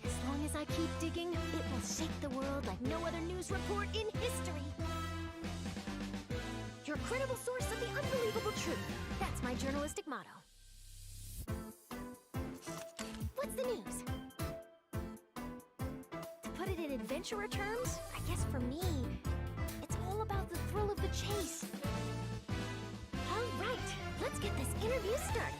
As long as I keep digging, it will shake the world like no other news report in history. Your credible source of the unbelievable truth. That's my journalistic motto. What's the news? To put it in adventurer terms, I guess for me, it's all about the thrill of the chase. All right, let's get this interview started.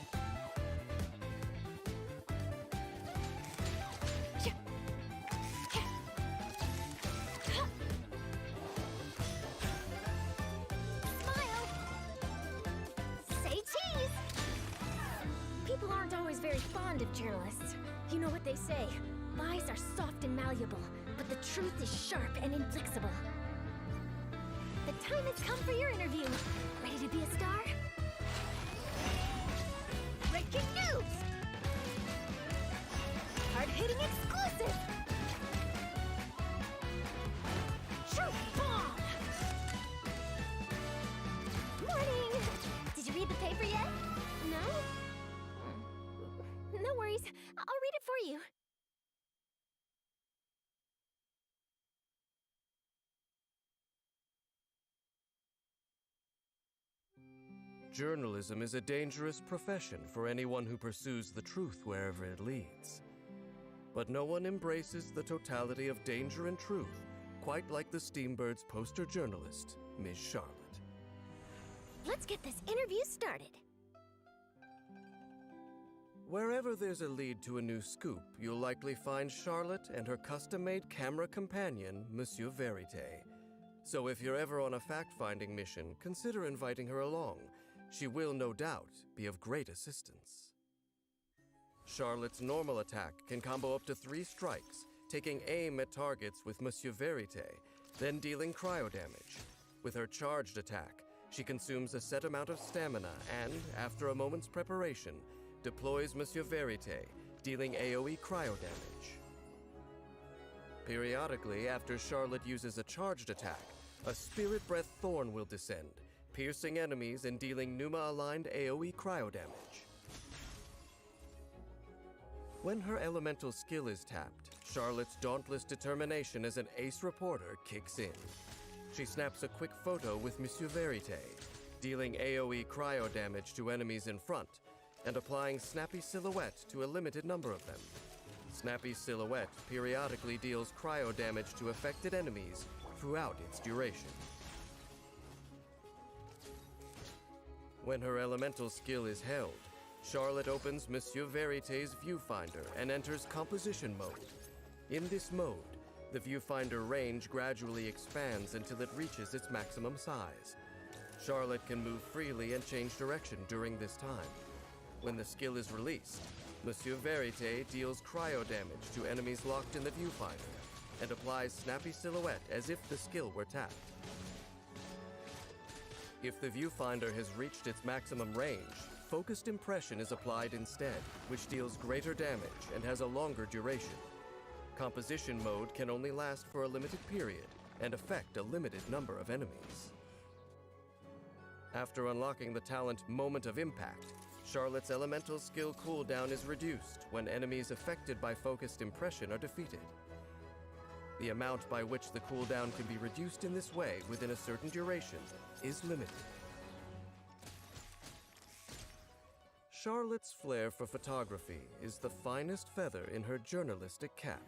People aren't always very fond of journalists. You know what they say, lies are soft and malleable, but the truth is sharp and inflexible. The time has come for your interview. Ready to be a star? Breaking news! Hard-hitting exclusive! Truth bomb! Morning! Did you read the paper yet? No? No worries. I'll read it for you. Journalism is a dangerous profession for anyone who pursues the truth wherever it leads. But no one embraces the totality of danger and truth quite like the Steambird's poster journalist, Ms. Charlotte. Let's get this interview started. Wherever there's a lead to a new scoop, you'll likely find Charlotte and her custom-made camera companion, Monsieur Verite. So if you're ever on a fact-finding mission, consider inviting her along. She will, no doubt, be of great assistance. Charlotte's normal attack can combo up to 3 strikes, taking aim at targets with Monsieur Verite, then dealing cryo damage. With her charged attack, she consumes a set amount of stamina and, after a moment's preparation, deploys Monsieur Verite, dealing AoE cryo damage. Periodically, after Charlotte uses a charged attack, a Spirit Breath Thorn will descend, piercing enemies and dealing Numa-aligned AoE cryo damage. When her elemental skill is tapped, Charlotte's dauntless determination as an ace reporter kicks in. She snaps a quick photo with Monsieur Verite, dealing AoE cryo damage to enemies in front, and applying Snappy Silhouette to a limited number of them. Snappy Silhouette periodically deals cryo damage to affected enemies throughout its duration. When her elemental skill is held, Charlotte opens Monsieur Verite's viewfinder and enters composition mode. In this mode, the viewfinder range gradually expands until it reaches its maximum size. Charlotte can move freely and change direction during this time. When the skill is released, Monsieur Verite deals cryo damage to enemies locked in the viewfinder and applies Snappy Silhouette as if the skill were tapped. If the viewfinder has reached its maximum range, Focused Impression is applied instead, which deals greater damage and has a longer duration. Composition mode can only last for a limited period and affect a limited number of enemies. After unlocking the talent Moment of Impact, Charlotte's elemental skill cooldown is reduced when enemies affected by Focused Impression are defeated. The amount by which the cooldown can be reduced in this way within a certain duration is limited. Charlotte's flair for photography is the finest feather in her journalistic cap.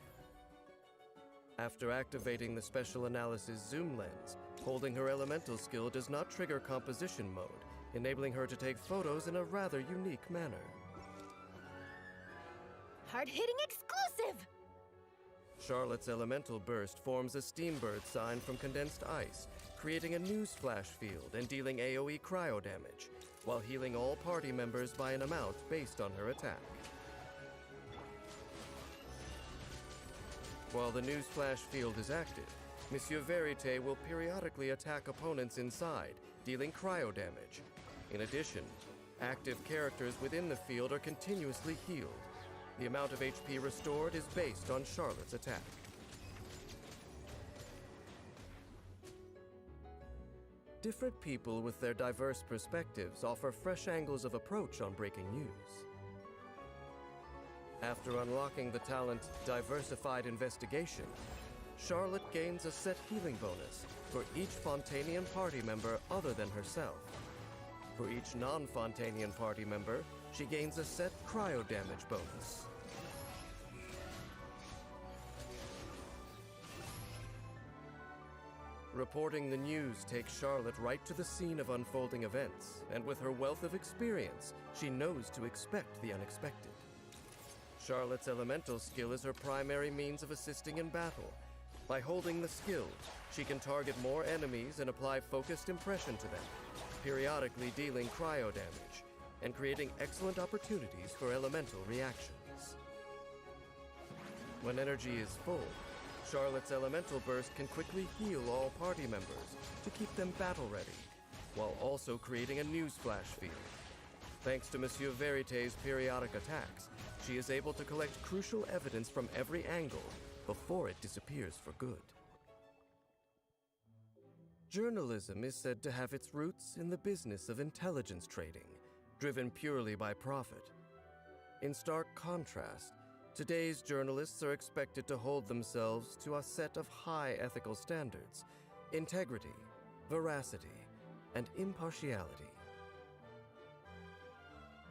After activating the Special Analysis Zoom Lens, holding her elemental skill does not trigger composition mode, enabling her to take photos in a rather unique manner. Hard-hitting exclusive! Charlotte's elemental burst forms a Steambird sign from condensed ice, creating a new splash field and dealing AoE cryo damage, while healing all party members by an amount based on her attack. While the new splash field is active, Monsieur Verite will periodically attack opponents inside, dealing cryo damage. In addition, active characters within the field are continuously healed. The amount of HP restored is based on Charlotte's attack. Different people with their diverse perspectives offer fresh angles of approach on breaking news. After unlocking the talent Diversified Investigation, Charlotte gains a set healing bonus for each Fontanian party member other than herself. For each non-Fontanian party member, she gains a set cryo damage bonus. Reporting the news takes Charlotte right to the scene of unfolding events, and with her wealth of experience, she knows to expect the unexpected. Charlotte's elemental skill is her primary means of assisting in battle. By holding the skill, she can target more enemies and apply focused impression to them, periodically dealing cryo damage, and creating excellent opportunities for elemental reactions. When energy is full, Charlotte's elemental burst can quickly heal all party members to keep them battle-ready, while also creating a newsflash field. Thanks to Monsieur Verité's periodic attacks, she is able to collect crucial evidence from every angle before it disappears for good. Journalism is said to have its roots in the business of intelligence trading, driven purely by profit. In stark contrast, today's journalists are expected to hold themselves to a set of high ethical standards: integrity, veracity, and impartiality.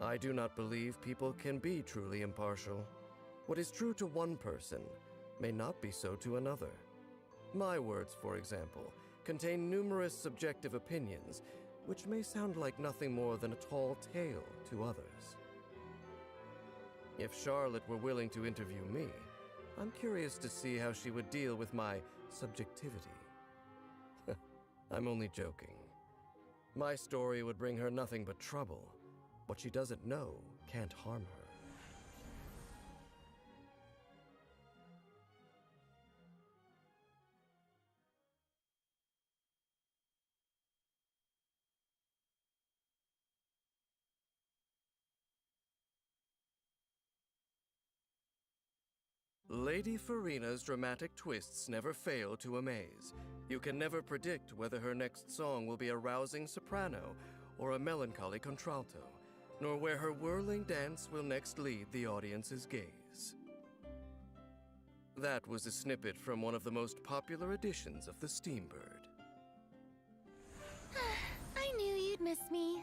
I do not believe people can be truly impartial. What is true to one person may not be so to another. My words, for example, contain numerous subjective opinions, which may sound like nothing more than a tall tale to others. If Charlotte were willing to interview me, I'm curious to see how she would deal with my subjectivity. I'm only joking. My story would bring her nothing but trouble. What she doesn't know can't harm her. Lady Farina's dramatic twists never fail to amaze. You can never predict whether her next song will be a rousing soprano or a melancholy contralto, nor where her whirling dance will next lead the audience's gaze. That was a snippet from one of the most popular editions of the Steambird. I knew you'd miss me.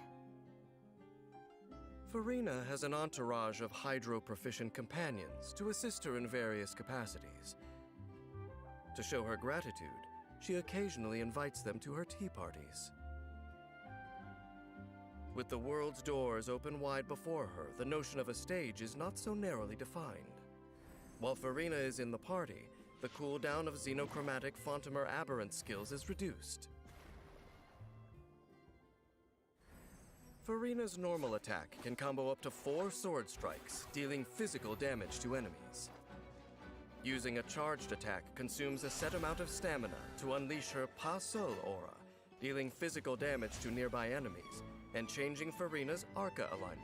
Farina has an entourage of hydro-proficient companions to assist her in various capacities. To show her gratitude, she occasionally invites them to her tea parties. With the world's doors open wide before her, the notion of a stage is not so narrowly defined. While Farina is in the party, the cooldown of xenochromatic Fontamer aberrant skills is reduced. Farina's normal attack can combo up to 4 sword strikes, dealing physical damage to enemies. Using a charged attack consumes a set amount of stamina to unleash her Pas Seul aura, dealing physical damage to nearby enemies, and changing Farina's Arca alignment.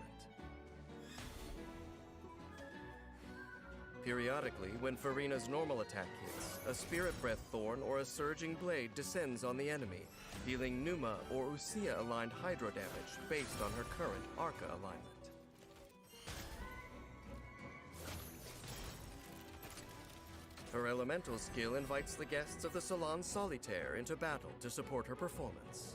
Periodically, when Farina's normal attack hits, a Spirit Breath Thorn or a Surging Blade descends on the enemy, dealing Numa or Usia-aligned hydro damage based on her current Arca alignment. Her elemental skill invites the guests of the Salon Solitaire into battle to support her performance.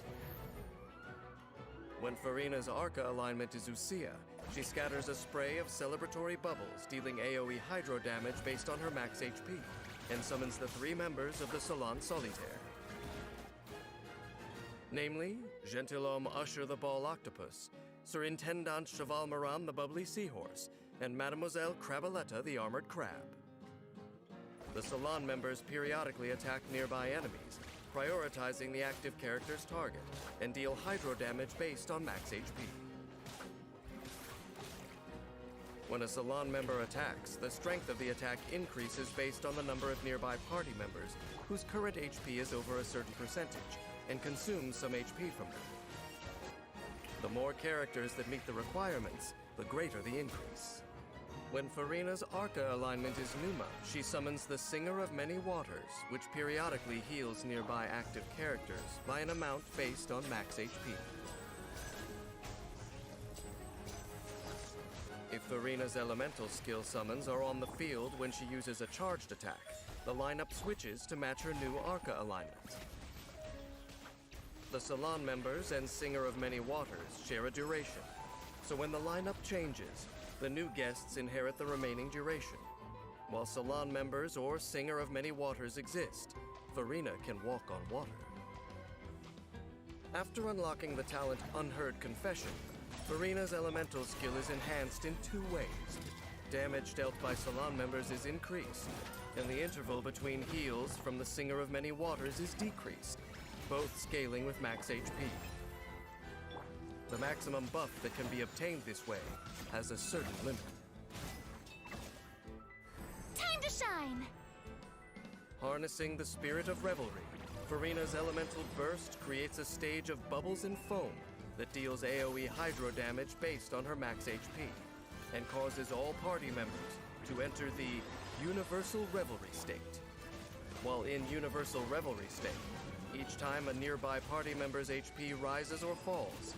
When Farina's Arca alignment is Usia, she scatters a spray of celebratory bubbles, dealing AoE hydro damage based on her max HP, and summons the 3 members of the Salon Solitaire. Namely, Gentilhomme Usher the Ball Octopus, Surintendant Cheval Moran the Bubbly Seahorse, and Mademoiselle Crabaletta the Armored Crab. The Salon members periodically attack nearby enemies, prioritizing the active character's target, and deal hydro damage based on max HP. When a Salon member attacks, the strength of the attack increases based on the number of nearby party members whose current HP is over a certain percentage, and consumes some HP from them. The more characters that meet the requirements, the greater the increase. When Farina's Arca alignment is Numa, she summons the Singer of Many Waters, which periodically heals nearby active characters by an amount based on max HP. If Farina's elemental skill summons are on the field when she uses a charged attack. The lineup switches to match her new Arca alignment. The Salon members and Singer of Many Waters share a duration, so when the lineup changes, the new guests inherit the remaining duration. While Salon members or Singer of Many Waters exist, Farina can walk on water. After unlocking the talent Unheard Confession, Farina's elemental skill is enhanced in two ways. Damage dealt by Salon members is increased, and the interval between heals from the Singer of Many Waters is decreased, both scaling with max HP. The maximum buff that can be obtained this way has a certain limit. Time to shine! Harnessing the spirit of revelry, Farina's elemental burst creates a stage of bubbles and foam that deals AoE hydro damage based on her max HP, and causes all party members to enter the Universal Revelry state. While in Universal Revelry state, each time a nearby party member's HP rises or falls,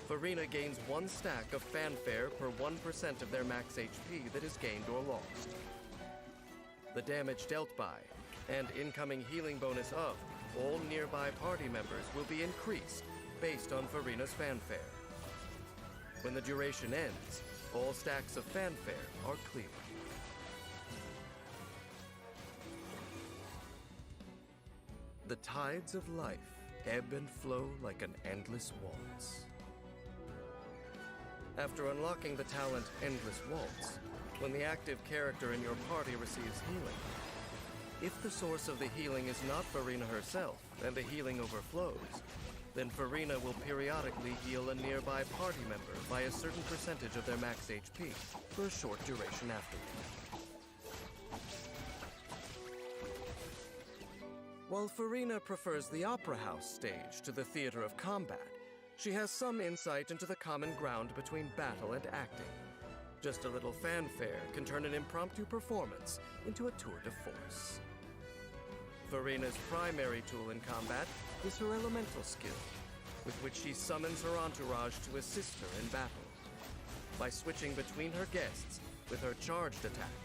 Farina gains one stack of fanfare per 1% of their max HP that is gained or lost. The damage dealt by, and incoming healing bonus of, all nearby party members will be increased based on Farina's fanfare. When the duration ends, all stacks of fanfare are cleared. The tides of life ebb and flow like an endless waltz. After unlocking the talent Endless Waltz, when the active character in your party receives healing, if the source of the healing is not Farina herself and the healing overflows, then Farina will periodically heal a nearby party member by a certain percentage of their max HP for a short duration afterward. While Farina prefers the Opera House stage to the theater of combat, she has some insight into the common ground between battle and acting. Just a little fanfare can turn an impromptu performance into a tour de force. Farina's primary tool in combat is her elemental skill, with which she summons her entourage to assist her in battle. By switching between her guests with her charged attack,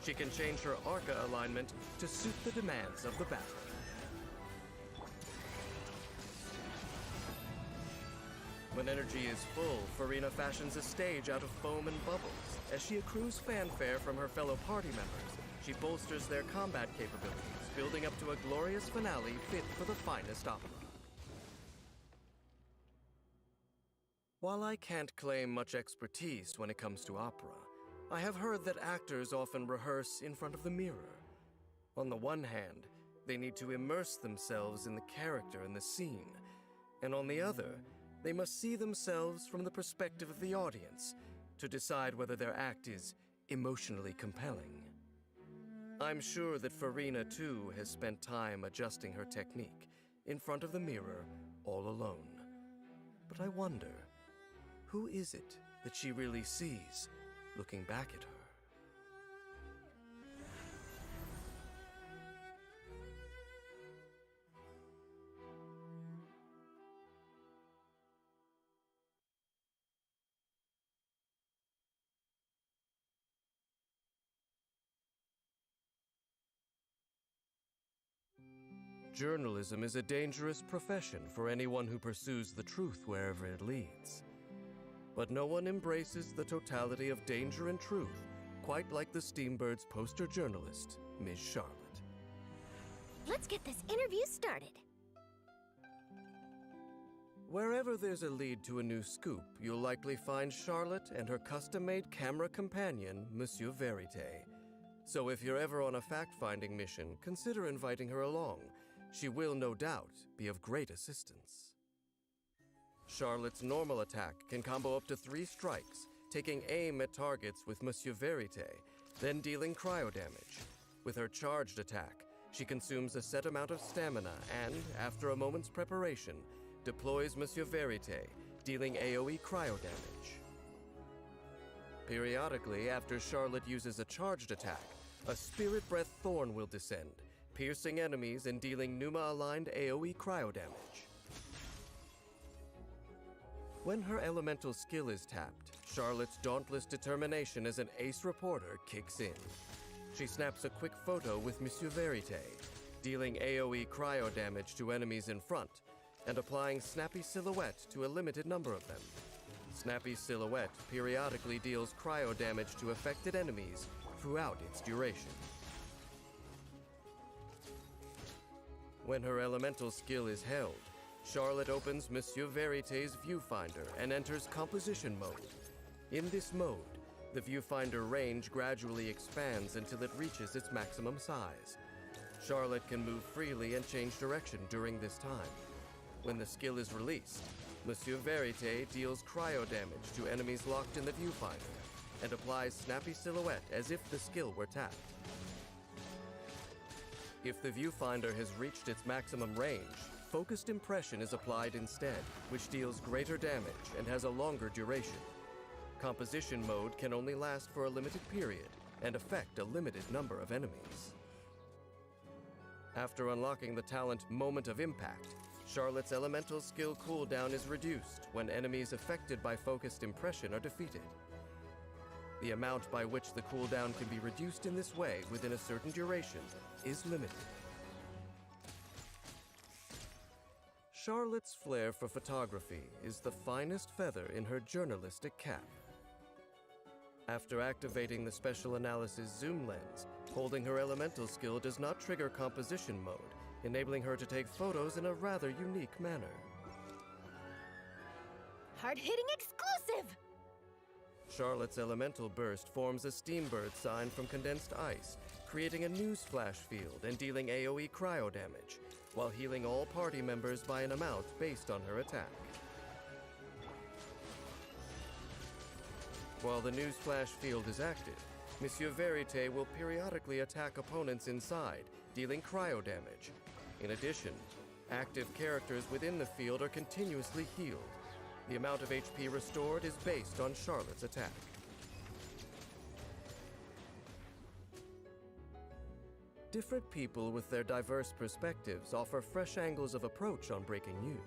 she can change her Arca alignment to suit the demands of the battle. When energy is full, Farina fashions a stage out of foam and bubbles. As she accrues fanfare from her fellow party members, she bolsters their combat capabilities, building up to a glorious finale fit for the finest opera. While I can't claim much expertise when it comes to opera, I have heard that actors often rehearse in front of the mirror. On the one hand, they need to immerse themselves in the character and the scene, and on the other, they must see themselves from the perspective of the audience to decide whether their act is emotionally compelling. I'm sure that Farina, too, has spent time adjusting her technique in front of the mirror all alone. But I wonder, who is it that she really sees looking back at her? Journalism is a dangerous profession for anyone who pursues the truth wherever it leads. But no one embraces the totality of danger and truth quite like the Steambird's poster journalist, Ms. Charlotte. Let's get this interview started. Wherever there's a lead to a new scoop, you'll likely find Charlotte and her custom-made camera companion, Monsieur Verite. So if you're ever on a fact-finding mission, consider inviting her along. She will, no doubt, be of great assistance. Charlotte's normal attack can combo up to 3 strikes, taking aim at targets with Monsieur Verite, then dealing cryo damage. With her charged attack, she consumes a set amount of stamina and, after a moment's preparation, deploys Monsieur Verite, dealing AoE cryo damage. Periodically, after Charlotte uses a charged attack, a Spirit Breath Thorn will descend, piercing enemies and dealing Numa-aligned AoE cryo damage. When her elemental skill is tapped, Charlotte's dauntless determination as an ace reporter kicks in. She snaps a quick photo with Monsieur Verite, dealing AoE cryo damage to enemies in front, and applying Snappy Silhouette to a limited number of them. Snappy Silhouette periodically deals cryo damage to affected enemies throughout its duration. When her elemental skill is held, Charlotte opens Monsieur Verite's viewfinder and enters composition mode. In this mode, the viewfinder range gradually expands until it reaches its maximum size. Charlotte can move freely and change direction during this time. When the skill is released, Monsieur Verite deals cryo damage to enemies locked in the viewfinder and applies Snappy Silhouette as if the skill were tapped. If the viewfinder has reached its maximum range, Focused Impression is applied instead, which deals greater damage and has a longer duration. Composition mode can only last for a limited period and affect a limited number of enemies. After unlocking the talent Moment of Impact, Charlotte's elemental skill cooldown is reduced when enemies affected by Focused Impression are defeated. The amount by which the cooldown can be reduced in this way within a certain duration is limited. Charlotte's flair for photography is the finest feather in her journalistic cap. After activating the Special Analysis Zoom Lens, holding her elemental skill does not trigger composition mode, enabling her to take photos in a rather unique manner. Hard-hitting exclusive! Charlotte's elemental burst forms a steambird sign from condensed ice, creating a newsflash field and dealing AoE cryo damage, while healing all party members by an amount based on her attack. While the newsflash field is active, Monsieur Verite will periodically attack opponents inside, dealing cryo damage. In addition, active characters within the field are continuously healed. The amount of HP restored is based on Charlotte's attack. Different people with their diverse perspectives offer fresh angles of approach on breaking news.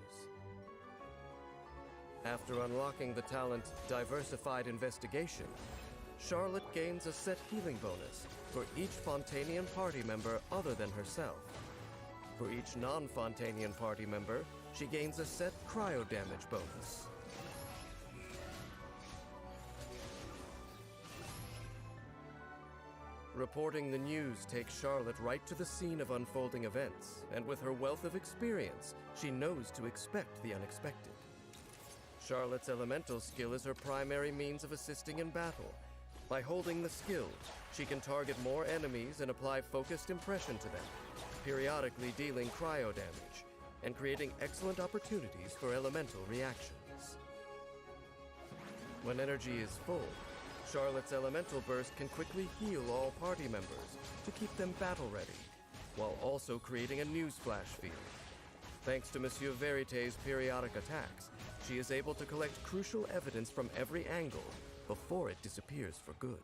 After unlocking the talent Diversified Investigation, Charlotte gains a set healing bonus for each Fontanian party member other than herself. For each non-Fontanian party member, she gains a set cryo damage bonus. Reporting the news takes Charlotte right to the scene of unfolding events, and with her wealth of experience, she knows to expect the unexpected. Charlotte's elemental skill is her primary means of assisting in battle. By holding the skill, she can target more enemies and apply Focused Impression to them, periodically dealing cryo damage, and creating excellent opportunities for elemental reactions. When energy is full, Charlotte's elemental burst can quickly heal all party members to keep them battle-ready, while also creating a newsflash field. Thanks to Monsieur Verite's periodic attacks, she is able to collect crucial evidence from every angle before it disappears for good.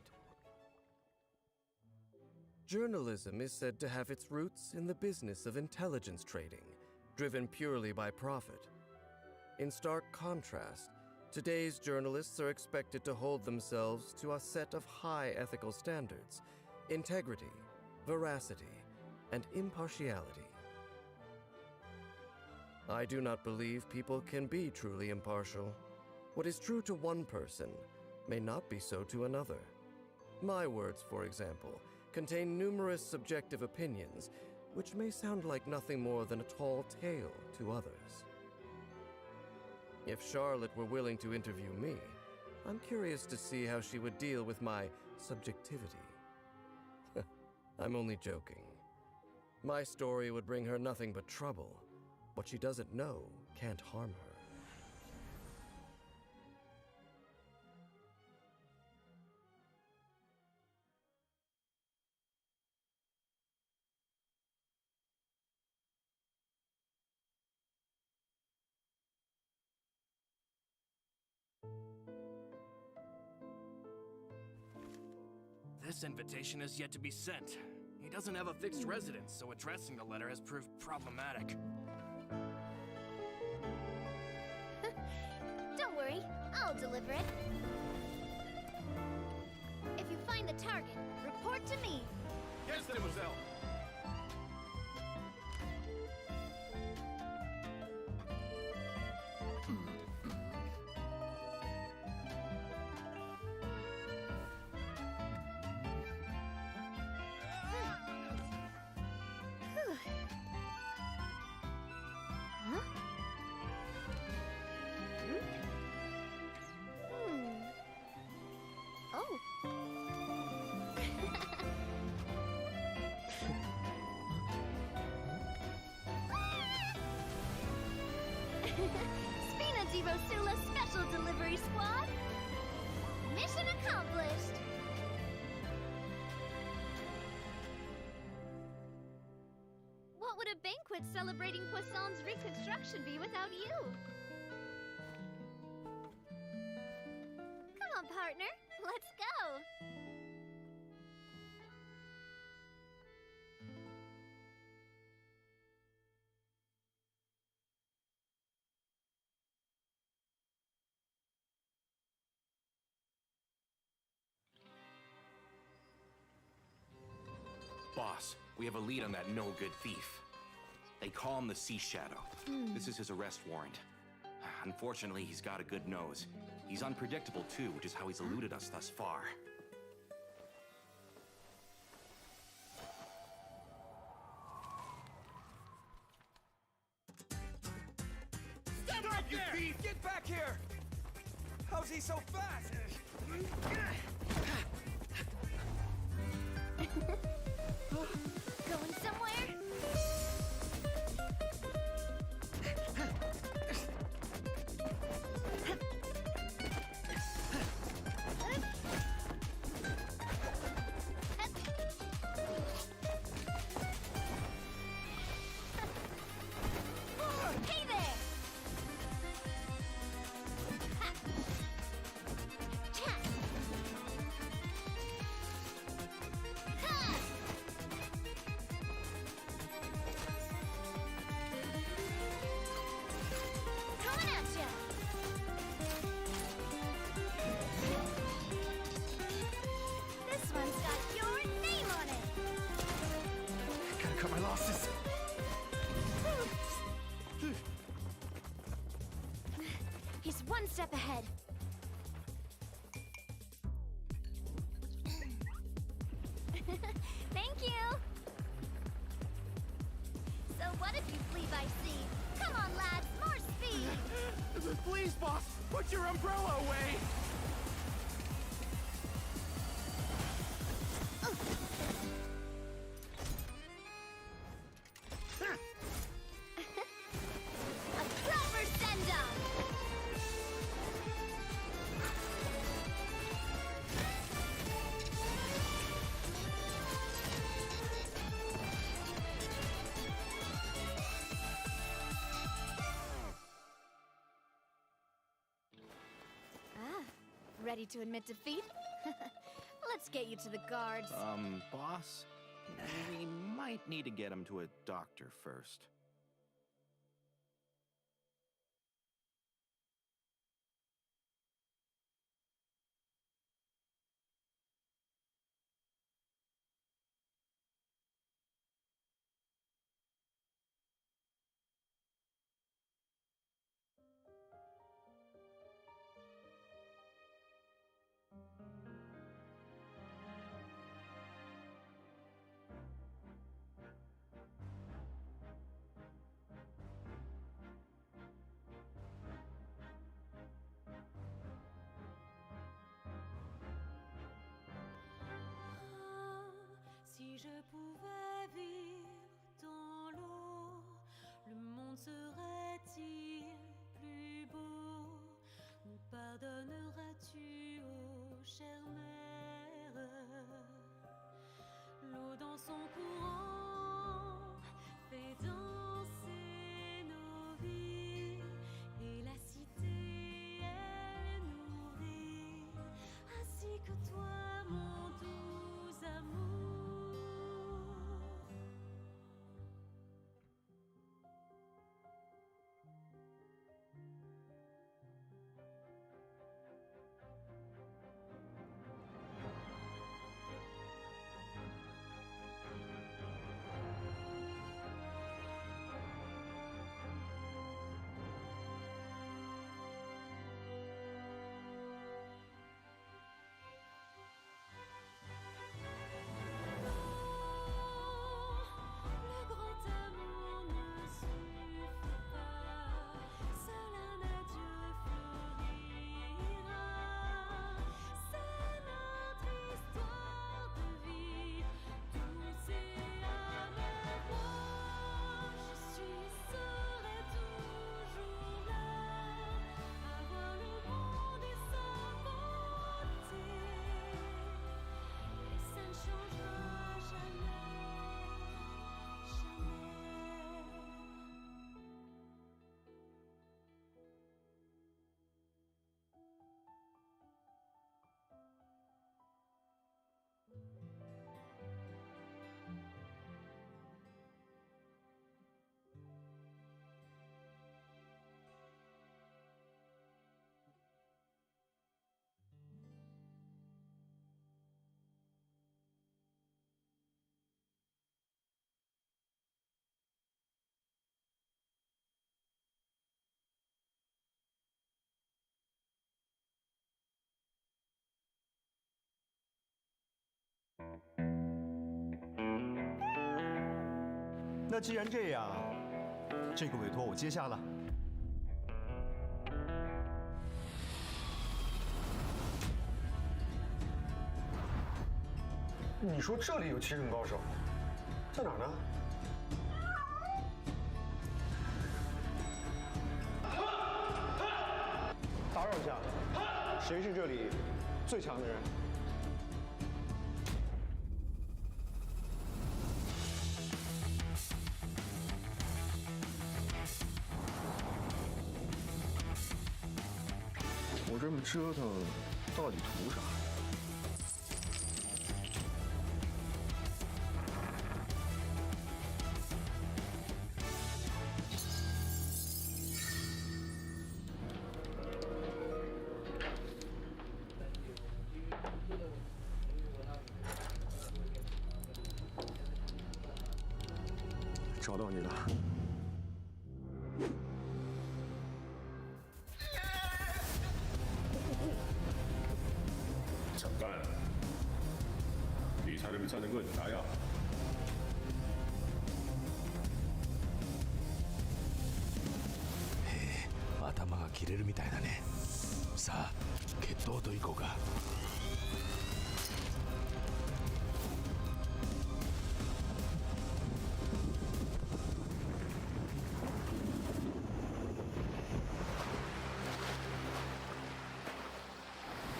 Journalism is said to have its roots in the business of intelligence trading, driven purely by profit. In stark contrast, today's journalists are expected to hold themselves to a set of high ethical standards: integrity, veracity, and impartiality. I do not believe people can be truly impartial. What is true to one person may not be so to another. My words, for example, contain numerous subjective opinions, which may sound like nothing more than a tall tale to others. If Charlotte were willing to interview me, I'm curious to see how she would deal with my subjectivity. I'm only joking. My story would bring her nothing but trouble. What she doesn't know can't harm her. This invitation is yet to be sent. He doesn't have a fixed residence, so addressing the letter has proved problematic. Don't worry, I'll deliver it. If you find the target, report to me. Yes, mademoiselle. Oh. Spina di Rosula Special Delivery Squad! Mission accomplished! What would a banquet celebrating Poisson's reconstruction be without you? Come on, partner. Let's go! Boss, we have a lead on that no-good thief. They call him the Sea Shadow. This is his arrest warrant. Unfortunately, he's got a good nose. He's unpredictable, too, which is how he's eluded us thus far. Step back, you thief! Get back here! How's he so fast? Going somewhere? Hey there! Ha! Cha! Ha! Coming at ya! This one's got your name on it! Gotta cut my losses. He's one step ahead. Thank you! So what if you flee by sea? Come on, lads, more speed! Please, boss, put your umbrella away! A clever send-off! Ready to admit defeat? Let's get you to the guards. Boss? We might need to get him to a doctor first. Si je pouvais vivre dans l'eau, le monde serait-il plus beau? Nous pardonneras-tu, ô chère mère? L'eau dans son courant fait danser nos vies, et la cité elle nourrit, ainsi que toi, mon doux amour. 那既然这样，这个委托我接下了。你说这里有7种高手，在哪儿呢？打扰一下，谁是这里最强的人？我这么折腾，到底图啥？找到你了。잠깐. 네 사람을 찾는 건 나야. 아타마가 기레르みたいだね. さあ、決闘といこうか.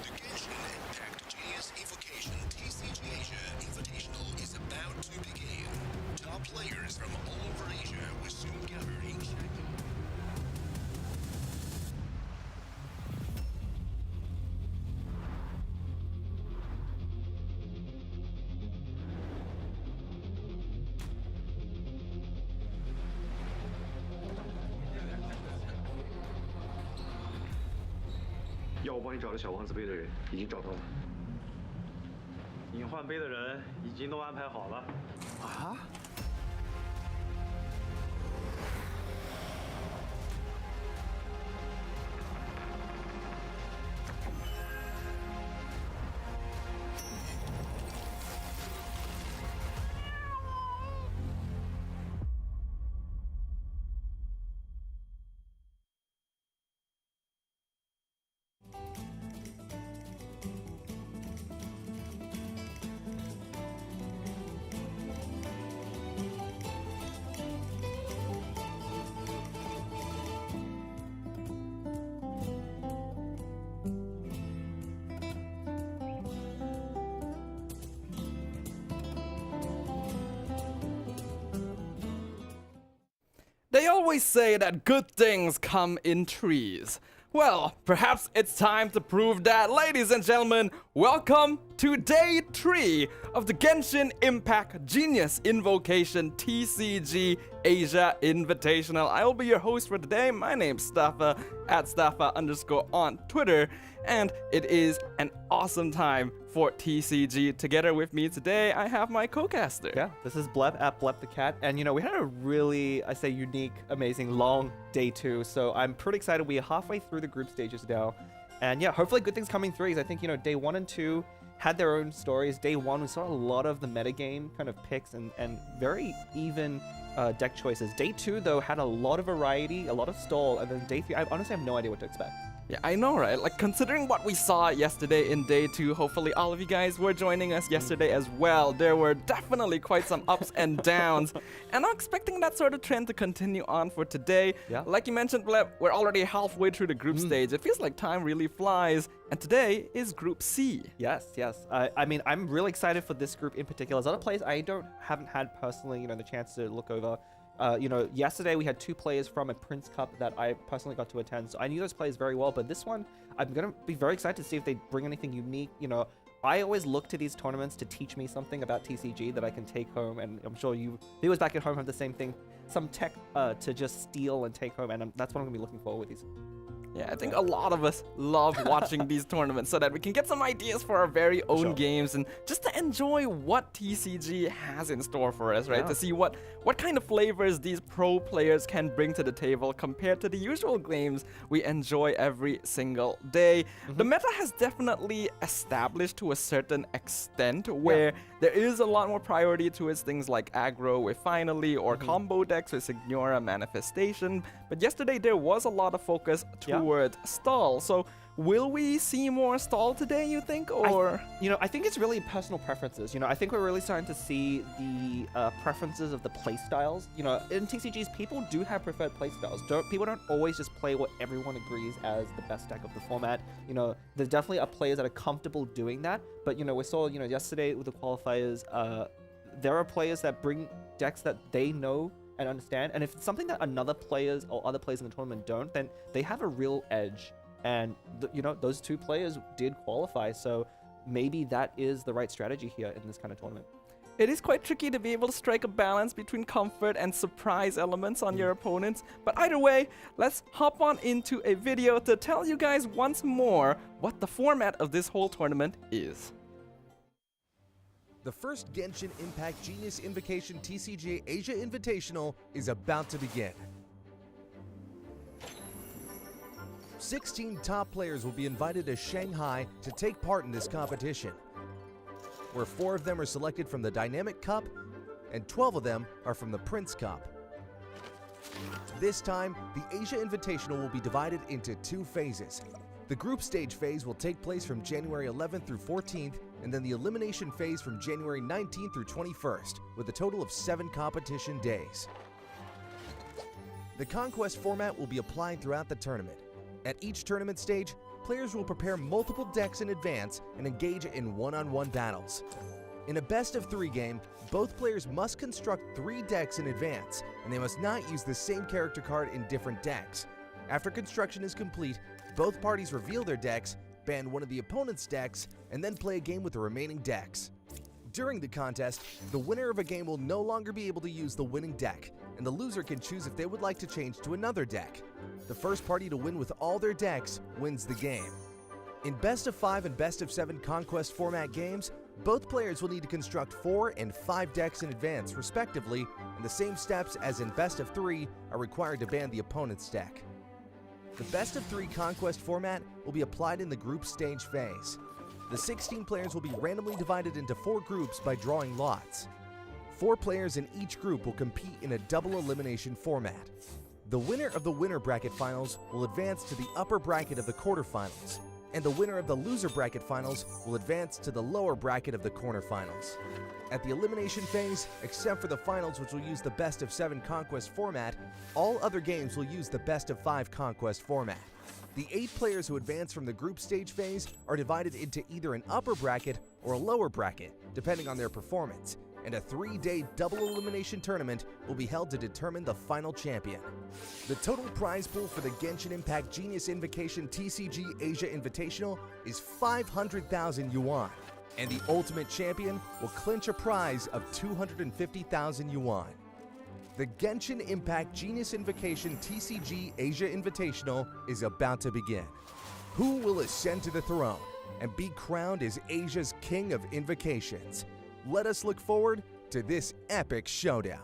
The Genshin Impact Genius Invokation TCG Asia Invitational is about to begin. Top players from all over Asia will soon gather in Shanghai. "要我帮你找的小王子杯的人已经找到了，隐患杯的人已经都安排好了。啊？They always say that good things come in trees. Well, perhaps it's time to prove that. Ladies and gentlemen, welcome to day 3 of the Genshin Impact Genius Invocation TCG Asia Invitational. I will be your host for today. My name's Staffa, @Staffa_ on Twitter. And it is an awesome time for TCG. Together with me today, I have my co-caster. Yeah, this is Blep @Blep the Cat. And you know, we had a really, I say, unique, amazing, long day 2. So I'm pretty excited. We are halfway through the group stages now. And yeah, hopefully good things coming through. I think, you know, day 1 and 2 had their own stories. Day 1, we saw a lot of the metagame kind of picks and very even deck choices. Day 2, though, had a lot of variety, a lot of stall. And then day 3, I honestly have no idea what to expect. Yeah, I know, right? Like, considering what we saw yesterday in day 2, hopefully all of you guys were joining us yesterday as well. There were definitely quite some ups and downs. And I'm expecting that sort of trend to continue on for today. Yeah. Like you mentioned, Blep, we're already halfway through the group stage. It feels like time really flies. And today is Group C. Yes, yes. I mean, I'm really excited for this group in particular. There's other players I haven't had personally, you know, the chance to look over. You know, yesterday we had 2 players from a Prince Cup that I personally got to attend, so I knew those players very well, but this one, I'm going to be very excited to see if they bring anything unique. You know, I always look to these tournaments to teach me something about TCG that I can take home, and I'm sure you viewers back at home have the same thing, some tech to just steal and take home, and that's what I'm going to be looking for with these. Yeah, I think a lot of us love watching these tournaments so that we can get some ideas for our very own games and just to enjoy what TCG has in store for us, right? To see what kind of flavors these pro players can bring to the table compared to the usual games we enjoy every single day. The meta has definitely established to a certain extent where there is a lot more priority towards things like aggro with Finally or combo decks with Signora Manifestation. But yesterday there was a lot of focus toward stall. So will we see more stall today, you think? Or I think it's really personal preferences. I think we're really starting to see the preferences of the playstyles. In TCGs, people do have preferred playstyles. People don't always just play what everyone agrees as the best deck of the format. There definitely are players that are comfortable doing that. But we saw yesterday with the qualifiers, there are players that bring decks that they know and understand. And if it's something that another players or other players in the tournament don't, then they have a real edge. And those two players did qualify, so maybe that is the right strategy here in this kind of tournament. It is quite tricky to be able to strike a balance between comfort and surprise elements on your opponents. But either way, let's hop on into a video to tell you guys once more what the format of this whole tournament is. The first Genshin Impact Genius Invocation TCG Asia Invitational is about to begin. 16 top players will be invited to Shanghai to take part in this competition, where 4 of them are selected from the Dynamic Cup and 12 of them are from the Prince Cup. This time, the Asia Invitational will be divided into 2 phases. The group stage phase will take place from January 11th through 14th, and then the elimination phase from January 19th through 21st, with a total of 7 competition days. The Conquest format will be applied throughout the tournament. At each tournament stage, players will prepare multiple decks in advance and engage in one-on-one battles. In a best-of-3 game, both players must construct 3 decks in advance, and they must not use the same character card in different decks. After construction is complete, both parties reveal their decks, ban one of the opponent's decks, and then play a game with the remaining decks. During the contest, the winner of a game will no longer be able to use the winning deck, and the loser can choose if they would like to change to another deck. The first party to win with all their decks wins the game. In Best of 5 and Best of 7 Conquest format games, both players will need to construct 4 and 5 decks in advance, respectively, and the same steps as in Best of 3 are required to ban the opponent's deck. The Best of 3 Conquest format will be applied in the group stage phase. The 16 players will be randomly divided into 4 groups by drawing lots. 4 players in each group will compete in a double elimination format. The winner of the winner bracket finals will advance to the upper bracket of the quarterfinals, and the winner of the loser bracket finals will advance to the lower bracket of the quarterfinals. At the elimination phase, except for the finals which will use the best of 7 Conquest format, all other games will use the best of 5 Conquest format. The 8 players who advance from the group stage phase are divided into either an upper bracket or a lower bracket, depending on their performance, and a 3-day double elimination tournament will be held to determine the final champion. The total prize pool for the Genshin Impact Genius Invocation TCG Asia Invitational is 500,000 yuan, and the ultimate champion will clinch a prize of 250,000 yuan. The Genshin Impact Genius Invocation TCG Asia Invitational is about to begin. Who will ascend to the throne and be crowned as Asia's King of Invocations? Let us look forward to this epic showdown.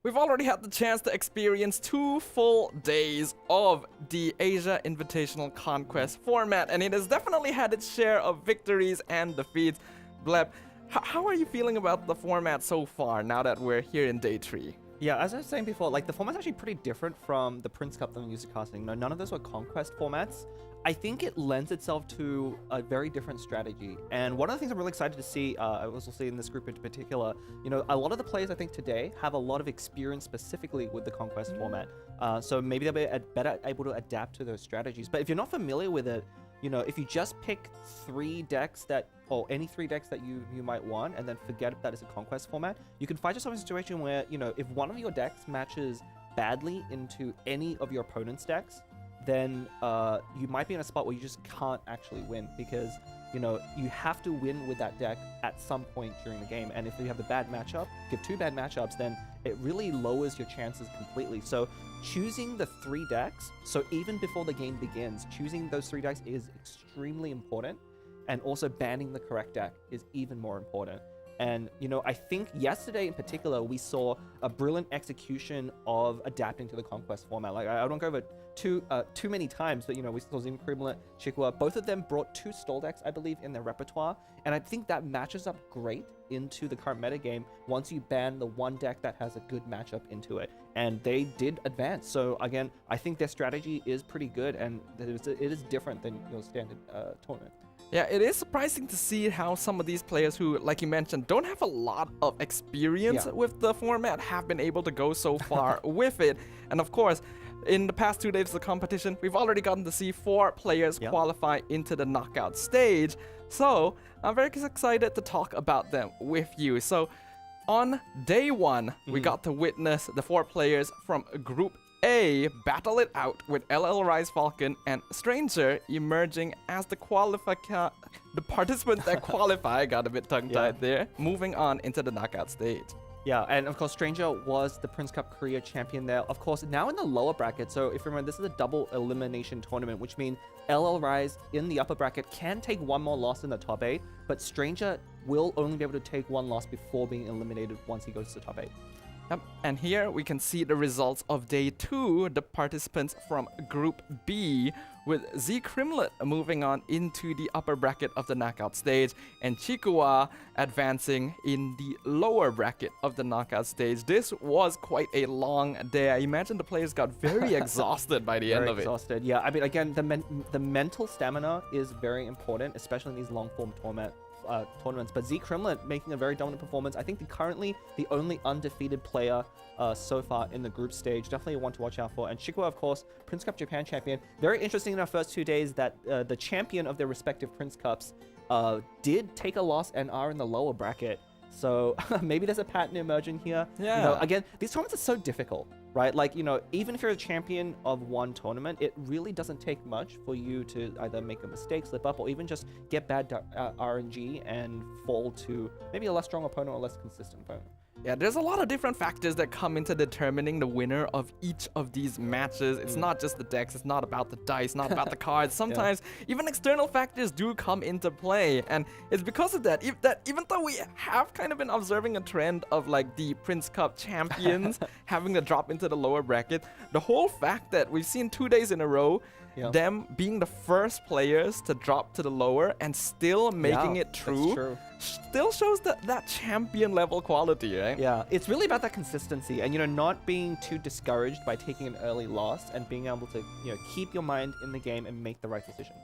We've already had the chance to experience 2 full days of the Asia Invitational Conquest format, and it has definitely had its share of victories and defeats. Bleb, how are you feeling about the format so far now that we're here in day 3? Yeah, as I was saying before, the format's actually pretty different from the Prince Cup that I'm used to casting. None of those were Conquest formats. I think it lends itself to a very different strategy. And one of the things I'm really excited to see, I also see in this group in particular, a lot of the players I think today have a lot of experience specifically with the Conquest format. So maybe they'll be better able to adapt to those strategies. But if you're not familiar with it, if you just pick 3 decks or any 3 decks that you might want and then forget that it's a Conquest format, you can find yourself in a situation where, if one of your decks matches badly into any of your opponent's decks, then you might be in a spot where you just can't actually win, because you know, you have to win with that deck at some point during the game. And if you have a bad matchup, if you have 2 bad matchups, then it really lowers your chances completely. So choosing the 3 decks, so even before the game begins, choosing those 3 decks is extremely important. And also banning the correct deck is even more important. And, you know, I think yesterday in particular, we saw a brilliant execution of adapting to the Conquest format. Like, I don't go over too many times, but, you know, we saw Zim Kriblet, Chikwa, both of them brought 2 stall decks, I believe, in their repertoire. And I think that matches up great into the current metagame once you ban the one deck that has a good matchup into it. And they did advance. So, again, I think their strategy is pretty good, and it is different than your standard tournament. Yeah, it is surprising to see how some of these players who, like you mentioned, don't have a lot of experience with the format have been able to go so far with it. And of course, in the past 2 days of the competition, we've already gotten to see 4 players qualify into the knockout stage. So I'm very excited to talk about them with you. So on day 1, we got to witness the 4 players from Group A battle it out with LL Rise Falcon and Stranger emerging as the participants that qualify. Got a bit tongue-tied there. Moving on into the knockout stage. Yeah, and of course, Stranger was the Prince Cup Korea champion there. Of course, now in the lower bracket. So if you remember, this is a double elimination tournament, which means LL Rise in the upper bracket can take 1 more loss in the top 8, but Stranger will only be able to take 1 loss before being eliminated once he goes to the top 8. Yep. And here we can see the results of day 2, the participants from Group B, with Z Crimlet moving on into the upper bracket of the knockout stage, and Chikua advancing in the lower bracket of the knockout stage. This was quite a long day. I imagine the players got very exhausted by the end of it. Exhausted, yeah. I mean, again, the mental stamina is very important, especially in these long-form tournaments, but Z Crimlet making a very dominant performance. I think currently the only undefeated player so far in the group stage. Definitely one to watch out for. And Chikwa, of course, Prince Cup Japan champion. Very interesting in our first 2 days that the champion of their respective Prince Cups did take a loss and are in the lower bracket. So maybe there's a pattern emerging here. Yeah. You know, again, these tournaments are so difficult, right? Like, you know, even if you're a champion of one tournament, it really doesn't take much for you to either make a mistake, slip up, or even just get bad RNG and fall to maybe a less strong opponent or less consistent opponent. Yeah, there's a lot of different factors that come into determining the winner of each of these matches. It's not just the decks, it's not about the dice, not about the cards. Sometimes even external factors do come into play. And it's because of that, even though we have kind of been observing a trend of like the Prince Cup champions having to drop into the lower bracket, the whole fact that we've seen 2 days in a row them being the first players to drop to the lower and still making it through still shows that champion level quality, right? Yeah, it's really about that consistency and, you know, not being too discouraged by taking an early loss and being able to, you know, keep your mind in the game and make the right decisions.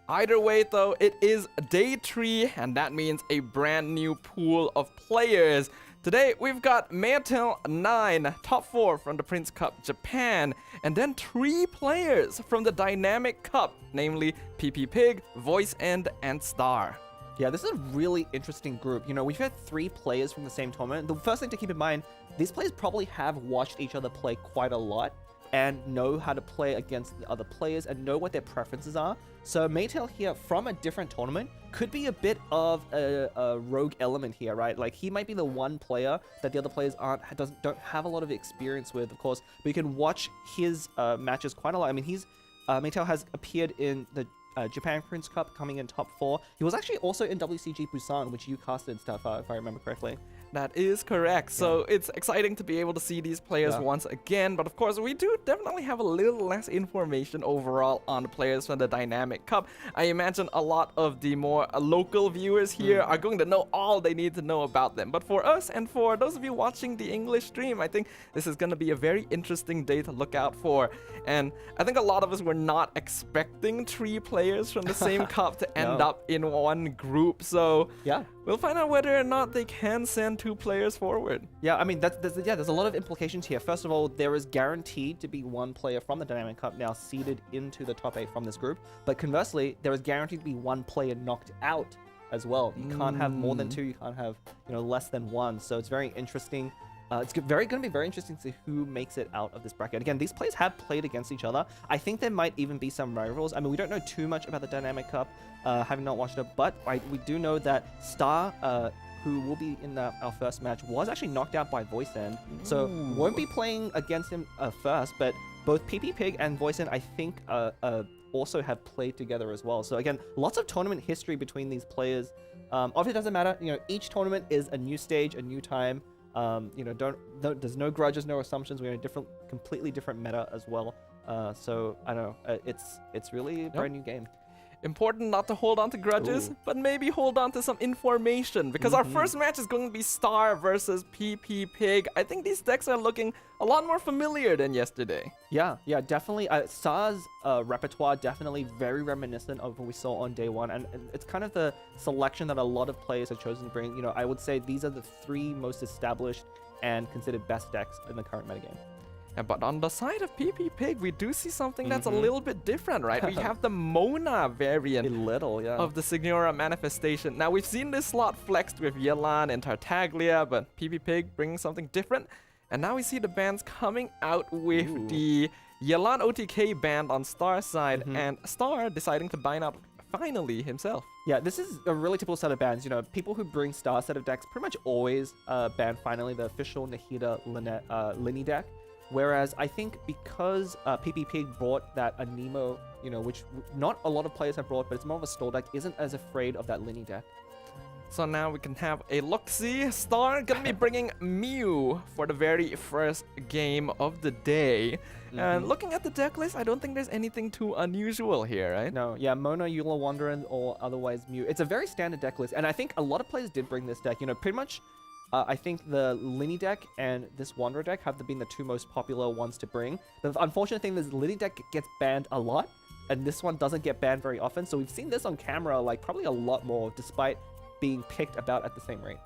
Either way, though, it is day 3, and that means a brand new pool of players. Today, we've got Maytel 9, top 4 from the Prince Cup Japan, and then 3 players from the Dynamic Cup, namely PP Pig, Voice End, and Star. Yeah, this is a really interesting group. You know, we've had 3 players from the same tournament. The first thing to keep in mind, these players probably have watched each other play quite a lot and know how to play against the other players and know what their preferences are. So Maytel here from a different tournament could be a bit of a rogue element here, right? Like, he might be the one player that the other players don't have a lot of experience with, of course, but you can watch his matches quite a lot. I mean, Maytel has appeared in the Japan Prince Cup, coming in top 4. He was actually also in WCG Busan, which you casted and stuff, if I remember correctly. That is correct. So it's exciting to be able to see these players once again. But of course, we do definitely have a little less information overall on the players from the Dynamic Cup. I imagine a lot of the more local viewers here are going to know all they need to know about them. But for us and for those of you watching the English stream, I think this is going to be a very interesting day to look out for. And I think a lot of us were not expecting 3 players from the same cup to end up in one group. So we'll find out whether or not they can send 2 players forward. Yeah, I mean, there's a lot of implications here. First of all, there is guaranteed to be 1 player from the Dynamic Cup now seeded into the top 8 from this group. But conversely, there is guaranteed to be 1 player knocked out as well. You can't have more than 2. You can't have, you know, less than 1. So it's very interesting. It's going to be very interesting to see who makes it out of this bracket. Again, these players have played against each other. I think there might even be some rivals. I mean, we don't know too much about the Dynamic Cup, having not watched it, but we do know that Star, who will be in our first match, was actually knocked out by Voicend. So won't be playing against him first, but both PP Pig and Voicend, I think, also have played together as well. So again, lots of tournament history between these players. Obviously, it doesn't matter. You know, each tournament is a new stage, a new time. You know, there's no grudges, no assumptions. We're in a completely different meta as well. So I don't know. It's really a brand new game. Important not to hold on to grudges, but maybe hold on to some information, because our first match is going to be Star versus PP Pig. I think these decks are looking a lot more familiar than yesterday. Yeah, definitely. Star's repertoire definitely very reminiscent of what we saw on day one, and it's kind of the selection that a lot of players have chosen to bring. You know, I would say these are the 3 most established and considered best decks in the current metagame. But on the side of PP Pig, we do see something that's a little bit different, right? We have the Mona variant of the Signora manifestation. Now, we've seen this slot flexed with Yelan and Tartaglia, but PP Pig bringing something different. And now we see the bands coming out with the Yelan OTK band on Star's side, and Star deciding to bind up finally himself. Yeah, this is a really typical set of bans. You know, people who bring Star set of decks pretty much always ban finally the official Nahida Linny deck. Whereas I think because PP Pig brought that Anemo, you know, which not a lot of players have brought, but it's more of a stall deck, isn't as afraid of that Linny deck. So now we can have a look-see. Star gonna be bringing Mew for the very first game of the day. And looking at the deck list, I don't think there's anything too unusual here, right? No, yeah, Mona, Eula Wanderer, or otherwise Mew. It's a very standard deck list, and I think a lot of players did bring this deck. You know, pretty much I think the Linny deck and this Wanderer deck have been the 2 most popular ones to bring. The unfortunate thing is the Linny deck gets banned a lot, and this one doesn't get banned very often. So we've seen this on camera like probably a lot more, despite being picked about at the same rate.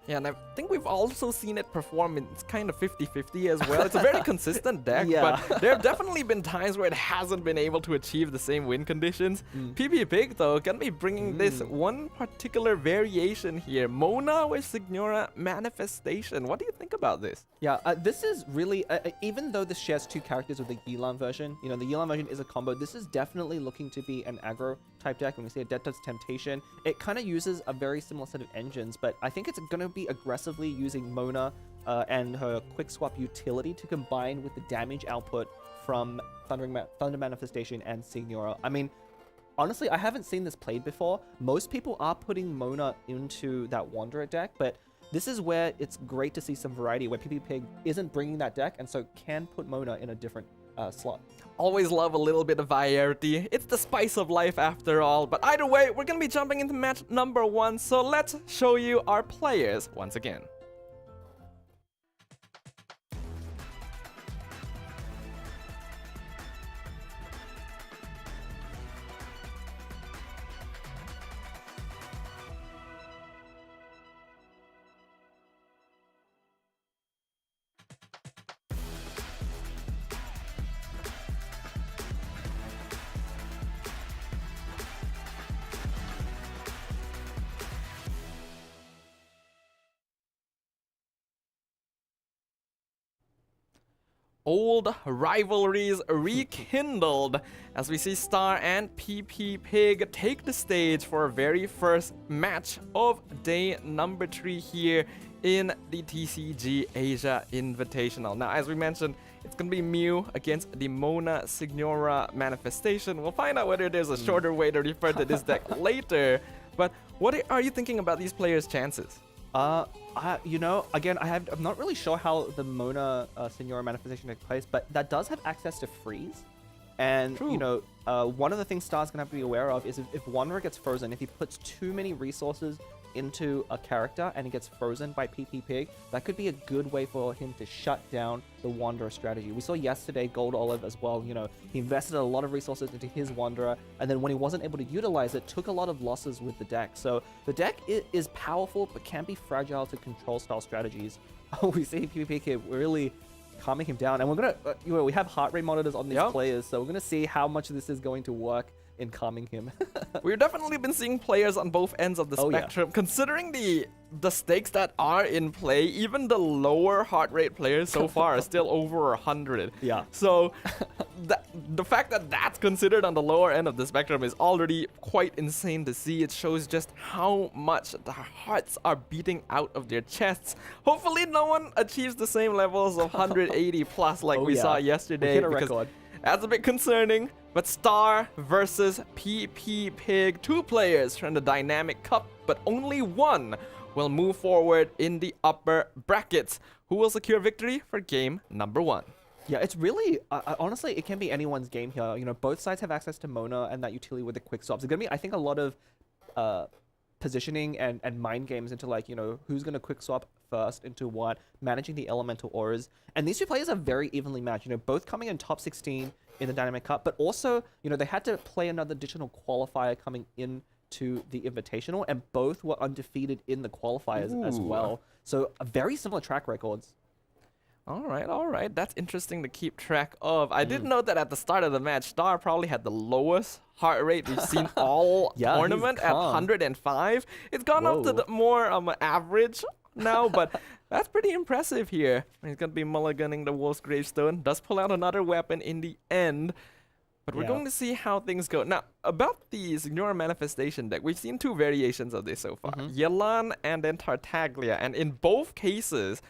Yeah, and I think we've also seen it perform in kind of 50-50 as well. It's a very consistent deck, but there have definitely been times where it hasn't been able to achieve the same win conditions. PP Pig, though, gonna be bringing this one particular variation here. Mona with Signora Manifestation. What do you think about this? Yeah, this is really, even though this shares 2 characters with the Yelan version, you know, the Yelan version is a combo. This is definitely looking to be an aggro type deck. When we say a Death Touch Temptation, it kind of uses a very similar set of engines, but I think it's going to be aggressively using Mona and her Quick Swap utility to combine with the damage output from Thunder Manifestation and Signora. I mean, honestly, I haven't seen this played before. Most people are putting Mona into that Wanderer deck, but this is where it's great to see some variety, where PP Pig isn't bringing that deck, and so can put Mona in a different slot. Always love a little bit of variety. It's the spice of life after all. But either way, we're gonna be jumping into match number 1, so let's show you our players once again. Old rivalries rekindled as we see Star and PP Pig take the stage for a very first match of day number 3 here in the TCG Asia Invitational. Now, as we mentioned, it's going to be Mew against the Mona Signora Manifestation. We'll find out whether there's a shorter way to refer to this deck later. But what are you thinking about these players' chances? You know, again, I'm not really sure how the Mona Signora Manifestation takes place, but that does have access to freeze. And, you know, one of the things Star's going to have to be aware of is if Wanderer gets frozen, if he puts too many resources into a character and he gets frozen by PP Pig, that could be a good way for him to shut down the Wanderer strategy. We saw yesterday Gold Olive as well. You know, he invested a lot of resources into his Wanderer, and then when he wasn't able to utilize it, took a lot of losses with the deck. So the deck is powerful, but can be fragile to control style strategies. We see PP Pig really calming him down, and we're gonna, you know, we have heart rate monitors on these players, so we're gonna see how much this is going to work. in calming him. We've definitely been seeing players on both ends of the spectrum. Considering the stakes that are in play, even the lower heart rate players so far are still over 100. Yeah. So the fact that that's considered on the lower end of the spectrum is already quite insane to see. It shows just how much the hearts are beating out of their chests. Hopefully no one achieves the same levels of 180 plus like we saw yesterday. We hit a record. That's a bit concerning. But Star versus PP Pig, 2 players from the Dynamic Cup, but only one will move forward in the upper brackets. Who will secure victory for game number 1? Yeah, it's really, honestly, it can be anyone's game here. You know, both sides have access to Mona and that utility with the quick swaps. It's going to be, I think, a lot of positioning and mind games into, like, you know, who's going to quick swap first into what, managing the elemental auras. And these 2 players are very evenly matched, you know, both coming in top 16 in the Dynamic Cup, but also, you know, they had to play another additional qualifier coming into the Invitational, and both were undefeated in the qualifiers as well. So very similar track records. All right. That's interesting to keep track of. I did note that at the start of the match, Star probably had the lowest heart rate we've seen all tournament at 105. It's gone up to the more average now, but that's pretty impressive here. He's going to be mulliganing the Wolf's Gravestone. Does pull out another weapon in the end. But we're going to see how things go. Now, about the Signora Manifestation deck, we've seen 2 variations of this so far. Yelan and then Tartaglia. And in both cases,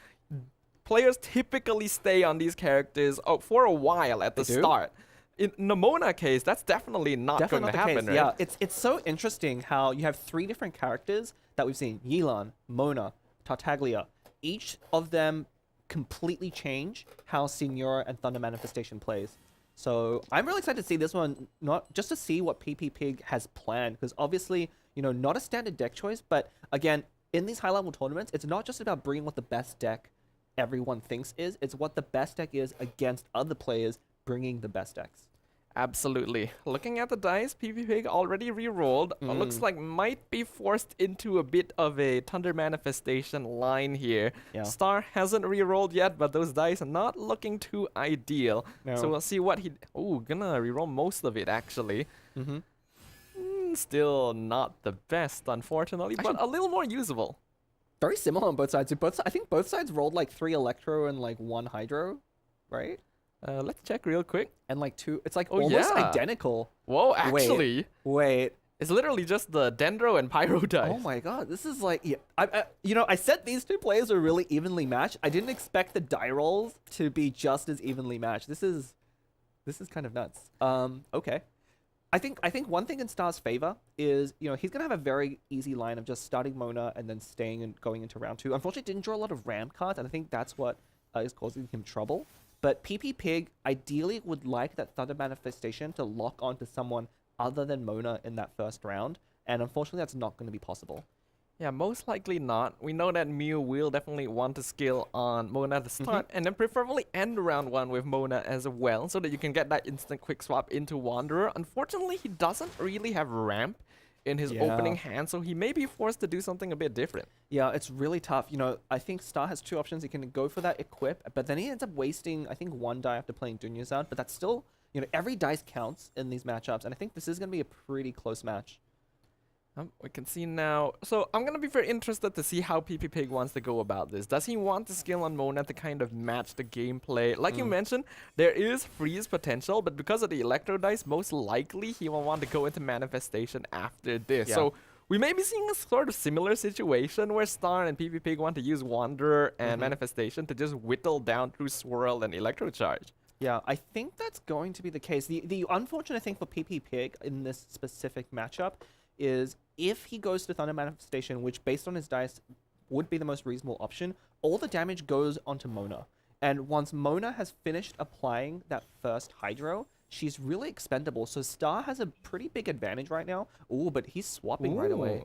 players typically stay on these characters for a while at the start. In the Mona case, that's definitely not going to happen, right? Yeah, it's so interesting how you have 3 different characters that we've seen. Yelan, Mona, Tartaglia. Each of them completely change how Signora and Thunder Manifestation plays. So I'm really excited to see this one, not just to see what PP Pig has planned, because obviously, you know, not a standard deck choice, but again, in these high-level tournaments, it's not just about bringing what the best deck everyone thinks is, it's what the best deck is against other players bringing the best decks. Absolutely. Looking at the dice, PP Pig already re-rolled. Looks like might be forced into a bit of a Thunder Manifestation line here. Star hasn't re-rolled yet, but those dice are not looking too ideal. So we'll see what he... Oh, gonna re-roll most of it, actually. Still not the best, unfortunately, but a little more usable. Very similar on both sides. I think both sides rolled like 3 Electro and like 1 Hydro, right? Let's check real quick. And like 2, it's like almost identical. Whoa, actually. Wait. It's literally just the Dendro and Pyro dice. Oh my god, this is like, you know, I said these 2 players are really evenly matched. I didn't expect the die rolls to be just as evenly matched. This is kind of nuts. Okay. I think one thing in Star's favor is, you know, he's gonna have a very easy line of just starting Mona and then staying and going into round 2. Unfortunately, didn't draw a lot of ramp cards, and I think that's what is causing him trouble. But PP Pig ideally would like that Thunder Manifestation to lock onto someone other than Mona in that first round, and unfortunately that's not going to be possible. Yeah, most likely not. We know that Mew will definitely want to skill on Mona at the start, and then preferably end round 1 with Mona as well, so that you can get that instant quick swap into Wanderer. Unfortunately, he doesn't really have ramp in his opening hand, so he may be forced to do something a bit different. Yeah, it's really tough. You know, I think Star has 2 options. He can go for that equip, but then he ends up wasting, I think, 1 die after playing Dunyazad, but that's still, you know, every dice counts in these matchups, and I think this is going to be a pretty close match. We can see now. So I'm going to be very interested to see how PP Pig wants to go about this. Does he want to skill on Mona to kind of match the gameplay? Like you mentioned, there is freeze potential, but because of the Electro dice, most likely he will want to go into Manifestation after this. So we may be seeing a sort of similar situation where Star and PP Pig want to use Wanderer and Manifestation to just whittle down through Swirl and Electro Charge. Yeah, I think that's going to be the case. The unfortunate thing for PP Pig in this specific matchup is if he goes to Thunder Manifestation, which based on his dice would be the most reasonable option, all the damage goes onto Mona. And once Mona has finished applying that first Hydro, she's really expendable. So Star has a pretty big advantage right now. Ooh, but he's swapping right away.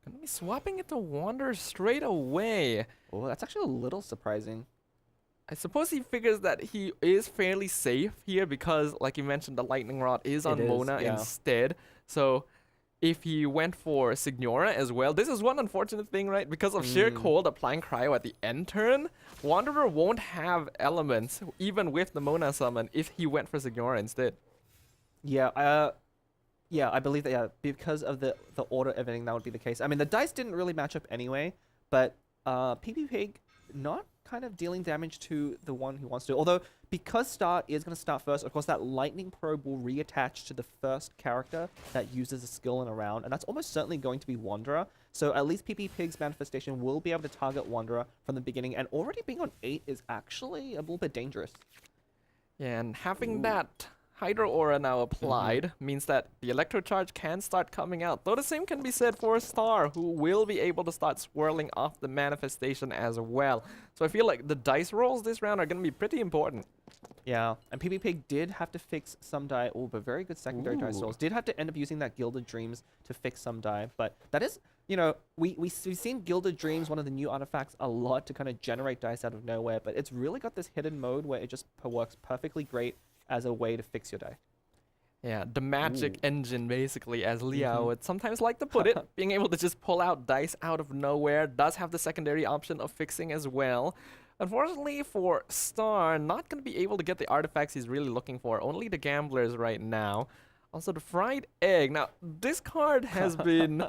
Gonna be swapping it to Wanderer straight away. Oh, that's actually a little surprising. I suppose he figures that he is fairly safe here because, like you mentioned, the Lightning Rod is on Mona instead. So if he went for Signora as well, this is one unfortunate thing, right? Because of sheer cold applying Cryo at the end turn, Wanderer won't have elements, even with the Mona summon, if he went for Signora instead. Yeah, Yeah, I believe that, yeah, because of the order of everything, that would be the case. I mean, the dice didn't really match up anyway, but PP Pig not kind of dealing damage to the one who wants to. Although, because Star is going to start first, of course, that lightning probe will reattach to the first character that uses a skill in a round, and that's almost certainly going to be Wanderer. So at least PP Pig's manifestation will be able to target Wanderer from the beginning, and already being on 8 is actually a little bit dangerous. Yeah, and having that Hydro Aura now applied means that the Electro Charge can start coming out. Though the same can be said for Star, who will be able to start swirling off the manifestation as well. So I feel like the dice rolls this round are going to be pretty important. Yeah, and PP Pig did have to fix some die. Oh, but very good secondary dice rolls. Did have to end up using that Gilded Dreams to fix some die. But that is, you know, we've seen Gilded Dreams, one of the new artifacts, a lot to kind of generate dice out of nowhere. But it's really got this hidden mode where it just works perfectly great as a way to fix your die. Yeah, the magic engine, basically, as Liao would sometimes like to put it. Being able to just pull out dice out of nowhere does have the secondary option of fixing as well. Unfortunately for Star, not going to be able to get the artifacts he's really looking for. Only the Gamblers right now. Also, the Fried Egg. Now, this card has been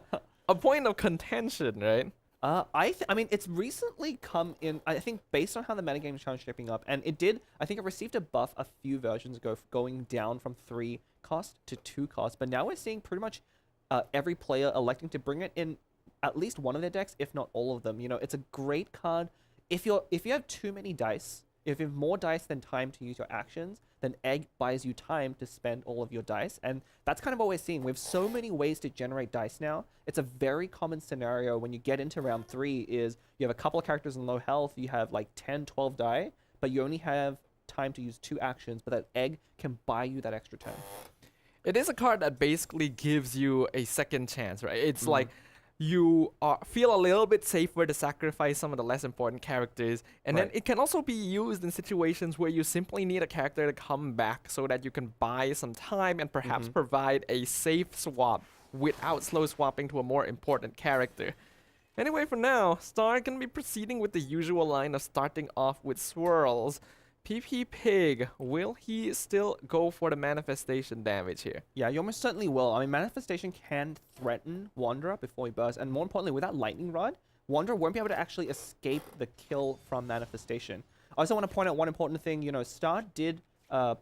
a point of contention, right? I mean, it's recently come in, I think, based on how the metagame is shaping up, and it did, I think it received a buff a few versions ago, going down from 3 cost to 2 cost, but now we're seeing pretty much every player electing to bring it in at least one of their decks, if not all of them. You know, it's a great card. If you have too many dice, if you have more dice than time to use your actions, then Egg buys you time to spend all of your dice. And that's kind of what we're seeing. We have so many ways to generate dice now. It's a very common scenario when you get into round 3 is you have a couple of characters in low health, you have like 10, 12 die, but you only have time to use 2 actions, but that Egg can buy you that extra turn. It is a card that basically gives you a second chance, right? It's like you feel a little bit safer to sacrifice some of the less important characters. And then it can also be used in situations where you simply need a character to come back so that you can buy some time and perhaps provide a safe swap without slow swapping to a more important character. Anyway, for now, Star can be proceeding with the usual line of starting off with swirls. PP Pig, will he still go for the manifestation damage here? Yeah, you almost certainly will. I mean, manifestation can threaten Wanderer before he bursts, and more importantly, with that lightning rod, Wanderer won't be able to actually escape the kill from manifestation. I also want to point out one important thing. You know, Star did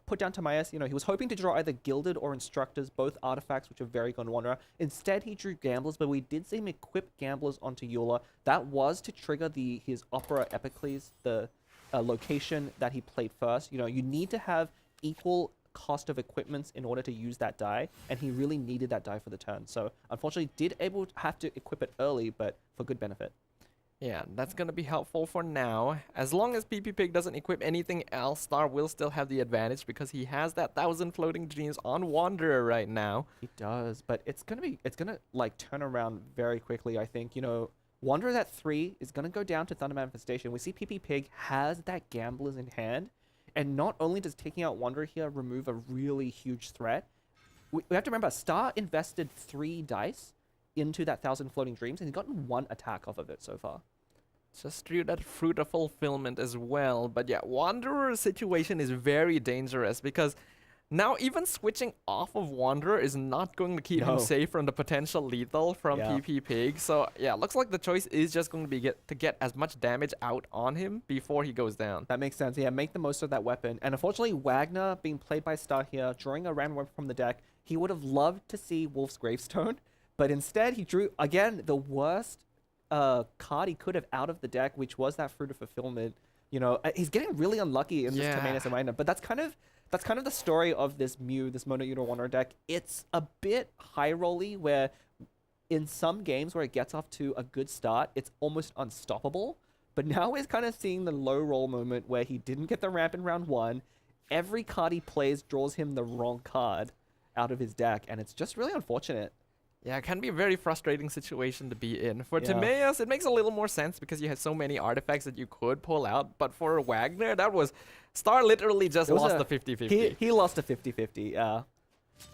put down Timaeus. You know, he was hoping to draw either Gilded or Instructors, both artifacts which are very good on Wanderer. Instead, he drew Gamblers, but we did see him equip Gamblers onto Eula. That was to trigger his Opera Epicles, the location that he played first. You know, you need to have equal cost of equipments in order to use that die, and he really needed that die for the turn. So unfortunately have to equip it early, but for good benefit. Yeah, that's going to be helpful for now. As long as PP Pig doesn't equip anything else, Star will still have the advantage because he has that 1,000 floating dreams on Wanderer right now. He does, but it's gonna like turn around very quickly, I think. You know, Wanderer at 3 is going to go down to Thunder Manifestation. We see PP Pig has that Gamblers in hand. And not only does taking out Wanderer here remove a really huge threat, we have to remember, Star invested 3 dice into that 1,000 floating dreams, and he's gotten 1 attack off of it so far. Just through that fruit of fulfillment as well. But yeah, Wanderer's situation is very dangerous because now even switching off of Wanderer is not going to keep him safe from the potential lethal from PP Pig. So yeah, looks like the choice is just going to be to get as much damage out on him before he goes down. That makes sense. Yeah, make the most of that weapon. And unfortunately, Wagner being played by Star here, drawing a random weapon from the deck, he would have loved to see Wolf's Gravestone, but instead he drew, again, the worst card he could have out of the deck, which was that Fruit of Fulfillment. You know, he's getting really unlucky in this Timaeus and Wagner, but that's kind of the story of this this Mono Uno Wanderer deck. It's a bit high rolly, where in some games where it gets off to a good start, it's almost unstoppable. But now we're kind of seeing the low roll moment where he didn't get the ramp in round 1. Every card he plays draws him the wrong card out of his deck, and it's just really unfortunate. Yeah, it can be a very frustrating situation to be in. For Timaeus, it makes a little more sense because you have so many artifacts that you could pull out. But for Wagner, that was... Star literally just lost a 50-50. He lost a 50-50,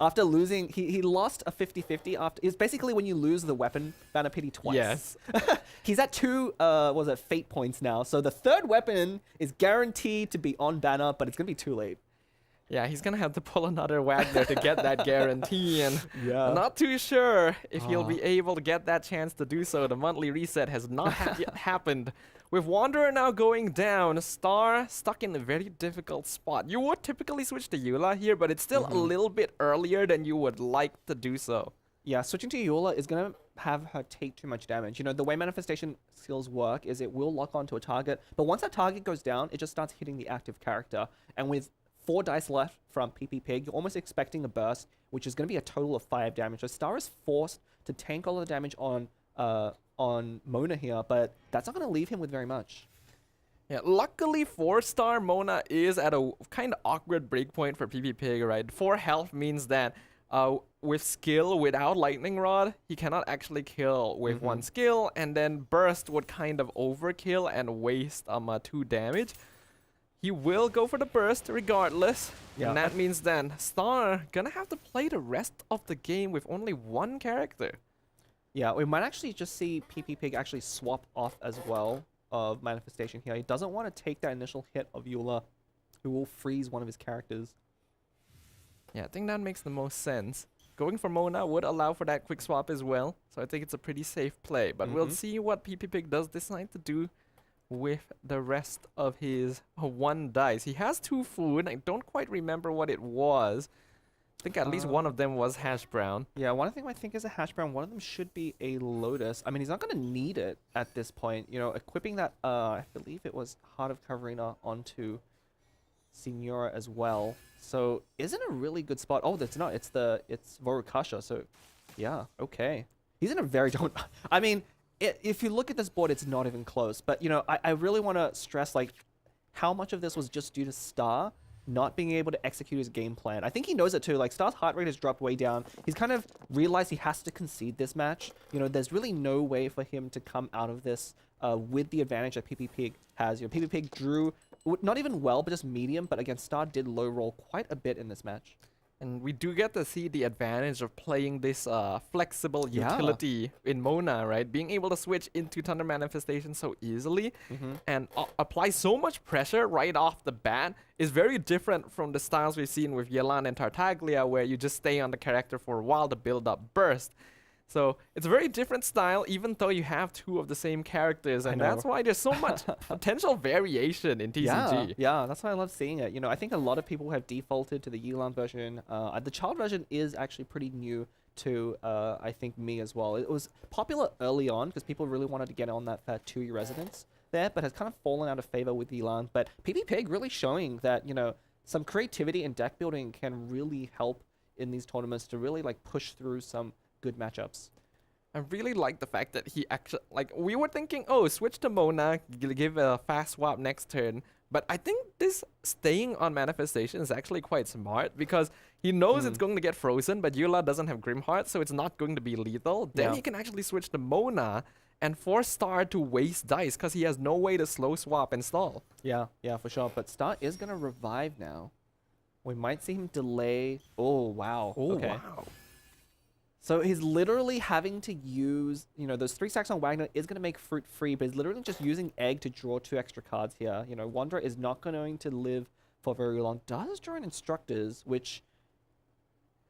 after losing... He lost a 50-50 after... It's basically when you lose the weapon banner pity twice. Yes. He's at 2, fate points now. So the third weapon is guaranteed to be on banner, but it's going to be too late. Yeah, he's gonna have to pull another Wagner to get that guarantee, and Yeah. I'm not too sure if he'll be able to get that chance to do so. The monthly reset has not yet happened. With Wanderer now going down, Star stuck in a very difficult spot. You would typically switch to Eula here, but it's still a little bit earlier than you would like to do so. Yeah, switching to Eula is going to have her take too much damage. You know, the way manifestation skills work is it will lock onto a target, but once that target goes down, it just starts hitting the active character. And with 4 dice left from PP Pig, you're almost expecting a burst, which is going to be a total of 5 damage. So Star is forced to tank all of the damage on Mona here, but that's not going to leave him with very much. Yeah, luckily 4-star Mona is at a kind of awkward breakpoint for PP Pig, right? 4 health means that with skill without Lightning Rod, he cannot actually kill with 1 skill, and then Burst would kind of overkill and waste 2 damage. He will go for the burst regardless, and that means then Star gonna have to play the rest of the game with only 1 character. Yeah, we might actually just see PP Pig actually swap off as well of manifestation here. He doesn't want to take that initial hit of Eula, who will freeze one of his characters. Yeah, I think that makes the most sense. Going for Mona would allow for that quick swap as well, so I think it's a pretty safe play. But we'll see what PP Pig does decide to do with the rest of his 1 dice. He has 2 food. I don't quite remember what it was. I think at least one of them was hash brown. Yeah, one of them I think is a hash brown. One of them should be a lotus. I mean, he's not going to need it at this point. You know, equipping that, I believe it was Heart of Kavarina onto Signora as well. So isn't a really good spot. Oh, that's not. It's Vorukasha. So yeah, okay. He's in a very I mean, if you look at this board, it's not even close. But you know, I really want to stress like how much of this was just due to Star not being able to execute his game plan. I think he knows it too. Like Star's heart rate has dropped way down. He's kind of realized he has to concede this match. You know, there's really no way for him to come out of this with the advantage that PP Pig has. You know, PP Pig drew not even well, but just medium. But again, Star did low roll quite a bit in this match. And we do get to see the advantage of playing this flexible utility in Mona, right? Being able to switch into Thunder Manifestation so easily and apply so much pressure right off the bat is very different from the styles we've seen with Yelan and Tartaglia, where you just stay on the character for a while to build up burst. So it's a very different style, even though you have 2 of the same characters, and that's why there's so much potential variation in TCG. Yeah, that's why I love seeing it. You know, I think a lot of people have defaulted to the Yelan version. The child version is actually pretty new to, I think, me as well. It was popular early on because people really wanted to get on that 2 residence there, but has kind of fallen out of favor with Yelan. But PP Pig really showing that, you know, some creativity and deck building can really help in these tournaments to really like push through some good matchups. I really like the fact that he actually, like, we were thinking, oh, switch to Mona, give a fast swap next turn. But I think this staying on Manifestation is actually quite smart because he knows it's going to get frozen, but Eula doesn't have Grimheart, so it's not going to be lethal. Then he can actually switch to Mona and force Star to waste dice because he has no way to slow swap and stall. Yeah, for sure. But Star is going to revive now. We might see him delay. Oh, wow. Oh, okay. wow. So he's literally having to use, you know, those 3 stacks on Wagner is going to make fruit free, but he's literally just using egg to draw 2 extra cards here. You know, Wanderer is not going to live for very long. Does draw in Instructors, which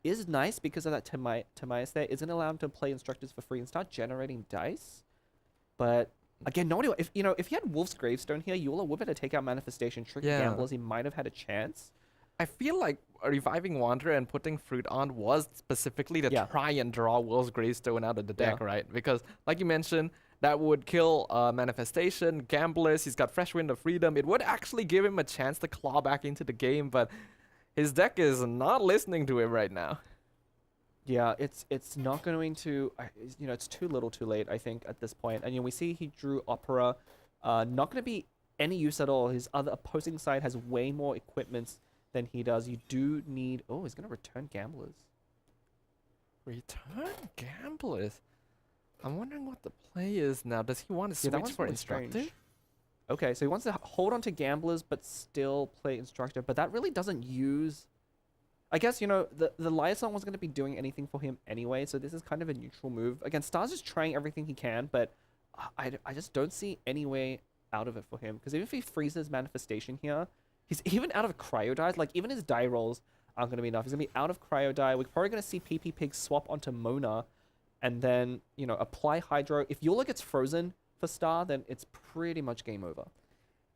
is nice because of that Timaeus there. Isn't allowed to play Instructors for free and start generating dice. But again, nobody. If you know, if he had Wolf's Gravestone here, Eula would better take out Manifestation, trick Gamblers. He might have had a chance. I feel like reviving Wanderer and putting Fruit on was specifically to try and draw Wolf's Gravestone out of the deck, right? Because, like you mentioned, that would kill Manifestation, Gamblers. He's got Fresh Wind of Freedom. It would actually give him a chance to claw back into the game, but his deck is not listening to him right now. Yeah, it's not going to, you know, it's too little too late, I think, at this point. And, you know, we see he drew Opera. Not going to be any use at all. His other opposing side has way more equipments than he does. You do need... Oh, he's going to return Gamblers. Return Gamblers? I'm wondering what the play is now. Does he want to switch for Instructor? Okay, so he wants to hold on to Gamblers but still play Instructor. But that really doesn't use... I guess, you know, the Liaison wasn't going to be doing anything for him anyway, so this is kind of a neutral move. Again, Star's just trying everything he can, but I just don't see any way out of it for him. Because even if he freezes Manifestation here, He's even out of cryo dies. Like, even his die rolls aren't going to be enough. He's going to be out of cryo die. We're probably going to see PP Pig swap onto Mona and then, you know, apply Hydro. If Eula gets frozen for Star, then it's pretty much game over.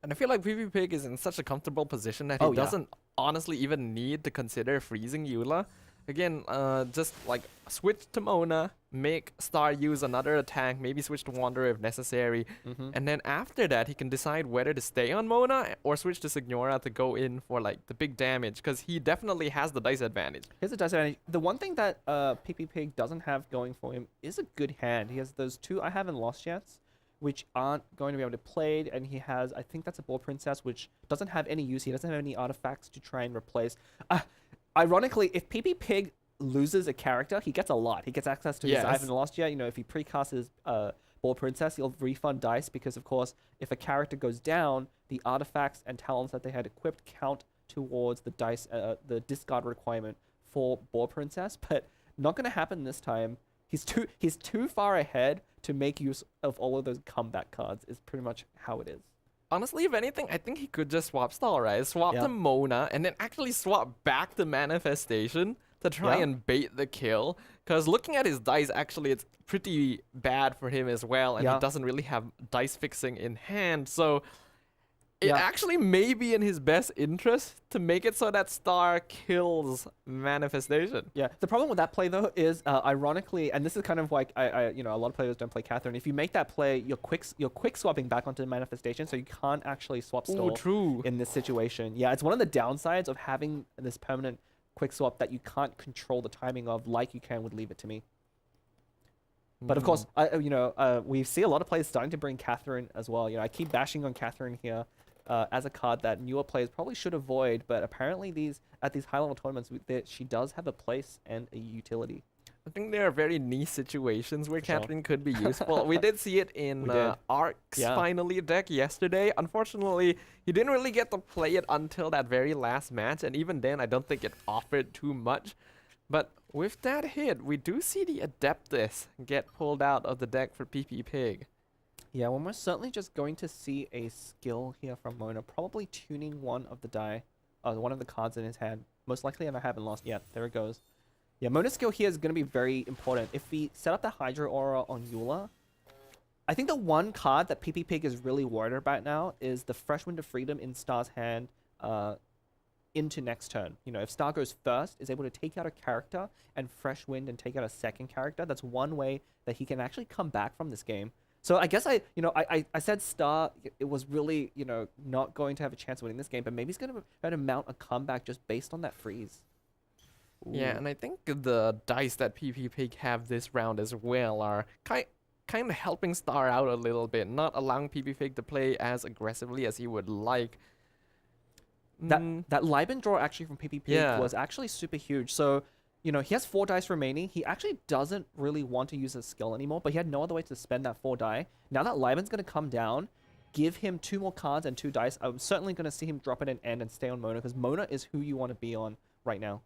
And I feel like PP Pig is in such a comfortable position that he doesn't honestly even need to consider freezing Eula. Again, just like switch to Mona, make Star use another attack, maybe switch to Wanderer if necessary, and then after that he can decide whether to stay on Mona or switch to Signora to go in for like the big damage, because he definitely has the dice advantage. Here's the dice advantage. The one thing that PP Pig doesn't have going for him is a good hand. He has those two I haven't lost yet, which aren't going to be able to play, and he has, I think that's a Ball Princess, which doesn't have any use. He doesn't have any artifacts to try and replace. Ironically, if PP Pig loses a character, he gets a lot. He gets access to his I haven't lost yet. You know, if he precasts his Ball Princess, he'll refund dice because, of course, if a character goes down, the artifacts and talents that they had equipped count towards the dice, the discard requirement for Ball Princess. But not going to happen this time. He's too far ahead to make use of all of those comeback cards. Is pretty much how it is. Honestly, if anything, I think he could just swap Star, right? Swap to Mona, and then actually swap back to Manifestation to try and bait the kill. Because looking at his dice, actually, it's pretty bad for him as well, and he doesn't really have dice fixing in hand. So it actually may be in his best interest to make it so that Star kills Manifestation. Yeah, the problem with that play though is, ironically, and this is kind of like, you know, a lot of players don't play Catherine. If you make that play, you're quick swapping back onto Manifestation, so you can't actually swap Stall in this situation. Yeah, it's one of the downsides of having this permanent quick swap that you can't control the timing of, like you can with Leave It to Me. But of course, you know, we see a lot of players starting to bring Catherine as well. You know, I keep bashing on Catherine here. As a card that newer players probably should avoid, but apparently at these high-level tournaments, she does have a place and a utility. I think there are very niche situations where Catherine could be useful. We did see it in Ark's finally deck yesterday. Unfortunately, he didn't really get to play it until that very last match, and even then, I don't think it offered too much. But with that hit, we do see the Adeptus get pulled out of the deck for PP Pig. Yeah, well, we're certainly just going to see a skill here from Mona, probably tuning one of the die, one of the cards in his hand. Most likely, if I haven't lost yet. There it goes. Yeah, Mona's skill here is going to be very important. If we set up the Hydro Aura on Eula, I think the one card that PP Pig is really worried about now is the Fresh Wind of Freedom in Star's hand into next turn. You know, if Star goes first, is able to take out a character and Fresh Wind and take out a second character, that's one way that he can actually come back from this game. So I guess I said Star, it was really, you know, not going to have a chance of winning this game, but maybe he's going to mount a comeback just based on that freeze. Ooh. Yeah, and I think the dice that PP Pig have this round as well are kind of helping Star out a little bit, not allowing PP Pig to play as aggressively as he would like. That Liben draw actually from PP Pig was actually super huge. So, you know, he has 4 dice remaining. He actually doesn't really want to use his skill anymore, but he had no other way to spend that 4 die. Now that Liben's going to come down, give him 2 more cards and 2 dice. I'm certainly going to see him drop it in end and stay on Mona, because Mona is who you want to be on right now.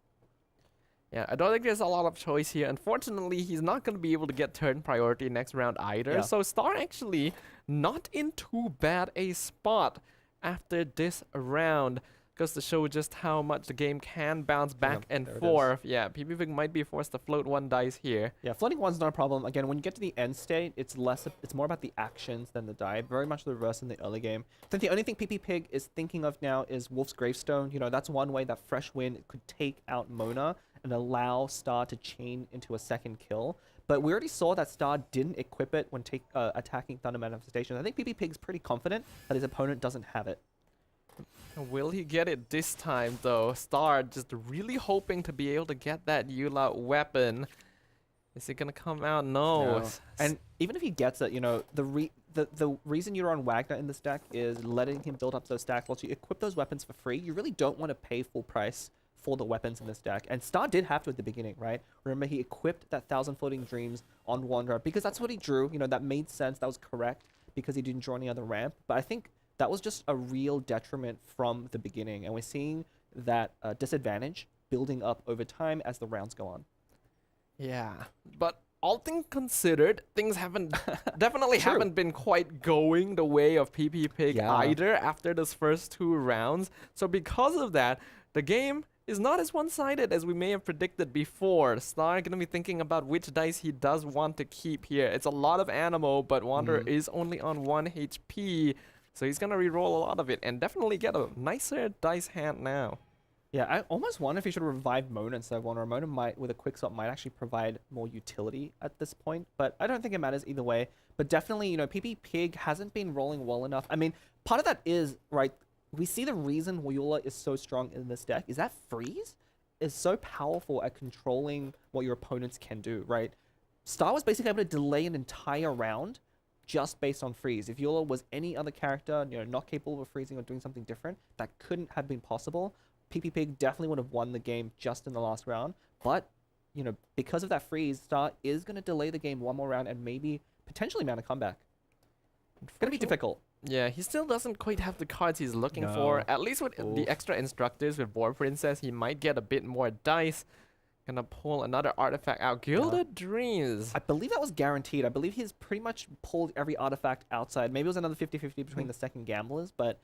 Yeah, I don't think there's a lot of choice here. Unfortunately, he's not going to be able to get turn priority next round either. Yeah. So Star actually not in too bad a spot after this round. Goes to show just how much the game can bounce back and forth. Yeah, PP Pig might be forced to float 1 dice here. Yeah, floating 1's not a problem. Again, when you get to the end state, it's more about the actions than the die. Very much the reverse in the early game. I think the only thing PP Pig is thinking of now is Wolf's Gravestone. You know, that's one way that Fresh Wind could take out Mona and allow Star to chain into a second kill. But we already saw that Star didn't equip it when attacking Thunder Manifestation. I think PP Pig's pretty confident that his opponent doesn't have it. Will he get it this time, though? Star just really hoping to be able to get that Eula weapon. Is it going to come out? No. And even if he gets it, you know, the reason you're on Wagner in this deck is letting him build up those stacks. Once you equip those weapons for free, you really don't want to pay full price for the weapons in this deck. And Star did have to at the beginning, right? Remember, he equipped that 1,000 Floating Dreams on Wanderer because that's what he drew. You know, that made sense. That was correct because he didn't draw any other ramp. But I think that was just a real detriment from the beginning, and we're seeing that disadvantage building up over time as the rounds go on. Yeah, but all things considered, things definitely haven't been quite going the way of PP Pig either after those first 2 rounds. So because of that, the game is not as one-sided as we may have predicted before. Star gonna be thinking about which dice he does want to keep here. It's a lot of ammo, but Wanderer is only on 1 HP, so he's gonna re-roll a lot of it and definitely get a nicer dice hand now. Yeah, I almost wonder if he should have revived Mona instead of Wanderer. Mona might, with a quick swap, might actually provide more utility at this point, but I don't think it matters either way. But definitely, you know, PP Pig hasn't been rolling well enough. I mean, part of that is, right, we see the reason Wayula is so strong in this deck is that Freeze is so powerful at controlling what your opponents can do, right? Star was basically able to delay an entire round just based on Freeze. If Eula was any other character, you know, not capable of freezing or doing something different, that couldn't have been possible. PP Pig definitely would have won the game just in the last round, but, you know, because of that Freeze, Star is going to delay the game 1 more round and maybe potentially mount a comeback. It's going to be difficult. Yeah, he still doesn't quite have the cards he's looking for. At least with the extra instructors with War Princess, he might get a bit more dice. Gonna pull another artifact out. Gilded Dreams. I believe that was guaranteed. I believe he's pretty much pulled every artifact outside. Maybe it was another 50-50 between the second gamblers, but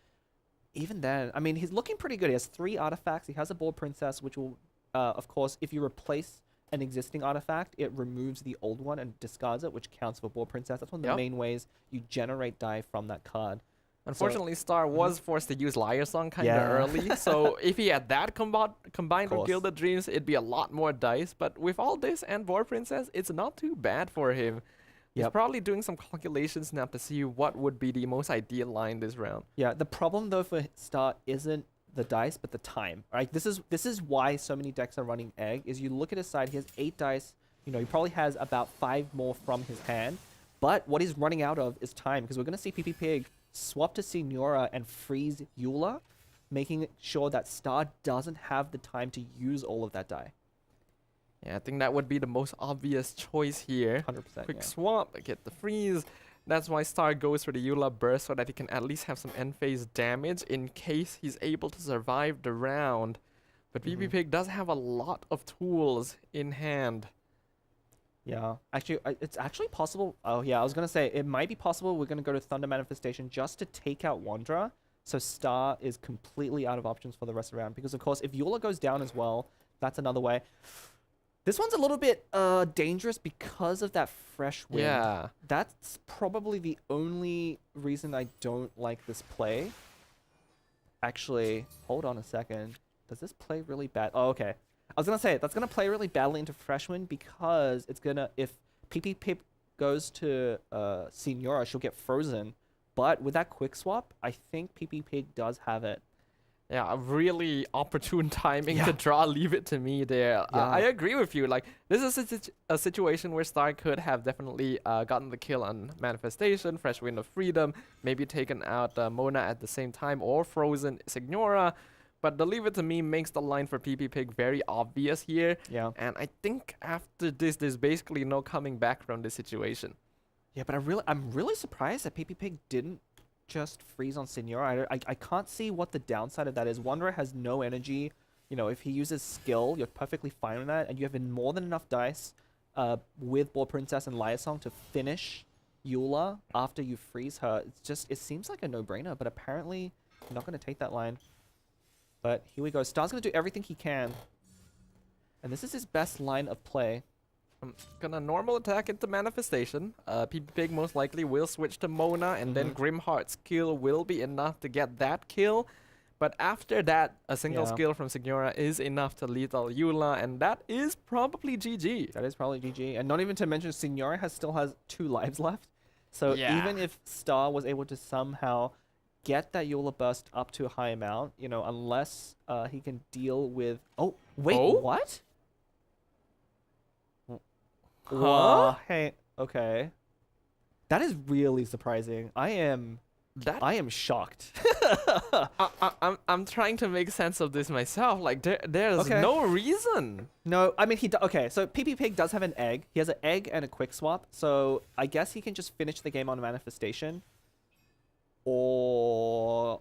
even then, I mean, he's looking pretty good. He has 3 artifacts. He has a War Princess, which will, of course, if you replace an existing artifact, it removes the old one and discards it, which counts for War Princess. That's one of the main ways you generate die from that card. Unfortunately, Star was forced to use Liar Song kind of early, so if he had that combined with Gilded Dreams, it'd be a lot more dice. But with all this and War Princess, it's not too bad for him. He's probably doing some calculations now to see what would be the most ideal line this round. Yeah, the problem though for Star isn't the dice, but the time. Right? This is why so many decks are running Egg. Is you look at his side, he has 8 dice. You know, he probably has about 5 more from his hand, but what he's running out of is time, because we're gonna see PP Pig swap to Signora and freeze Eula, making sure that Star doesn't have the time to use all of that die. Yeah, I think that would be the most obvious choice here. 100%. Quick swap, get the freeze. That's why Star goes for the Eula burst, so that he can at least have some end phase damage in case he's able to survive the round. But PP Pig does have a lot of tools in hand. Yeah, actually, it's actually possible. Oh yeah, I was gonna say it might be possible. We're gonna go to Thunder Manifestation just to take out Wanderer, so Star is completely out of options for the rest of the round. Because of course, if Eula goes down as well, that's another way. This one's a little bit dangerous because of that fresh wind. Yeah. That's probably the only reason I don't like this play. Actually, hold on a second. Does this play really bad? Oh, okay. I was going to say, that's going to play really badly into fresh wind because it's going to, if PP Pip goes to Signora, she'll get frozen. But with that quick swap, I think PP Pig does have it. Yeah, a really opportune timing to draw Leave It to Me there. I agree with you. Like, this is a situation where Star could have definitely gotten the kill on Manifestation, Fresh Wind of Freedom, maybe taken out Mona at the same time, or frozen Signora. But the Leave It to Me makes the line for PP Pig very obvious here. Yeah. And I think after this, there's basically no coming back from this situation. Yeah, but I'm really surprised that PP Pig didn't just freeze on Signora. I can't see what the downside of that is. Wanderer has no energy. You know, if he uses skill, you're perfectly fine with that, and you have more than enough dice with Ball Princess and Liar Song to finish Eula after you freeze her. It's just, it seems like a no-brainer, but apparently you're not going to take that line. But here we go. Star's going to do everything he can, and this is his best line of play. I'm gonna normal attack into Manifestation. PP Pig most likely will switch to Mona, and then Grimheart's kill will be enough to get that kill. But after that, a single skill from Signora is enough to lethal Eula, and that is probably GG. That is probably GG. And not even to mention, Signora still has 2 lives left. So even if Star was able to somehow get that Eula burst up to a high amount, you know, unless he can deal with... Oh, wait, what? Hey, okay. That is really surprising. I am shocked. I'm trying to make sense of this myself. Like there's no reason. No, I mean okay. So PP Pig does have an egg. He has an egg and a quick swap. So I guess he can just finish the game on Manifestation. Or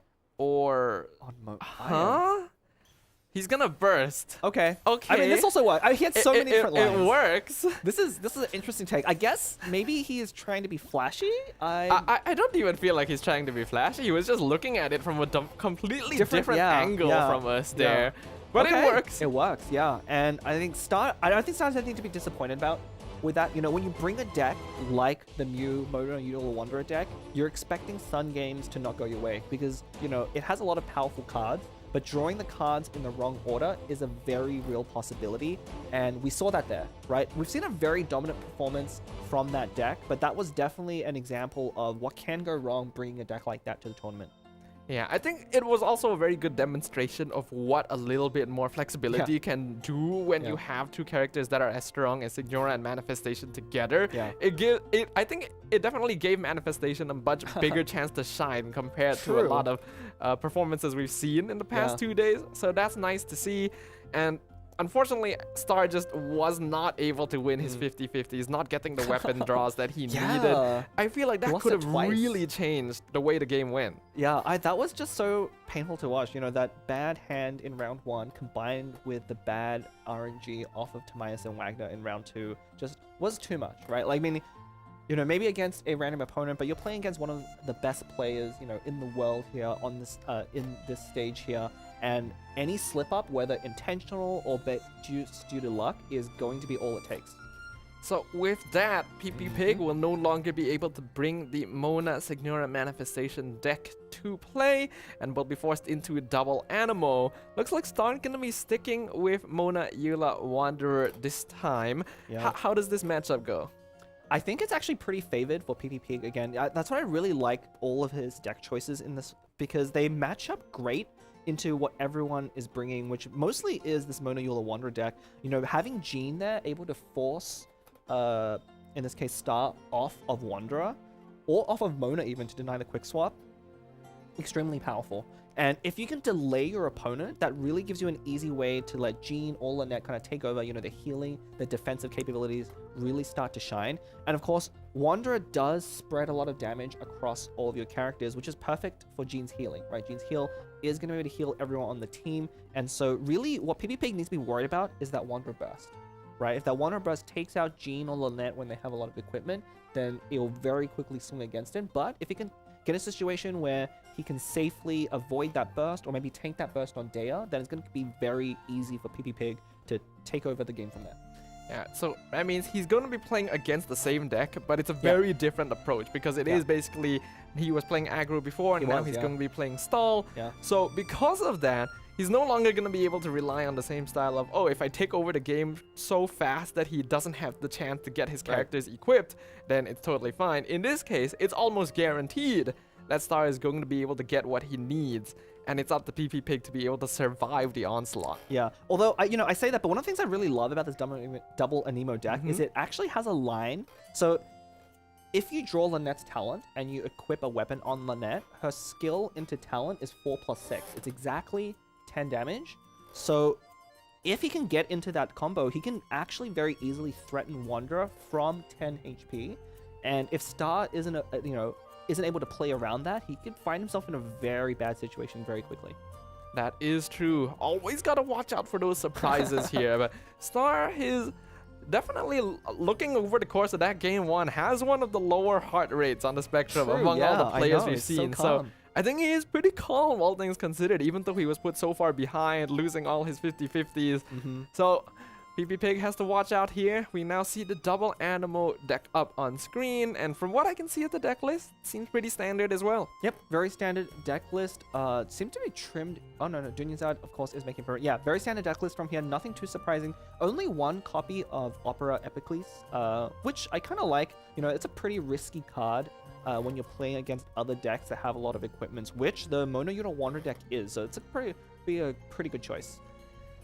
He's gonna burst. Okay. Okay. I mean, this also works. He had so many different lines. It works. This is an interesting take. I guess maybe he is trying to be flashy. I don't even feel like he's trying to be flashy. He was just looking at it from a completely different angle from us there. But it works. It works, yeah. And I think I don't think Star's anything to be disappointed about with that. You know, when you bring a deck like the new Mono Yula Wanderer deck, you're expecting Sun games to not go your way because, you know, it has a lot of powerful cards, but drawing the cards in the wrong order is a very real possibility. And we saw that there, right? We've seen a very dominant performance from that deck, but that was definitely an example of what can go wrong bringing a deck like that to the tournament. Yeah, I think it was also a very good demonstration of what a little bit more flexibility can do when you have two characters that are as strong as Signora and Manifestation together. Yeah. I think it definitely gave Manifestation a much bigger chance to shine compared to a lot of performances we've seen in the past 2 days. So that's nice to see. And unfortunately, Star just was not able to win his 50-50. He's not getting the weapon draws that he needed. I feel like that could have really changed the way the game went. Yeah, that was just so painful to watch. You know, that bad hand in round 1 combined with the bad RNG off of Tamias and Wagner in round 2 just was too much, right? Like, I mean, you know, maybe against a random opponent, but you're playing against one of the best players, you know, in the world here on this in this stage here. And any slip up, whether intentional or due to luck, is going to be all it takes. So with that, PP Pig will no longer be able to bring the Mona Signora Manifestation deck to play and will be forced into a double Animo. Looks like Star gonna be sticking with Mona Yula Wanderer this time. Yeah. How does this matchup go? I think it's actually pretty favored for PP Pig again. That's what I really like all of his deck choices in this, because they match up great into what everyone is bringing, which mostly is this Mona Yula Wanderer deck. You know, having Jean there, able to force, in this case, Star off of Wanderer, or off of Mona even to deny the quick swap, extremely powerful. And if you can delay your opponent, that really gives you an easy way to let Jean or Lynette kind of take over, you know, the healing, the defensive capabilities really start to shine. And of course, Wanderer does spread a lot of damage across all of your characters, which is perfect for Jean's healing, right? Jean's heal is going to be able to heal everyone on the team. And so really what PP Pig needs to be worried about is that Wanderer burst, right? If that Wanderer burst takes out Jean or Lynette when they have a lot of equipment, then it will very quickly swing against him. But if he can get a situation where he can safely avoid that burst or maybe tank that burst on Dea, then it's going to be very easy for PP Pig to take over the game from there. Yeah, so that means he's going to be playing against the same deck, but it's a very different approach because it is basically, he was playing aggro before and now he's going to be playing stall. So because of that, he's no longer going to be able to rely on the same style of, oh, if I take over the game so fast that he doesn't have the chance to get his characters equipped, then it's totally fine. In this case, it's almost guaranteed that Star is going to be able to get what he needs, and it's up to PP Pig to be able to survive the onslaught. Yeah, although, I say that, but one of the things I really love about this double Anemo deck is it actually has a line. So if you draw Lynette's talent and you equip a weapon on Lynette, her skill into talent is 4+6. It's exactly 10 damage. So if he can get into that combo, he can actually very easily threaten Wanderer from 10 HP. And if Star isn't able to play around that, he could find himself in a very bad situation very quickly. That is true. Always gotta watch out for those surprises here. But Star is definitely, looking over the course of that game 1, has one of the lower heart rates on the spectrum among all the players we've seen. So I think he is pretty calm, all things considered, even though he was put so far behind, losing all his 50-50s. So PP Pig has to watch out here. We now see the double Animo deck up on screen, and from what I can see at the deck list, it seems pretty standard as well. Yep, very standard deck list. Seemed to be trimmed. Oh no, Dunyazad of course is making for it. Yeah, very standard deck list from here. Nothing too surprising. Only one copy of Opera Epicles, which I kind of like. You know, it's a pretty risky card when you're playing against other decks that have a lot of equipments, which the Mona Yula Wanderer deck is. So it's a pretty good choice.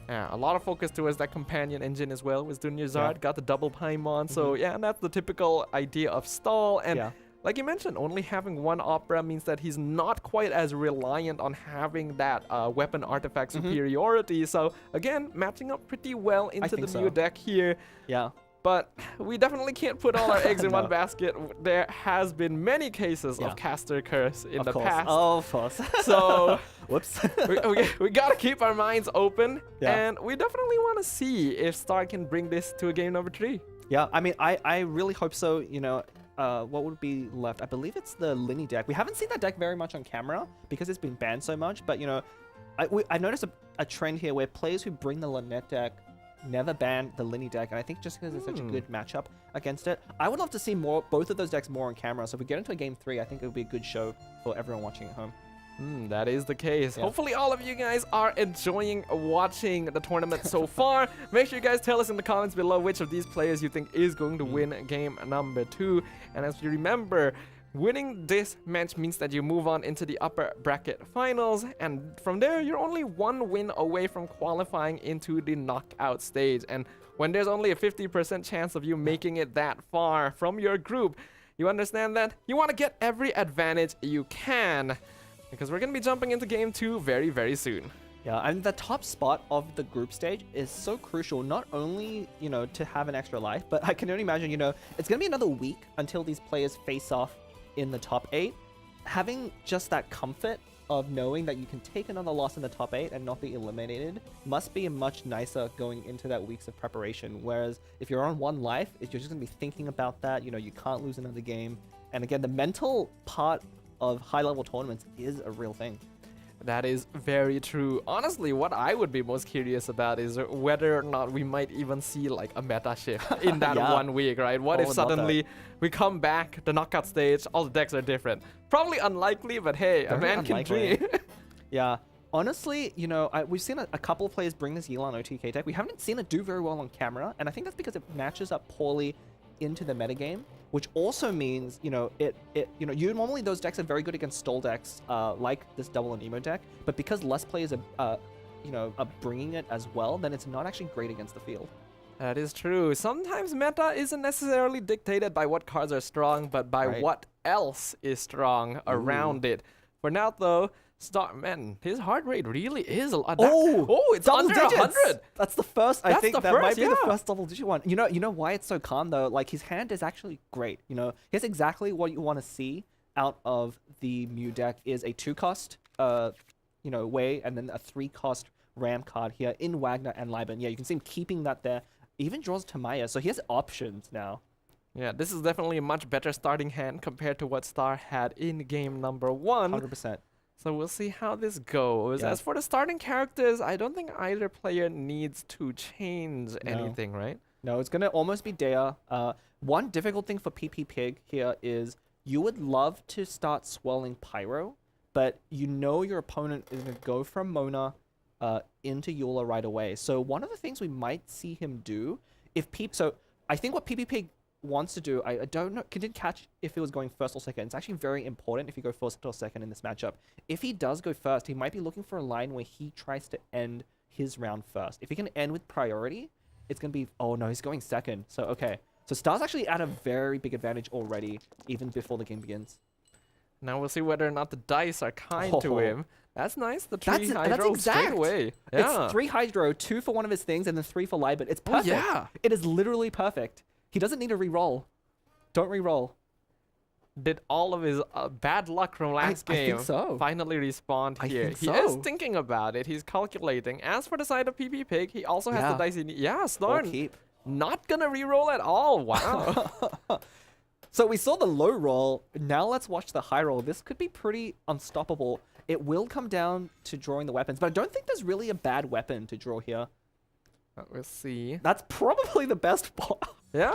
Yeah, a lot of focus towards that companion engine as well with Dunyazad. Got the double Paimon. So yeah, and that's the typical idea of stall. And like you mentioned, only having one Opera means that he's not quite as reliant on having that weapon artifact superiority. So again, matching up pretty well into the new deck here. Yeah. But we definitely can't put all our eggs in one basket. There has been many cases of caster curse in the past. Of course. So whoops. we gotta keep our minds open, and we definitely want to see if Star can bring this to a game number 3. Yeah, I mean, I really hope so. You know, what would be left? I believe it's the Linny deck. We haven't seen that deck very much on camera because it's been banned so much. But you know, I noticed a trend here where players who bring the Lynette deck never ban the Linny deck, and I think just because it's such a good matchup against it, I would love to see both of those decks more on camera. So if we get into a game 3, I think it would be a good show for everyone watching at home. That is the case. Hopefully all of you guys are enjoying watching the tournament so far. Make sure you guys tell us in the comments below which of these players you think is going to win game number 2. And as you remember, winning this match means that you move on into the upper bracket finals, and from there you're only one win away from qualifying into the knockout stage. And when there's only a 50% chance of you making it that far from your group, you understand that you want to get every advantage you can, because we're going to be jumping into game 2 very, very soon. Yeah, and the top spot of the group stage is so crucial, not only, you know, to have an extra life, but I can only imagine, you know, it's going to be another week until these players face off in the top 8. Having just that comfort of knowing that you can take another loss in the top 8 and not be eliminated must be much nicer going into that weeks of preparation. Whereas if you're on 1 life, you're just going to be thinking about that, you know, you can't lose another game. And again, the mental part of high-level tournaments is a real thing. That is very true. Honestly, what I would be most curious about is whether or not we might even see like a meta shift in that 1 week, right? What if suddenly we come back, the knockout stage, all the decks are different? Probably unlikely, but hey, a man can dream. Yeah. Honestly, you know, we've seen a couple of players bring this Yelan OTK deck. We haven't seen it do very well on camera, and I think that's because it matches up poorly into the metagame, which also means, you know, normally those decks are very good against stall decks, like this double and emo deck, but because less players are bringing it as well, then it's not actually great against the field. That is true. Sometimes meta isn't necessarily dictated by what cards are strong, but by what else is strong around it. For now, though, man, his heart rate really is a lot. It's under 100. That's the first. I think that might be the first double-digit one. You know why it's so calm though? Like, his hand is actually great. You know, here's exactly what you want to see out of the Mew deck: is a 2-cost, Wei, and then a 3-cost Ram card here in Wagner and Liban. Yeah, you can see him keeping that there. Even draws Tamaya, so he has options now. Yeah, this is definitely a much better starting hand compared to what Star had in game number 1. 100%. So we'll see how this goes. As for the starting characters, I don't think either player needs to change anything, right? No, it's going to almost be Dea. One difficult thing for PP Pig here is you would love to start swirling Pyro, but you know your opponent is going to go from Mona into Eula right away. So one of the things we might see him do, so I think what PP Pig wants to do, I don't know, didn't catch if it was going first or second. It's actually very important if you go first or second in this matchup. If he does go first, he might be looking for a line where he tries to end his round first. If he can end with priority, it's going to be, oh no, he's going second. So, okay. So Star's actually at a very big advantage already, even before the game begins. Now we'll see whether or not the dice are kind to him. That's nice. The 3 Hydro that's straight away. Yeah. It's 3 Hydro, 2 for one of his things, and then 3 for Liban. It's perfect. Yeah. It is literally perfect. He doesn't need to re-roll. Don't re-roll. Did all of his bad luck from last game finally respawn here? He is thinking about it. He's calculating. As for the side of PP Pig, he also has the dice. Yeah, Star not gonna re-roll at all. Wow. So we saw the low roll. Now let's watch the high roll. This could be pretty unstoppable. It will come down to drawing the weapons, but I don't think there's really a bad weapon to draw here. We'll see. That's probably the best part. Yeah?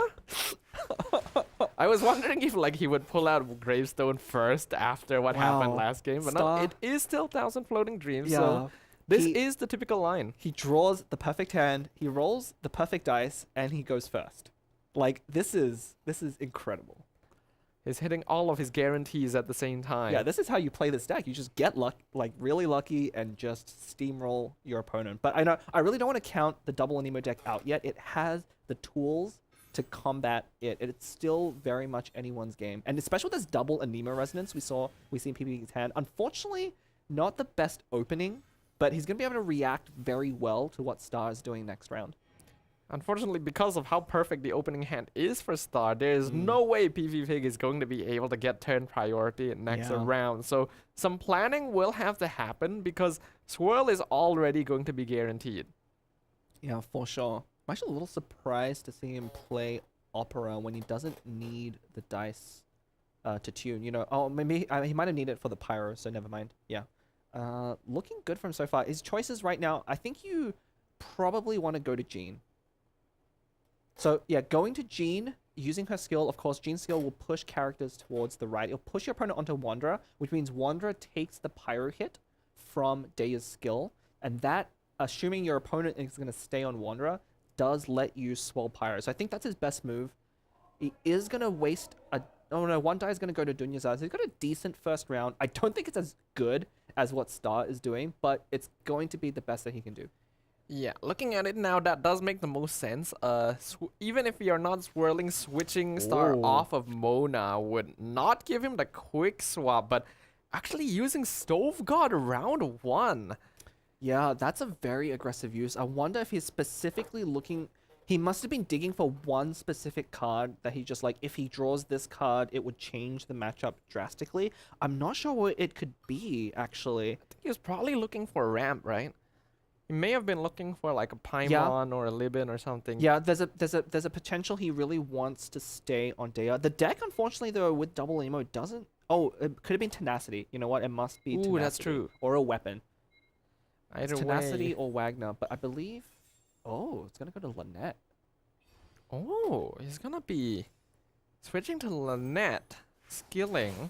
I was wondering if he would pull out Gravestone first after what happened last game, but no, it is still 1,000 Floating Dreams, so this is the typical line. He draws the perfect hand, he rolls the perfect dice, and he goes first. Like, this is incredible. He's hitting all of his guarantees at the same time. Yeah, this is how you play this deck. You just get really lucky and just steamroll your opponent. But I really don't want to count the double Anemo deck out yet. It has the tools to combat it. It's still very much anyone's game. And especially with this double Anemo resonance we see in PP's hand. Unfortunately, not the best opening, but he's going to be able to react very well to what Star is doing next round. Unfortunately, because of how perfect the opening hand is for Star, there's no way PvP Pig is going to be able to get turn priority next round. So some planning will have to happen because Swirl is already going to be guaranteed. Yeah, for sure. I'm actually a little surprised to see him play Opera when he doesn't need the dice to tune. You know, oh, maybe he might have needed it for the Pyro, so never mind. Yeah. Looking good from so far. His choices right now, I think you probably want to go to Jean. So yeah, going to Jean, using her skill, of course, Jean's skill will push characters towards the right. It'll push your opponent onto Wanderer, which means Wanderer takes the Pyro hit from Daya's skill, and that, assuming your opponent is going to stay on Wanderer, does let you swell Pyro. So I think that's his best move. He is going to waste a... Oh no, one die is going to go to Dunyazad. So he's got a decent first round. I don't think it's as good as what Star is doing, but it's going to be the best that he can do. Yeah, looking at it now, that does make the most sense. Even if you're not swirling, switching Star off of Mona would not give him the quick swap, but actually using Stove God round 1. Yeah, that's a very aggressive use. I wonder if he's specifically looking... He must have been digging for one specific card that he just like, if he draws this card, it would change the matchup drastically. I'm not sure what it could be, actually. I think he was probably looking for a ramp, right? He may have been looking for like a Paimon or a Libin or something. Yeah, there's a potential he really wants to stay on Daya. The deck, unfortunately, though, with double emo doesn't... Oh, it could have been Tenacity. You know what? It must be Tenacity. Ooh, that's true. Or a weapon. Either Tenacity way. or Wagner, but I believe... Oh, it's going to go to Lynette. Oh, he's going to be switching to Lynette, skilling.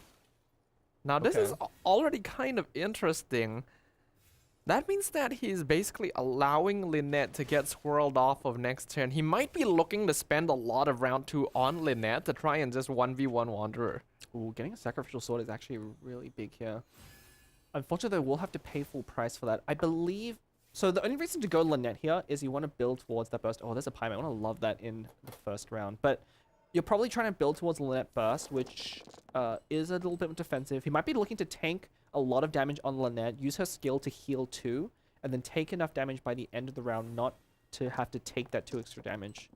Now, this is already kind of interesting. That means that he's basically allowing Lynette to get swirled off of next turn. He might be looking to spend a lot of round 2 on Lynette to try and just 1v1 Wanderer. Ooh, getting a Sacrificial Sword is actually really big here. Unfortunately, we'll have to pay full price for that. I believe... So the only reason to go Lynette here is you want to build towards that burst. Oh, there's a Paimon. I want to love that in the first round. But you're probably trying to build towards Lynette burst, which is a little bit defensive. He might be looking to tank a lot of damage on Lynette, use her skill to heal 2, and then take enough damage by the end of the round not to have to take that 2 extra damage.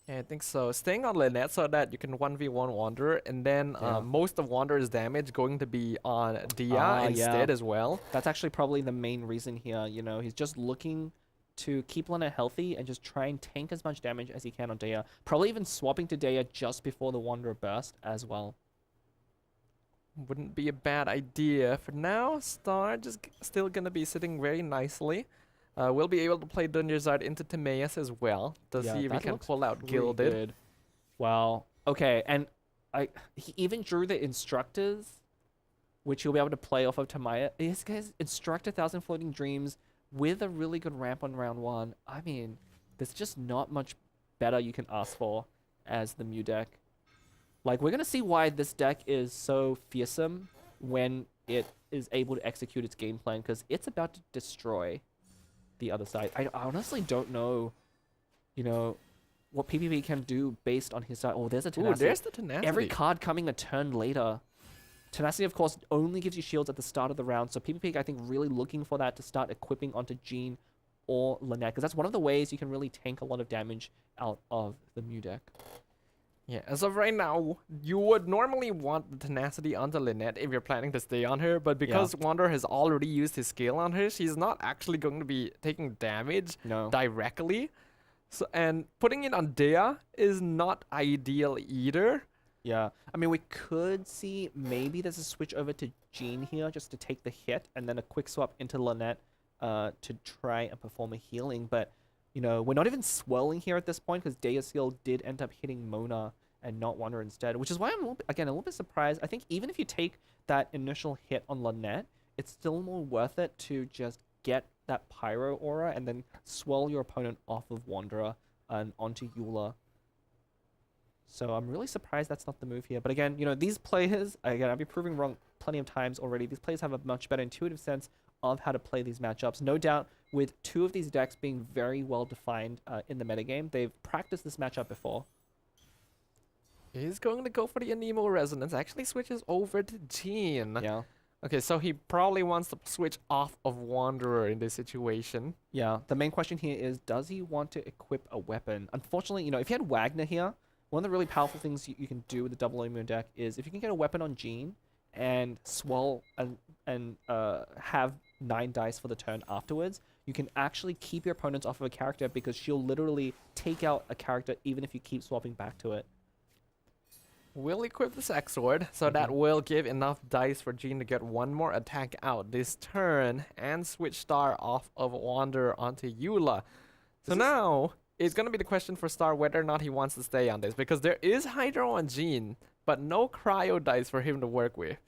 Yeah, I think so. Staying on Lynette so that you can 1v1 Wanderer, and then most of Wanderer's damage going to be on Dia instead as well. That's actually probably the main reason here. You know, he's just looking to keep Lynette healthy and just try and tank as much damage as he can on Dia. Probably even swapping to Dia just before the Wanderer burst as well. Wouldn't be a bad idea. For now, Star just still going to be sitting very nicely. We'll be able to play Dunyazad into Timaeus as well to see if we can pull out Gilded. Good. Wow. Okay, and he even drew the Instructors, which he'll be able to play off of Timaeus. This guy's Instructor 1,000 Floating Dreams with a really good ramp on round 1. I mean, there's just not much better you can ask for as the Mew deck. Like, we're going to see why this deck is so fearsome when it is able to execute its game plan, because it's about to destroy the other side. I honestly don't know, you know, what PvP can do based on his side. Oh, there's a Tenacity. Ooh, there's the Tenacity. Every card coming a turn later. Tenacity, of course, only gives you shields at the start of the round, so PvP, I think, really looking for that to start equipping onto Jean or Lynette, because that's one of the ways you can really tank a lot of damage out of the Mew deck. Yeah, as of right now, you would normally want the Tenacity onto Lynette if you're planning to stay on her, but because Wanderer has already used his skill on her, she's not actually going to be taking damage directly. So, and putting it on Dea is not ideal either. Yeah, I mean, we could see maybe there's a switch over to Jean here just to take the hit, and then a quick swap into Lynette to try and perform a healing, but you know, we're not even swirling here at this point because Dea's skill did end up hitting Mona and not Wanderer instead, which is why I'm, a little bit surprised. I think even if you take that initial hit on Lynette, it's still more worth it to just get that Pyro aura and then swirl your opponent off of Wanderer and onto Eula. So I'm really surprised that's not the move here. But again, you know, these players, again, I've been proving wrong plenty of times already. These players have a much better intuitive sense of how to play these matchups. No doubt, with 2 of these decks being very well defined in the metagame, they've practiced this matchup before. He's going to go for the Anemo Resonance. Actually switches over to Jean. Yeah. Okay, so he probably wants to switch off of Wanderer in this situation. Yeah, the main question here is, does he want to equip a weapon? Unfortunately, you know, if you had Wagner here, one of the really powerful things you can do with the double immune deck is if you can get a weapon on Jean and swell and have 9 dice for the turn afterwards, you can actually keep your opponents off of a character because she'll literally take out a character even if you keep swapping back to it. Will equip the Sex Sword, so that will give enough dice for Jean to get one more attack out this turn and switch Star off of Wanderer onto Eula. So now it's going to be the question for Star whether or not he wants to stay on this, because there is Hydro on Jean, but no cryo dice for him to work with.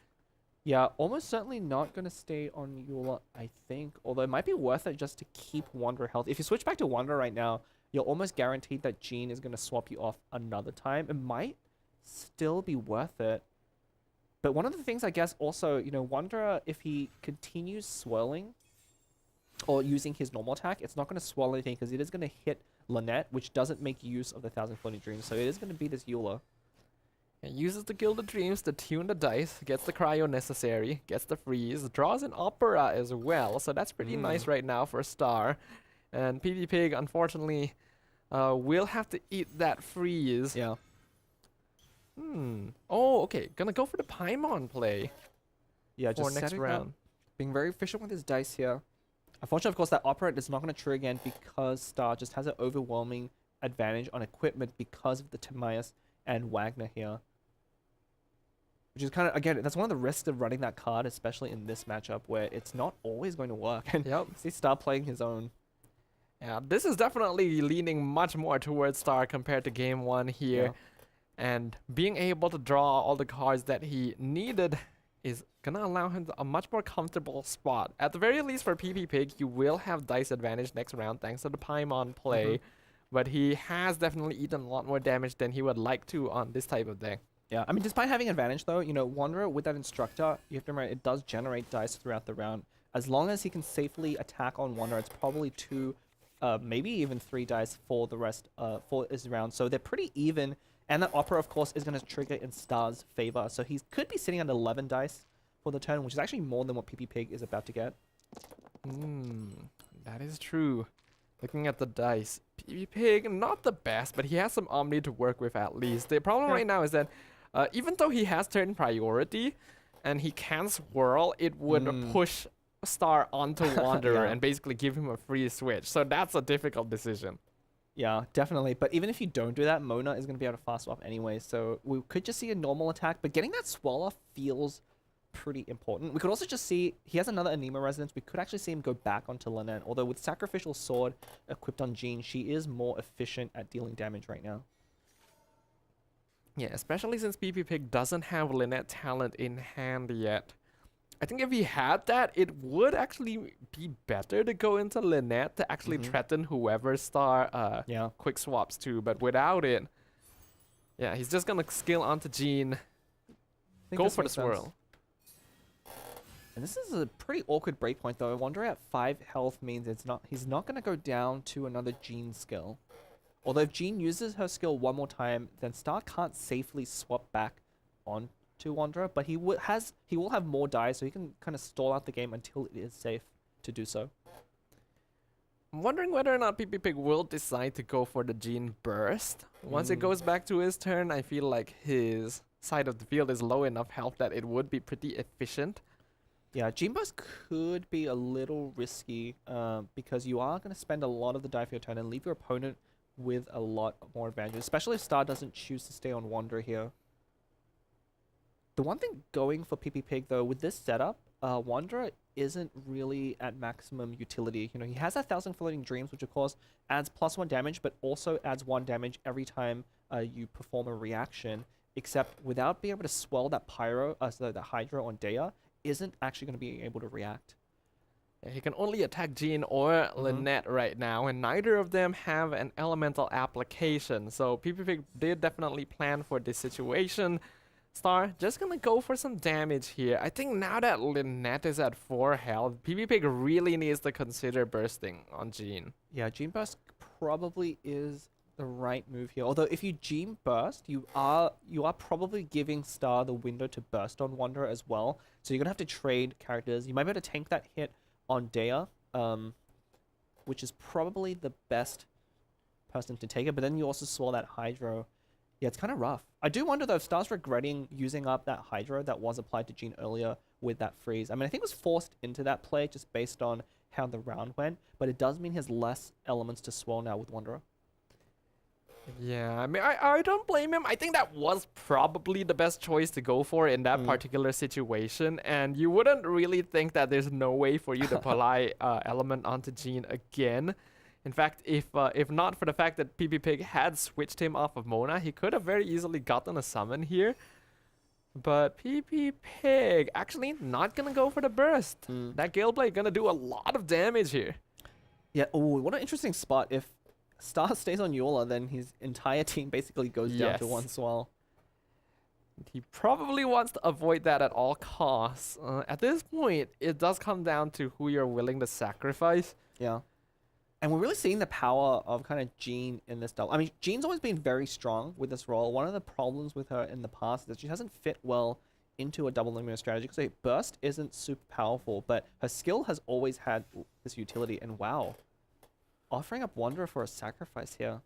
Yeah, almost certainly not going to stay on Eula, I think. Although it might be worth it just to keep Wanderer healthy. If you switch back to Wanderer right now, you're almost guaranteed that Jean is going to swap you off another time. It might still be worth it. But one of the things, I guess, also, you know, Wanderer, if he continues swirling or using his normal attack, it's not going to swirl anything because it is going to hit Lynette, which doesn't make use of the 1,000 Floating Dreams. So it is going to be this Eula. It uses the Gilded Dreams to tune the dice, gets the cryo necessary, gets the freeze, draws an opera as well, so that's pretty nice right now for Star. And PP Pig, unfortunately, will have to eat that freeze. Yeah. Oh, okay. Gonna go for the Paimon play. Yeah, for just next round. Being very efficient with his dice here. Unfortunately, of course, that opera is not going to trigger again because Star just has an overwhelming advantage on equipment because of the Timaeus and Wagner here. Which is kind of, again, that's one of the risks of running that card, especially in this matchup where it's not always going to work. And see Star playing his own. Yeah, this is definitely leaning much more towards Star compared to game 1 here. Yeah. And being able to draw all the cards that he needed is gonna allow him a much more comfortable spot. At the very least for PP Pig, you will have dice advantage next round thanks to the Paimon play. But he has definitely eaten a lot more damage than he would like to on this type of deck. Yeah, I mean, despite having advantage though, you know, Wanderer with that Instructor, you have to remember it does generate dice throughout the round. As long as he can safely attack on Wanderer, it's probably 2, maybe even 3 dice for the rest for this round. So they're pretty even. And that Opera, of course, is going to trigger in Star's favor. So he could be sitting at 11 dice for the turn, which is actually more than what PP Pig is about to get. That is true. Looking at the dice, PP Pig, not the best, but he has some Omni to work with at least. The problem right now is that even though he has turn priority and he can swirl, it would push Star onto Wanderer and basically give him a free switch. So that's a difficult decision. Yeah, definitely. But even if you don't do that, Mona is going to be able to fast swap anyway. So we could just see a normal attack, but getting that swell off feels pretty important. We could also just see he has another Anima Resonance. We could actually see him go back onto Lynette. Although with Sacrificial Sword equipped on Jean, she is more efficient at dealing damage right now. Yeah, especially since PP Pig doesn't have Lynette talent in hand yet. I think if he had that, it would actually be better to go into Lynette to actually threaten whoever Star quick swaps to. But without it, yeah, he's just going to skill onto Jean, go for the swirl. And this is a pretty awkward breakpoint though. Wanderer at 5 health means he's not going to go down to another Jean skill. Although if Jean uses her skill one more time, then Star can't safely swap back on to Wanderer, but he will have more dice, so he can kind of stall out the game until it is safe to do so. I'm wondering whether or not PP Pig will decide to go for the Jean burst. Once it goes back to his turn, I feel like his side of the field is low enough health that it would be pretty efficient. Yeah, Jean burst could be a little risky because you are going to spend a lot of the die for your turn and leave your opponent with a lot more advantage, especially if Star doesn't choose to stay on Wanderer here. The one thing going for PP Pig though, with this setup, Wanderer isn't really at maximum utility. You know, he has 1,000 Floating Dreams, which of course adds +1 damage, but also adds 1 damage every time you perform a reaction, except without being able to swell that Pyro, so the Hydra on Dea, isn't actually going to be able to react. Yeah, he can only attack Jean or Lynette right now, and neither of them have an elemental application. So PP Pig did definitely plan for this situation. Star just gonna go for some damage here. I think now that Lynette is at 4 health, PP Pig really needs to consider bursting on Jean. Yeah, Jean burst probably is the right move here. Although if you Gene burst, you are probably giving Star the window to burst on Wanderer as well. So you're gonna have to trade characters. You might be able to tank that hit on Dea, which is probably the best person to take it. But then you also saw that Hydro. Yeah, it's kind of rough. I do wonder though if Star's regretting using up that Hydro that was applied to Gene earlier with that freeze. I mean, I think it was forced into that play just based on how the round went, but it does mean he has less elements to swirl now with Wanderer. Yeah, I mean, I don't blame him. I think that was probably the best choice to go for in that particular situation, and you wouldn't really think that there's no way for you to apply element onto Gene again. In fact, if not for the fact that PP Pig had switched him off of Mona, he could have very easily gotten a summon here. But PP Pig actually not gonna go for the burst. That Gale Blade gonna do a lot of damage here. Yeah, oh, what an interesting spot. If Star stays on Eula, then his entire team basically goes down to one swell. He probably wants to avoid that at all costs. At this point, it does come down to who you're willing to sacrifice. Yeah. And we're really seeing the power of kind of Jean in this double. I mean, Jean's always been very strong with this role. One of the problems with her in the past is that she hasn't fit well into a double limiter strategy. Because burst isn't super powerful, but her skill has always had this utility. And wow, offering up Wanderer for a sacrifice here.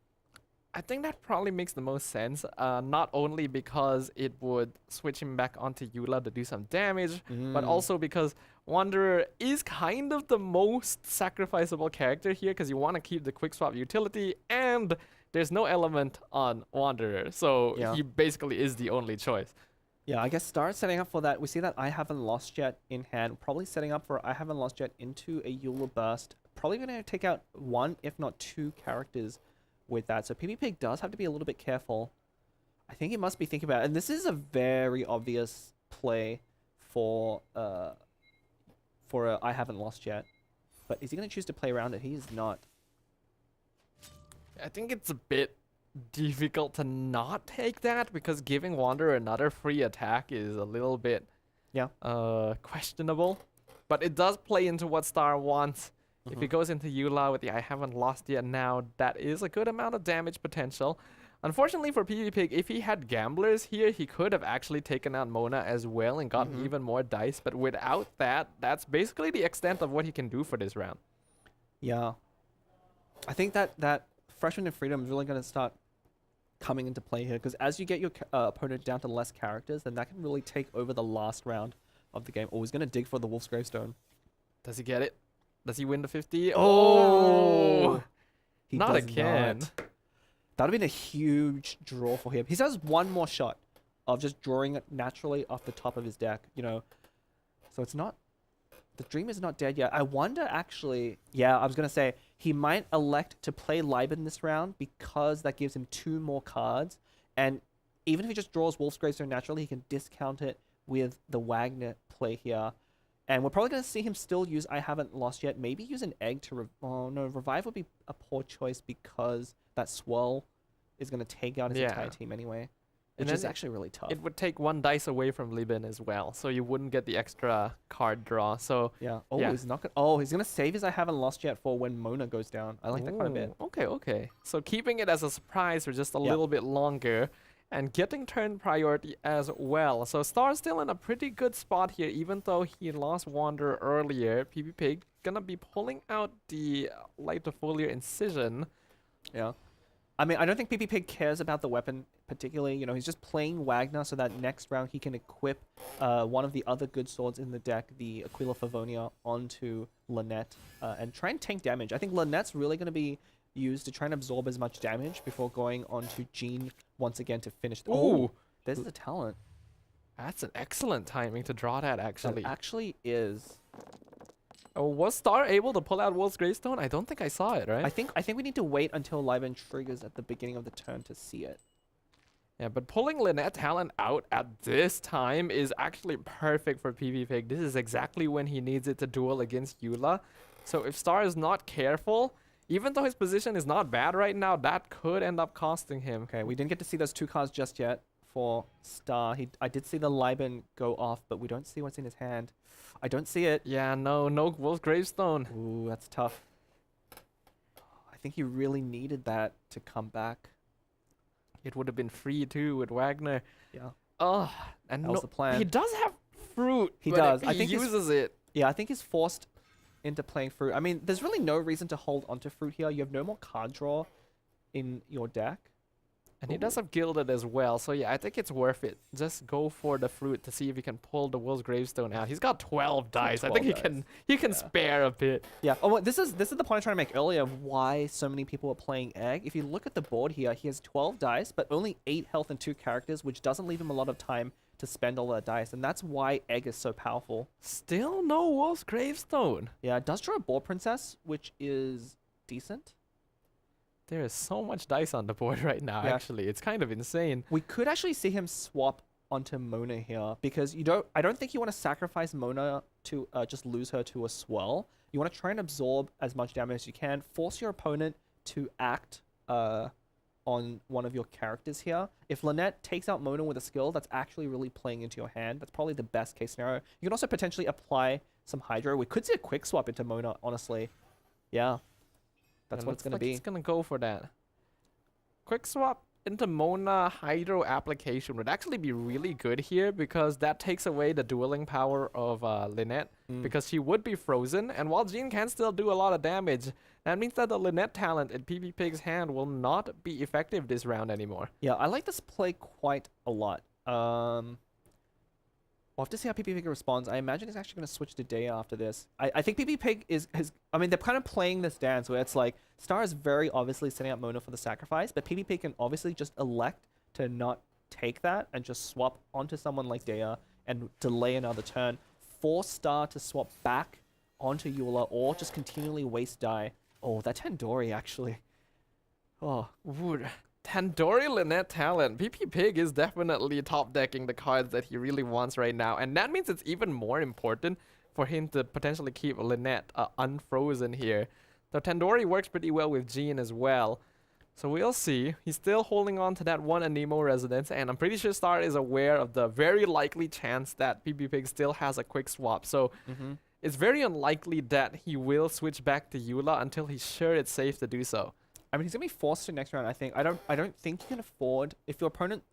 I think that probably makes the most sense. Not only because it would switch him back onto Eula to do some damage, but also because Wanderer is kind of the most sacrificable character here because you want to keep the quick swap utility and there's no element on Wanderer. So he basically is the only choice. Yeah, I guess Star setting up for that. We see that I Haven't Lost Yet in hand. Probably setting up for I Haven't Lost Yet into a Eula burst. Probably going to take out one, if not two characters with that. So PP Pig does have to be a little bit careful. I think he must be thinking about it. And this is a very obvious play for I Haven't Lost Yet. But is he going to choose to play around it? He is not. I think it's a bit difficult to not take that because giving Wanderer another free attack is a little bit questionable. But it does play into what Star wants. If he goes into Eula with the I Haven't Lost Yet now, that is a good amount of damage potential. Unfortunately for PP Pig, if he had Gamblers here, he could have actually taken out Mona as well and gotten even more dice. But without that, that's basically the extent of what he can do for this round. Yeah. I think that Freshman and Freedom is really going to start coming into play here. Because as you get your opponent down to less characters, then that can really take over the last round of the game. Oh, he's going to dig for the Wolf's Gravestone. Does he get it? Does he win the 50? Oh! He not does again. Not. That would have been a huge draw for him. He has one more shot of just drawing it naturally off the top of his deck, you know. So it's not... The dream is not dead yet. I wonder, actually... Yeah, I was going to say, he might elect to play Liben this round because that gives him 2 more cards. And even if he just draws Wolf's Gravestone naturally, he can discount it with the Wagner play here. And we're probably going to see him still use I Haven't Lost Yet. Maybe use an egg to... Oh, no. Revive would be a poor choice because that Swirl is going to take out his entire team anyway. Which is actually really tough. It would take 1 dice away from Liben as well. So you wouldn't get the extra card draw. So yeah. Oh, he's not gonna... Oh, he's going to save his I Haven't Lost Yet for when Mona goes down. I like that quite a bit. Okay. So keeping it as a surprise for just a little bit longer. And getting turn priority as well. So Star's still in a pretty good spot here, even though he lost Wanderer earlier. PP Pig gonna be pulling out the Lightofoliar Incision. Yeah. I mean, I don't think PP Pig cares about the weapon particularly. You know, he's just playing Wagner so that next round he can equip one of the other good swords in the deck, the Aquila Favonia, onto Lynette and try and tank damage. I think Lynette's really going to be used to try and absorb as much damage before going on to Jean once again to finish. Oh, there's the talent. That's an excellent timing to draw that, actually. That actually is. Oh, was Star able to pull out Wolf's Gravestone? I don't think I saw it, right? I think we need to wait until Liben triggers at the beginning of the turn to see it. Yeah, but pulling Lynette Talent out at this time is actually perfect for PP Pig. This is exactly when he needs it to duel against Eula. So if Star is not careful... Even though his position is not bad right now, that could end up costing him. Okay, we didn't get to see those 2 cards just yet for Star. I did see the Liben go off, but we don't see what's in his hand. I don't see it. Yeah, no Wolf's Gravestone. Ooh, that's tough. think he really needed that to come back. It would have been free too with Wagner. Yeah. Oh, and That was the plan. He does have fruit. He but does. He I think uses it. Yeah, I think he's forced into playing fruit. I mean, there's really no reason to hold onto fruit here. You have no more card draw in your deck. And he does have gilded as well, so yeah, I think it's worth it. Just go for the fruit to see if he can pull the Will's Gravestone out. He's got 12 dice. I think he can spare a bit. Yeah. Oh, well, this is the point I'm trying to make earlier of why so many people are playing Egg. If you look at the board here, he has 12 dice, but only 8 health and 2 characters, which doesn't leave him a lot of time to spend all that dice, and that's why Egg is so powerful. Still no Will's Gravestone. Yeah, it does draw a Board Princess, which is decent. There is so much dice on the board right now, Yeah. actually. It's kind of insane. We could actually see him swap onto Mona here, because I don't think you want to sacrifice Mona to just lose her to a swell. You want to try and absorb as much damage as you can, force your opponent to act on one of your characters here. If Lynette takes out Mona with a skill, that's actually really playing into your hand. That's probably the best case scenario. You can also potentially apply some Hydro. We could see a quick swap into Mona, honestly. Yeah. That's what it's going to be. He's going to go for that. Quick swap into Mona Hydro application would actually be really good here, because that takes away the dueling power of Lynette, because she would be frozen, and while Jean can still do a lot of damage, that means that the Lynette talent in PP Pig's hand will not be effective this round anymore. Yeah, I like this play quite a lot. We'll have to see how PP Pig responds. I imagine he's actually going to switch to Day after this. I think PP Pig I mean, they're kind of playing this dance where it's like, Star is very obviously setting up Mona for the sacrifice, but PP Pig can obviously just elect to not take that and just swap onto someone like Dea and delay another turn. Force Star to swap back onto Eula, or just continually waste die. Oh, that Tandoori actually. Oh. Ooh. Tandoori Lynette talent. PP Pig is definitely top decking the cards that he really wants right now, and that means it's even more important for him to potentially keep Lynette unfrozen here. Though Tandoori works pretty well with Jean as well, so we'll see. He's still holding on to that one Anemo residence, and I'm pretty sure Star is aware of the very likely chance that PP Pig still has a quick swap, so it's very unlikely that he will switch back to Eula until he's sure it's safe to do so. I mean, he's gonna be forced to next round, I think. I don't think you can afford, if your opponent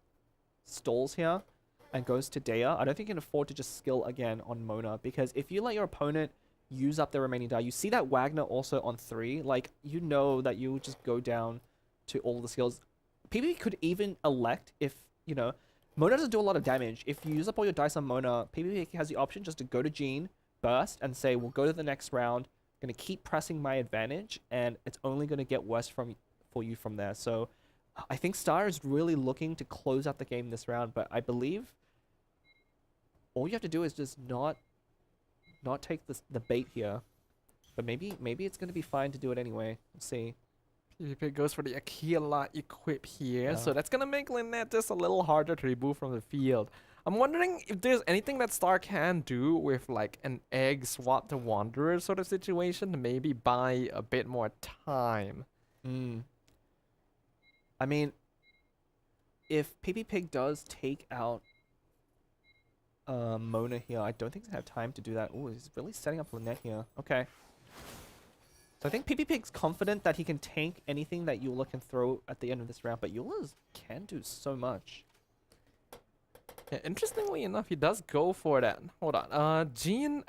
stalls here and goes to Dea, I don't think you can afford to just skill again on Mona, because if you let your opponent use up their remaining die, you see that Wagner also on 3, like, you know that you would just go down to all the skills. PP could even elect, if, you know, Mona doesn't do a lot of damage. If you use up all your dice on Mona, PP has the option just to go to Jean, burst, and say, we'll go to the next round, going to keep pressing my advantage, and it's only going to get worse for you from there. So I think Star is really looking to close out the game this round, but I believe all you have to do is just not take the bait here. But maybe it's going to be fine to do it anyway. Let's see. PP goes for the Aquila equip here, so that's going to make Lynette just a little harder to remove from the field. I'm wondering if there's anything that Star can do with like an egg swap to Wanderer sort of situation to maybe buy a bit more time. I mean, if PP Pig does take out Mona here, I don't think he's going to have time to do that. Ooh, he's really setting up Lynette here. Okay. So I think PP Pig's confident that he can tank anything that Eula can throw at the end of this round, but Eula can do so much. Yeah, interestingly enough, he does go for that. Hold on. Jean's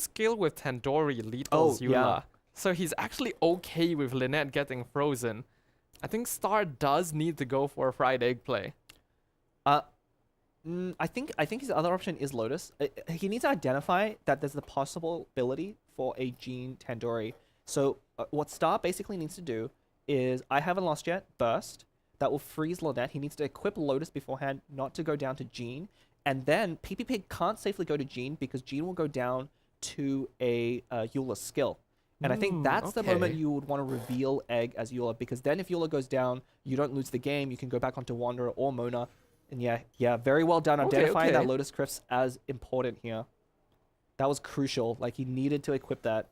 skill with Tandoori lethals Eula. Yeah. So he's actually okay with Lynette getting frozen. I think Star does need to go for a fried egg play. I think his other option is Lotus. He needs to identify that there's the possibility for a Jean Tandoori. So what Star basically needs to do is, I haven't lost yet, burst. That will freeze Lynette. He needs to equip Lotus beforehand, not to go down to Jean. And then PP Pig can't safely go to Jean, because Jean will go down to a Eula skill. And I think that's the moment you would want to reveal Egg as Eula, because then if Eula goes down, you don't lose the game. You can go back onto Wanderer or Mona. And yeah, very well done. Identifying that Lotus Crypts as important here. That was crucial. Like, he needed to equip that.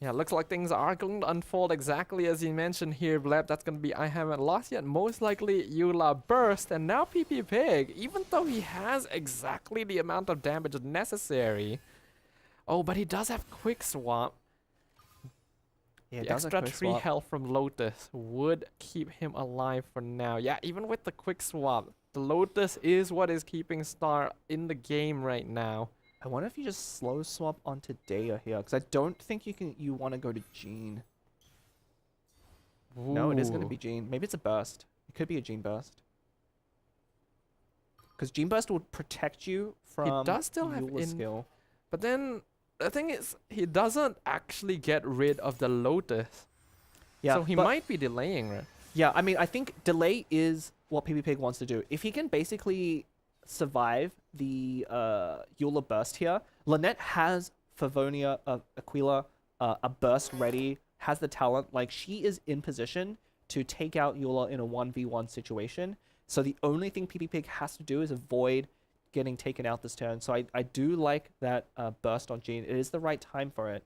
Yeah, looks like things are going to unfold exactly as you mentioned here, Bleb. That's going to be I haven't lost yet. Most likely Eula burst, and now PP Pig, even though he has exactly the amount of damage necessary. Oh, but he does have quick swap. Yeah, the extra 3 health from Lotus would keep him alive for now. Yeah, even with the quick swap, the Lotus is what is keeping Star in the game right now. I wonder if you just slow swap onto Daya here, because I don't think you want to go to Jean. No, it is going to be Jean. Maybe it's a burst. It could be a Jean burst. Because Jean burst will protect you from he does still have skill. But then the thing is, he doesn't actually get rid of the Lotus. Yeah, so he might be delaying, right? Yeah, I mean, I think delay is what PP Pig wants to do. If he can basically survive the Eula burst here, Lynette has Favonia, Aquila, a burst ready, has the talent. Like, she is in position to take out Eula in a 1v1 situation. So the only thing PP Pig has to do is avoid getting taken out this turn. So I do like that burst on Jean. It is the right time for it.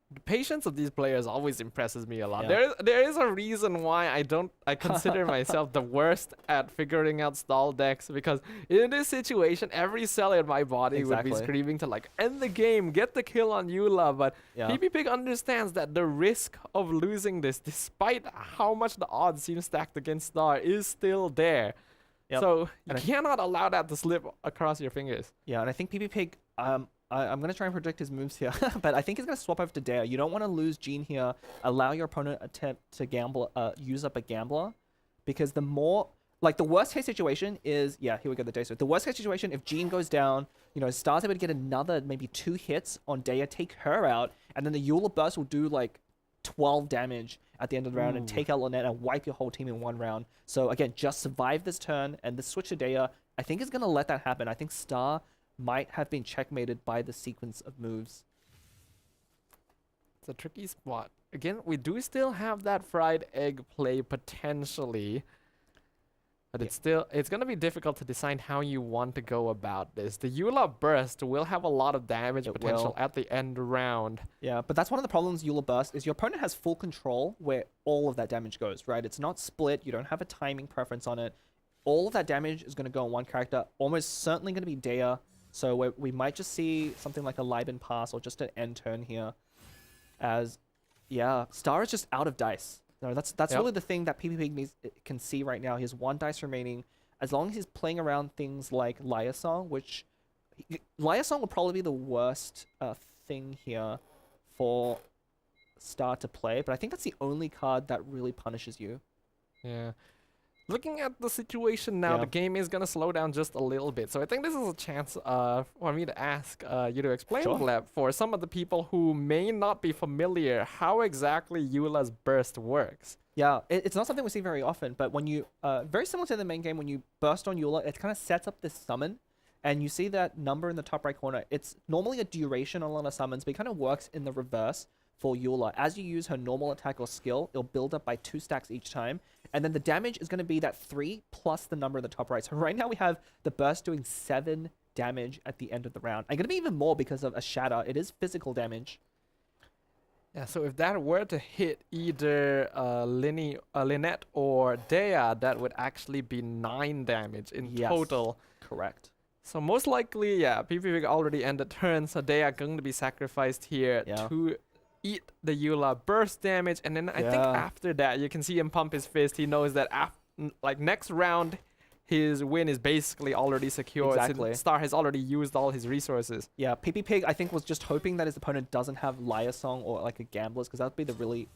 The patience of these players always impresses me a lot. Yeah. There is a reason why I consider myself the worst at figuring out stall decks, because in this situation, every cell in my body would be screaming to like end the game, get the kill on Eula, but PP Pig understands that the risk of losing this, despite how much the odds seem stacked against Star, is still there. So you cannot allow that to slip across your fingers. Yeah, and I think PP Pig, I'm going to try and predict his moves here, but I think he's going to swap over to Dare. You don't want to lose Jean here. Allow your opponent attempt to gamble, use up a gambler, because the more, like, the worst case situation is, yeah, here we go, the Dacer. The worst case situation, if Jean goes down, you know, Star's able to get another maybe 2 hits on Daya, take her out, and then the Eula burst will do like 12 damage at the end of the round and take out Lynette and wipe your whole team in 1 round. So again, just survive this turn, and the switch to Daya, I think is going to let that happen. I think Star might have been checkmated by the sequence of moves. It's a tricky spot. Again, we do still have that fried egg play potentially, but it's going to be difficult to decide how you want to go about this. The Eula burst will have a lot of damage potential at the end round. Yeah, but that's one of the problems Eula burst is your opponent has full control where all of that damage goes, right? It's not split. You don't have a timing preference on it. All of that damage is going to go on one character, almost certainly going to be Daya. So we might just see something like a Liben pass or just an end turn here. As, yeah, Star is just out of dice. No, that's really the thing that PP Pig can see right now. He has 1 dice remaining. As long as he's playing around things like Liaison, which Liaison would probably be the worst thing here for Star to play. But I think that's the only card that really punishes you. Yeah. Looking at the situation now, the game is going to slow down just a little bit. So I think this is a chance for me to ask you to explain, Gleb, for some of the people who may not be familiar, how exactly Eula's burst works. Yeah, it's not something we see very often, but when you, very similar to the main game, when you burst on Eula, it kind of sets up this summon, and you see that number in the top right corner. It's normally a duration on a lot of summons, but it kind of works in the reverse for Eula. As you use her normal attack or skill, it'll build up by 2 stacks each time. And then the damage is going to be that 3 plus the number in the top right. So right now we have the burst doing 7 damage at the end of the round. And going to be even more because of a shatter. It is physical damage. Yeah, so if that were to hit either Lynette or Daya, that would actually be 9 damage in total. Correct. So most likely, yeah, PP Pig already ended turn, so Daya going to be sacrificed here to eat the Eula burst damage, and then I think after that you can see him pump his fist. He knows that like next round his win is basically already secure. Exactly. Star has already used all his resources. Yeah, PP Pig I think was just hoping that his opponent doesn't have Liaison or like a Gamblers, because that would be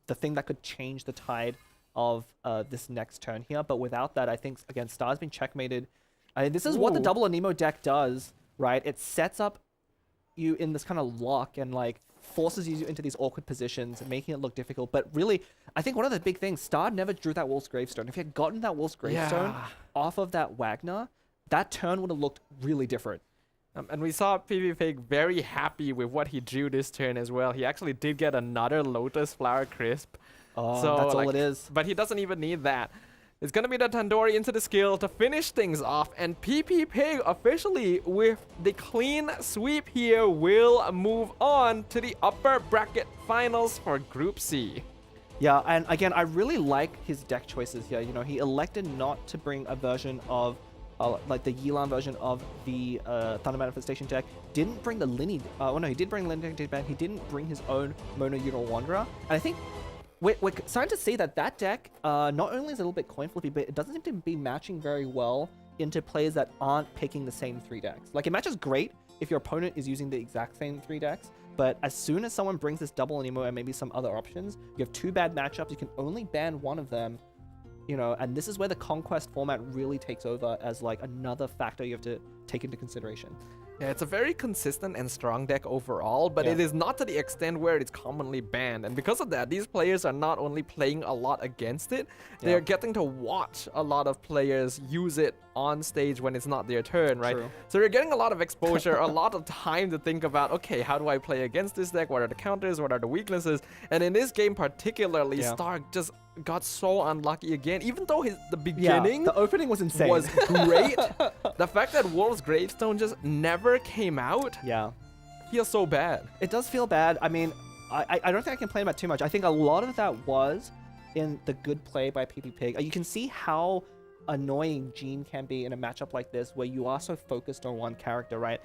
the thing that could change the tide of this next turn here. But without that, I think again Star's been checkmated. I mean, this is what the double Anemo deck does, right? It sets up you in this kind of lock and like forces you into these awkward positions, making it look difficult. But really, I think one of the big things, Star never drew that Wolf's Gravestone. If he had gotten that Wolf's Gravestone off of that Wagner, that turn would have looked really different. And we saw PP Pig very happy with what he drew this turn as well. He actually did get another Lotus Flower Crisp. Oh, so, that's all it is. But he doesn't even need that. It's going to be the Tandoori into the skill to finish things off. And PP Pig officially, with the clean sweep here, will move on to the upper bracket finals for Group C. Yeah, and again, I really like his deck choices here. You know, he elected not to bring a version of like the Yilan version of the Thunder Manifestation deck, didn't bring the Linny. Oh no, he did bring Linny deck. He didn't bring his own Mono-Ural Wanderer. And I think we're starting to see that deck not only is a little bit coin flippy, but it doesn't seem to be matching very well into players that aren't picking the same 3 decks. Like, it matches great if your opponent is using the exact same 3 decks, but as soon as someone brings this double Anemo and maybe some other options, you have 2 bad matchups, you can only ban one of them, you know, and this is where the Conquest format really takes over as like another factor you have to take into consideration. Yeah, it's a very consistent and strong deck overall, but it is not to the extent where it's commonly banned. And because of that, these players are not only playing a lot against it, they're getting to watch a lot of players use it on stage when it's not their turn, right? True. So you're getting a lot of exposure, a lot of time to think about, okay, how do I play against this deck? What are the counters? What are the weaknesses? And in this game particularly, Stark just got so unlucky again. Even though the beginning, the opening was insane, was great. The fact that Wolf's Gravestone just never came out, feels so bad. It does feel bad. I mean, I don't think I can complain about too much. I think a lot of that was in the good play by PP Pig. You can see how annoying Jean can be in a matchup like this, where you are so focused on one character, right?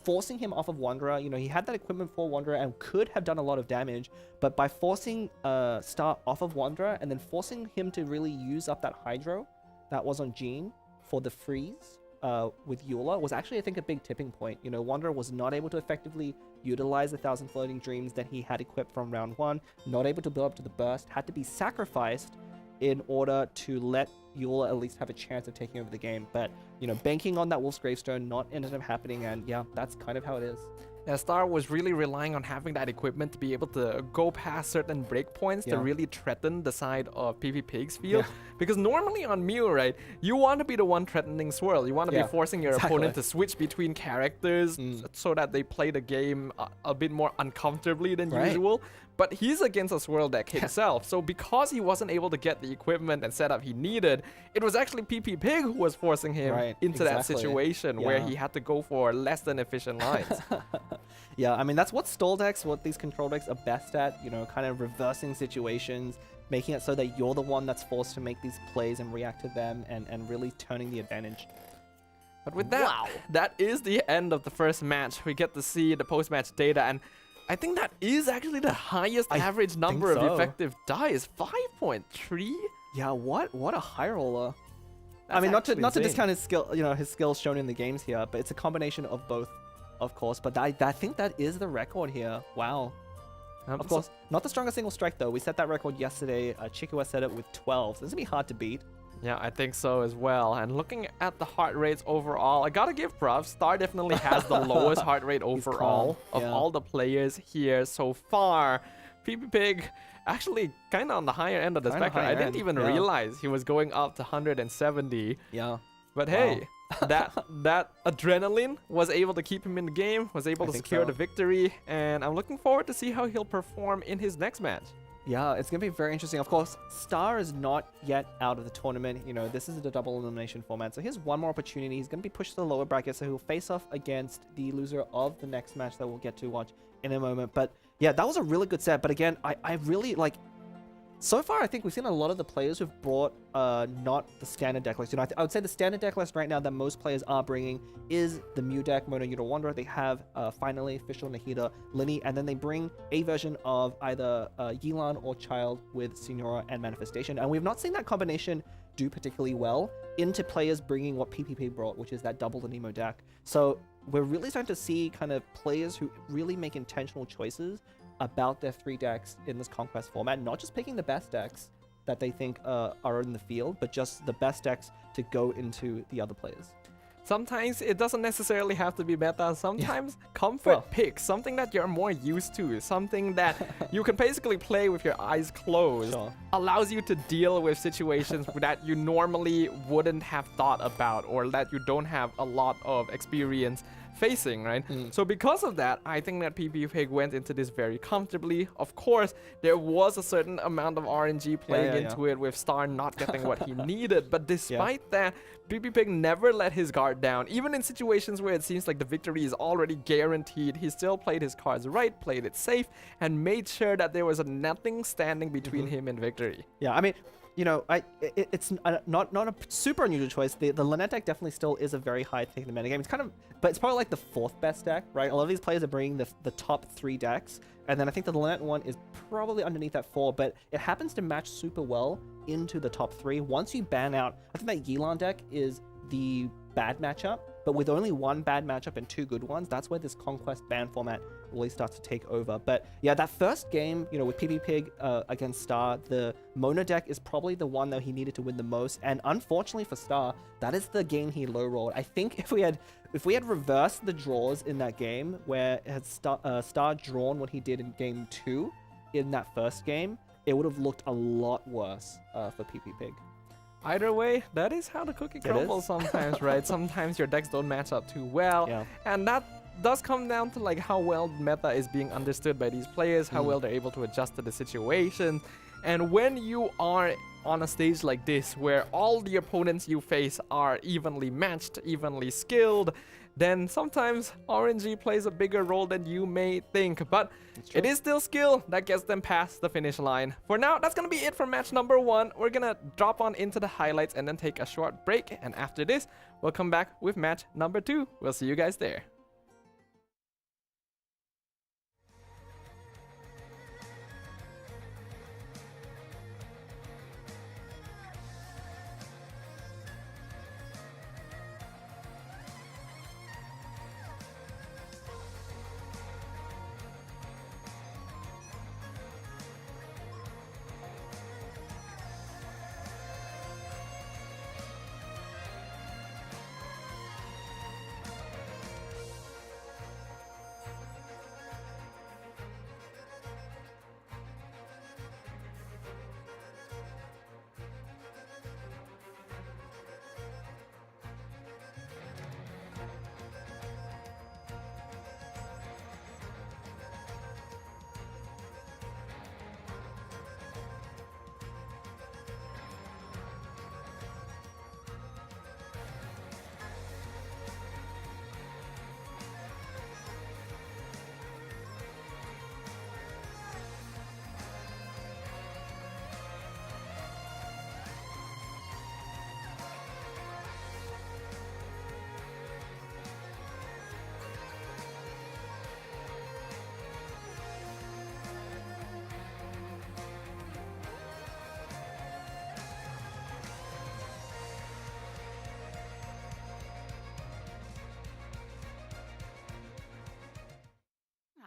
Forcing him off of Wanderer, you know, he had that equipment for Wanderer and could have done a lot of damage, but by forcing Star off of Wanderer and then forcing him to really use up that Hydro that was on Jean for the freeze with Eula was actually, I think, a big tipping point. You know, Wanderer was not able to effectively utilize the 1,000 Floating Dreams that he had equipped from round 1, not able to build up to the burst, had to be sacrificed in order to let Eula at least have a chance of taking over the game. But, you know, banking on that Wolf's Gravestone not ended up happening, and yeah, that's kind of how it is. Yeah, Star was really relying on having that equipment to be able to go past certain breakpoints to really threaten the side of PP Pig's field. Because normally on Mew, right, you want to be the one threatening Swirl. You want to be forcing your opponent to switch between characters so that they play the game a bit more uncomfortably than usual. But he's against a Swirl deck himself, so because he wasn't able to get the equipment and setup he needed, it was actually PP Pig who was forcing him into that situation where he had to go for less than efficient lines. Yeah, I mean, that's what stall decks, what these control decks are best at, you know, kind of reversing situations, making it so that you're the one that's forced to make these plays and react to them, and really turning the advantage. But with that, that is the end of the first match. We get to see the post-match data, and I think that is actually the highest average number of effective dice, 5.3. Yeah, what a high roller. I mean, not to discount his skill, you know, his skills shown in the games here, but it's a combination of both, of course. But I think that is the record here. Wow. Of course, not the strongest single strike though. We set that record yesterday. Chikua set it with 12. So this is gonna be hard to beat. Yeah, I think so as well. And looking at the heart rates overall, I gotta give props. Star definitely has the lowest heart rate overall of all the players here so far. PP Pig actually kind of on the higher end of the spectrum. I didn't even realize he was going up to 170. Yeah. But hey, that adrenaline was able to keep him in the game, was able to secure the victory, and I'm looking forward to see how he'll perform in his next match. Yeah, it's going to be very interesting. Of course, Star is not yet out of the tournament. You know, this is the double elimination format. So here's one more opportunity. He's going to be pushed to the lower bracket, so he'll face off against the loser of the next match that we'll get to watch in a moment. But yeah, that was a really good set. But again, I really like... So far, I think we've seen a lot of the players who've brought not the standard deck list. You know, I would say the standard deck list right now that most players are bringing is the Mew deck, Mono-Ural Wanderer. They have finally official Nahida, Linny, and then they bring a version of either Yilan or Child with Signora and Manifestation. And we've not seen that combination do particularly well into players bringing what PPP brought, which is that double the Nemo deck. So we're really starting to see kind of players who really make intentional choices about their 3 decks in this Conquest format, not just picking the best decks that they think are in the field, but just the best decks to go into the other players. Sometimes it doesn't necessarily have to be meta. Sometimes comfort picks, something that you're more used to, something that you can basically play with your eyes closed, allows you to deal with situations that you normally wouldn't have thought about or that you don't have a lot of experience facing, right? So because of that, I think that PP Pig went into this very comfortably. Of course, there was a certain amount of RNG playing into it with Star not getting what he needed, but despite that, PP Pig never let his guard down. Even in situations where it seems like the victory is already guaranteed, he still played his cards right, played it safe, and made sure that there was nothing standing between him and victory. Yeah, I mean, you know, it's not a super unusual choice. The Lynette deck definitely still is a very high thing in the metagame. It's kind of, but it's probably like the 4th best deck, right? A lot of these players are bringing the top 3 decks, and then I think the Lynette one is probably underneath that 4, but it happens to match super well into the top 3. Once you ban out, I think that Yelan deck is the bad matchup, but with only 1 bad matchup and 2 good ones, that's where this Conquest ban format really starts to take over. But yeah, that first game, you know, with PP Pig against Star, the Mona deck is probably the one that he needed to win the most. And unfortunately for Star, that is the game he low rolled. I think if we had reversed the draws in that game, where had Star drawn what he did in game 2 in that first game, it would have looked a lot worse for PP Pig. Either way, that is how the cookie crumbles sometimes, right? Sometimes your decks don't match up too well, and that does come down to like how well meta is being understood by these players, how well they're able to adjust to the situation. And when you are on a stage like this, where all the opponents you face are evenly matched, evenly skilled, then sometimes RNG plays a bigger role than you may think. But it is still skill that gets them past the finish line. For now, that's going to be it for match number 1. We're going to drop on into the highlights and then take a short break. And after this, we'll come back with match number 2. We'll see you guys there.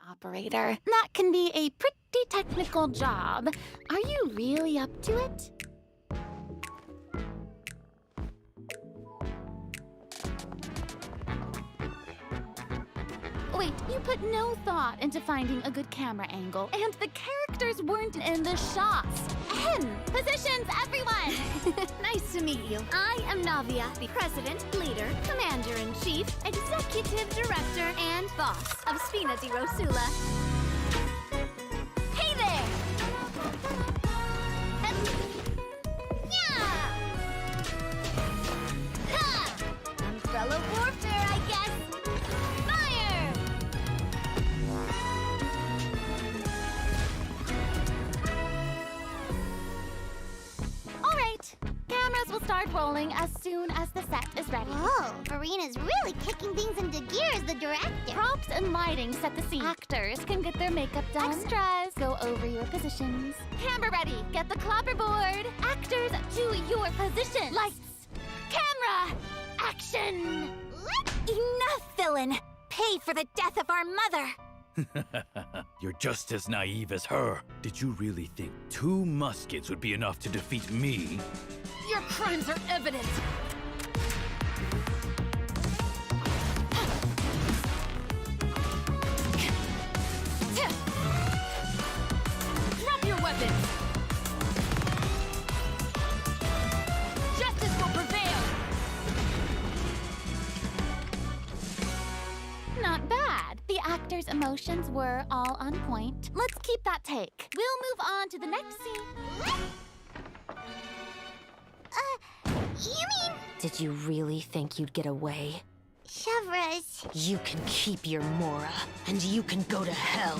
Operator. That can be a pretty technical job. Are you really up to it? Wait, you put no thought into finding a good camera angle, and the characters weren't in the shots. Positions, everyone! Nice to meet you. I am Navia, the President, Leader, Commander-in-Chief, Executive Director, and Boss of Spina di Rosula. Hey there! Yeah! Ha! Umbrella warfare, I guess. Fire! All right. Cameras will start rolling as soon as the set is ready. Whoa, Farina's really kicking things into gear as the director. Props and lighting set the scene. Actors can get their makeup done. Extras go over your positions. Camera ready. Get the clapperboard. Actors to your position. Lights. Camera. Action. Enough, villain. Pay for the death of our mother. You're just as naive as her. Did you really think 2 muskets would be enough to defeat me? Your crimes are evident. Drop your weapons. Justice will prevail. Not bad. The actors' emotions were all on point. Let's keep that take. We'll move on to the next scene. You mean... Did you really think you'd get away? Chevres. You can keep your Mora, and you can go to hell.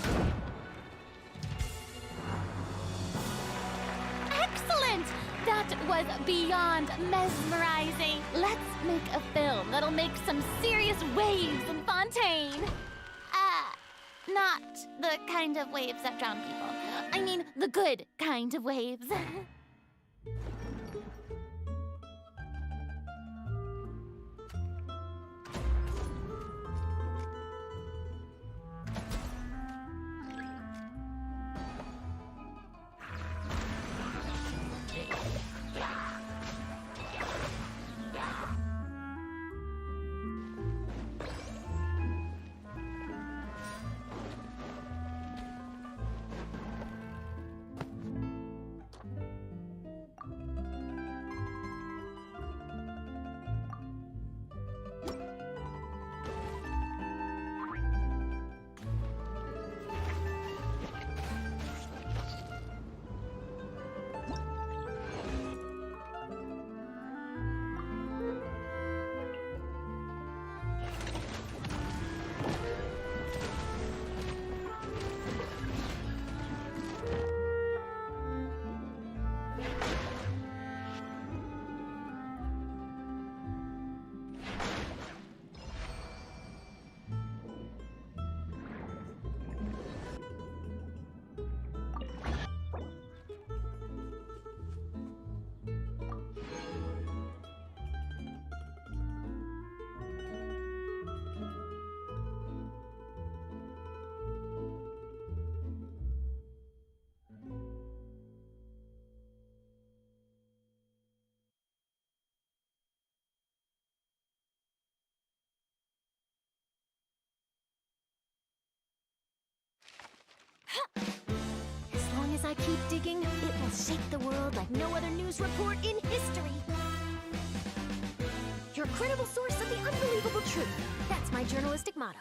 Excellent! That was beyond mesmerizing. Let's make a film that'll make some serious waves in Fontaine. Not the kind of waves that drown people. I mean, the good kind of waves. As long as I keep digging, it will shake the world like no other news report in history. Your credible source of the unbelievable truth. That's my journalistic motto.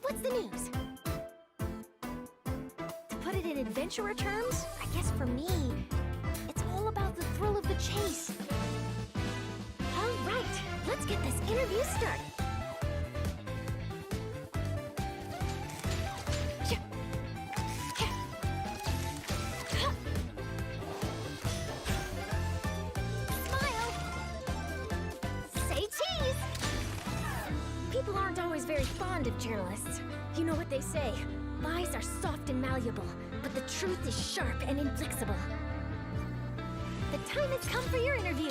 What's the news? To put it in adventurer terms, I guess for me, it's all about the thrill of the chase. All right, let's get this interview started. People aren't always very fond of journalists. You know what they say, lies are soft and malleable, but the truth is sharp and inflexible. The time has come for your interview.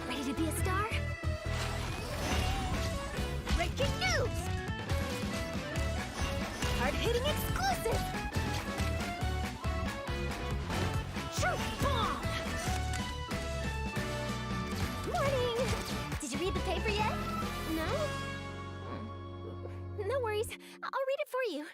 Ready to be a star? Breaking news! Hard-hitting exclusive! Truth bomb! Morning! Did you read the paper yet? No? No worries. I'll read it for you.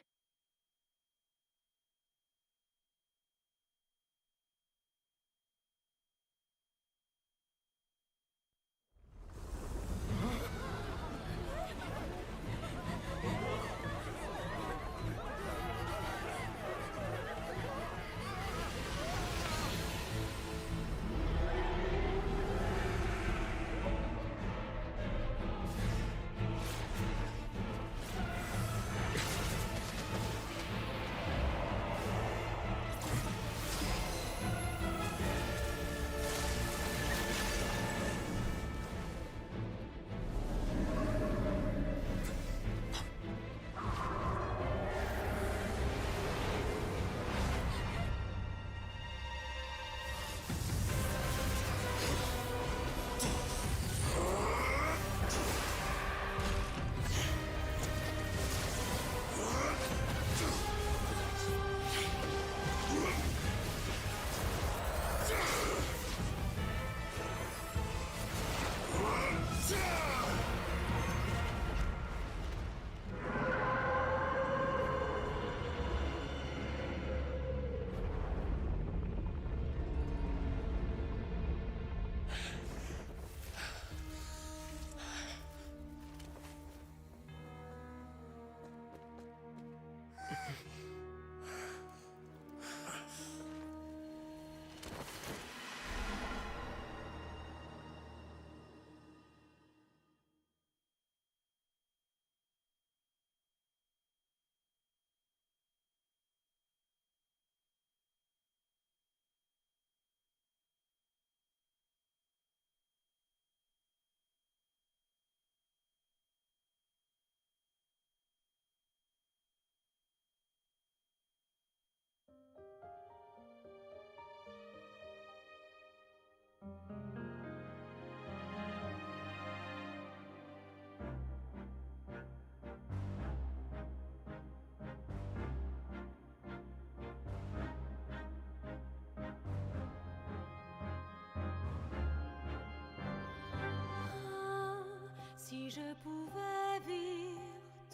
Si je pouvais vivre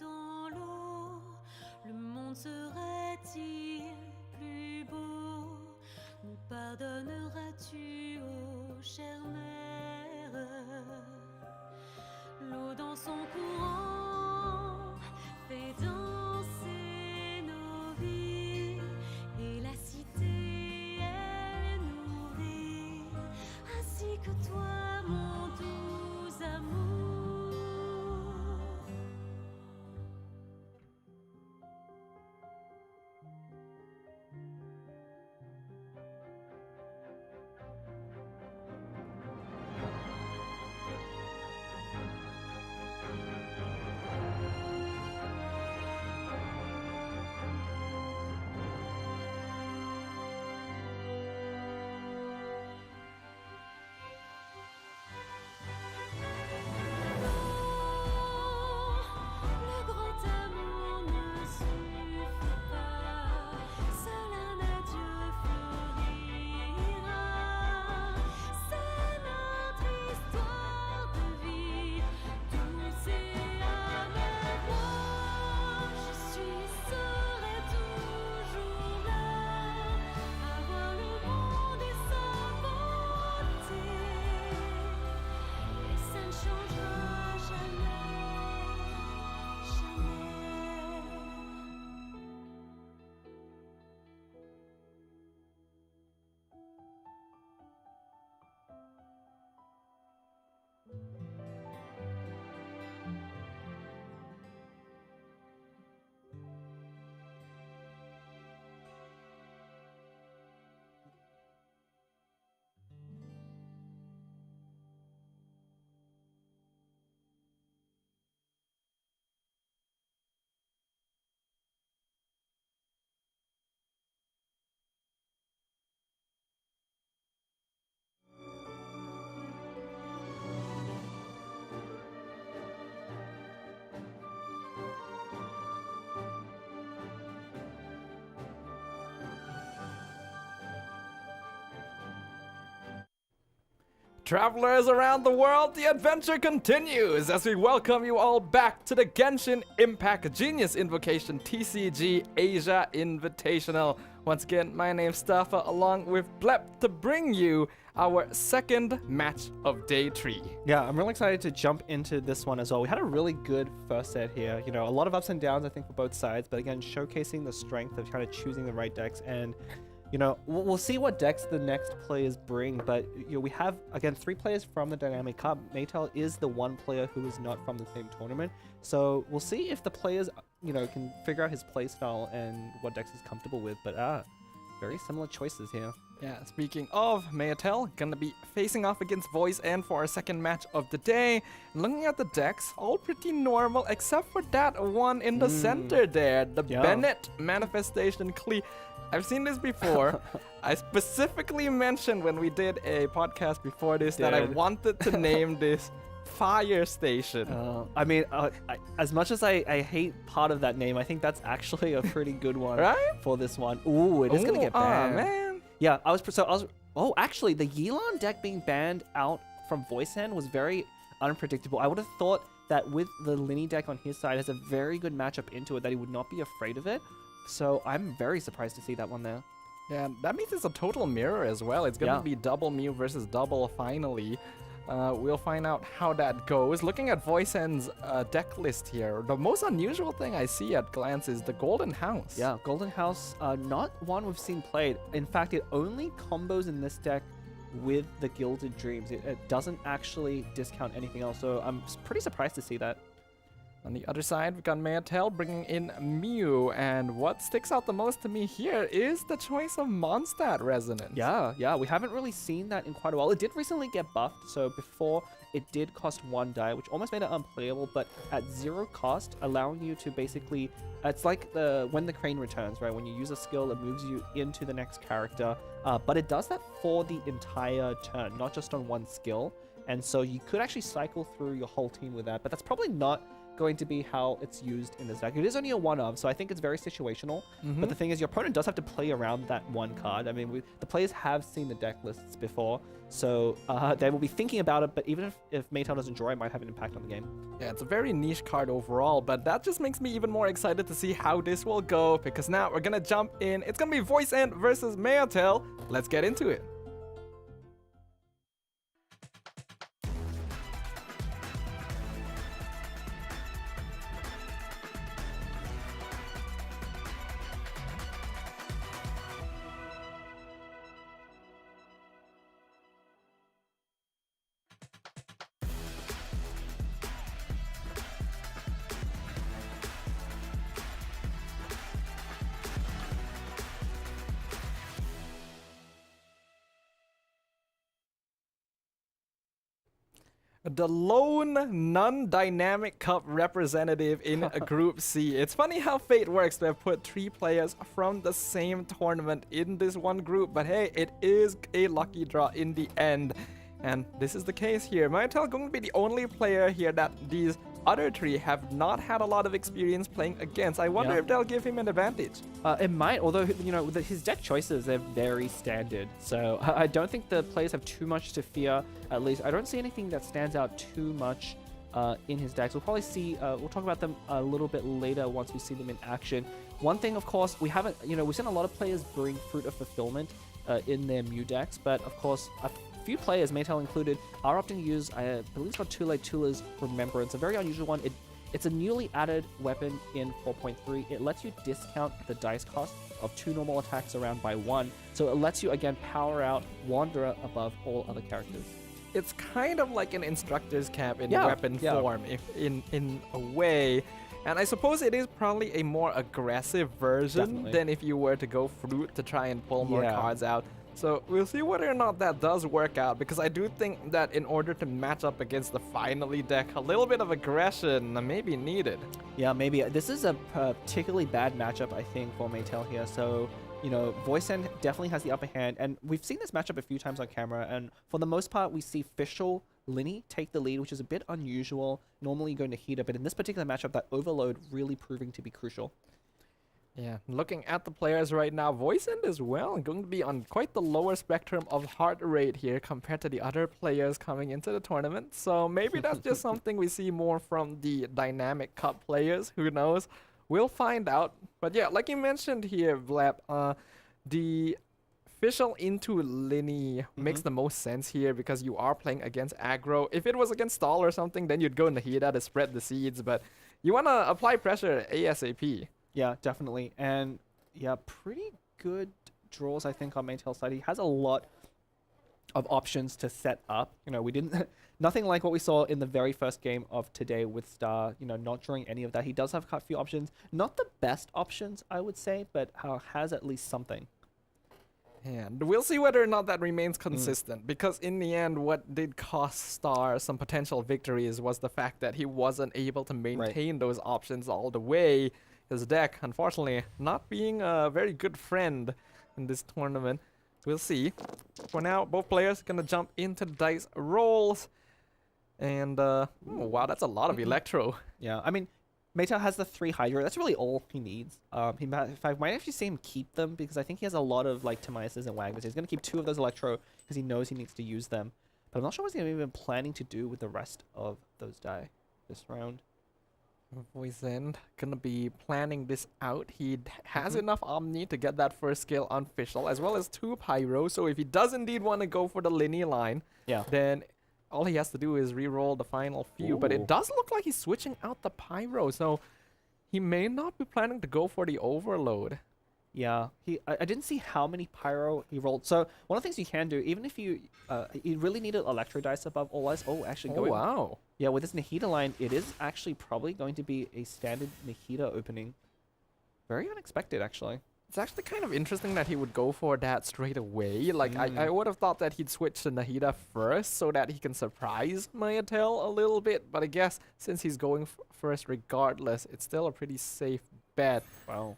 dans l'eau, le monde serait-il plus beau? Nous pardonneras-tu, ô chère mère? L'eau dans son courant fait danser nos vies, et la cité elle nourrit, ainsi que toi, mon doux amour. Le grand amour ne suffit pas, seul un adieu fleurira. C'est notre histoire de vie, douce et amère. Moi, je suis, serai toujours là, à voir le monde et sa beauté, et ça ne changera jamais, jamais. Travelers around the world, the adventure continues as we welcome you all back to the Genshin Impact Genius Invocation TCG Asia Invitational. Once again, my name's Staffa along with Blep to bring you our second match of day 3. Yeah, I'm really excited to jump into this one as well. We had a really good first set here. You know, a lot of ups and downs, I think, for both sides, but again, showcasing the strength of kind of choosing the right decks. And you know, we'll see what decks the next players bring, but you know, we have again 3 players from the Dynamic Cup. Maytel is the one player who is not from the same tournament, so we'll see if the players, you know, can figure out his playstyle and what decks he's comfortable with. But very similar choices here. Yeah, speaking of Maytel, gonna be facing off against Voice End for our second match of the day. Looking at the decks, all pretty normal except for that one in the center there, the Bennett Manifestation Klee. I've seen this before. I specifically mentioned when we did a podcast before this that I wanted to name this Fire Station. I mean, as much as I hate part of that name, I think that's actually a pretty good one for this one. Ooh, it is gonna get banned. Man. Yeah, oh, actually, the Yelan deck being banned out from Voice End was very unpredictable. I would have thought that with the Linny deck on his side has a very good matchup into it, that he would not be afraid of it. So I'm very surprised to see that one there. Yeah, that means it's a total mirror as well. It's gonna be double Mew versus double finally. We'll find out how that goes. Looking at Voice End's deck list here, the most unusual thing I see at glance is the Golden House. Yeah, Golden House, not one we've seen played. In fact, it only combos in this deck with the Gilded Dreams. It doesn't actually discount anything else, so I'm pretty surprised to see that. On the other side, we've got Maytel bringing in Mew, and what sticks out the most to me here is the choice of Mondstadt Resonance. Yeah, we haven't really seen that in quite a while. It did recently get buffed, so before it did cost 1 die, which almost made it unplayable, but at 0 cost, allowing you to basically, it's like when the Crane returns, right? When you use a skill, it moves you into the next character, but it does that for the entire turn, not just on one skill, and so you could actually cycle through your whole team with that, but that's probably not going to be how it's used in this deck. It is only a one of, so I think it's very situational. But the thing is, your opponent does have to play around that one card. I mean, the players have seen the deck lists before, so they will be thinking about it, but even if Maytel doesn't draw, it might have an impact on the game. Yeah, it's a very niche card overall, but that just makes me even more excited to see how this will go, because now we're gonna jump in. It's gonna be Voice End versus Maytel. Let's get into it. The lone non-dynamic cup representative in Group C. It's funny how fate works to have put 3 players from the same tournament in this one group, but hey, it is a lucky draw in the end. And this is the case here. Maytel going to be the only player here that these other 3 have not had a lot of experience playing against. I wonder if they'll give him an advantage. It might, although, you know, his deck choices, they're very standard. So I don't think the players have too much to fear. At least I don't see anything that stands out too much in his decks. We'll probably see, we'll talk about them a little bit later once we see them in action. One thing, of course, we haven't, you know, we've seen a lot of players bring Fruit of Fulfillment in their Mew decks, but of course, few players, Maytel included, are opting to use, I believe it's called Too Late Tula's Remembrance, a very unusual one. It's a newly added weapon in 4.3. It lets you discount the dice cost of 2 normal attacks around by 1, so it lets you again power out Wanderer above all other characters. It's kind of like an instructor's cap in weapon form, if in a way. And I suppose it is probably a more aggressive version than if you were to go Fruit to try and pull more cards out. So we'll see whether or not that does work out, because I do think that in order to match up against the Finally deck, a little bit of aggression may be needed. Yeah, maybe. This is a particularly bad matchup, I think, for Maytel here. So, you know, Voice End definitely has the upper hand, and we've seen this matchup a few times on camera, and for the most part, we see Fischl Linny take the lead, which is a bit unusual. Normally going to Nahida, but in this particular matchup, that Overload really proving to be crucial. Yeah, looking at the players right now, Voice End as well going to be on quite the lower spectrum of heart rate here compared to the other players coming into the tournament. So maybe that's just something we see more from the Dynamic Cup players. Who knows? We'll find out. But yeah, like you mentioned here, Vlap, the Fischl into Linny makes the most sense here because you are playing against aggro. If it was against Stall or something, then you'd go Nahida to spread the seeds, but you want to apply pressure ASAP. Yeah, definitely. And yeah, pretty good draws, I think, on Maytel's side. He has a lot of options to set up. You know, we didn't, nothing like what we saw in the very first game of today with Star, you know, not drawing any of that. He does have a few options. Not the best options, I would say, but has at least something. And we'll see whether or not that remains consistent, because in the end, what did cost Star some potential victories was the fact that he wasn't able to maintain those options all the way. His deck, unfortunately, not being a very good friend in this tournament. We'll see. For now, both players gonna jump into the dice rolls. And, oh, wow, that's a lot of Electro. Yeah, I mean, Maytel has the 3 Hydra. That's really all he needs. He might actually see him keep them, because I think he has a lot of, like, Timaeus's and Wagners. He's gonna keep 2 of those Electro, because he knows he needs to use them. But I'm not sure what he's even planning to do with the rest of those die this round. Voice End gonna be planning this out. He has enough Omni to get that first skill on Fischl, as well as 2 Pyro. So if he does indeed want to go for the Linny line, then all he has to do is re-roll the final few. But it does look like he's switching out the Pyro, so he may not be planning to go for the Overload. Yeah, I didn't see how many Pyro he rolled. So one of the things you can do, even if you really needed Electro Dice above all else. Oh, actually, wow. Yeah, with this Nahida line, it is actually probably going to be a standard Nahida opening. Very unexpected, actually. It's actually kind of interesting that he would go for that straight away. Like, I would have thought that he'd switch to Nahida first so that he can surprise Maytel a little bit. But I guess since he's going first regardless, it's still a pretty safe bet. Wow.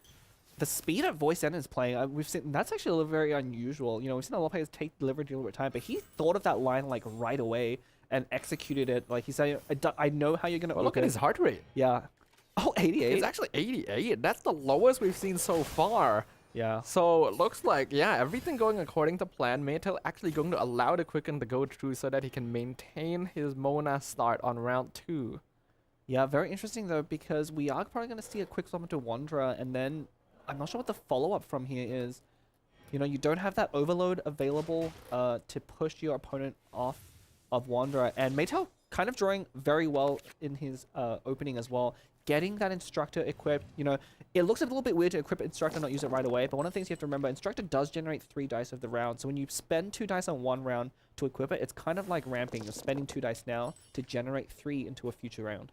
The speed at Voice End is playing, we've seen, that's actually very unusual. You know, we've seen a lot of players take delivery time, but he thought of that line like right away. and executed it. Like he said, I know how you're gonna. Well, look at his heart rate. Yeah. Oh, 88. It's actually 88. That's the lowest we've seen so far. Yeah. So it looks like, yeah, everything going according to plan. Maytel actually going to allow the Quicken to go through so that he can maintain his Mona start on round 2. Yeah, very interesting though, because we are probably going to see a quick swap into Wanderer, and then I'm not sure what the follow-up from here is. You know, you don't have that overload available to push your opponent off of Wanderer, and Maytel kind of drawing very well in his opening as well. Getting that Instructor equipped, you know, it looks a little bit weird to equip Instructor and not use it right away, but one of the things you have to remember, Instructor does generate 3 dice of the round, so when you spend 2 dice on one round to equip it, it's kind of like ramping. You're spending 2 dice now to generate 3 into a future round.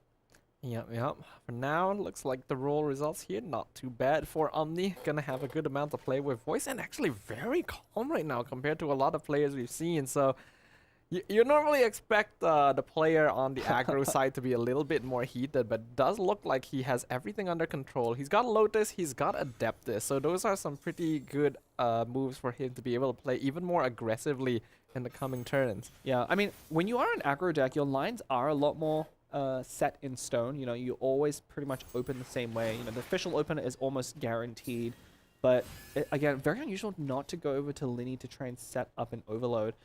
Yep. For now, looks like the roll results here, not too bad for Omni. Gonna have a good amount to play with. Voice and actually very calm right now compared to a lot of players we've seen, so you normally expect the player on the aggro side to be a little bit more heated, but it does look like he has everything under control. He's got Lotus, he's got Adeptus, so those are some pretty good moves for him to be able to play even more aggressively in the coming turns. Yeah, I mean, when you are an aggro deck, your lines are a lot more set in stone. You know, you always pretty much open the same way. You know, the official opener is almost guaranteed, but again, very unusual not to go over to Linny to try and set up an overload.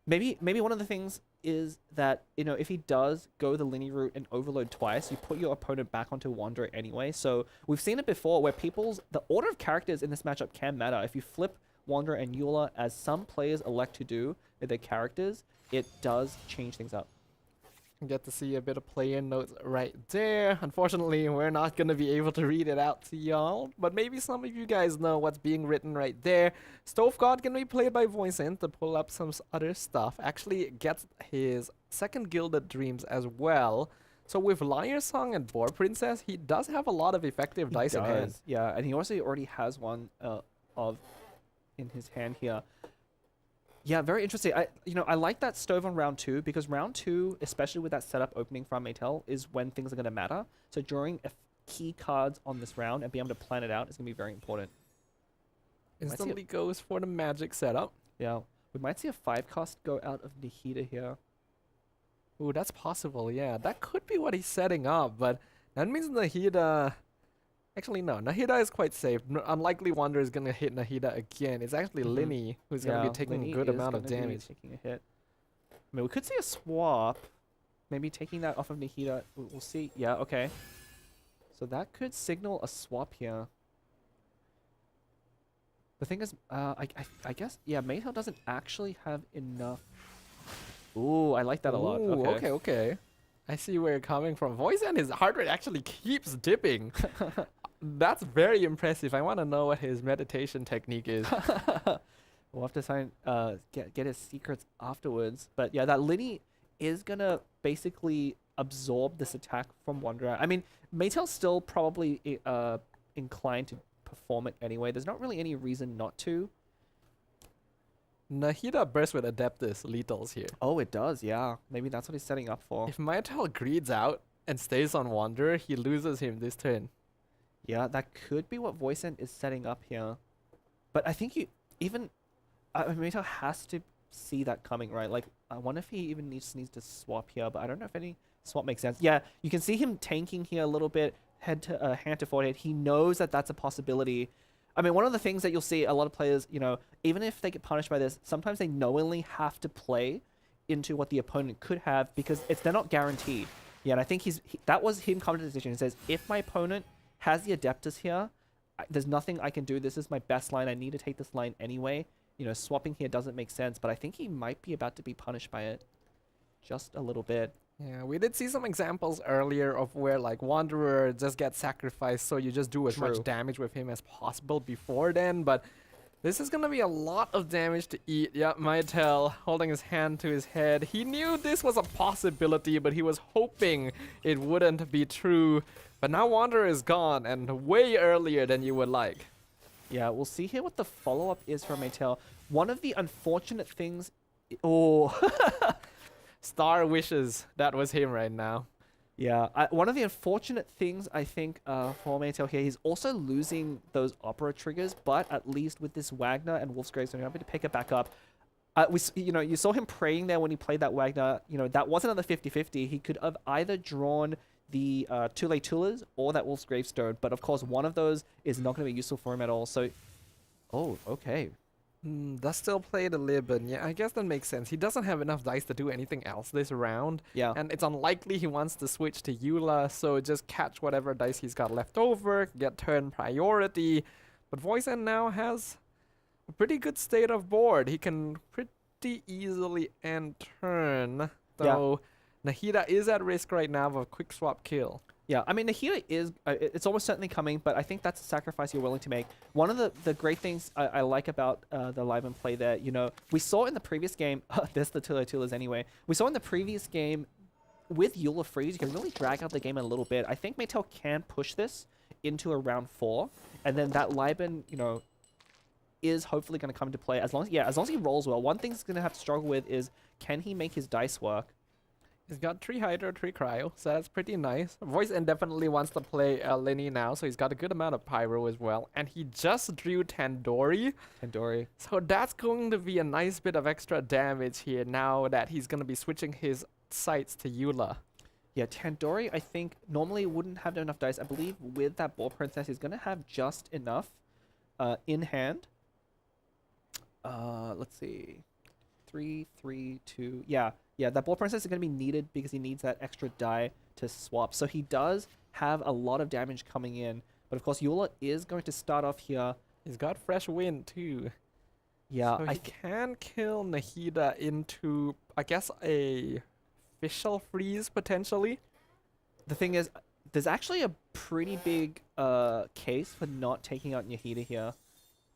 Maybe one of the things is that, you know, if he does go the Linny route and overload twice, you put your opponent back onto Wanderer anyway. So we've seen it before where the order of characters in this matchup can matter. If you flip Wanderer and Eula, as some players elect to do with their characters, it does change things up. Get to see a bit of player notes right there. Unfortunately, we're not going to be able to read it out to y'all, but maybe some of you guys know what's being written right there. Stove God going to be played by Voicent to pull up some other stuff. Actually gets his second Gilded Dreams as well. So with Liar Song and Boar Princess, he does have a lot of effective dice in hand. Yeah, and he also already has one in his hand here. Yeah, very interesting. I like that Stove on round 2 because round 2, especially with that setup opening from Maytel, is when things are going to matter. So drawing key cards on this round and being able to plan it out is going to be very important. Instantly goes for the magic setup. Yeah, we might see a 5-cost go out of Nihida here. Ooh, that's possible, yeah. That could be what he's setting up, but that means Nahida... Actually, no. Nahida is quite safe. Unlikely Wanderer is going to hit Nahida again. It's actually Linny who's going to be taking a good amount of damage. Taking a hit. I mean, we could see a swap. Maybe taking that off of Nahida. We'll see. Yeah, okay. So that could signal a swap here. The thing is, I guess, yeah, Maytel doesn't actually have enough. Ooh, I like that a lot. Okay. I see where you're coming from. Voice and his heart rate actually keeps dipping. That's very impressive. I want to know what his meditation technique is. We'll have to try and get his secrets afterwards. But yeah, that Linny is going to basically absorb this attack from Wanderer. I mean, Maytel's still probably inclined to perform it anyway. There's not really any reason not to. Nahida bursts with Adeptus lethals here. Oh, it does, yeah. Maybe that's what he's setting up for. If Maytel greeds out and stays on Wanderer, he loses him this turn. Yeah, that could be what Voicent is setting up here. But I think Maytel has to see that coming, right? Like, I wonder if he even needs to swap here, but I don't know if any swap makes sense. Yeah, you can see him tanking here a little bit, hand to forehead. He knows that that's a possibility. I mean, one of the things that you'll see a lot of players, you know, even if they get punished by this, sometimes they knowingly have to play into what the opponent could have because they're not guaranteed. Yeah, and I think that was him coming to the decision. He says, if my opponent has the Adeptus here, there's nothing I can do. This is my best line. I need to take this line anyway. You know, swapping here doesn't make sense, but I think he might be about to be punished by it just a little bit. Yeah, we did see some examples earlier of where like Wanderer just gets sacrificed, so you just do as much damage with him as possible before then, but this is gonna be a lot of damage to eat. Yeah, Maytel holding his hand to his head. He knew this was a possibility, but he was hoping it wouldn't be true. But now Wanderer is gone, and way earlier than you would like. Yeah, we'll see here what the follow-up is for Maytel. One of the unfortunate things... Oh... Star wishes that was him right now. Yeah, one of the unfortunate things I think for Maytel here, he's also losing those opera triggers, but at least with this Wagner and Wolf's Graves, I'm happy to pick it back up. You saw him praying there when he played that Wagner. That wasn't on the 50-50. He could have either drawn the Tule Tulas or that Wolf's Gravestone, but of course one of those is not going to be useful for him at all. So, oh, okay. That's still played a little bit. Yeah, I guess that makes sense. He doesn't have enough dice to do anything else this round. Yeah. And it's unlikely he wants to switch to Eula, so just catch whatever dice he's got left over, get turn priority. But Voice End now has a pretty good state of board. He can pretty easily end turn, though Nahida is at risk right now of a quick swap kill. Yeah, I mean, Nahida is, it's almost certainly coming, but I think that's a sacrifice you're willing to make. One of the great things I like about the live and play there, we saw in the previous game, there's the Tulas anyway, we saw in the previous game, with Eula Freeze, you can really drag out the game a little bit. I think Maytel can push this into a round 4, and then that Liben, is hopefully going to come into play as long as he rolls well. One thing he's going to have to struggle with is, can he make his dice work? He's got 3 Hydro, 3 Cryo, so that's pretty nice. Voice End definitely wants to play Lenny now, so he's got a good amount of Pyro as well. And he just drew Tandoori. So that's going to be a nice bit of extra damage here now that he's going to be switching his sights to Eula. Yeah, Tandoori, I think, normally wouldn't have enough dice. I believe with that Ball Princess, he's going to have just enough in hand. Let's see. 3, 3, 2. Yeah, that Ball Princess is going to be needed because he needs that extra die to swap. So he does have a lot of damage coming in. But of course, Eula is going to start off here. He's got Fresh Wind too. Yeah, so he can kill Nahida into, I guess, a Fischl Freeze potentially. The thing is, there's actually a pretty big case for not taking out Nahida here.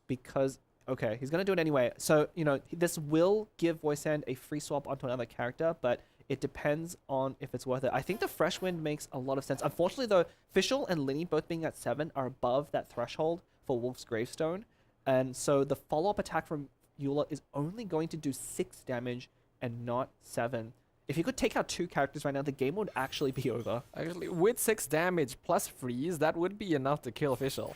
Because... okay, he's going to do it anyway. So, this will give Voice End a free swap onto another character, but it depends on if it's worth it. I think the Fresh Wind makes a lot of sense. Unfortunately, though, Fischl and Linny both being at 7 are above that threshold for Wolf's Gravestone. And so the follow-up attack from Eula is only going to do 6 damage and not 7. If you could take out 2 characters right now, the game would actually be over. Actually, with 6 damage plus freeze, that would be enough to kill Fischl.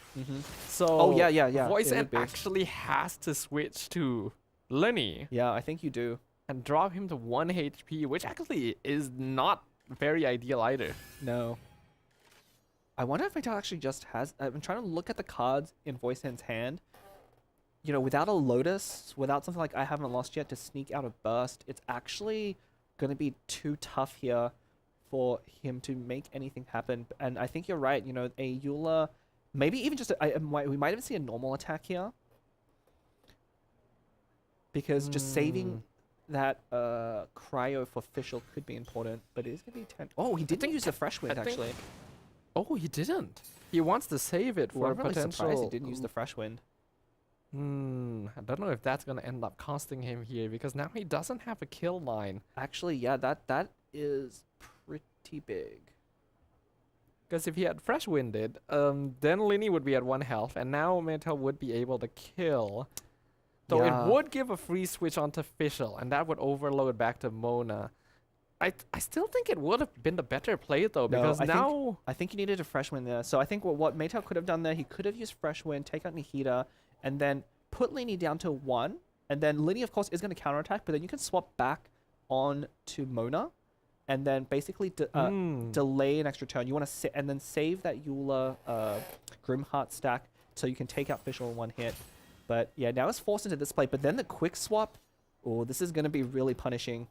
So, oh, yeah. Voice End actually has to switch to Lenny. Yeah, I think you do. And drop him to 1 HP, which actually is not very ideal either. No. I wonder if Maytel actually just has... I'm trying to look at the cards in Voice End's hand. Without a Lotus, without something like I Haven't Lost Yet to sneak out a Burst, it's actually... going to be too tough here for him to make anything happen. And I think you're right, a Eula, maybe even just we might even see a normal attack here, because just saving that cryo for Fischl could be important, but it is going to be 10. Oh, he didn't use the Fresh Wind actually. Oh, he didn't. He wants to save it for I'm really potential. surprised he didn't use the Fresh Wind. I don't know if that's going to end up costing him here, because now he doesn't have a kill line. Actually, yeah, that is pretty big. Because if he had Fresh Winded, then Linny would be at 1 health, and now Maytel would be able to kill. So it would give a free switch onto Fischl, and that would overload back to Mona. I still think it would have been the better play, though, because I think you needed a Fresh Wind there. So I think what Maytel could have done there, he could have used Fresh Wind, take out Nahida, and then put Linny down to 1, and then Linny, of course, is going to counterattack, but then you can swap back on to Mona, and then basically delay an extra turn. You want to sit and then save that Eula Grimheart stack so you can take out Fischl in 1 hit. But yeah, now it's forced into this play, but then the quick swap, oh, this is going to be really punishing.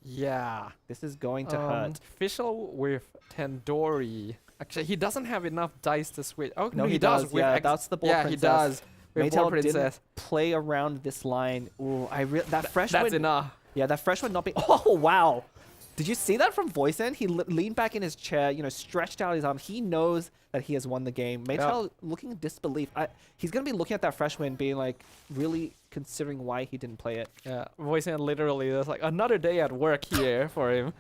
Yeah. This is going to hurt. Fischl with Tandoori. Actually, he doesn't have enough dice to switch. Oh, no, he does. Yeah, that's the Ball Princess. He does. Maytel didn't play around this line. Ooh, that Fresh Wind. That's enough. Yeah, that Fresh Wind not be. Oh, wow. Did you see that from Voice End? He leaned back in his chair, stretched out his arm. He knows that he has won the game. Maytel looking in disbelief. He's going to be looking at that Fresh Wind being like, really considering why he didn't play it. Yeah, Voice End literally, there's like another day at work here for him.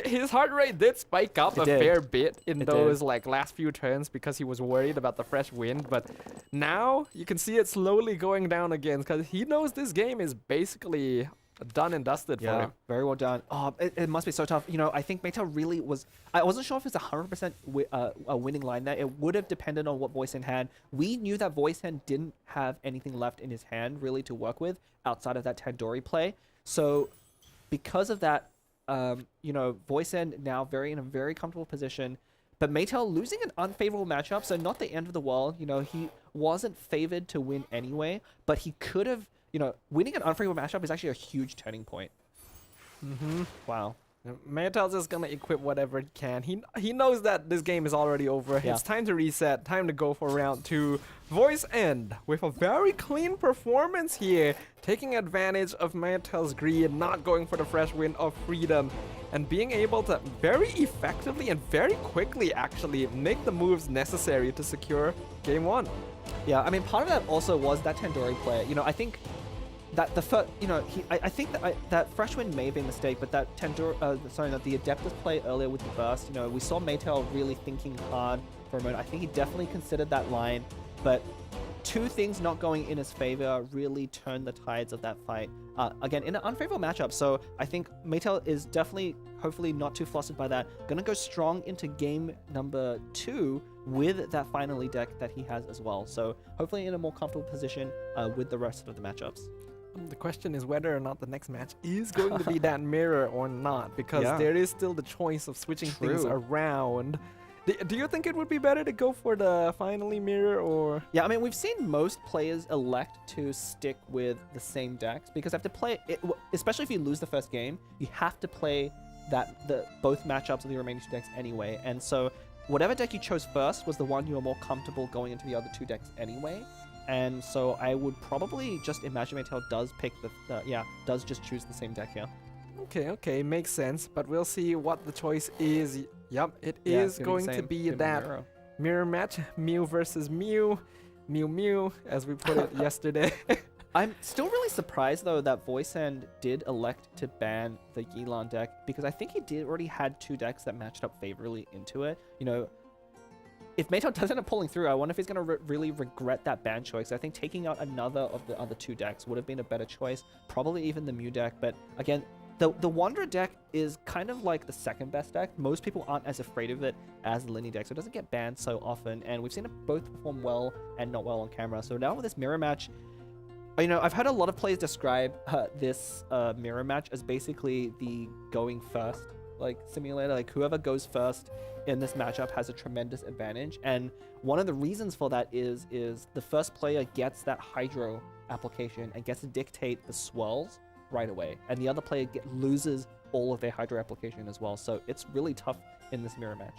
His heart rate did spike up a fair bit in those like last few turns because he was worried about the Fresh Wind. But now you can see it slowly going down again because he knows this game is basically done and dusted for him. Very well done. Oh, it must be so tough. You know, I think Maytel really was. I wasn't sure if it's 100% a winning line there. It would have depended on what Voicehand had. We knew that Voicehand didn't have anything left in his hand really to work with outside of that Tandoori play. So because of that, you know, Voicehand now in a very comfortable position. But Maytel losing an unfavorable matchup, so not the end of the world. You know, he wasn't favored to win anyway, but he could have, you know, winning an unfavorable matchup is actually a huge turning point. Wow. Maytel's just gonna equip whatever he can. He knows that this game is already over. Yeah. It's time to reset, time to go for round 2. Voicehand with a very clean performance here, taking advantage of Maytel's greed, not going for the fresh wind of freedom, and being able to very effectively and very quickly actually make the moves necessary to secure game 1. Yeah, I mean, part of that also was that Tandoori play. You know, I think that the first, you know, I think that that fresh wind may be a mistake, but that the Adeptus play earlier with the burst, you know, we saw Maytel really thinking hard for a moment. I think he definitely considered that line, but two things not going in his favor really turned the tides of that fight. Again, in an unfavorable matchup, so I think Maytel is definitely, hopefully not too flustered by that. Gonna go strong into game number 2 with that finally deck that he has as well. So hopefully in a more comfortable position with the rest of the matchups. The question is whether or not the next match is going to be that mirror or not, because there is still the choice of switching things around. Do you think it would be better to go for the finally mirror or? Yeah, I mean, we've seen most players elect to stick with the same decks because they have to play it, especially if you lose the first game, you have to play both matchups of the remaining 2 decks anyway. And so whatever deck you chose first was the one you were more comfortable going into the other 2 decks anyway. And so I would probably just imagine Maytel does pick does just choose the same deck here. Okay, makes sense. But we'll see what the choice is. Yep, it is going to be that mirror match, Mew versus Mew, Mew, as we put it yesterday. I'm still really surprised though that Voicehand did elect to ban the Yelan deck because I think he already had 2 decks that matched up favorably into it. You know, if Maytel does end up pulling through, I wonder if he's going to really regret that ban choice. I think taking out another of the other 2 decks would have been a better choice, probably even the Mew deck. But again, the Wanderer deck is kind of like the second best deck. Most people aren't as afraid of it as the Linny deck, so it doesn't get banned so often. And we've seen it both perform well and not well on camera. So now with this mirror match, you know, I've heard a lot of players describe this mirror match as basically the going first like simulator. Like whoever goes first in this matchup has a tremendous advantage. And one of the reasons for that is the first player gets that hydro application and gets to dictate the swirls right away, and the other player loses all of their hydro application as well. So it's really tough in this mirror match.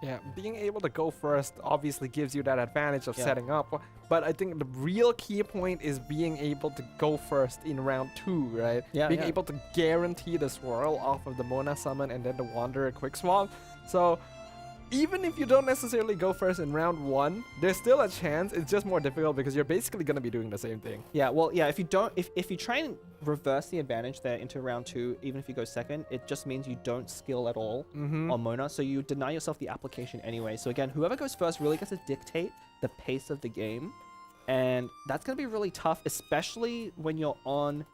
Yeah, being able to go first obviously gives you that advantage of setting up, but I think the real key point is being able to go first in round 2, right? Being able to guarantee the swirl off of the Mona summon and then the Wanderer quick swap. So even if you don't necessarily go first in round 1, there's still a chance. It's just more difficult because you're basically going to be doing the same thing. Yeah, well, yeah, if you try and reverse the advantage there into round 2, even if you go second, it just means you don't skill at all on Mona, so you deny yourself the application anyway. So again, whoever goes first really gets to dictate the pace of the game, and that's going to be really tough, especially when you're on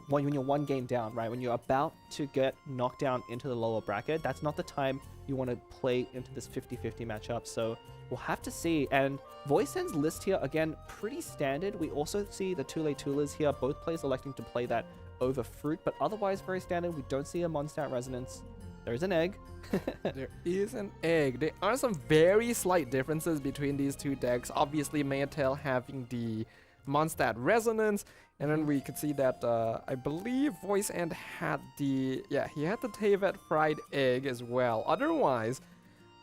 when you're 1 game down, right? When you're about to get knocked down into the lower bracket, that's not the time you want to play into this 50-50 matchup. So we'll have to see. And Voicehand's list here, again, pretty standard. We also see the Tule Tulas here, both players electing to play that over Fruit, but otherwise very standard. We don't see a Mondstadt Resonance. There's an egg. There is an egg. There are some very slight differences between these 2 decks. Obviously, Maytel having the Mondstadt Resonance, and then we could see that I believe Voicehand had he had the Teyvat Fried Egg as well. Otherwise,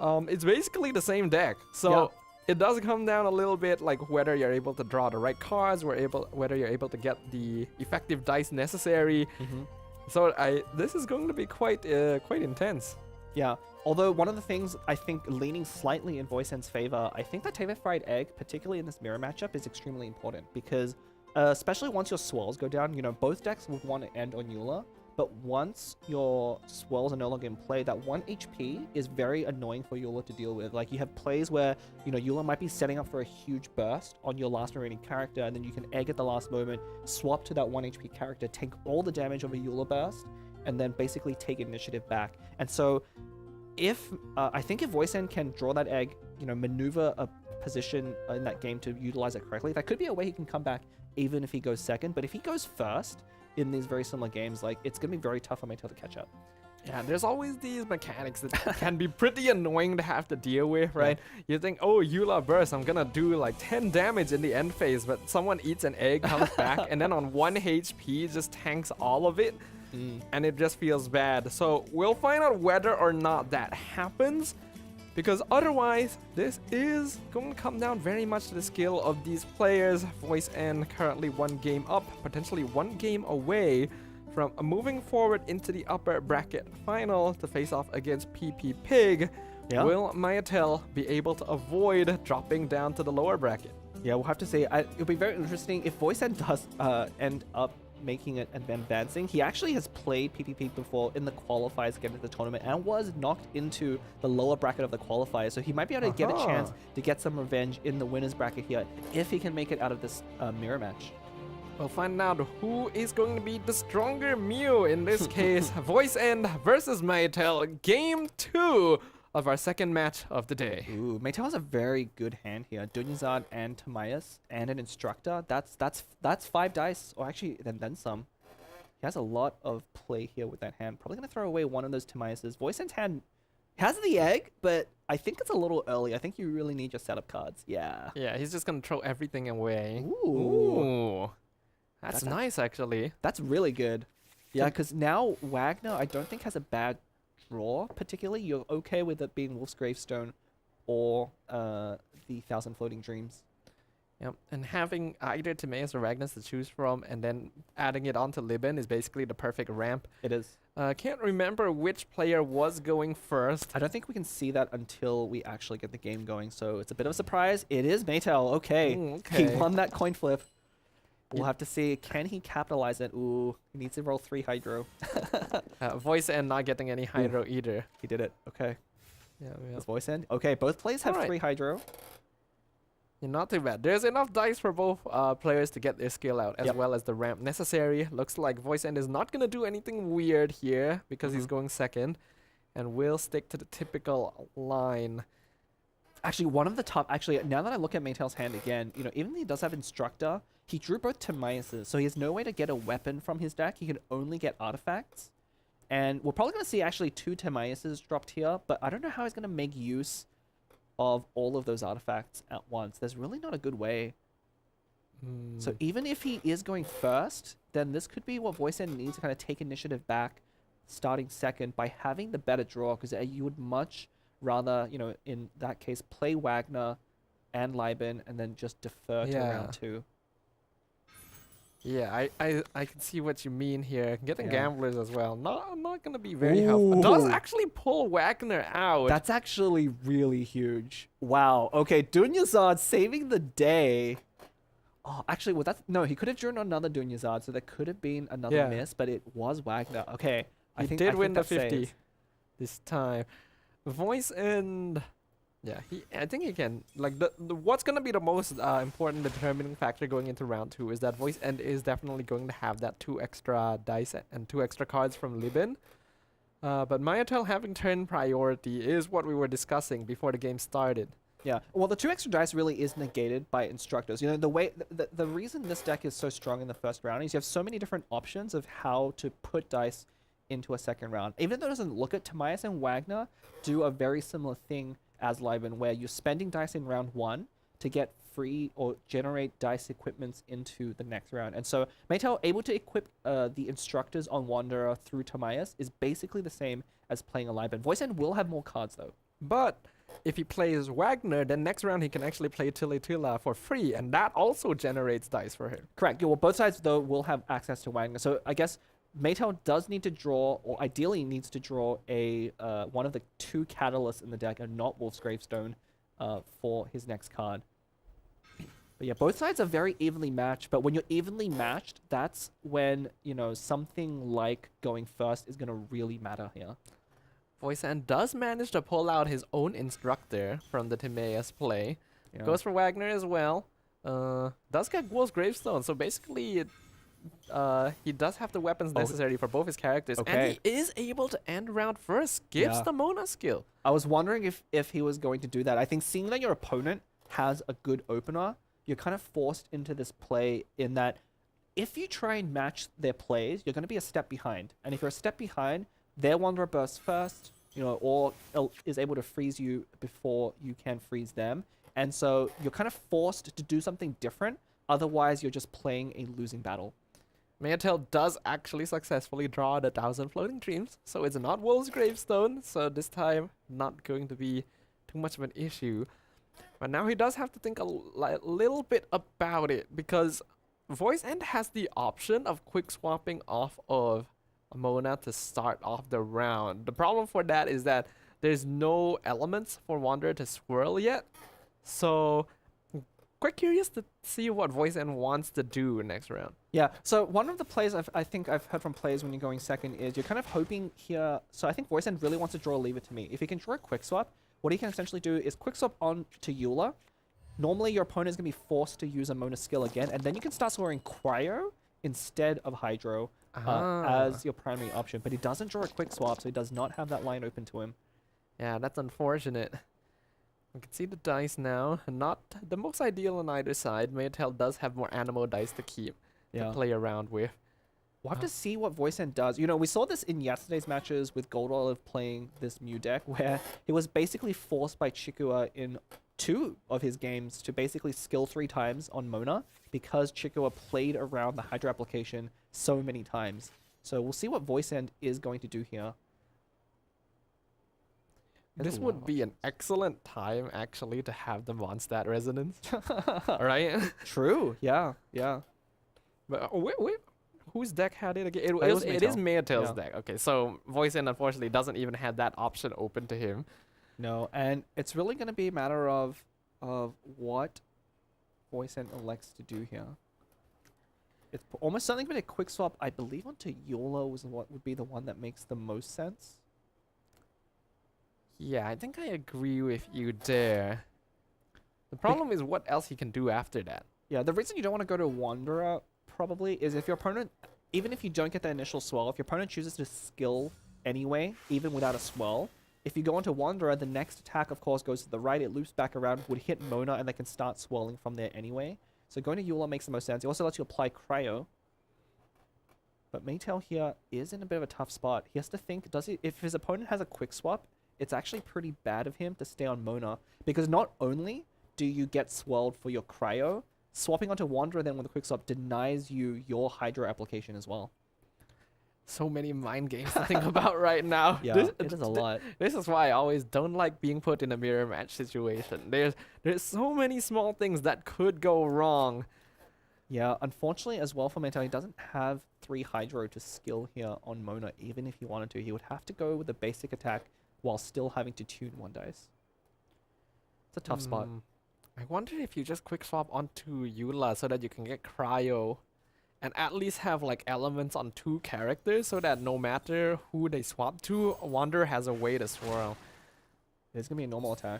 it's basically the same deck. So it does come down a little bit like whether you're able to draw the right cards, whether you're able to get the effective dice necessary. So this is going to be quite intense. Yeah. Although one of the things I think leaning slightly in Voicehand's favor, I think that Teyvat Fried Egg, particularly in this mirror matchup, is extremely important because especially once your swirls go down, you know, both decks would want to end on Eula, but once your swirls are no longer in play, that 1 HP is very annoying for Eula to deal with. Like, you have plays where, you know, Eula might be setting up for a huge burst on your last remaining character, and then you can egg at the last moment, swap to that 1 HP character, take all the damage of a Eula burst, and then basically take initiative back. And so, if I think if Voice End can draw that egg, you know, maneuver a position in that game to utilize it correctly, that could be a way he can come back even if he goes second. But if he goes first in these very similar games, like, it's gonna be very tough for Maytel to catch up. Yeah, there's always these mechanics that can be pretty annoying to have to deal with, right? You think, oh, Eula burst, I'm gonna do like 10 damage in the end phase, but someone eats an egg, comes back, and then on 1 HP just tanks all of it. And it just feels bad. So we'll find out whether or not that happens, because otherwise this is going to come down very much to the skill of these players. Voice End currently 1 game up, potentially 1 game away from moving forward into the upper bracket final to face off against PP Pig. Will Maytel be able to avoid dropping down to the lower bracket? Yeah, we'll have to say, it'll be very interesting if Voice End does end up making it and advancing. He actually has played PPP before in the qualifiers getting to the tournament and was knocked into the lower bracket of the qualifiers, so he might be able to get a chance to get some revenge in the winners bracket here if he can make it out of this mirror match. We'll find out who is going to be the stronger Mew in this case. Voice End versus Maytel, game 2 of our second match of the day. Ooh, Maytel has a very good hand here. Dunyazad and Timaeus and an Instructor. That's 5 dice, or actually then some. He has a lot of play here with that hand. Probably gonna throw away one of those Timaeuses. Voice End's hand has the egg, but I think it's a little early. I think you really need your setup cards. Yeah. Yeah, he's just gonna throw everything away. Ooh. That's nice, actually. That's really good. Yeah, because now Wagner, I don't think has a bad draw particularly. You're okay with it being Wolf's Gravestone or the 1,000 Floating Dreams. Yep, and having either Timaeus or Ragnas to choose from and then adding it onto Liben is basically the perfect ramp. It is. Can't remember which player was going first. I don't think we can see that until we actually get the game going, so it's a bit of a surprise. It is Maytel. Okay. Okay. He won that coin flip. We'll have to see, can he capitalize it? Ooh, he needs to roll 3 Hydro. Voice End not getting any Hydro either. He did it. Okay. Yeah. Does Voice End? Okay, both players have 3 Hydro. Yeah, not too bad. There's enough dice for both players to get their skill out, as well as the ramp necessary. Looks like Voice End is not going to do anything weird here because he's going second, and will stick to the typical line. Actually, one of the top... Actually, now that I look at Maytel's hand again, you know, even though he does have Instructor, he drew both Timaeuses, so he has no way to get a weapon from his deck. He can only get artifacts. And we're probably going to see actually 2 Timaeuses dropped here, but I don't know how he's going to make use of all of those artifacts at once. There's really not a good way. So even if he is going first, then this could be what Voice End needs to kind of take initiative back, starting second, by having the better draw, because you would much rather, you know, in that case, play Wagner and Liben and then just defer to round 2. Yeah, I can see what you mean here. Getting gamblers as well. Not going to be very helpful. Does actually pull Wagner out. That's actually really huge. Wow. Okay, Dunyazad saving the day. Oh, actually, well, that's... No, he could have drawn another Dunyazad, so there could have been another miss, but it was Wagner. Okay. I think win the 50 this time. Voice End... Yeah, I think he can. Like, what's going to be the most important determining factor going into round 2 is that Voice End is definitely going to have that 2 extra dice and 2 extra cards from Liben. But Maytel having turn priority is what we were discussing before the game started. Yeah, well, the 2 extra dice really is negated by Instructors. You know, the way the reason this deck is so strong in the first round is you have so many different options of how to put dice into a second round. Even though it doesn't look at Timaeus and Wagner do a very similar thing as Liben, where you're spending dice in round 1 to get free or generate dice equipments into the next round. And so Maytel able to equip the Instructors on Wanderer through Timaeus is basically the same as playing a Liben. Voice End will have more cards though. But if he plays Wagner, then next round he can actually play Tila for free, and that also generates dice for him. Correct. Yeah, well, both sides though will have access to Wagner. So I guess Maytel does need to draw, or ideally needs to draw a one of the 2 catalysts in the deck, and not Wolf's Gravestone for his next card. But yeah, both sides are very evenly matched, but when you're evenly matched, that's when, you know, something like going first is going to really matter here. Voice-End does manage to pull out his own instructor from the Timaeus play. Yeah. Goes for Wagner as well. Does get Wolf's Gravestone, so basically he does have the weapons necessary for both his characters. Okay. And he is able to end round first, skips Yeah. the Mona skill. I was wondering if he was going to do that. I think seeing that your opponent has a good opener, you're kind of forced into this play in that if you try and match their plays, you're going to be a step behind. And if you're a step behind, their Wanderer bursts first, you know, or is able to freeze you before you can freeze them. And so you're kind of forced to do something different. Otherwise, you're just playing a losing battle. Mayatail does actually successfully draw the 1,000 Floating Dreams, so it's not Wolf's Gravestone, so this time not going to be too much of an issue. But now he does have to think a little bit about it, because Voice-End has the option of quick swapping off of Mona to start off the round. The problem for that is that there's no elements for Wanderer to swirl yet, so quite curious to see what Voice-End wants to do next round. Yeah, so one of the plays I think I've heard from players when you're going second is you're kind of hoping here. So I think Voice-End really wants to draw a lever to me. If he can draw a quick swap, what he can essentially do is quick swap on to Eula. Normally your opponent is going to be forced to use a Mona skill again, and then you can start scoring Cryo instead of Hydro as your primary option. But he doesn't draw a quick swap, so he does not have that line open to him. Yeah, that's unfortunate. You can see the dice now. Not the most ideal on either side. Mayatail does have more Animo dice to keep to play around with. We'll have to see what Voice-End does. You know, we saw this in yesterday's matches with Gold Olive playing this Mew deck, where he was basically forced by Chikua in 2 of his games to basically skill 3 times on Mona because Chikua played around the Hydra application so many times. So we'll see what Voice-End is going to do here. This would be an excellent time, actually, to have the Mondstadt Resonance. Right? True. Yeah. Yeah. But wait, whose deck had it again? It is Mayatail. Mayatail's deck. Okay, so Voice-End unfortunately doesn't even have that option open to him. No, and it's really going to be a matter of what Voice-End elects to do here. It's almost something but a quick swap, I believe, onto Eula was what would be the one that makes the most sense. Yeah, I think I agree with you there. The problem is what else he can do after that. Yeah, the reason you don't want to go to Wanderer probably is if your opponent, even if you don't get the initial swell, if your opponent chooses to skill anyway, even without a swell, if you go onto Wanderer, the next attack, of course, goes to the right, it loops back around, would hit Mona, and they can start swirling from there anyway. So going to Eula makes the most sense. It also lets you apply Cryo. But Maytail here is in a bit of a tough spot. He has to think, if his opponent has a quick swap, it's actually pretty bad of him to stay on Mona, because not only do you get swelled for your Cryo, swapping onto Wanderer then with a quick swap denies you your Hydro application as well. So many mind games to think about right now. Yeah, it is a lot. This is why I always don't like being put in a mirror match situation. There's so many small things that could go wrong. Yeah, unfortunately as well for Maytail, he doesn't have 3 Hydro to skill here on Mona, even if he wanted to. He would have to go with a basic attack while still having to tune 1 dice. It's a tough spot. I wonder if you just quick swap onto Eula so that you can get Cryo and at least have like elements on 2 characters so that no matter who they swap to, Wanderer has a way to swirl. It's going to be a normal attack.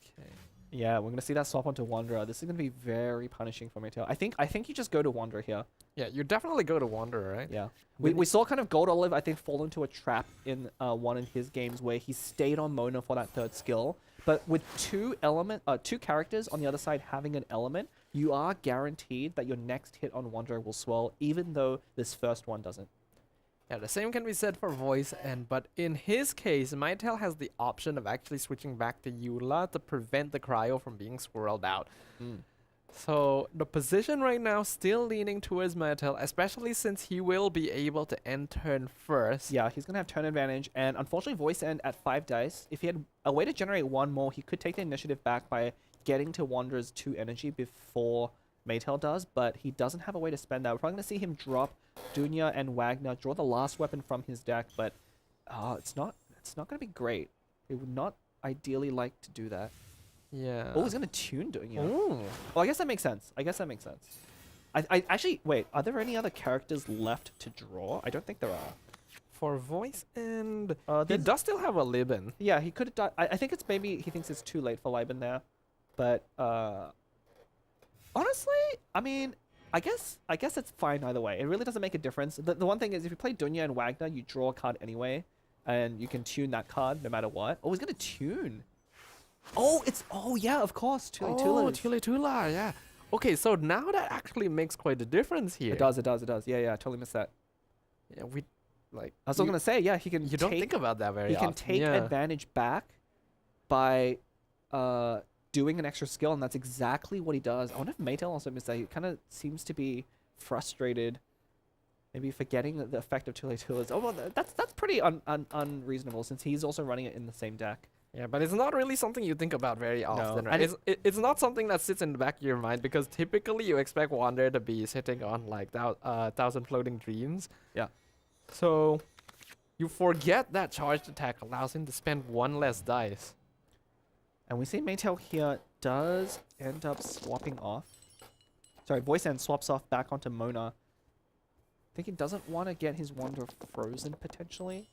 Okay. Yeah, we're going to see that swap onto Wanderer. This is going to be very punishing for Maytail. I think you just go to Wanderer here. Yeah, you definitely go to Wanderer, right? Yeah. We saw kind of Gold Olive, I think, fall into a trap in one of his games where he stayed on Mona for that 3rd skill. But with 2 characters on the other side having an element, you are guaranteed that your next hit on Wanderer will swirl, even though this first one doesn't. Yeah, the same can be said for Voice-End, but in his case, Maytail has the option of actually switching back to Eula to prevent the Cryo from being swirled out. So the position right now still leaning towards Maytail, especially since he will be able to end turn first. Yeah, he's going to have turn advantage, and unfortunately Voice-End at 5 dice, if he had a way to generate 1 more, he could take the initiative back by getting to Wanderer's 2 energy before Maytail does, but he doesn't have a way to spend that. We're probably going to see him drop Dunya and Wagner, draw the last weapon from his deck, but it's not going to be great. He would not ideally like to do that. Yeah. Oh, he's gonna tune doing it. Ooh. Well, I guess that makes sense. I actually wait. Are there any other characters left to draw? I don't think there are. For voice and he there's- does still have a Liban. Yeah, he could have done. I think it's maybe he thinks it's too late for Liban there, but honestly, I mean, I guess it's fine either way. It really doesn't make a difference. The one thing is, if you play Dunya and Wagner, you draw a card anyway, and you can tune that card no matter what. Oh, he's gonna tune. Oh yeah, of course, Tula. Tula, yeah. Okay, so now that actually makes quite a difference here. It does. Yeah, I totally missed that. Yeah, we like. I was still gonna say, yeah, he can. You don't think about that very often. He can take advantage back by doing an extra skill, and that's exactly what he does. I wonder if Maytel also missed that. He kind of seems to be frustrated, maybe forgetting the effect of Tulas. Oh, well, that's pretty unreasonable since he's also running it in the same deck. Yeah, but it's not really something you think about very often, No. right? It's not something that sits in the back of your mind because typically you expect Wander to be sitting on like 1,000 floating dreams. Yeah. So you forget that charged attack allows him to spend one less dice. And we see Maytel here does end up swapping off. Sorry, Voice End swaps off back onto Mona. I think he doesn't want to get his Wander frozen potentially.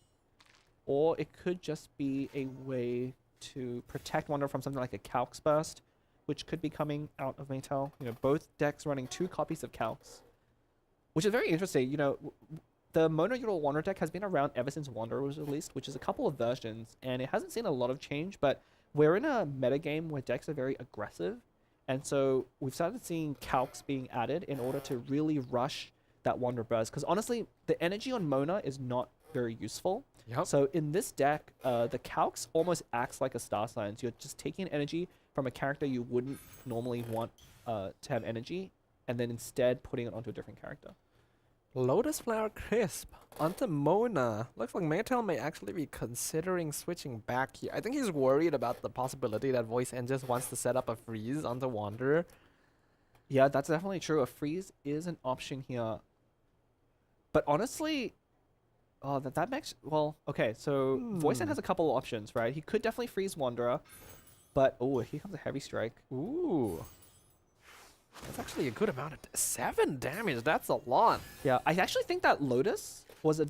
Or it could just be a way to protect Wander from something like a Calx Burst, which could be coming out of Maytel. You know, both decks running 2 copies of Calx, which is very interesting. You know, the Mono Ural Wander deck has been around ever since Wander was released, which is a couple of versions, and it hasn't seen a lot of change, but we're in a metagame where decks are very aggressive, and so we've started seeing Calx being added in order to really rush that Wander Burst, because honestly, the energy on Mona is not very useful. Yep. So in this deck, the Calx almost acts like a Star Sign. So you're just taking energy from a character you wouldn't normally want to have energy, and then instead putting it onto a different character. Lotus Flower Crisp onto Mona. Looks like Maytel may actually be considering switching back here. I think he's worried about the possibility that Voice End just wants to set up a freeze onto Wanderer. Yeah, that's definitely true. A freeze is an option here. But honestly, that makes... Well, okay, so Voice End has a couple of options, right? He could definitely freeze Wanderer, but... Oh, here comes a Heavy Strike. Ooh. That's actually a good amount of... 7 damage, that's a lot. Yeah, I actually think that Lotus was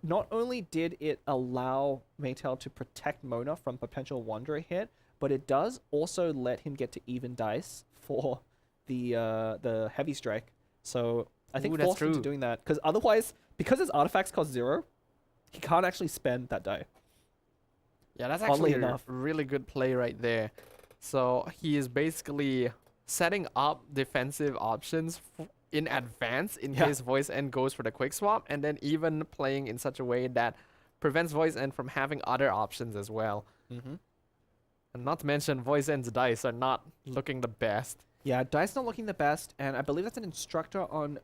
not only did it allow Maytel to protect Mona from potential Wanderer hit, but it does also let him get to even dice for the Heavy Strike. So I think that's forced him to true. doing that, because otherwise, because his artifacts cost 0, he can't actually spend that die. Yeah, that's Oddly actually a enough. really good play right there. So he is basically setting up defensive options in advance in case Voice End goes for the quick swap, and then even playing in such a way that prevents Voice End from having other options as well. Mm-hmm. And not to mention, Voice End's dice are not looking the best. Yeah, dice not looking the best, and I believe that's an instructor on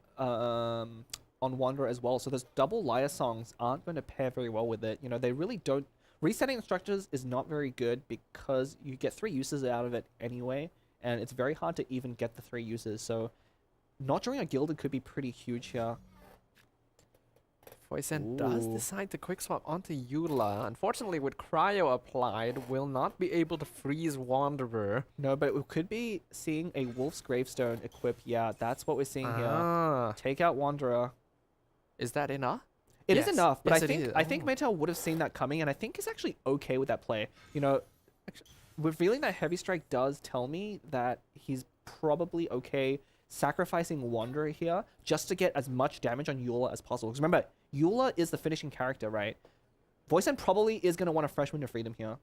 Wanderer as well. So those double Liar songs aren't going to pair very well with it. You know, they really don't. Resetting instructors is not very good because you get 3 uses out of it anyway, and it's very hard to even get the 3 uses. So not drawing a Gilded could be pretty huge here. Voice End does decide to quick swap onto Eula. Unfortunately, with Cryo applied, will not be able to freeze Wanderer. No, but we could be seeing a Wolf's Gravestone equip. Yeah, that's what we're seeing Ah. here. Take out Wanderer. Is that enough? It is enough, but Yes, I it think is. I think Maytel would have seen that coming, and I think he's actually okay with that play. You know, revealing that Heavy Strike does tell me that he's probably okay sacrificing Wanderer here just to get as much damage on Eula as possible. Because remember, Eula is the finishing character, right? Voice End probably is going to want a Fresh Wind of Freedom here.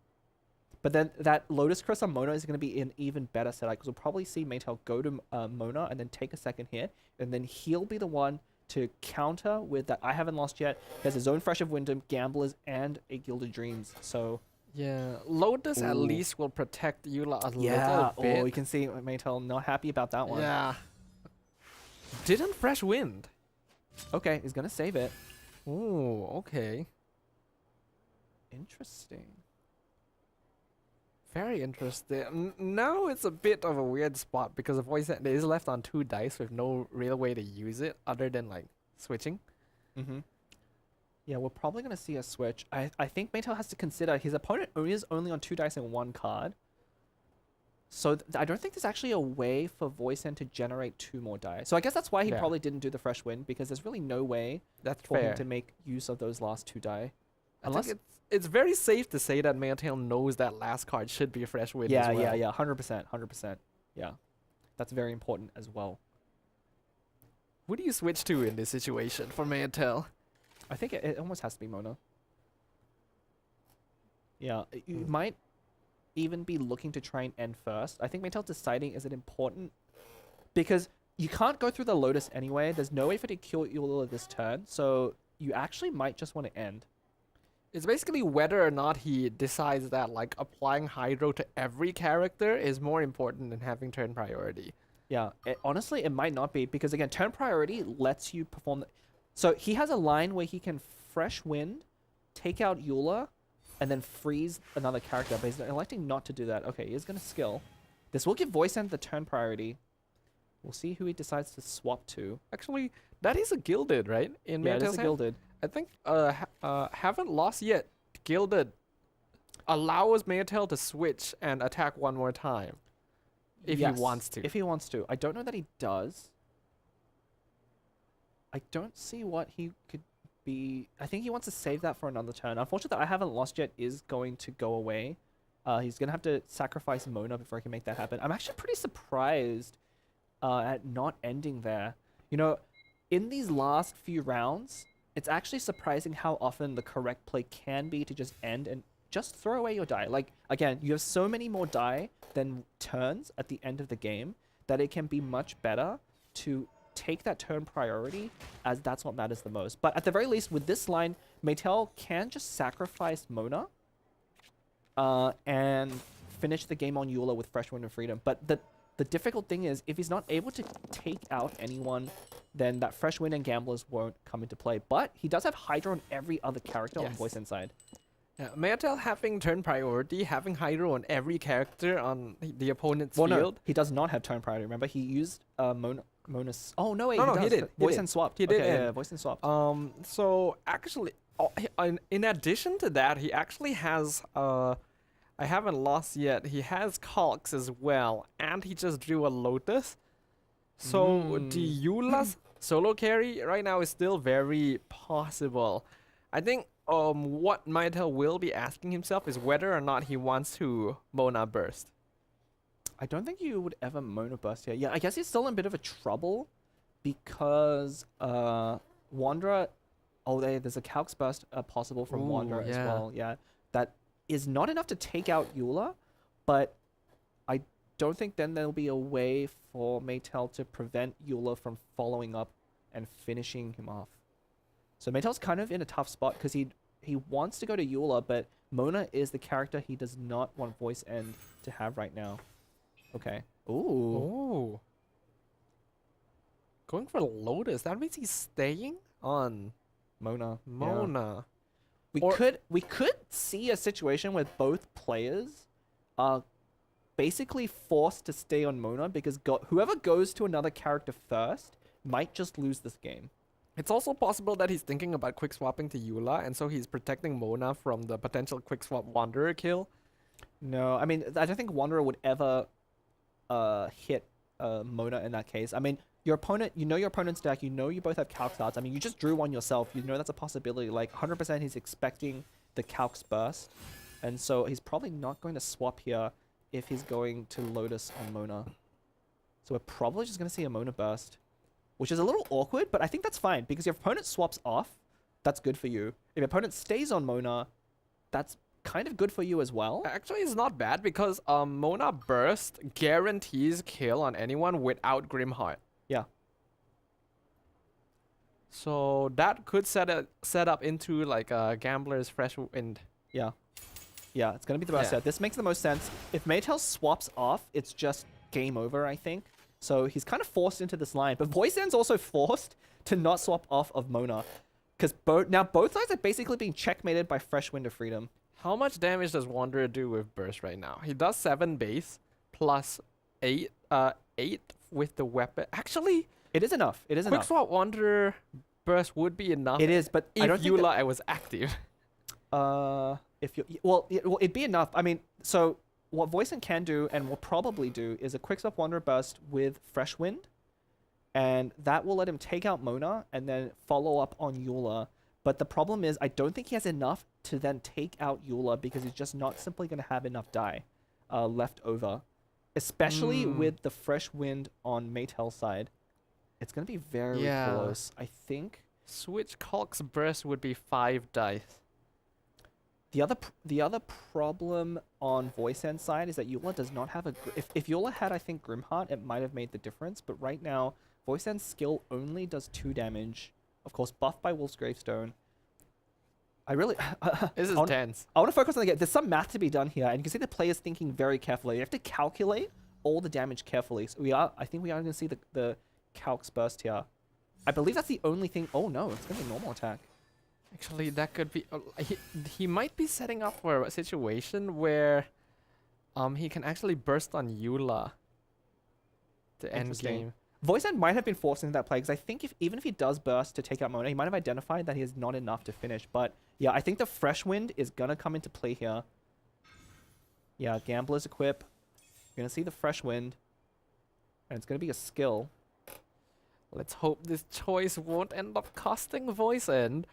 But then that Lotus Crest on Mona is going to be an even better setup, because we'll probably see Maytel go to Mona and then take a second hit, and then he'll be the one to counter with that I haven't lost yet. He has his own Fresh of Wyndham, Gamblers, and a Gilded Dreams. So yeah, Lotus at least will protect Eula a little bit. Oh, you can see Maytel not happy about that one. Yeah. Didn't Fresh Wind. Okay, he's gonna save it. Ooh, okay. Interesting. Very interesting. Now it's a bit of a weird spot because the Voice End is left on 2 dice with no real way to use it other than like switching. Mm-hmm. Yeah, we're probably gonna see a switch. I think Maytel has to consider his opponent is only on 2 dice and 1 card. So I don't think there's actually a way for Voice End to generate 2 more die. So I guess that's why he probably didn't do the fresh wind, because there's really no way for him to make use of those last 2 die. Unless it's very safe to say that Maytail knows that last card should be a fresh wind as well. Yeah, 100%. Yeah. That's very important as well. What do you switch to in this situation for Maytail? I think it almost has to be Mona. Yeah, you might even be looking to try and end first. I think Maytail deciding is it important because you can't go through the Lotus anyway. There's no way for it to kill Eula this turn, so you actually might just want to end. It's basically whether or not he decides that like applying Hydro to every character is more important than having turn priority. Yeah, honestly, it might not be because again, turn priority lets you perform. So he has a line where he can fresh wind, take out Eula, and then freeze another character, but he's electing not to do that. Okay, he is going to skill. This will give Voice End the turn priority. We'll see who he decides to swap to. Actually, that is a Gilded, right? Yeah, it is a Gilded. I think haven't lost yet. Gilded allows Maytail to switch and attack one more time. If he wants to. If he wants to. I don't know that he does. I don't see what he could be. I think he wants to save that for another turn. Unfortunately, I haven't lost yet is going to go away. He's going to have to sacrifice Mona before he can make that happen. I'm actually pretty surprised at not ending there. You know, in these last few rounds, it's actually surprising how often the correct play can be to just end and just throw away your die. Like, again, you have so many more die than turns at the end of the game that it can be much better to take that turn priority as that's what matters the most. But at the very least, with this line, Maytail can just sacrifice Mona and finish the game on Eula with Fresh Wind and Freedom. But the difficult thing is, if he's not able to take out anyone, then that Fresh Wind and Gamblers won't come into play. But he does have Hydro on every other character on Voice Inside. Yeah, Maytail having turn priority, having Hydro on every character on the opponent's field. No, he does not have turn priority. Remember, he used Mona's. Oh no, wait, he did. Voice and swapped. He did. Okay, yeah, Voice and swapped. So actually, in addition to that, he actually has I haven't lost yet. He has Calcs as well, and he just drew a Lotus. So the Eula's solo carry right now is still very possible. I think what Maytail will be asking himself is whether or not he wants to Mona Burst. I don't think you would ever Mona Burst here. Yeah, I guess he's still in a bit of a trouble because Wanderer. Oh, there's a Calcs Burst possible from Wanderer as well. Yeah, that is not enough to take out Eula, but I don't think then there'll be a way for Maytail to prevent Eula from following up and finishing him off. So Maytail's kind of in a tough spot because he wants to go to Eula, but Mona is the character he does not want Voice End to have right now. Okay. Ooh. Going for Lotus. That means he's staying on Mona. Yeah. We could see a situation where both players are basically forced to stay on Mona because whoever goes to another character first might just lose this game. It's also possible that he's thinking about quick swapping to Eula, and so he's protecting Mona from the potential quick swap Wanderer kill. No, I mean, I don't think Wanderer would ever hit Mona in that case. I mean, your opponent, you know your opponent's deck, you know you both have Calc starts. I mean, you just drew one yourself. You know that's a possibility. Like, 100% he's expecting the Calcs burst. And so he's probably not going to swap here if he's going to Lotus on Mona. So we're probably just going to see a Mona burst, which is a little awkward, but I think that's fine because your opponent swaps off. That's good for you. If your opponent stays on Mona, that's kind of good for you as well. Actually, it's not bad because Mona Burst guarantees kill on anyone without Grimheart. Yeah. So that could set up into like a Gambler's Fresh Wind. Yeah. Yeah, it's going to be the best set. This makes the most sense. If Maytail swaps off, it's just game over, I think. So he's kind of forced into this line. But Voice End's also forced to not swap off of Mona. Because now both sides are basically being checkmated by Fresh Wind of Freedom. How much damage does Wanderer do with Burst right now? He does 7 base plus 8 with the weapon. Actually, it is enough. It is enough. Quick swap Wanderer Burst would be enough. It is, but if I don't think Eula was active. It'd be enough. I mean, so what Voicent can do and will probably do is a Quickswap Wanderer Burst with Fresh Wind, and that will let him take out Mona and then follow up on Eula. But the problem is, I don't think he has enough to then take out Eula because he's just not simply going to have enough die left over. Especially with the Fresh Wind on Maytel's side. It's going to be very close, I think. Switch Colk's Burst would be 5 dice. The other problem on Voicent's side is that Eula does not have a... If Eula had, I think, Grimheart, it might have made the difference. But right now, Voicent's skill only does 2 damage. Of course, buffed by Wolf's Gravestone. I really... This is tense. I want to focus on the game. There's some math to be done here, and you can see the players thinking very carefully. You have to calculate all the damage carefully. So I think we are going to see the Calc's Burst here. I believe that's the only thing... Oh no, it's going to be normal attack. Actually, that could be... he might be setting up for a situation where he can actually burst on Eula to end game. Voicent might have been forced into that play, because I think even if he does burst to take out Mona, he might have identified that he is not enough to finish. But yeah, I think the Fresh Wind is going to come into play here. Yeah, Gambler's Equip. You're going to see the Fresh Wind. And it's going to be a skill. Let's hope this choice won't end up costing Voicent.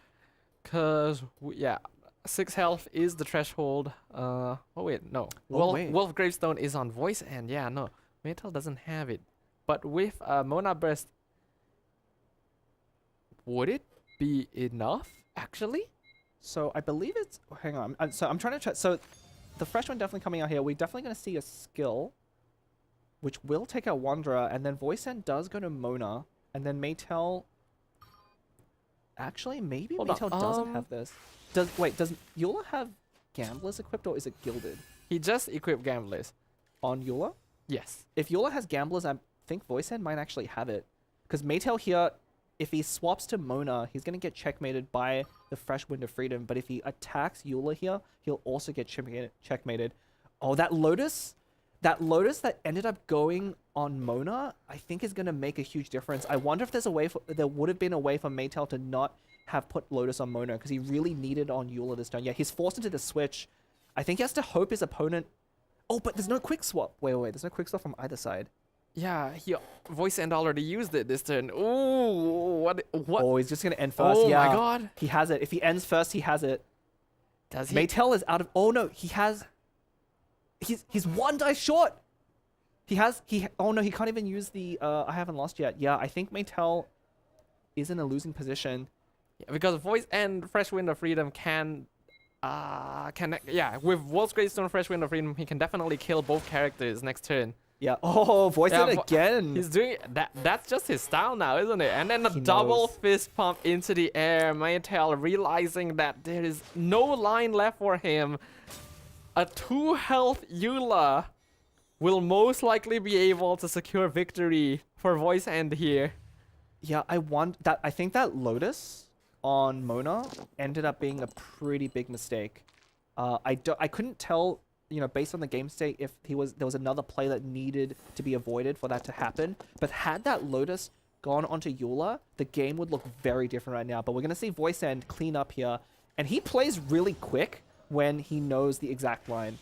Because, yeah, 6 health is the threshold. Oh, wait, no. Wolf Gravestone is on Voicent. Yeah, no. Maytel doesn't have it. But with Mona Burst, would it be enough, actually? So I believe it's... Hang on. So I'm trying to check. So the Fresh One definitely coming out here. We're definitely going to see a skill, which will take out Wanderer. And then Voicent does go to Mona. And then Maytel... Actually, maybe Maytel doesn't have this. Does Eula have Gamblers equipped, or is it Gilded? He just equipped Gamblers. On Eula? Yes. If Eula has Gamblers, I think Voicent might actually have it. Because Maytel here, if he swaps to Mona, he's going to get checkmated by the Fresh Wind of Freedom. But if he attacks Eula here, he'll also get checkmated. Oh, that Lotus that ended up going on Mona, I think is going to make a huge difference. I wonder if there's a way there would have been a way for Maytel to not have put Lotus on Mona, because he really needed on Eula this turn. Yeah, he's forced into the switch. I think he has to hope his opponent... Oh, but there's no quick swap. Wait. There's no quick swap from either side. Yeah, Voicent already used it this turn. Ooh, what? Oh, he's just going to end first. Oh yeah, my god. He has it. If he ends first, he has it. Does he? Maytel is out of... Oh, no. He has... He's 1 die short. Oh, no. He can't even use the... I haven't lost yet. Yeah, I think Maytel is in a losing position. Yeah, because Voice and Fresh Wind of Freedom can... with Wolf's Gravestone, Fresh Wind of Freedom, he can definitely kill both characters next turn. Yeah. Oh, Voicent again. He's doing that. That's just his style now, isn't it? And then a double fist pump into the air. Maytel realizing that there is no line left for him. A 2 health Eula will most likely be able to secure victory for Voicent here. Yeah, I think that Lotus on Mona ended up being a pretty big mistake. I couldn't tell, based on the game state, if there was another play that needed to be avoided for that to happen. But had that Lotus gone onto Eula, the game would look very different right now. But we're going to see Voicent clean up here. And he plays really quick when he knows the exact line.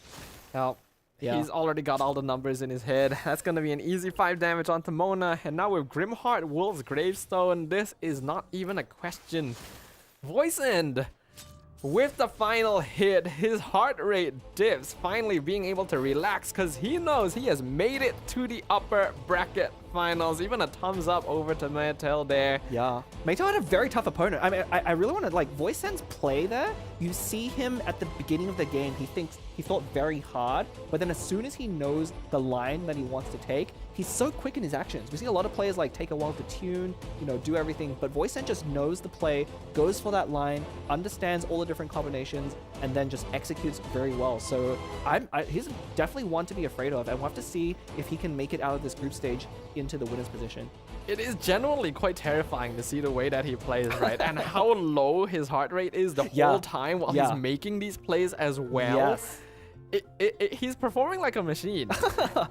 Now, he's already got all the numbers in his head. That's going to be an easy 5 damage onto Mona. And now with Grimheart, Wolf's Gravestone, this is not even a question. Voicent, with the final hit, his heart rate dips, finally being able to relax because he knows he has made it to the upper bracket finals. Even a thumbs up over to Maytel there. Yeah. Maytel had a very tough opponent. I mean, I really want to, Voicent's play there. You see him at the beginning of the game. He thought very hard, but then as soon as he knows the line that he wants to take, he's so quick in his actions. We see a lot of players take a while to tune, do everything, but Voicent just knows the play, goes for that line, understands all the different combinations, and then just executes very well. So he's definitely one to be afraid of, and we'll have to see if he can make it out of this group stage into the winner's position. It is genuinely quite terrifying to see the way that he plays, right? And how low his heart rate is the whole time while he's making these plays as well. Yes. He's performing like a machine.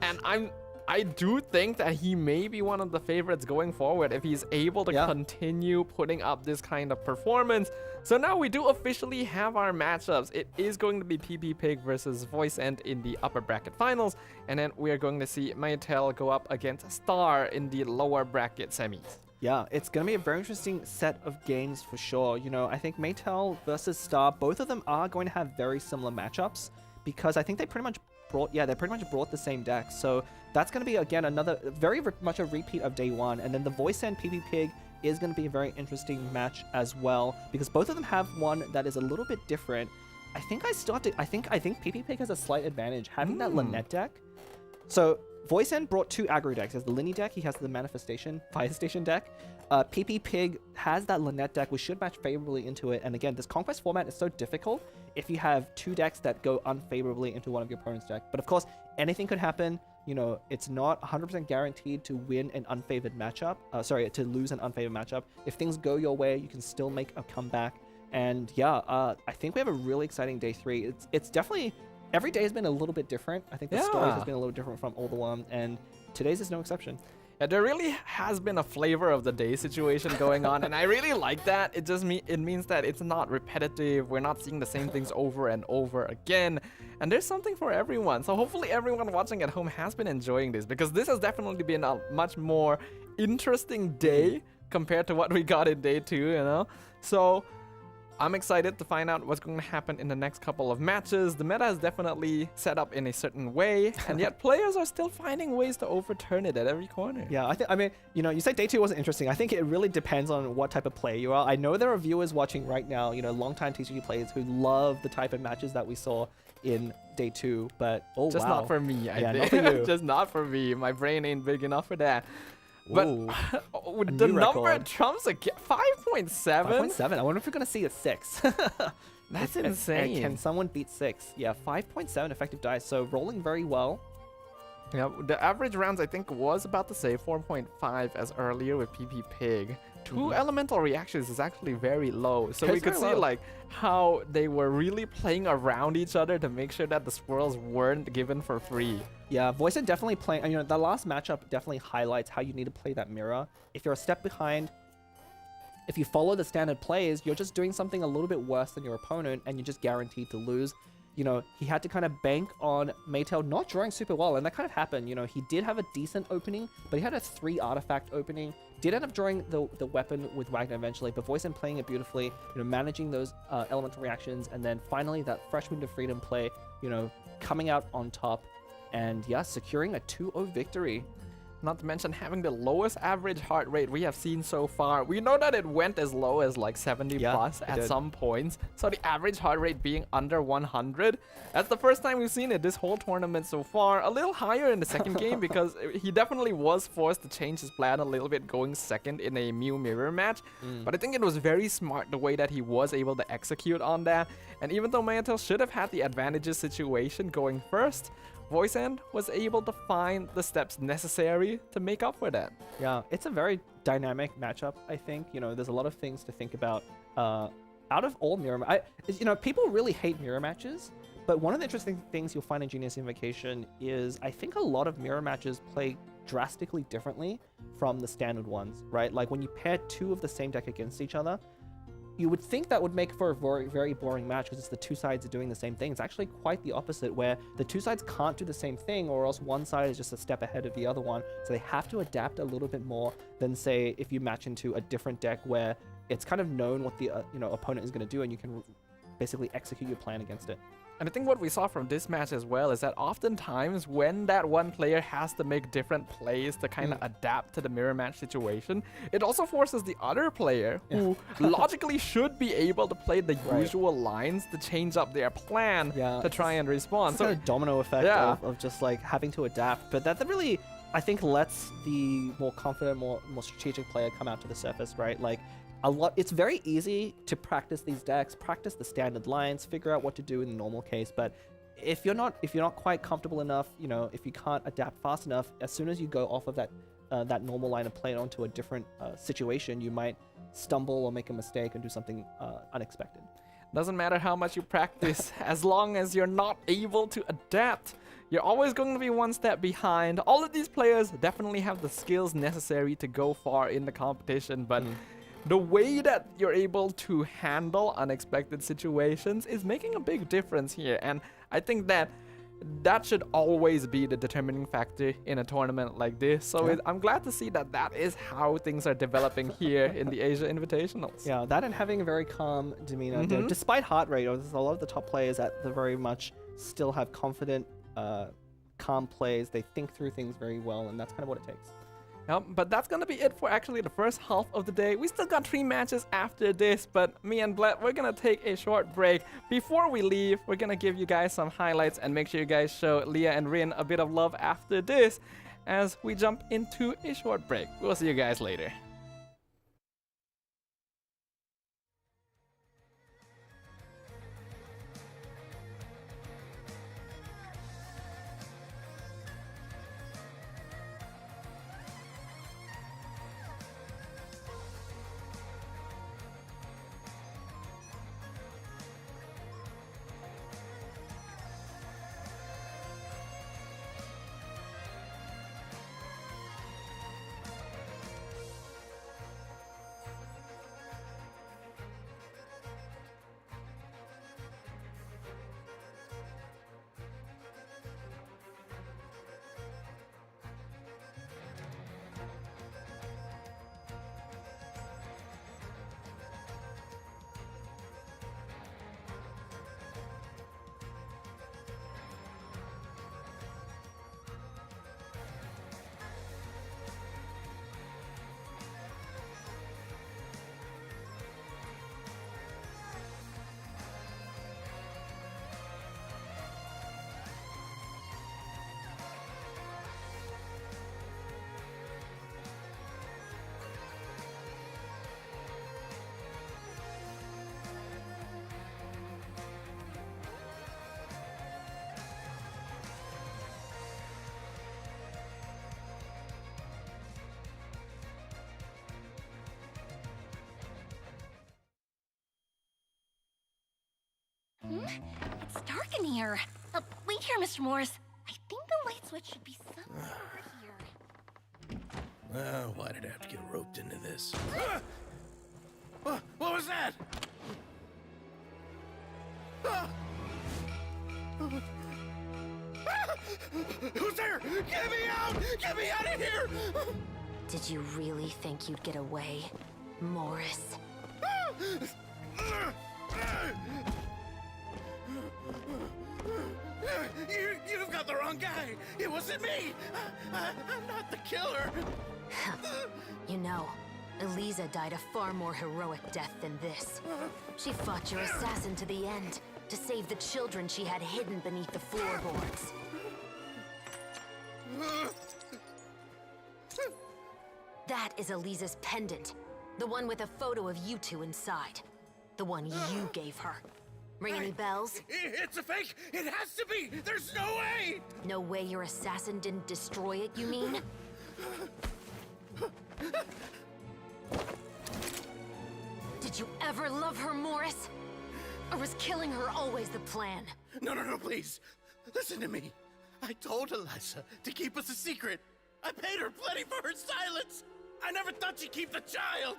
And I do think that he may be one of the favorites going forward if he's able to continue putting up this kind of performance. So now we do officially have our matchups. It is going to be PP Pig versus Voice End in the upper bracket finals, and then we are going to see Maytel go up against Star in the lower bracket semis. Yeah, it's going to be a very interesting set of games for sure. You know, I think Maytel versus Star, both of them are going to have very similar matchups because I think they pretty much brought the same deck. So that's going to be, again, another very much a repeat of day one. And then the Voice End PP Pig is going to be a very interesting match as well because both of them have one that is a little bit different. I think PP Pig has a slight advantage having that Lynette deck. So Voice End brought two aggro decks. He has the Linny deck, he has the Manifestation, Fire Station deck. PP Pig has that Lynette deck, which should match favorably into it. And again, this Conquest format is so difficult if you have two decks that go unfavorably into one of your opponent's deck. But of course, anything could happen. You know, it's not 100% guaranteed to win an unfavored matchup. To lose an unfavored matchup. If things go your way, you can still make a comeback. And yeah, I think we have a really exciting day 3. It's definitely... Every day has been a little bit different. I think the story has been a little different from all the one, and today's is no exception. Yeah, there really has been a flavor of the day situation going on, and I really like that. It means that it's not repetitive. We're not seeing the same things over and over again, and there's something for everyone. So hopefully everyone watching at home has been enjoying this, because this has definitely been a much more interesting day compared to what we got in day 2, you know? So I'm excited to find out what's going to happen in the next couple of matches. The meta is definitely set up in a certain way, and yet players are still finding ways to overturn it at every corner. Yeah, I mean, you know, you say day 2 wasn't interesting. I think it really depends on what type of player you are. I know there are viewers watching right now, you know, longtime TCG players who love the type of matches that we saw in day 2, but just not for me. I think. Not for you. Just not for me. My brain ain't big enough for that. But the number trumps again. 5.7? 5.7. I wonder if we're going to see a 6. That's insane. Can someone beat 6? Yeah, 5.7 effective dice. So rolling very well. Yeah, the average rounds I think was about to say 4.5 as earlier with PP Pig. 2 elemental reactions is actually very low. So we could see like how they were really playing around each other to make sure that the swirls weren't given for free. Yeah, Voice End definitely playing, you know, the last matchup definitely highlights how you need to play that mirror. If you're a step behind, if you follow the standard plays, you're just doing something a little bit worse than your opponent and you're just guaranteed to lose. You know, he had to kind of bank on Maytel not drawing super well, and that kind of happened. You know, he did have a decent opening, but he had a 3 artifact opening. Did end up drawing the weapon with Wagner eventually, but Voice End playing it beautifully, you know, managing those elemental reactions, and then finally that Fresh Wind of Freedom play, you know, coming out on top, and yeah, securing a 2-0 victory. Not to mention having the lowest average heart rate we have seen so far. We know that it went as low as like 70 plus at some points. So the average heart rate being under 100. That's the first time we've seen it this whole tournament so far. A little higher in the second game because he definitely was forced to change his plan a little bit going second in a Mew Mirror match. But I think it was very smart the way that he was able to execute on that. And even though Maytel should have had the advantages situation going first, Voice End was able to find the steps necessary to make up for that. Yeah, it's a very dynamic matchup, I think. You know, there's a lot of things to think about. Out of all mirror you know, people really hate mirror matches, but one of the interesting things you'll find in Genius Invocation is I think a lot of mirror matches play drastically differently from the standard ones, right? Like when you pair 2 of the same deck against each other, you would think that would make for a very, very boring match because it's the 2 sides doing the same thing. It's actually quite the opposite, where the 2 sides can't do the same thing, or else one side is just a step ahead of the other one. So they have to adapt a little bit more than, say, if you match into a different deck where it's kind of known what the opponent is going to do, and you can basically execute your plan against it. And I think what we saw from this match as well is that oftentimes when that one player has to make different plays to kind of adapt to the mirror match situation, it also forces the other player, who logically should be able to play the usual lines, to change up their plan to try and respond. So kind of domino effect of just like having to adapt. But that really, I think, lets the more confident, more strategic player come out to the surface, right? Like, it's very easy to practice these decks, practice the standard lines, figure out what to do in the normal case. But if you're not quite comfortable enough, you know, if you can't adapt fast enough, as soon as you go off of that normal line of play onto a different situation, you might stumble or make a mistake and do something unexpected. Doesn't matter how much you practice, as long as you're not able to adapt, you're always going to be one step behind. All of these players definitely have the skills necessary to go far in the competition, but the way that you're able to handle unexpected situations is making a big difference here. And I think that should always be the determining factor in a tournament like this. So I'm glad to see that that is how things are developing here in the Asia Invitationals. Yeah, that and having a very calm demeanor. Despite heart rate, a lot of the top players that the very much still have confident, calm plays. They think through things very well, and that's kind of what it takes. Yep, but that's gonna be it for actually the first half of the day. We still got 3 matches after this, but me and Bled, we're gonna take a short break. Before we leave, we're gonna give you guys some highlights and make sure you guys show Leah and Rin a bit of love after this as we jump into a short break. We'll see you guys later. It's dark in here. Wait here, Mr. Morris. I think the light switch should be somewhere over here. Well, why did I have to get roped into this? What was that? Who's there? Get me out! Get me out of here! Did you really think you'd get away, Morris? You've got the wrong guy. It wasn't me. I'm not the killer. You know, Eliza died a far more heroic death than this. She fought your assassin to the end, to save the children she had hidden beneath the floorboards. That is Eliza's pendant. The one with a photo of you two inside. The one you gave her. Ring any bells? It's a fake! It has to be! There's no way! No way your assassin didn't destroy it, you mean? Did you ever love her, Morris? Or was killing her always the plan? No, please. Listen to me. I told Eliza to keep us a secret. I paid her plenty for her silence. I never thought she'd keep the child.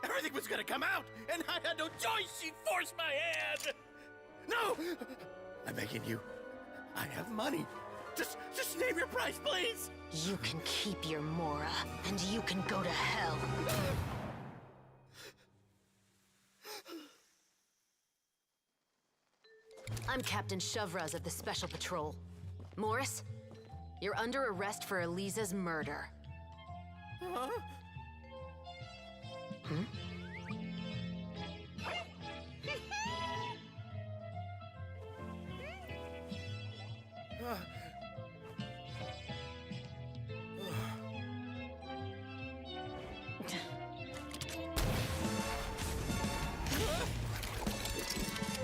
Everything was gonna come out, and I had no choice. She forced my hand. No! I'm begging you. I have money. Just name your price, please. You can keep your Mora, and you can go to hell. I'm Captain Shovraz of the Special Patrol. Morris, you're under arrest for Eliza's murder. Huh? Hmm?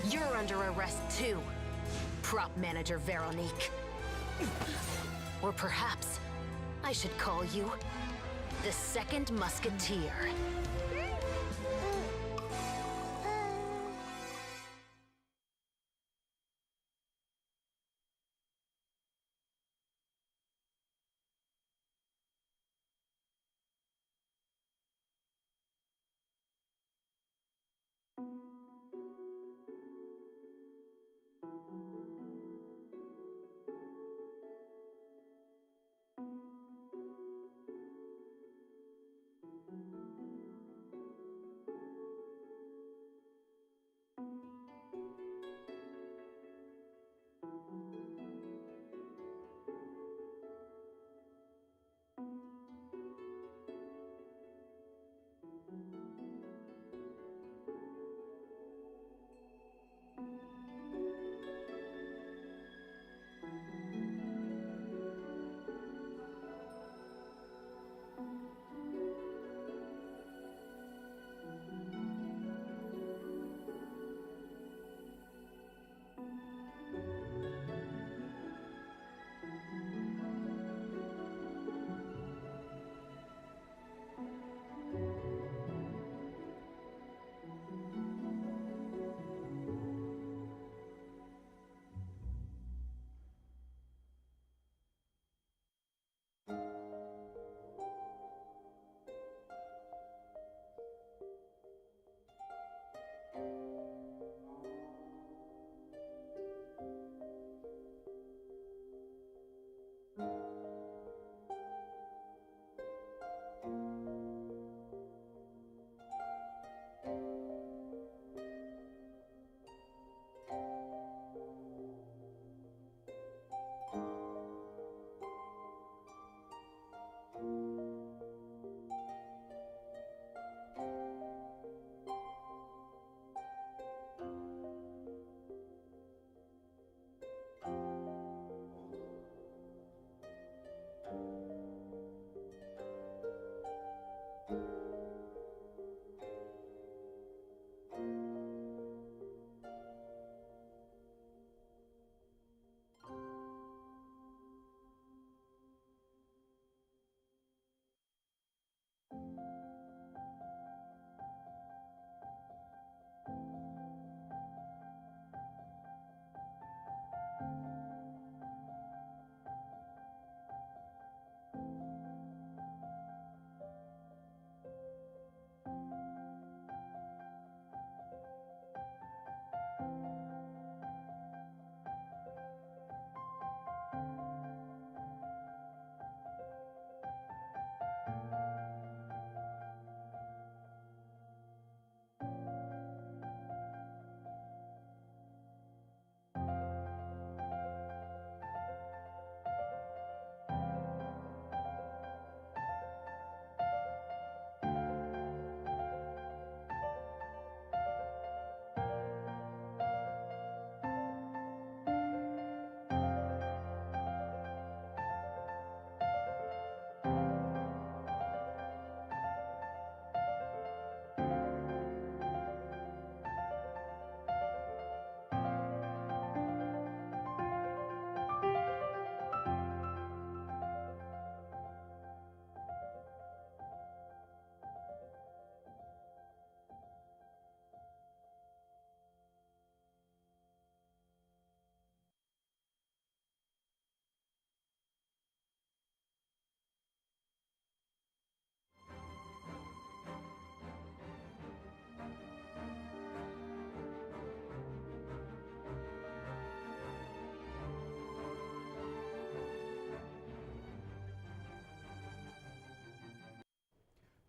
You're under arrest too, prop manager Veronique. Or perhaps I should call you the Second Musketeer.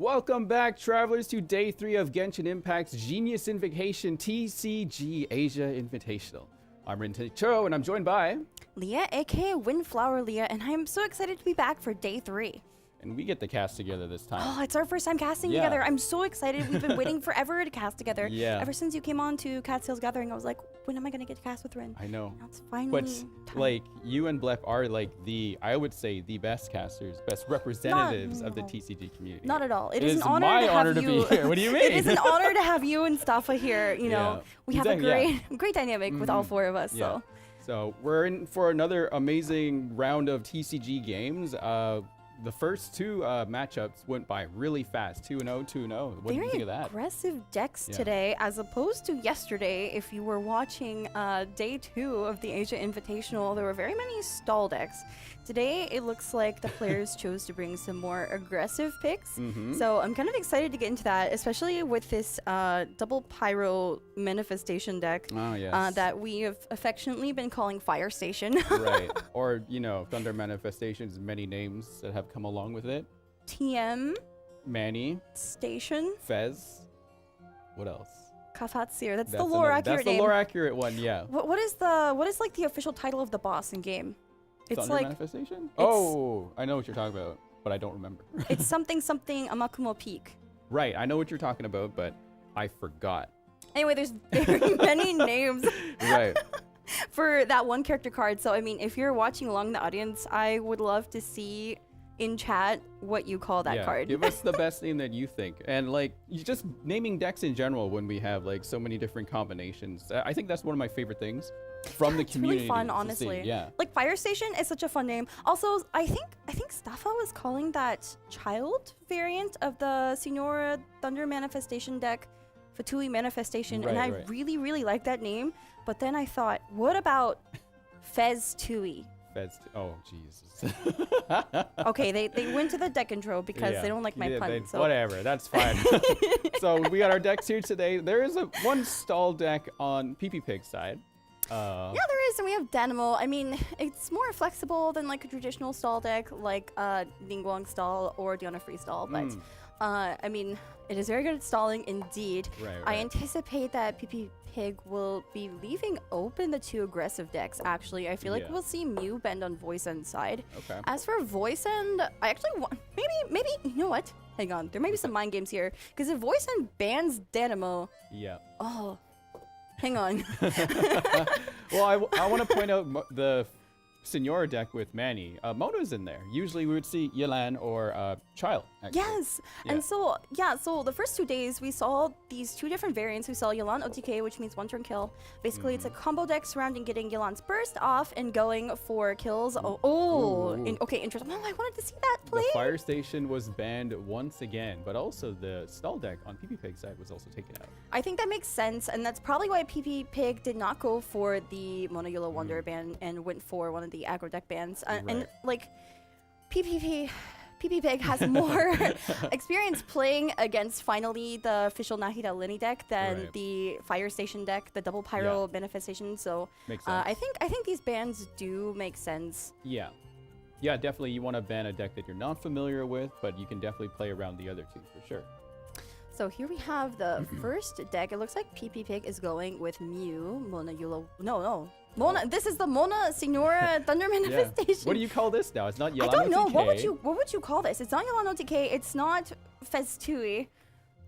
Welcome back, travelers, to day 3 of Genshin Impact's Genius Invocation TCG Asia Invitational. I'm Rin Cho, and I'm joined by Leah, aka Windflower Leah, and I am so excited to be back for day 3. And we get the cast together this time. Oh, it's our first time casting together. I'm so excited. We've been waiting forever to cast together. Yeah. Ever since you came on to Cat Sales Gathering, I was like, when am I going to get to cast with Rin? I know. Now it's finally But, like, you and Blep are, like, I would say, the best casters, best representatives of the TCG community. Not at all. It is an honor my to honor have to you. be here. What do you mean? It is an honor to have you and Staffa here. You know, we have a great dynamic with all 4 of us. Yeah. So we're in for another amazing round of TCG games. The first 2 matchups went by really fast. 2-0, 2-0. What do you think of that? Aggressive decks today, as opposed to yesterday. If you were watching day 2 of the Asia Invitational, there were very many stall decks. Today, it looks like the players chose to bring some more aggressive picks. So I'm kind of excited to get into that, especially with this double pyro manifestation deck that we have affectionately been calling Fire Station. Right. Or, you know, Thunder Manifestations, many names that have come along with it. TM. Manny. Station. Fez. What else? Kafatsir. That's the lore accurate name. That's the lore accurate one, yeah. What is like the official title of the boss in game? It's Thunder like Manifestation? Oh, I know what you're talking about, but I don't remember. It's something Amakumo Peak. Right, I know what you're talking about, but I forgot. Anyway, there's very many names. Right. For that one character card. So I mean, if you're watching along in the audience, I would love to see in chat what you call that card. Give us the best name that you think. And like, you just naming decks in general when we have like so many different combinations. I think that's one of my favorite things from the community. It's really fun, honestly. Yeah. Like Fire Station is such a fun name. Also, I think Staffa was calling that child variant of the Signora Thunder Manifestation deck, Fatui Manifestation, and I really, really like that name. But then I thought, what about Fez Tui? Oh, Jesus. Okay, they went to the deck intro because they don't like my pun. So. Whatever, that's fine. So we got our decks here today. There is one stall deck on PP Pig's side. Yeah, there is, and we have Dynamo. I mean, it's more flexible than like a traditional stall deck, like Ningguang stall or Diana Free stall. But I mean, it is very good at stalling indeed. I anticipate that PP Pig will be leaving open the 2 aggressive decks. Actually, I feel like we'll see Mew bend on Voice End side. Okay. As for Voice End, I actually want maybe you know what? Hang on, there may be some mind games here because if Voice End bans Dynamo, oh. Hang on. Well, I want to point out the Senora deck with Manny. Mono's in there. Usually we would see Yelan or Child. Actually. Yes. And so, so the first 2 days we saw these 2 different variants. We saw Yelan OTK, which means 1-turn kill. Basically, it's a combo deck surrounding getting Yelan's burst off and going for kills. Okay, interesting. Oh, I wanted to see that play. The Fire Station was banned once again, but also the stall deck on PP Pig's side was also taken out. I think that makes sense, and that's probably why PP Pig did not go for the Mona Yula Wonder ban and went for one of the aggro deck bans. And like, PP Pig has more experience playing against finally the official Nahida Lini deck than the Fire Station deck, the double pyro manifestation. So I think these bans do make sense. Yeah, definitely. You want to ban a deck that you're not familiar with, but you can definitely play around the other 2 for sure. So here we have the first deck. It looks like PP Pig is going with Mew, Mona Yula. No. Mona. This is the Mona Signora Thunder Manifestation. What do you call this now? It's not Yelan I don't know. OTK. What would you call this? It's not Yelan OTK. It's not Fez Tui.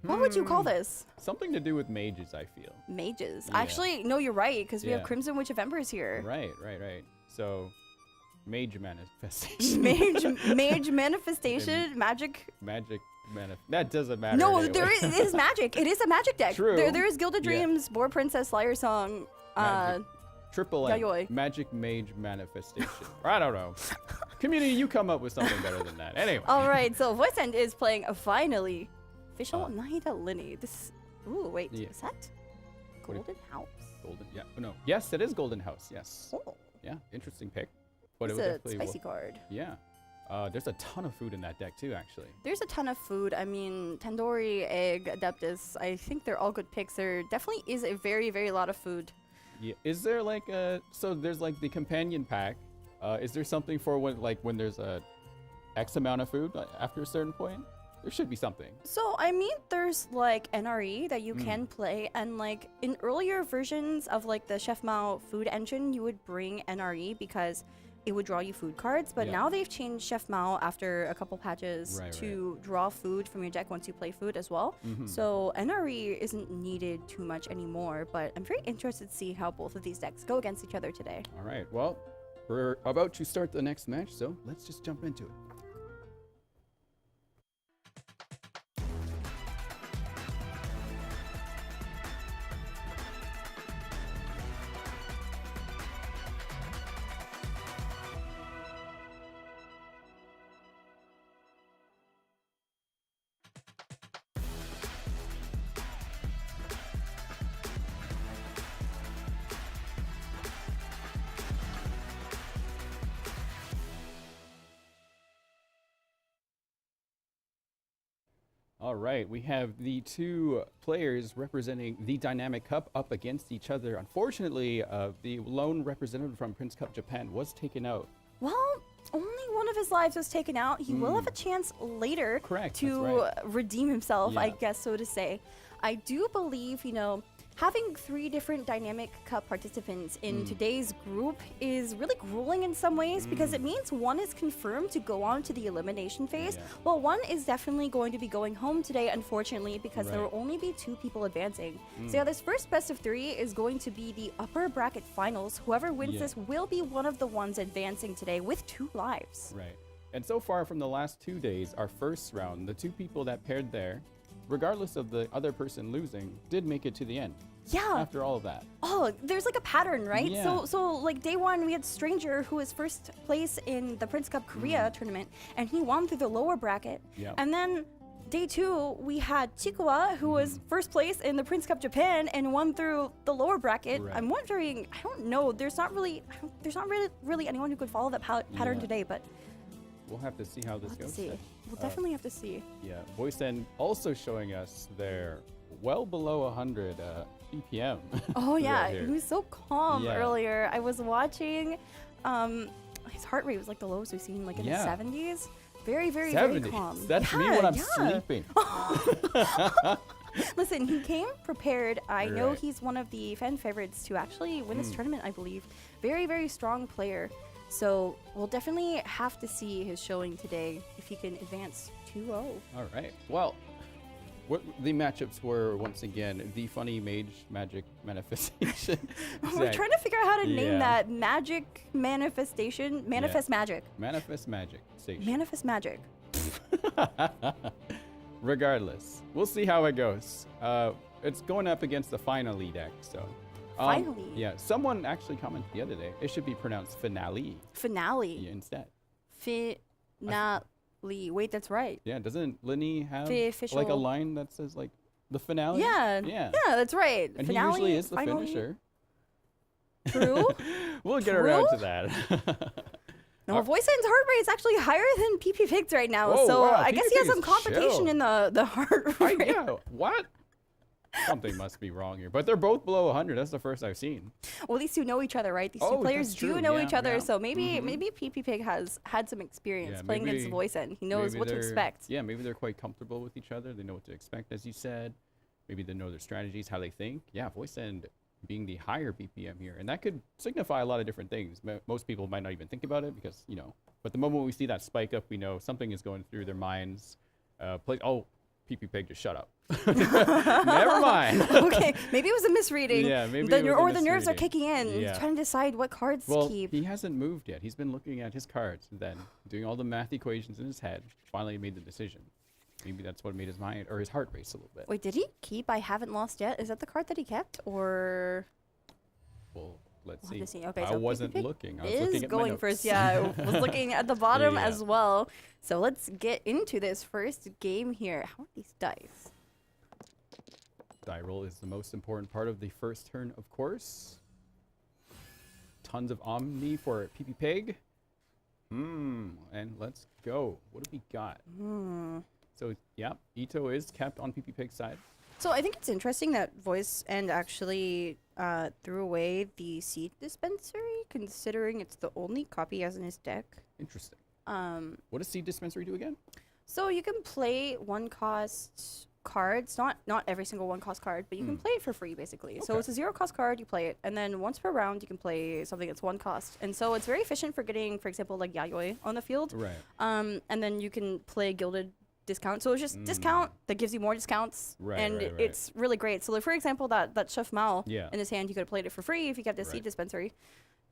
What would you call this? Something to do with mages, I feel. Mages. Actually, no, you're right, because we have Crimson Witch of Embers here. Right. So, Mage Manifestation. Mage Manifestation, Magic. That doesn't matter. No, anyway. it is magic. It is a magic deck. True. There is Gilded Dreams, Boar Princess, Liar Song. Triple M. Magic Mage Manifestation. I don't know. Community, you come up with something better than that. Anyway. All right, so Voice End is playing finally official Nahida Lini. This. Ooh, wait. Is that Golden House? No. Yes, it is Golden House. Yes. Oh. Yeah. Interesting pick. But it's a spicy card. Yeah. There's a ton of food in that deck too, actually. There's a ton of food. I mean, Tandoori, Egg, Adeptus. I think they're all good picks. There definitely is a very, very lot of food. Yeah. Is there like so there's like the companion pack. Is there something for when there's a X amount of food after a certain point? There should be something. So, I mean, there's like NRE that you can play, and like in earlier versions of like the Chef Mao food engine, you would bring NRE because it would draw you food cards, but now they've changed Chef Mao after a couple patches to draw food from your deck once you play food as well. So NRE isn't needed too much anymore, but I'm very interested to see how both of these decks go against each other today. All right, well, we're about to start the next match, so let's just jump into it. All right, we have the two players representing the Dynamic Cup up against each other. Unfortunately, the lone representative from Prince Cup Japan was taken out. Well, only one of his lives was taken out. He will have a chance later to redeem himself, I guess, so to say. I do believe, you know, having 3 different Dynamic Cup participants in today's group is really grueling in some ways because it means one is confirmed to go on to the elimination phase, while one is definitely going to be going home today, unfortunately, because there will only be 2 people advancing. So yeah, this first best of 3 is going to be the upper bracket finals. Whoever wins this will be one of the ones advancing today with 2 lives. Right. And so far from the last 2 days, our first round, the 2 people that paired there, regardless of the other person losing, did make it to the end. Yeah. After all of that. Oh, there's like a pattern, right? Yeah. So like day 1, we had Stranger, who was first place in the Prince Cup Korea tournament, and he won through the lower bracket. Yeah. And then day 2, we had Chikuwa, who was first place in the Prince Cup Japan and won through the lower bracket. I'm wondering, I don't know, there's not really anyone who could follow that pattern today, but we'll have to see how this goes. We'll definitely have to see. Yeah, Voice End also showing us their well below 100 BPM. Oh yeah, right he was so calm earlier. I was watching, his heart rate was like the lowest we've seen, like in the 70s. Very, very, 70s. very calm. That's me when I'm sleeping. Listen, he came prepared. I know he's one of the fan favorites to actually win this tournament, I believe. Very, very strong player. So we'll definitely have to see his showing today if he can advance 2-0. All right. Well, what the matchups were once again the funny mage magic manifestation. We're trying to figure out how to name that magic manifestation. Manifest magic. Manifest magic station. Manifest magic. Regardless, we'll see how it goes. It's going up against the finale deck, so. Finally. Yeah, someone actually commented the other day. It should be pronounced finale. Finale. Instead. Finale. Wait, that's right. Yeah, doesn't Linny have Official. like a line that says like the finale? Yeah. Yeah, that's right. And finale, he usually is the finally. finisher. True. We'll get around to that. No, Voice End's heart rate is actually higher than PP Pig's right now, Oh, so wow, I guess he has PP some is competition chill. in the heart rate. Yeah, what? Something must be wrong here. But they're both below 100. That's the first I've seen. Well, at least you know each other, right? These two players that's do true. know Yeah, each other, yeah. so maybe PP Pig has had some experience Yeah, playing against maybe- Voice End. He knows maybe what to they're- expect. Yeah, maybe they're quite comfortable with each other. They know what to expect, as you said. Maybe they know their strategies, how they think. Yeah, Voice End being the higher BPM here. And that could signify a lot of different things. Most people might not even think about it because, you know, but the moment we see that spike up, we know something is going through their minds. PP Pig, just shut up. Never mind. Okay, maybe it was a misreading. Yeah, maybe the, it was a or the nerves are misreading. kicking in. Yeah. Trying to decide what cards Well, to keep. he hasn't moved yet. He's been looking at his cards and then doing all the math equations in his head. Finally made the decision. Maybe that's what made his mind or his heart race a little bit. Wait, did he keep I Haven't Lost Yet? Is that the card that he kept? Or... Well, let's We'll have see. to see. Okay, I so wasn't PP looking. I was is looking at my going notes. first. Yeah, I was looking at the bottom Yeah. as well. So let's get into this first game here. How are these dice? Die roll is the most important part of the first turn, of course. Tons of Omni for PP Pig. And let's go. What do we got? So, yeah, Ito is kept on PP Pig's side. So I think it's interesting that Voice End actually threw away the seed dispensary, considering it's the only copy he has in his deck. Interesting. What does Seed Dispensary do again? So you can play one-cost cards, not every single one-cost card, but you can play it for free, basically. So it's a zero-cost card, you play it, and then once per round, you can play something that's one cost. And so it's very efficient for getting, for example, like Yayoi on the field. Right. And then you can play Gilded discount. So it's just discount that gives you more discounts. Right, and right. it's really great. So like, for example, that Chef Mao Yeah. in his hand, you could have played it for free if you kept the seed dispensary.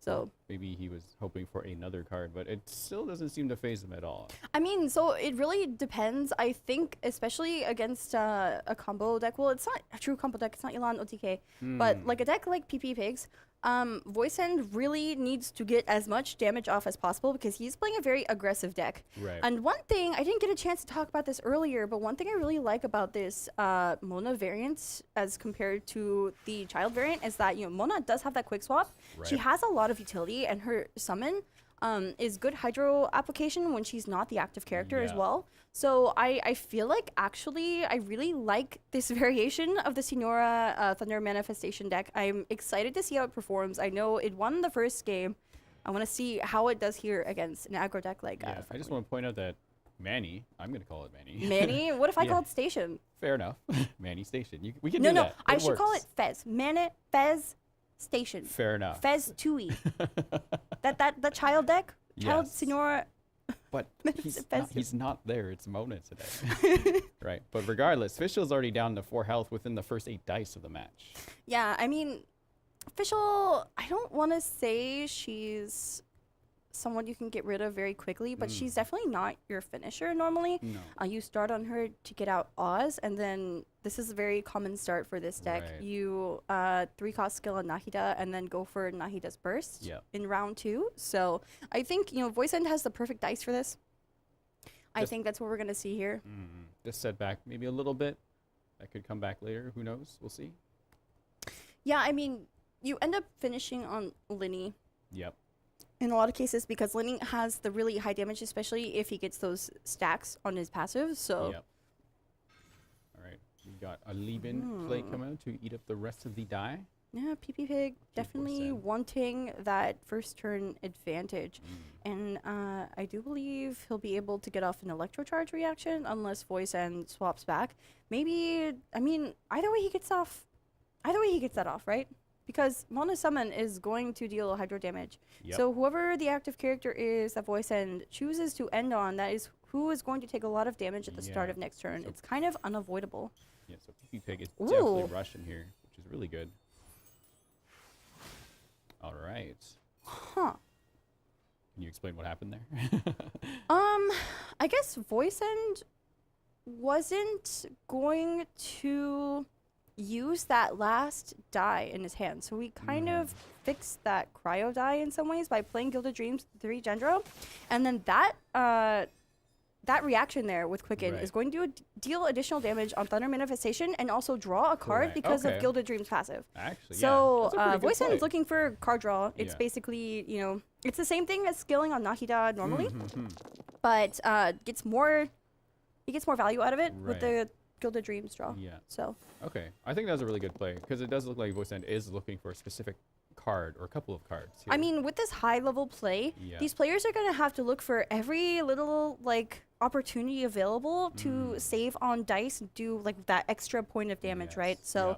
So maybe he was hoping for another card, but it still doesn't seem to phase him at all. I mean, so it really depends. I think, especially against a combo deck. Well, it's not a true combo deck. It's not Elan OTK, but like a deck like PP Pigs, Voice End really needs to get as much damage off as possible because he's playing a very aggressive deck. Right. And one thing, I didn't get a chance to talk about this earlier, but one thing I really like about this Mona variant as compared to the child variant is that, Mona does have that quick swap. She has a lot of utility, and her summon is good hydro application when she's not the active character as well. So I feel like actually I really like this variation of the Signora Thunder Manifestation deck. I'm excited to see how it performs. I know it won the first game. I want to see how it does here against an aggro deck like I just want to point out that Manny, I'm going to call it Manny. Manny? What if I call it Station? Fair enough. Manny Station. We can do that. No, I should call it Fez. Fez Station. Fair enough. Fez Tui. that child deck? Child Signora. But he's not there. It's Mona today. Right. But regardless, Fischl's already down to 4 health within the first 8 dice of the match. Yeah, I mean, Fischl, I don't want to say she's someone you can get rid of very quickly, but she's definitely not your finisher normally. No. You start on her to get out Oz, and then this is a very common start for this deck. Right. You 3-cost skill on Nahida and then go for Nahida's Burst in round 2. So I think, Voice End has the perfect dice for this. I think that's what we're going to see here. Just set back maybe a little bit. That could come back later. Who knows? We'll see. Yeah, I mean, you end up finishing on Linny. Yep. In a lot of cases, because Linny has the really high damage, especially if he gets those stacks on his passive. So. Yep. All right, we got a Lieben play come out to eat up the rest of the die. Yeah, PP Pig definitely wanting that first turn advantage, and I do believe he'll be able to get off an Electrocharge reaction unless Voice End swaps back. Maybe, I mean, either way he gets off. Either way he gets that off, right? Because Mona Summon is going to deal hydro damage. Yep. So whoever the active character is that Voice End chooses to end on, that is who is going to take a lot of damage at the start of next turn. It's kind of unavoidable. Yeah, so PP Pig is definitely rushing here, which is really good. All right. Huh. Can you explain what happened there? I guess Voice End wasn't going to use that last die in his hand. So we kind of fixed that cryo die in some ways by playing Gilded Dreams 3 Gendro. And then that that reaction there with Quicken is going to deal additional damage on Thunder Manifestation and also draw a card because of Gilded Dreams passive. Actually, so Voice End is looking for card draw. It's basically, it's the same thing as skilling on Nahida normally, but he gets more value out of it with the Gilded Dreams draw. Yeah. So. Okay, I think that was a really good play because it does look like Voice End is looking for a specific card or a couple of cards here. I mean, with this high level play, these players are going to have to look for every little opportunity available to save on dice and do that extra point of damage, right? So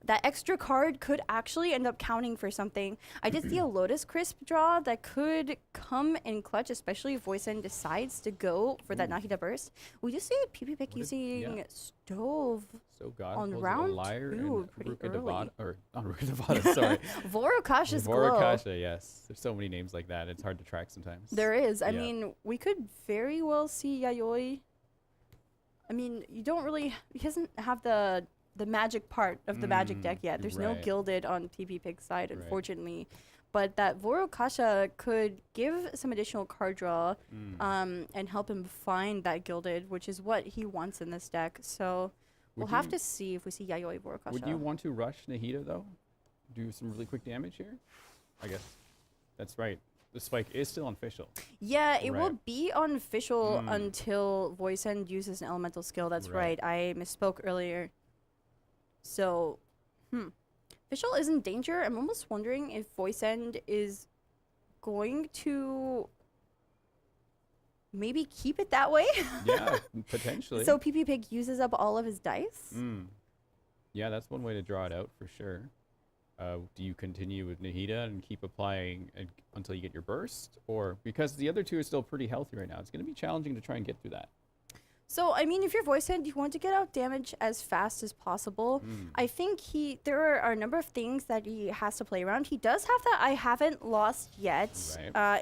that extra card could actually end up counting for something. I did see a Lotus Crisp draw that could come in clutch, especially if Voice End decides to go for that Nahida Burst. We just see PP Pick using Stove on round 2 pretty early. Or not Ruka Devada, sorry. Vorokasha's Glow. Vorokasha, yes. There's so many names like that. It's hard to track sometimes. There is. I mean, we could very well see Yayoi. I mean, he doesn't have the magic part of the magic deck yet. There's no Gilded on PP Pig's side, unfortunately. But that Vorokasha could give some additional card draw and help him find that Gilded, which is what he wants in this deck. So we'll have to see if we see Yayoi Vorokasha. Would you want to rush Nahida, though? Do some really quick damage here? I guess that's right. The spike is still on Fischl. Yeah, it will be on Fischl until Voice End uses an elemental skill. That's right. I misspoke earlier. So, Fischl is in danger. I'm almost wondering if Voice End is going to maybe keep it that way. Yeah, potentially. So PP Pig uses up all of his dice. Yeah, that's one way to draw it out for sure. Do you continue with Nahida and keep applying until you get your burst? Or because the other two are still pretty healthy right now, it's going to be challenging to try and get through that. So, I mean, if you're voice hand, you want to get out damage as fast as possible. I think there are a number of things that he has to play around. He does have that I haven't lost yet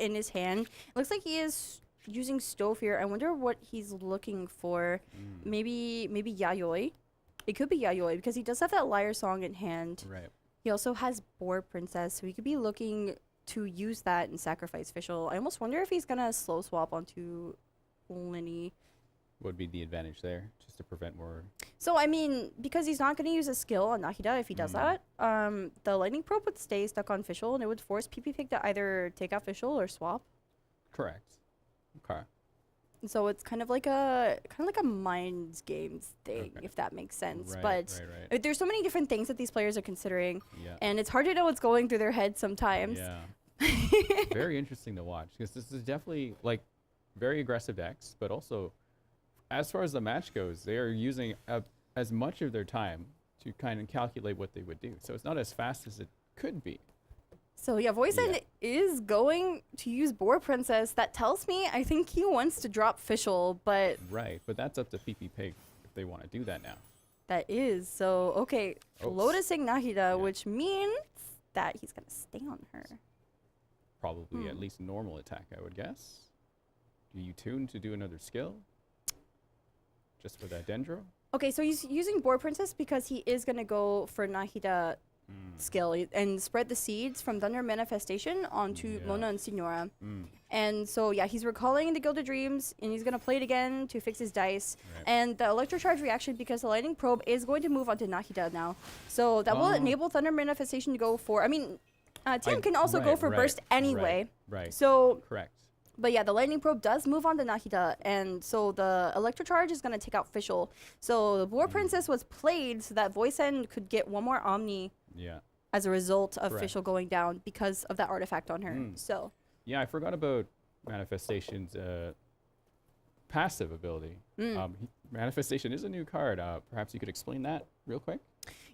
in his hand. It looks like he is using Stove here. I wonder what he's looking for. Maybe Yayoi. It could be Yayoi because he does have that Liar Song in hand. Right. He also has Boar Princess, so he could be looking to use that and sacrifice Fischl. I almost wonder if he's going to slow swap onto Linny. What would be the advantage there, just to prevent more? So, I mean, because he's not going to use a skill on Nahida if he does that, the Lightning Probe would stay stuck on Fischl, and it would force PP Pig to either take out Fischl or swap. Correct. Okay. So it's kind of like a mind games thing, if that makes sense. But there's so many different things that these players are considering, and it's hard to know what's going through their heads sometimes. Yeah. Very interesting to watch because this is definitely like very aggressive decks, but also as far as the match goes, they are using as much of their time to kind of calculate what they would do. So it's not as fast as it could be. So yeah, Voicen is going to use Boar Princess. That tells me I think he wants to drop Fischl, but... Right, but that's up to PP Pig if they want to do that now. That is. So, okay, Lotusing Nahida, which means that he's going to stay on her. Probably at least normal attack, I would guess. Do you tune to do another skill? Just for that Dendro? Okay, so he's using Boar Princess because he is going to go for Nahida skill and spread the seeds from Thunder Manifestation onto Mona and Signora. And so, yeah, he's recalling the Gilded Dreams, and he's going to play it again to fix his dice. And the Electrocharge reaction, because the Lightning Probe is going to move onto Nahida now. So that will enable Thunder Manifestation to go for... I mean, Tim can also go for Burst anyway. Right. So... Correct. But yeah, the Lightning Probe does move on to Nahida, and so the Electrocharge is going to take out Fischl. So the Boar Princess was played so that Voicen could get one more Omni as a result of Fischl going down because of that artifact on her. So yeah, I forgot about Manifestation's passive ability. Manifestation is a new card. Perhaps you could explain that real quick?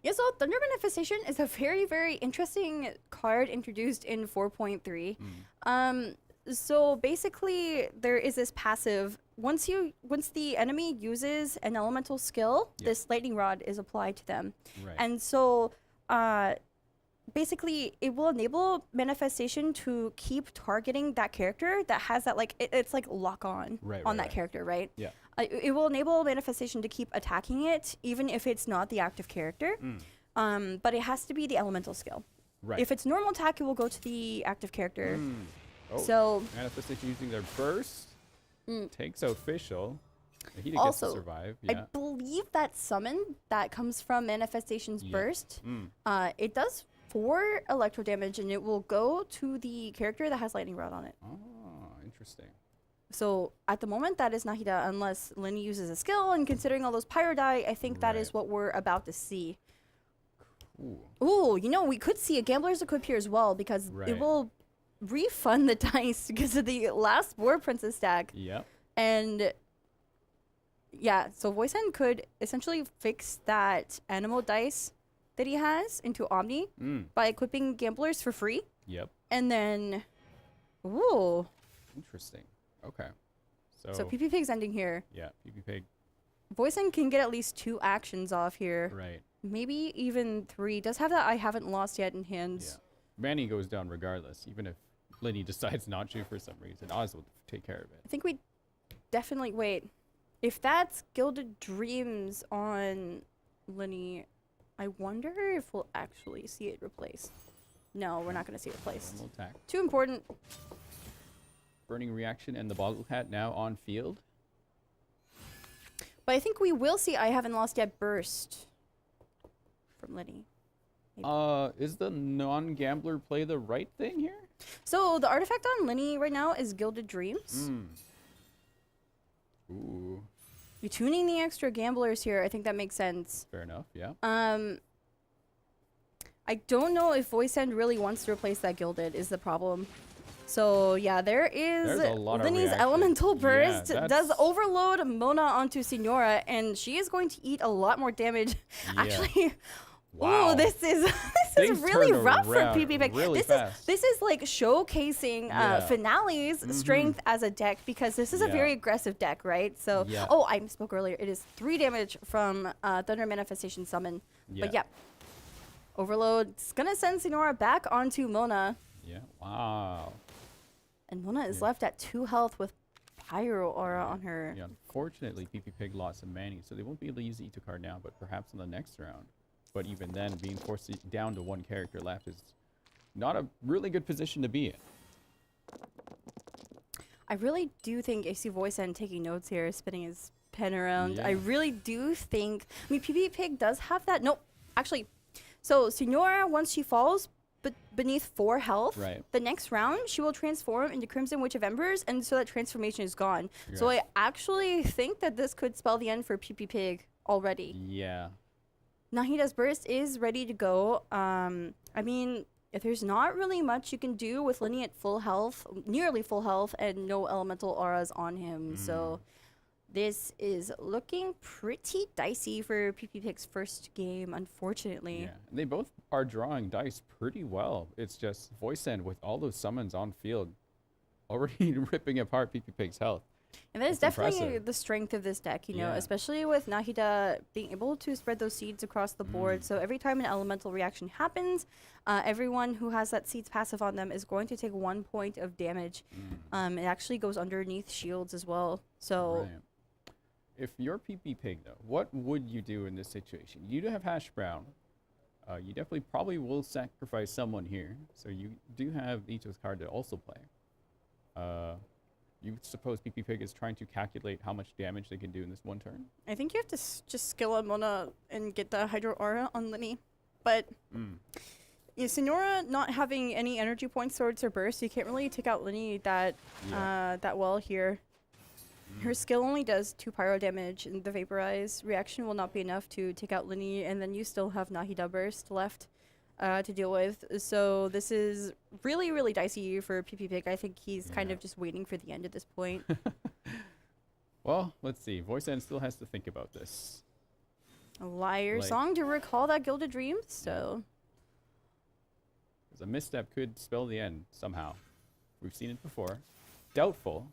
Yeah, so Thunder Manifestation is a very, very interesting card introduced in 4.3. So basically, there is this passive. Once the enemy uses an elemental skill, this lightning rod is applied to them, and so basically, it will enable Manifestation to keep targeting that character that has that it's like lock on that character, right? Yeah. It will enable Manifestation to keep attacking it, even if it's not the active character. But it has to be the elemental skill. Right. If it's normal attack, it will go to the active character. Oh, so Manifestation using their burst takes out Fischl. He gets also, to survive. I believe that summon that comes from Manifestation's burst, it does 4 electro damage, and it will go to the character that has Lightning Rod on it. Oh, interesting. So at the moment, that is Nahida, unless Linny uses a skill, and considering all those Pyro die, I think that is what we're about to see. Ooh, you know, we could see a Gambler's Equip here as well, because it will refund the dice because of the last Boar Princess stack. Yep. And yeah, so Voicen could essentially fix that animal dice that he has into Omni by equipping Gamblers for free. Yep. And then, ooh. Interesting. Okay. So PP Pig's ending here. Yeah, PP Pig. Voicen can get at least 2 actions off here. Right. Maybe even 3. Does have that I haven't lost yet in hands. Yeah. Manny goes down regardless, even if Linny decides not to for some reason. Oz will take care of it. I think we definitely... Wait. If that's Gilded Dreams on Linny, I wonder if we'll actually see it replaced. No, we're not going to see it replaced. Normal attack. Too important. Burning Reaction and the Boggle Cat now on field. But I think we will see I haven't lost yet burst from Linny. Maybe. Is the non-gambler play the right thing here? So the artifact on Linny right now is Gilded Dreams. Ooh. You're tuning the extra gamblers here. I think that makes sense. Fair enough, yeah. I don't know if Voicen really wants to replace that Gilded is the problem. So yeah, there is There's a lot of Linny's reaction. elemental Yeah, burst does that's- overload Mona onto Signora, and she is going to eat a lot more damage. Yeah. Actually, Wow. ooh, this is Things really turned rough for around PP Pig. really This fast. is like showcasing Finale's strength as a deck, because this is a Yeah. very aggressive deck, right? So Yeah. oh, I misspoke earlier. It is 3 damage from Thunder Manifestation Summon. Yeah. But yeah, overload's gonna send Signora back onto Mona. Yeah. Wow. And Mona is left at 2 health with Pyro Aura on her. Yeah. Unfortunately, PP Pig lost some mana, so they won't be able to use the Ito card now, but perhaps in the next round. But even then, being forced down to 1 character left is not a really good position to be in. I really do think AC Voice and taking notes here, spinning his pen around. I Yeah. really do think. I mean, PP Pig does have that. Nope. Actually, so Signora, once she falls beneath 4 health, Right. the next round she will transform into Crimson Witch of Embers, and so that transformation is gone. So I actually think that this could spell the end for PP Pig already. Yeah. Nahida's Burst is ready to go. I mean, if there's not really much you can do with Linny at full health, nearly full health, and no elemental auras on him. So this is looking pretty dicey for PP Pig's first game, unfortunately. Yeah. And they both are drawing dice pretty well. It's just Voice End with all those summons on field already ripping apart PP Pig's health. And that is That's definitely impressive. the strength of this deck, you know, Yeah. especially with Nahida being able to spread those seeds across the board. So every time an elemental reaction happens, everyone who has that seeds passive on them is going to take 1 point of damage. It actually goes underneath shields as well. So Right. If you're PP Pig, though, what would you do in this situation? You do have Hash Brown. You definitely probably will sacrifice someone here. So you do have Ito's card to also play. You suppose PP Pig is trying to calculate how much damage they can do in this 1 turn? I think you have to just skill on Mona and get the Hydro Aura on Linny. But yeah, Signora not having any energy points towards her burst, you can't really take out Linny that that well here. Her skill only does 2 pyro damage, and the Vaporize reaction will not be enough to take out Linny, and then you still have Nahida Burst left to deal with. So this is really, really dicey for PP Pig. I think he's kind of just waiting for the end at this point. Well, let's see. Voice End still has to think about this. A liar Like- song to recall that Gilded Dreams, so... Because a misstep could spell the end somehow. We've seen it before. Doubtful.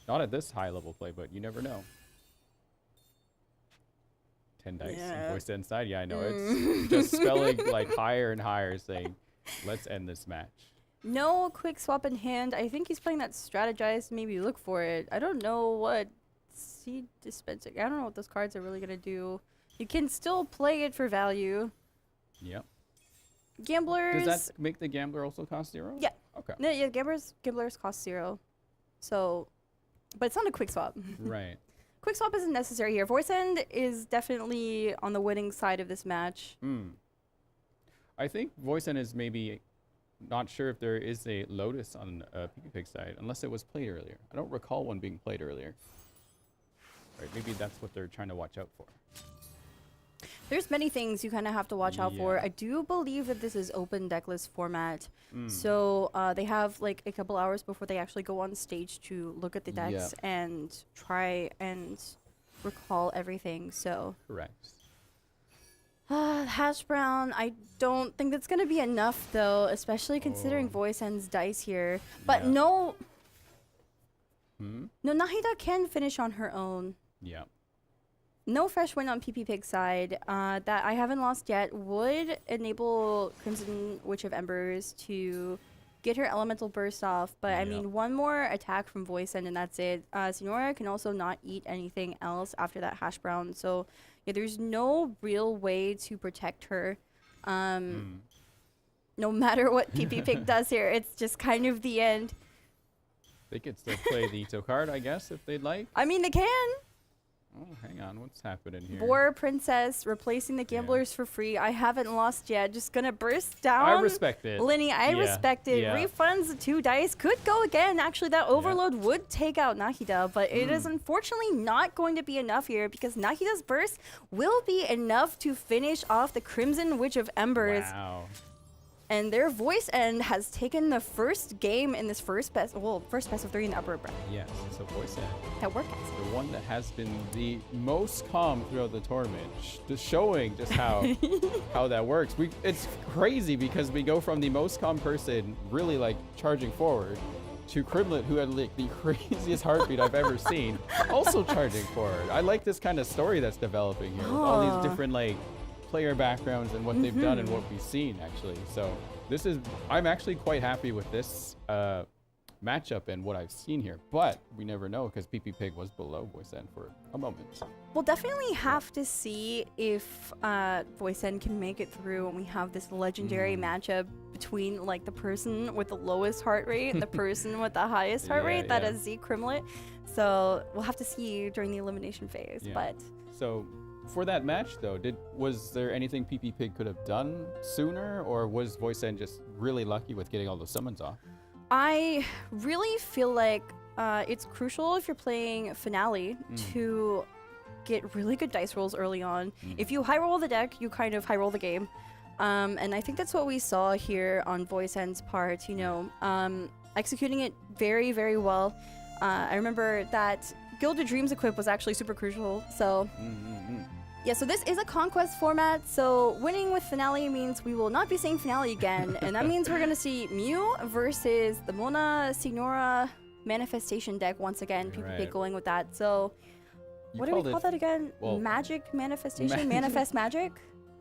Not at this high level play, but you never know. 10 dice Yeah. and Voice End side. Yeah, I know. It's just spelling like higher and higher, saying, let's end this match. No quick swap in hand. I think he's playing that strategize, maybe look for it. I don't know what seed dispensing. I don't know what those cards are really going to do. You can still play it for value. Yep. Gamblers... Does that make the Gambler also cost 0? Yeah. Okay. No, yeah, gamblers cost 0. So, but it's not a quick swap. Right. Quick swap isn't necessary here. Voice End is definitely on the winning side of this match. I think Voice End is maybe not sure if there is a Lotus on PP Pig side, unless it was played earlier. I don't recall one being played earlier. Right, maybe that's what they're trying to watch out for. There's many things you kind of have to watch out for. Yeah. I do believe that this is open decklist format. So they have like a couple hours before they actually go on stage to look at the decks and try and recall everything. So Correct. Hash Brown, I don't think that's going to be enough though, especially considering Voice End's dice here. But no, Nahida can finish on her own. Yeah. No fresh win on PP Pig side that I haven't lost yet would enable Crimson Witch of Embers to get her elemental burst off. But I mean, one more attack from Voice End and that's it. Signora can also not eat anything else after that Hash Brown. So yeah, there's no real way to protect her. No matter what PP Pig does here, it's just kind of the end. They could still play the Ito card, I guess, if they'd like. I mean, they can. Oh, hang on. What's happening here? Boar Princess replacing the gamblers for free. I haven't lost yet. Just gonna burst down. I respect it. Linny, I respect it. Yeah. Refunds the 2 dice. Could go again. Actually, that overload would take out Nahida, but it is unfortunately not going to be enough here because Nahida's burst will be enough to finish off the Crimson Witch of Embers. Wow. and their voice end has taken the first game in this first best of 3 in the upper bracket. Yes, so voice end. That worked. The one that has been the most calm throughout the tournament, just showing just how how that works. It's crazy because we go from the most calm person really like charging forward to Crimlet, who had like the craziest heartbeat I've ever seen, also charging forward. I like this kind of story that's developing here with all these different like player backgrounds and what they've done and what we've seen actually. So I'm actually quite happy with this matchup and what I've seen here, but we never know because PP Pig was below Voice End for a moment. We'll definitely have to see if Voice End can make it through when we have this legendary matchup between like the person with the lowest heart rate and the person with the highest heart rate, that is Z Crimlet. So we'll have to see during the elimination phase. But so for that match though, was there anything PP Pig could have done sooner, or was Voice End just really lucky with getting all those summons off? I really feel like it's crucial if you're playing Finale to get really good dice rolls early on. If you high roll the deck, you kind of high roll the game. And I think that's what we saw here on Voice End's part, executing it very, very well. I remember that Gilded Dreams equip was actually super crucial. So yeah, so this is a conquest format, so winning with Finale means we will not be seeing Finale again, and that means we're going to see Mew versus the Mona Signora Manifestation deck once again, PPP going with that. So what do we call that again? Well, Magic Manifestation? Manifest Magic?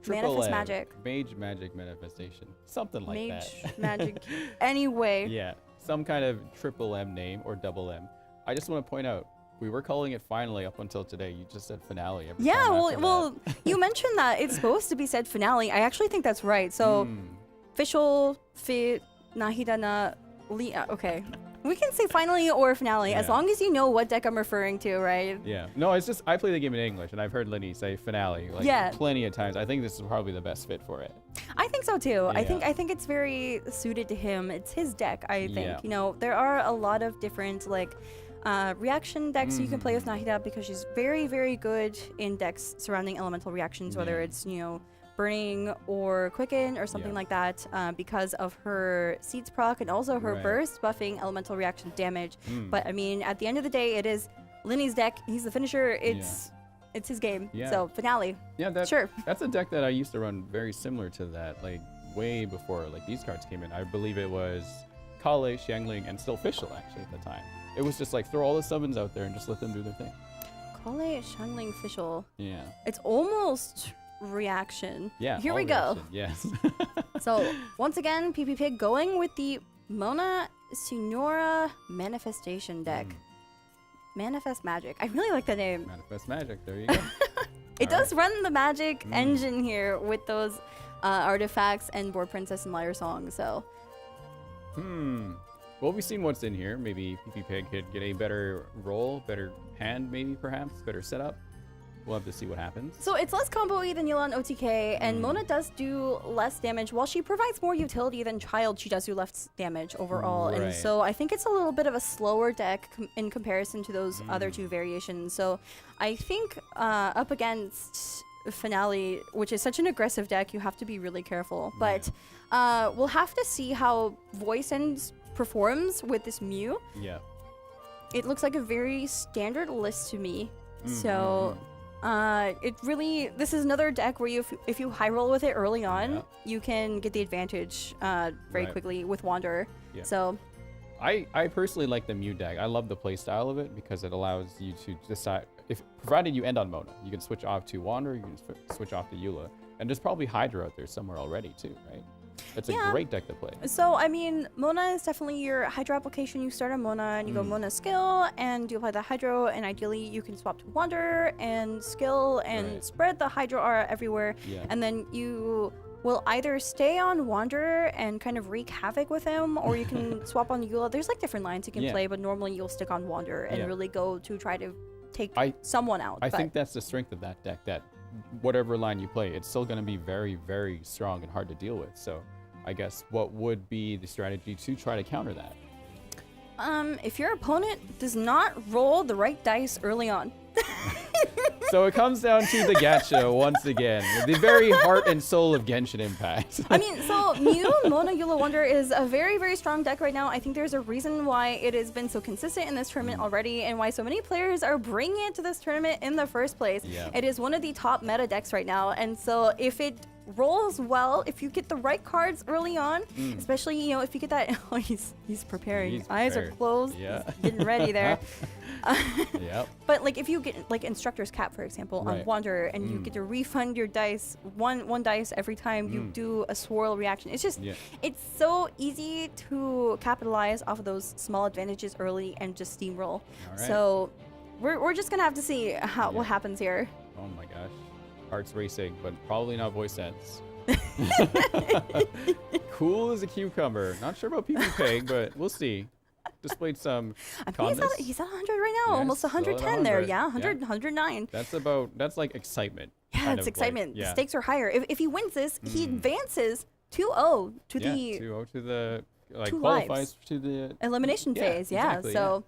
Manifest Magic. Mage Magic Manifestation. Something like that. Mage Magic. Anyway. Yeah, some kind of triple M name or double M. I just want to point out, we were calling it Finally up until today. You just said Finale. Yeah, well, you mentioned that it's supposed to be said Finale. I actually think that's right. So, official, fit, nahidana, okay. We can say Finally or Finale as long as you know what deck I'm referring to, right? Yeah. No, it's just I play the game in English, and I've heard Linny say Finale plenty of times. I think this is probably the best fit for it. I think so too. I think it's very suited to him. It's his deck, I think. There are a lot of different like reaction decks you can play with Nahida because she's very, very good in decks surrounding elemental reactions, whether it's, Burning or Quicken or something like that, because of her Seeds proc and also her burst buffing elemental reaction damage. But I mean, at the end of the day, it is Linny's deck. He's the finisher. It's his game. So Finale. Yeah, sure. That's a deck that I used to run very similar to that, like way before like these cards came in. I believe it was Kale, Xiangling, and still Fischl actually at the time. It was just like throw all the summons out there and just let them do their thing. Kale, Xiangling, Fischl. Yeah. It's almost reaction. Yeah. Here we go. Yes. So once again, PP Pig going with the Mona Signora Manifestation deck. Manifest Magic. I really like the name. Manifest Magic. There you go. It does run the magic engine here with those artifacts and Board Princess and Lyre Song. So. Well, we've seen what's in here. Maybe PP Pig could get a better roll, better hand, maybe perhaps, better setup. We'll have to see what happens. So it's less combo-y than Yulan OTK, and Mona does do less damage. While she provides more utility than Child, she does do less damage overall. And so I think it's a little bit of a slower deck in comparison to those other two variations. So I think up against Finale, which is such an aggressive deck, you have to be really careful. But we'll have to see how Voice End performs with this Mew. Yeah. It looks like a very standard list to me. So it really, this is another deck where if you high roll with it early on, you can get the advantage very quickly with Wanderer. So I personally like the Mew deck. I love the play style of it because it allows you to decide, provided you end on Mona, you can switch off to Wanderer, you can switch off to Eula, and there's probably Hydra out there somewhere already too, right? It's a great deck to play. So, I mean, Mona is definitely your Hydro application. You start on Mona and you go Mona skill and you apply the Hydro, and ideally you can swap to Wanderer and skill and spread the Hydro aura everywhere. And then you will either stay on Wanderer and kind of wreak havoc with him, or you can swap on Eula. There's like different lines you can play, but normally you'll stick on Wanderer and really go to try to take someone out. I think that's the strength of that deck, that whatever line you play, it's still going to be very, very strong and hard to deal with. So I guess what would be the strategy to try to counter that? If your opponent does not roll the right dice early on. So it comes down to the gacha once again, the very heart and soul of Genshin Impact. I mean, so Mew Mona Eula Wonder is a very, very strong deck right now. I think there's a reason why it has been so consistent in this tournament already and why so many players are bringing it to this tournament in the first place. Yeah. It is one of the top meta decks right now. And so if it rolls well, if you get the right cards early on, especially, you know, if you get that, oh, he's preparing. He's Eyes are prepared. closed. Yeah. He's getting ready there. Yep. But like if you get like Instructor's Cap, for example, on Right. Wanderer, and you get to refund your dice, one dice every time you do a swirl reaction. It's just, it's so easy to capitalize off of those small advantages early and just steamroll. right. So we're just gonna have to see what happens here. Oh my gosh. Heart's racing, but probably not voice sense. Cool as a cucumber. Not sure about PP Pig, but we'll see. Displayed some I think calmness. he's at 100 right now, Yes, almost still at 110 there. 100. Yeah, 100, Yeah. 109. That's like excitement. Yeah, kind it's of excitement. Like, The yeah. stakes are higher. If he wins this, he advances 2-0 to Yeah, the 2-0 to the like two qualifies lives. to the elimination phase. Yeah, exactly, so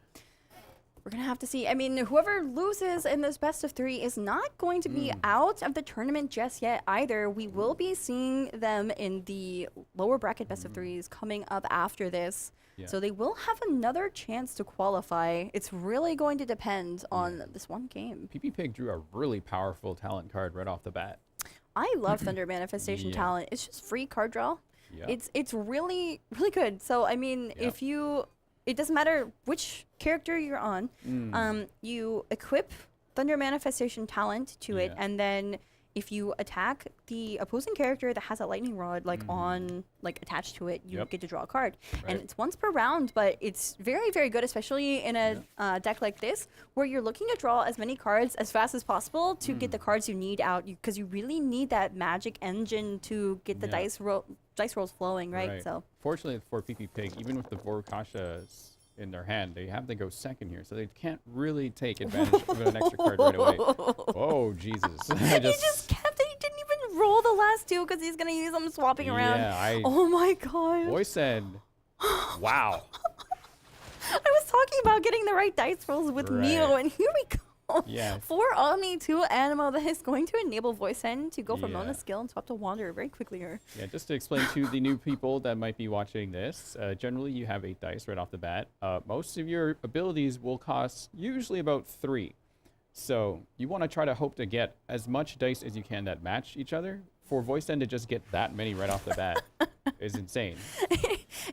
we're gonna have to see. I mean, whoever loses in this best of 3 is not going to be out of the tournament just yet either. We will be seeing them in the lower bracket best of 3s coming up after this. Yeah. So they will have another chance to qualify. It's really going to depend on this one game. PP Pig drew a really powerful talent card right off the bat. I love Thunder Manifestation Yeah. talent. It's just free card draw. Yeah. It's really, really good. So I mean, if you, it doesn't matter which character you're on, you equip Thunder Manifestation talent to it, and then if you attack the opposing character that has a lightning rod on attached to it, you get to draw a card. And it's once per round, but it's very, very good, especially in a deck like this where you're looking to draw as many cards as fast as possible to get the cards you need out, because you really need that magic engine to get the dice rolls flowing, right? So fortunately for PP Pig, even with the Vorkashas in their hand, they have to go second here, so they can't really take advantage of an extra card right away. Oh Jesus! He just kept it. He didn't even roll the last 2 because he's gonna use them swapping around. Oh my god! Voice said, "Wow." I was talking about getting the right dice rolls with Mew, and here we go. Yeah. 4 Omni, 2 Animo that is going to enable Voice Send to go from Yeah. Mona's skill and swap to Wanderer very quickly here. Yeah, just to explain to the new people that might be watching this, generally you have 8 dice right off the bat. Most of your abilities will cost usually about 3. So you want to try to hope to get as much dice as you can that match each other. For Voice End to just get that many right off the bat is insane.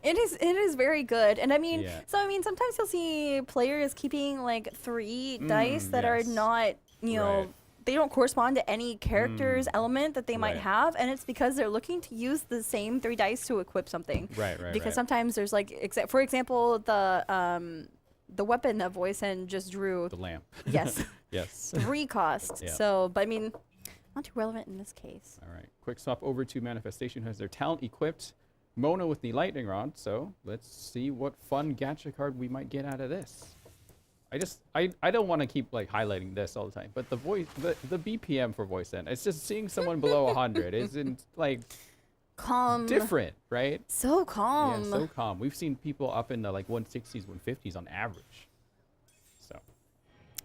It is very good. And I mean, sometimes you'll see players keeping like 3 dice that are not, you know, they don't correspond to any character's element that they might have, and it's because they're looking to use the same 3 dice to equip something. Because sometimes there's like, for example, the weapon that Voice End just drew. The lamp. Yes. Yes. 3 cost. Yeah. So, but I mean, not too relevant in this case. All right. Quick swap over to Manifestation, who has their talent equipped. Mona with the lightning rod. So let's see what fun gacha card we might get out of this. I don't want to keep like highlighting this all the time, but the BPM for Voice End, it's just seeing someone below 100 isn't like calm, different, right? So calm. Yeah, so calm. We've seen people up in the like 160s, 150s on average. So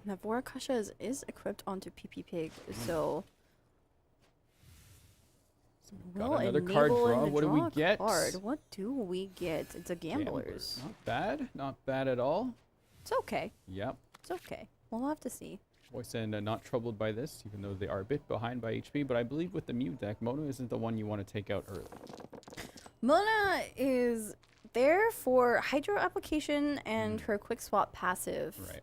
now Vorkasha is equipped onto PP Pig, so got another card draw. What do we get? What do we get? It's a Gamblers. Not bad. Not bad at all. It's okay. Yep. It's okay. We'll have to see. Voice End not troubled by this, even though they are a bit behind by HP. But I believe with the Mew deck, Mona isn't the one you want to take out early. Mona is there for Hydro application and her quick swap passive. Right.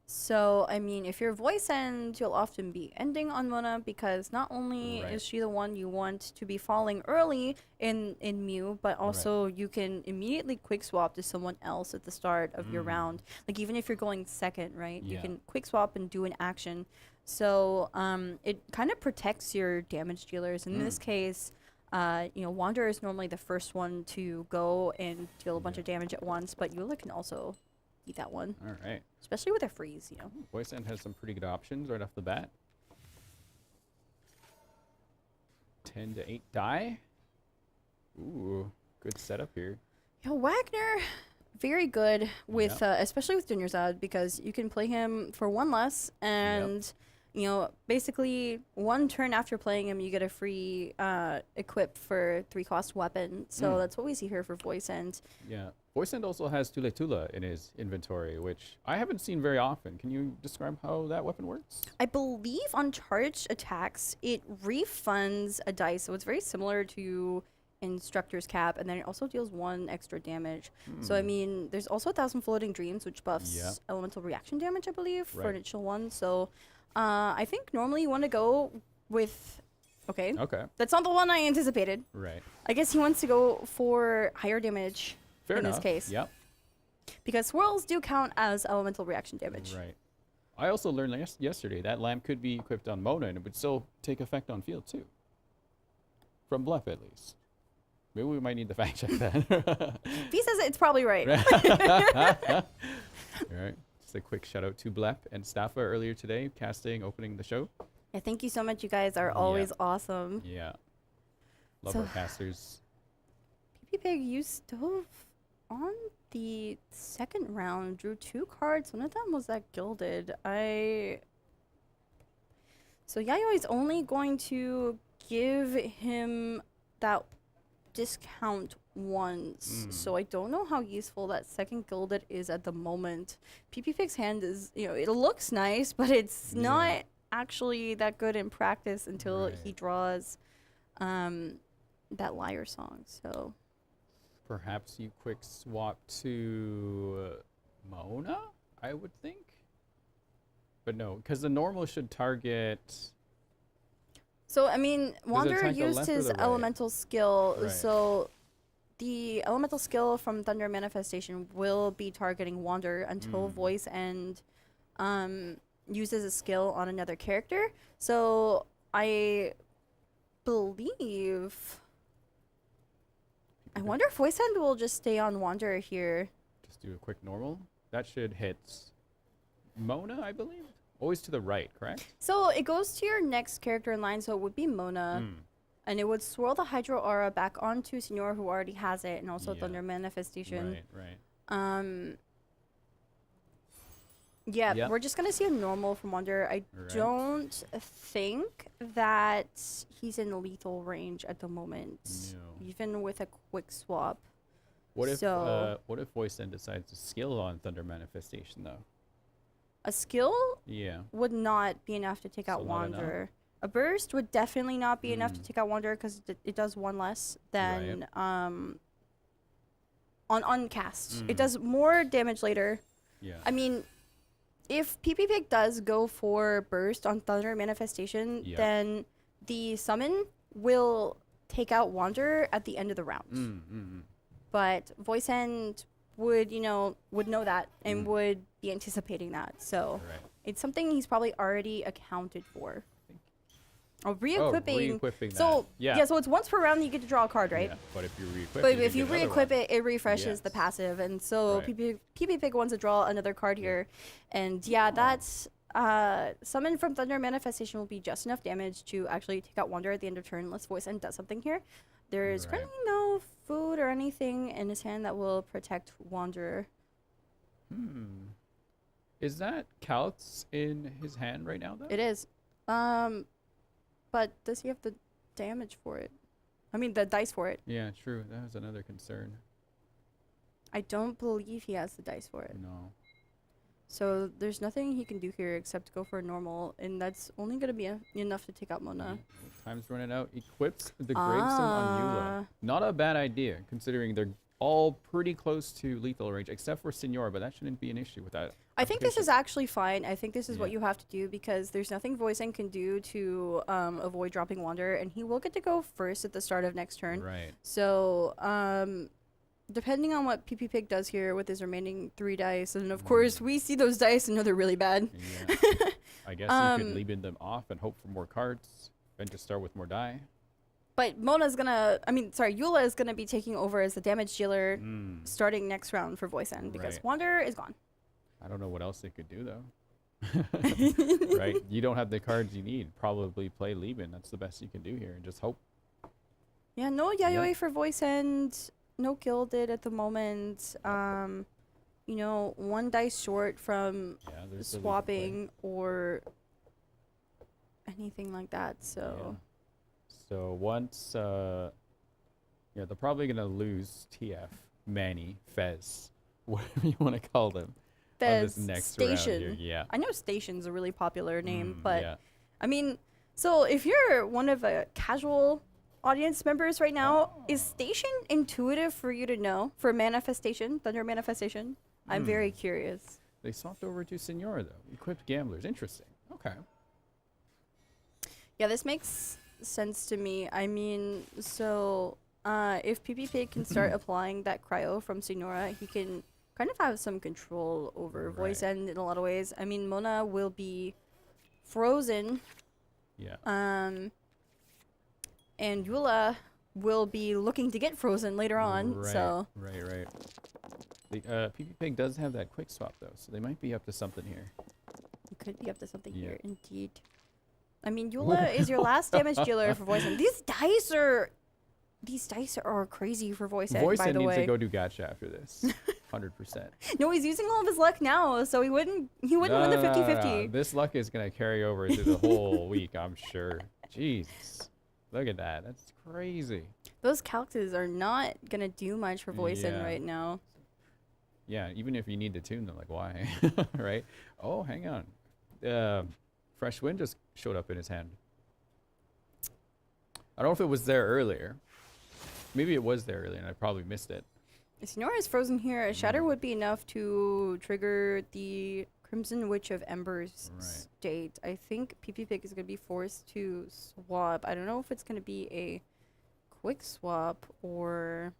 So, I mean, if you're Voice End, you'll often be ending on Mona because not only is she the one you want to be falling early in Mew, but also you can immediately quick swap to someone else at the start of your round. Like, even if you're going second, right? You can quick swap and do an action. So, it kind of protects your damage dealers. In this case, you know, Wanderer is normally the first one to go and deal a bunch of damage at once, but Eula can also eat that one. All right. Especially with a freeze, you know. Voice End has some pretty good options right off the bat. 10 to 8 die. Ooh, good setup here. Yeah, Wagner, very good with, especially with Dunyarzad, because you can play him for 1 less, and you know, basically 1 turn after playing him, you get a free equip for 3-cost weapon. So that's what we see here for Voice End. Yeah. Voice End also has Tula Tula in his inventory, which I haven't seen very often. Can you describe how that weapon works? I believe on charged attacks, it refunds a dice. So it's very similar to Instructor's Cap, and then it also deals 1 extra damage. So I mean, there's also 1,000 Floating Dreams, which buffs elemental reaction damage, I believe, for an initial one. So I think normally you want to go with... Okay. That's not the one I anticipated. Right. I guess he wants to go for higher damage in this case. Yep. Because swirls do count as elemental reaction damage. Right. I also learned yesterday that lamp could be equipped on Mona and it would still take effect on field too. From Blep at least. Maybe we might need to fact check that. If he says it, it's probably right. All right. Just a quick shout out to Blep and Staffa earlier today, casting, opening the show. Yeah, thank you so much. You guys are always awesome. Yeah. Love our casters. PP Pig used Stove on the 2nd round, drew 2 cards. One of them was that Gilded. So Yayoi is only going to give him that discount once. So I don't know how useful that 2nd Gilded is at the moment. PP Pig's hand is, you know, it looks nice, but it's not actually that good in practice until he draws that Liar Song. So perhaps you quick swap to Mona, I would think. But no, because the normal should target... So, I mean, Wanderer used his elemental skill, so the elemental skill from Thunder Manifestation will be targeting Wanderer until Voice End uses a skill on another character. So, I believe... I wonder if Voice End will just stay on Wanderer here. Just do a quick normal. That should hit Mona, I believe. Always to the right, correct? So it goes to your next character in line, so it would be Mona. And it would swirl the Hydro Aura back onto Senor, who already has it, and also Thunder Manifestation. Right. Yeah, we're just going to see a normal from Wanderer. I don't think that he's in lethal range at the moment, even with a quick swap. What if Voice End decides to skill on Thunder Manifestation, though? A skill Yeah. would not be enough to take out Wanderer. A burst would definitely not be enough to take out Wanderer because it does 1 less than on cast. It does more damage later. Yeah. I mean, if PP Pig does go for burst on Thunder Manifestation, then the summon will take out Wanderer at the end of the round. But Voice End would know that and would be anticipating that. So it's something he's probably already accounted for. Re-equipping. So so it's once per round you get to draw a card, right? Yeah, but if you re-equip but if you re-equip it, it refreshes the passive, and so PP Pig wants to draw another card here, and that's summon from Thunder Manifestation will be just enough damage to actually take out Wanderer at the end of turn unless Voice End does something here. There's currently no food or anything in his hand that will protect Wanderer. Is that Calx in his hand right now, though? It is. But does he have the damage for it? I mean, the dice for it. Yeah, true. That was another concern. I don't believe he has the dice for it. No. So there's nothing he can do here except go for a normal, and that's only going to be enough to take out Mona. Time's running out. Equips the Gravestone on Eula. Not a bad idea, considering they're all pretty close to lethal range, except for Senor, but that shouldn't be an issue with that. I think this is actually fine. I think this is what you have to do because there's nothing Voice End can do to avoid dropping Wanderer, and he will get to go first at the start of next turn. Right. So, depending on what PP Pig does here with his remaining 3 dice, and of course we see those dice and know they're really bad. Yeah. I guess you could leave them off and hope for more cards, and just start with more die. But Eula is gonna be taking over as the damage dealer starting next round for Voice End because Wanderer is gone. I don't know what else they could do though. Right? You don't have the cards you need. Probably play Lieben. That's the best you can do here, and just hope. Yeah, no Yayoi for Voice End. No Gilded at the moment. 1 dice short from swapping or anything like that. So. Yeah. So once, yeah, they're probably gonna lose TF, Manny, Fez, whatever you want to call them. Fez, this next Station. round here. Yeah. I know Station's a really popular name, but yeah. I mean, so if you're one of a casual audience members right now, is Station intuitive for you to know for manifestation, Thunder manifestation? I'm very curious. They swapped over to Senora though. Equipped gamblers. Interesting. Okay. Yeah, this makes sense to me. I mean, so if PP can start applying that cryo from Senora, he can kind of have some control over voice end in a lot of ways. I mean, Mona will be frozen. Yeah. And Eula will be looking to get frozen later on. Right, So right. The PP Pig does have that quick swap though, so they might be up to something here. it could be up to something here, indeed. I mean, Eula is your last damage dealer for voice end. These dice are crazy for voice end, Voice by end the needs way. to go do gacha after this. 100%. No, he's using all of his luck now, so he wouldn't win the 50-50. This luck is gonna carry over through the whole week, I'm sure. Jeez. Look at that. That's crazy. Those calcuses are not gonna do much for voice end Yeah. right now. Yeah, even if you need to tune them, like why? Right? Oh, hang on. Fresh Wind just showed up in his hand. I don't know if it was there earlier. Maybe it was there earlier and I probably missed it. Senora is frozen here. A shatter would be enough to trigger the Crimson Witch of Embers state. I think PP Pig is going to be forced to swap. I don't know if it's going to be a quick swap or...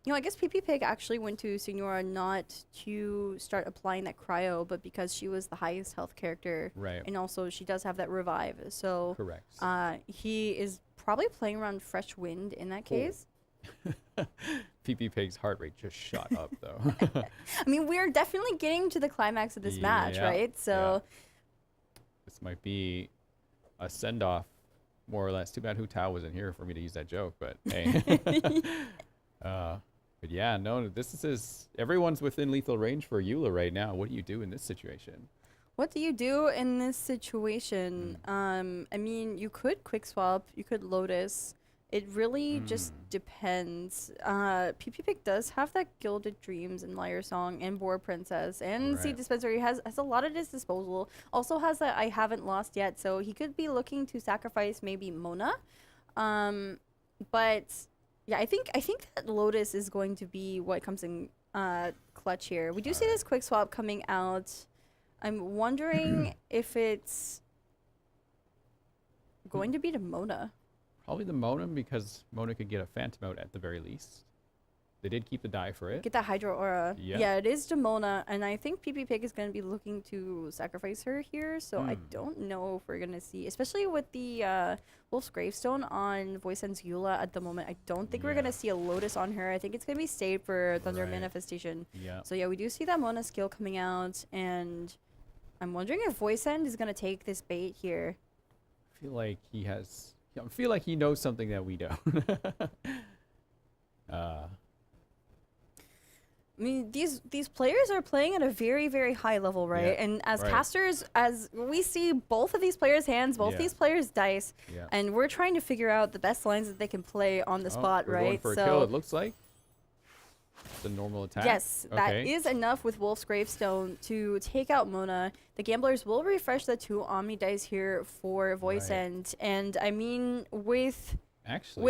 You know, I guess PP Pig actually went to Senora not to start applying that cryo, but because she was the highest health character. Right. And also she does have that revive. So correct. He is probably playing around Fresh Wind in that case. PP Pig's heart rate just shot up though. I mean, we're definitely getting to the climax of this match, right? So this might be a send-off, more or less. Too bad Hu Tao wasn't here for me to use that joke, but hey. But yeah, no, this is everyone's within lethal range for Eula right now. What do you do in this situation? what do you do in this situation? I mean, you could quick swap, you could Lotus. It really just depends. PP Pick does have that Gilded Dreams and Liar Song and Boar Princess and Seed Dispenser. He has a lot at his disposal. Also has that I Haven't Lost Yet, so he could be looking to sacrifice maybe Mona. But yeah, I think that Lotus is going to be what comes in clutch here. We do see this quick swap coming out. I'm wondering if it's going to be to Mona. Probably the Mona, because Mona could get a Phantom out at the very least. They did keep the die for it. Get that Hydro Aura. Yeah. Yeah, it is to Mona, and I think PP Pig is going to be looking to sacrifice her here, so I don't know if we're going to see, especially with the Wolf's Gravestone on Voice End's Eula at the moment, I don't think we're going to see a Lotus on her. I think it's going to be saved for Thunder Manifestation. Yeah. So yeah, we do see that Mona skill coming out, and I'm wondering if Voice End is going to take this bait here. I feel like he has... I feel like he knows something that we don't. I mean, these players are playing at a very, very high level, right? Yeah, And as right. casters, as we see both of these players' hands, both Yeah. these players' dice, Yeah. and we're trying to figure out the best lines that they can play on the spot, we're right? going for a kill, it looks like. The normal attack. Yes, that is enough with Wolf's Gravestone to take out Mona. The Gamblers will refresh the 2 Omni dice here for Voice End. And I mean, with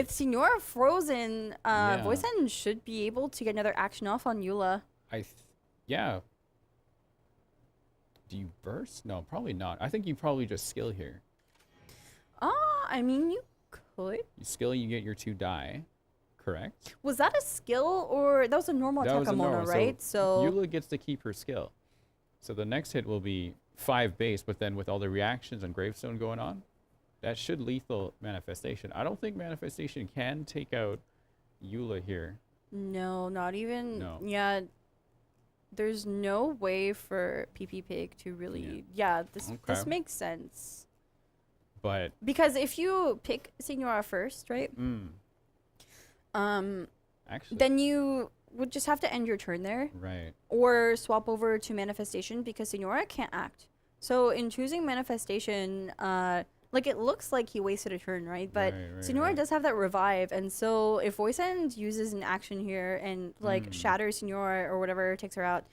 Senora frozen, Voice End should be able to get another action off on Eula. Yeah. Do you burst? No, probably not. I think you probably just skill here. I mean, you could. You skill, you get your 2 die. Correct. Was that a skill or that was a normal attack on Mona, right? So Eula gets to keep her skill. So the next hit will be 5 base, but then with all the reactions and Gravestone going on, that should lethal Manifestation. I don't think Manifestation can take out Eula here. no, not even. No. Yeah, there's no way for PP Pig to really. Yeah, this makes sense. But because if you pick Senora first, right? Actually, then you would just have to end your turn there. Right. Or swap over to Manifestation because Senora can't act. So in choosing Manifestation, like it looks like he wasted a turn, right? But Right, Senora does have that revive, and so if Voice End uses an action here and like shatters Senora or whatever, takes her out,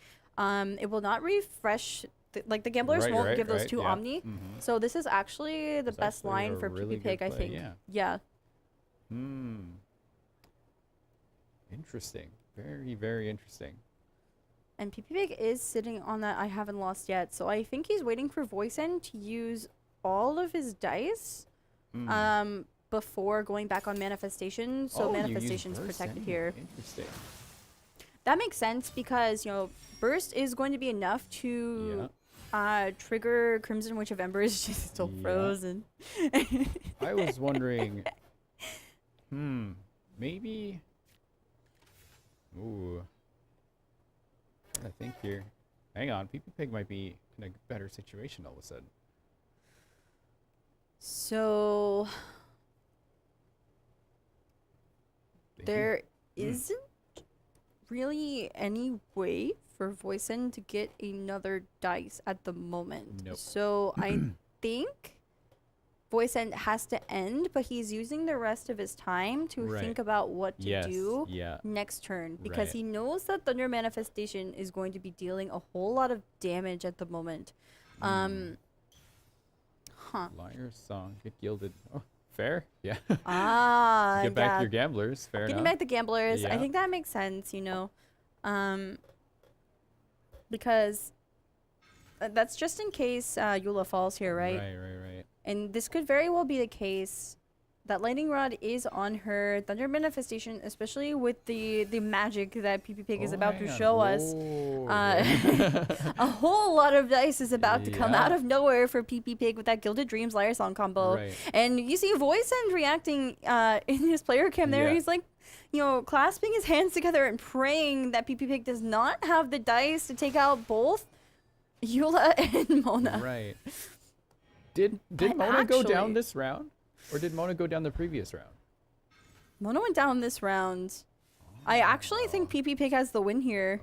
it will not refresh. Like the gamblers won't give those two Omni. So this is actually the best line for really PP Pig, good I play, think. yeah. Yeah. Interesting. Very, very interesting. And PP Pig is sitting on that I haven't lost yet. So I think he's waiting for Voice End to use all of his dice before going back on Manifestation. So Manifestation's protected here. Interesting. That makes sense because, you know, Burst is going to be enough to trigger Crimson Witch of Embers. She's still frozen. I was wondering, maybe. Ooh. I think here. Hang on, PP Pig might be in a better situation all of a sudden. So there isn't really any way for Voice End to get another dice at the moment. Nope. So I think Voice End has to end, but he's using the rest of his time to think about what to do next turn because he knows that Thunder Manifestation is going to be dealing a whole lot of damage at the moment. Liar's Song, get gilded. Oh, fair, yeah. Get back your gamblers, fair enough. Getting back the gamblers, Yeah. I think that makes sense, you know. Because that's just in case Eula falls here, right? Right. And this could very well be the case that Lightning Rod is on her Thunder Manifestation, especially with the magic that PP Pig is about to show us. A whole lot of dice is about to come out of nowhere for PP Pig with that Gilded Dreams Liar Song combo. Right. And you see Voice End reacting in his player cam there. He's like, you know, clasping his hands together and praying that PP Pig does not have the dice to take out both Eula and Mona. Right. Did Mona go down this round? Or did Mona go down the previous round? Mona went down this round. I actually think PP Pig has the win here.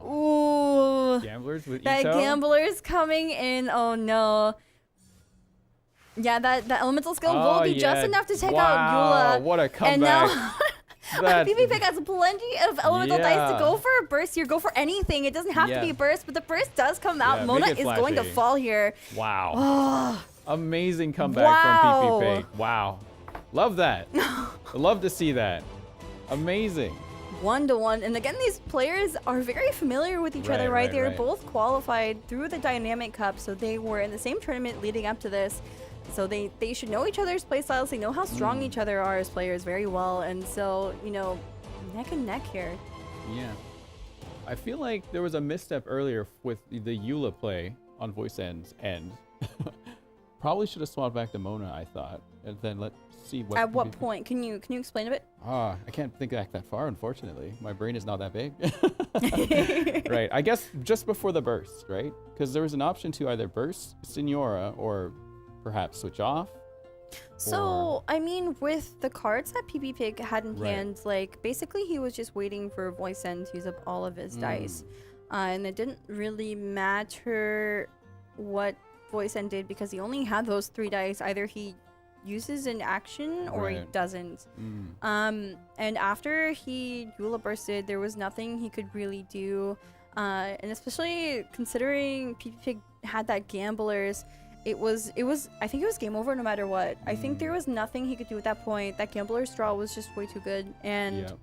Ooh. Gamblers with That Ito? Gambler's coming in. Oh no. Yeah, that elemental skill will be just enough to take out Eula. What a comeback. And now PP Pig has plenty of elemental dice to go for a burst here. Go for anything. It doesn't have to be a burst, but the burst does come out. Mona is going to fall here. Wow. Amazing comeback from PP Pig. Wow. Love that. I love to see that. Amazing. 1-1. And again, these players are very familiar with each other, right? They're both qualified through the Dynamic Cup, so they were in the same tournament leading up to this. So they should know each other's playstyles. They know how strong each other are as players very well. And so, you know, neck and neck here. Yeah. I feel like there was a misstep earlier with the Eula play on Voice End's end. Probably should have swapped back to Mona, I thought. And then let's see what... At what point? Can you explain a bit? I can't think back that far, unfortunately. My brain is not that big. Right. I guess just before the burst, right? Because there was an option to either burst Senora or perhaps switch off. So, I mean, with the cards that PP Pig had in hand, like, basically he was just waiting for Voice End to use up all of his dice. And it didn't really matter what Voice End did because he only had those 3 dice. Either he uses an action or he doesn't. And after he Eula bursted, there was nothing he could really do. And especially considering PP Pig had that Gamblers, I think it was game over no matter what. I think there was nothing he could do at that point. That Gambler's draw was just way too good. And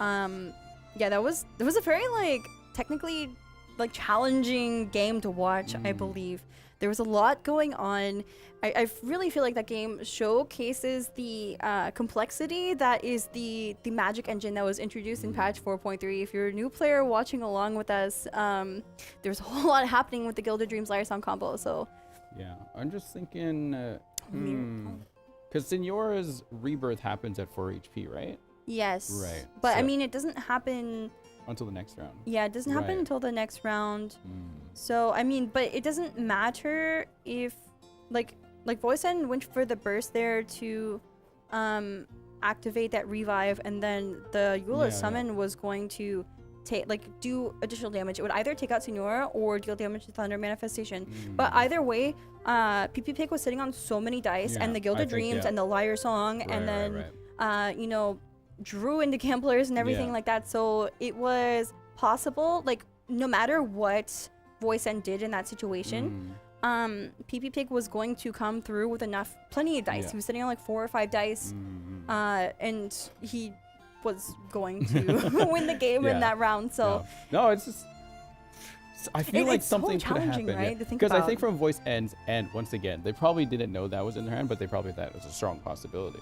yeah, that was a very like technically like challenging game to watch, I believe. There was a lot going on. I really feel like that game showcases the complexity that is the magic engine that was introduced in patch 4.3. If you're a new player watching along with us, there's a whole lot happening with the Gilded Dreams Liar Song combo. So yeah, I'm just thinking, because Senora's rebirth happens at 4 HP, right? yes, Right. but I So- mean it doesn't happen. Until the next round. Yeah, it doesn't happen Right. until the next round. So I mean, but it doesn't matter if like Voice End went for the burst there to activate that revive, and then the Eula summon was going to do additional damage. It would either take out Senora or deal damage to Thunder Manifestation. But either way, PP Pig was sitting on so many dice, and the Gilded Dreams and the Liar Song, and then you know, drew into Gamblers and everything like that. So it was possible, like no matter what Voice End did in that situation, PP Pig was going to come through with plenty of dice. He was sitting on like 4 or 5 dice, and he was going to win the game in that round. So no, it's just I feel like it's something so could happen, challenging, right, to think because I about. think from Voice Ends, and once again, they probably didn't know that was in their hand, but they probably thought it was a strong possibility.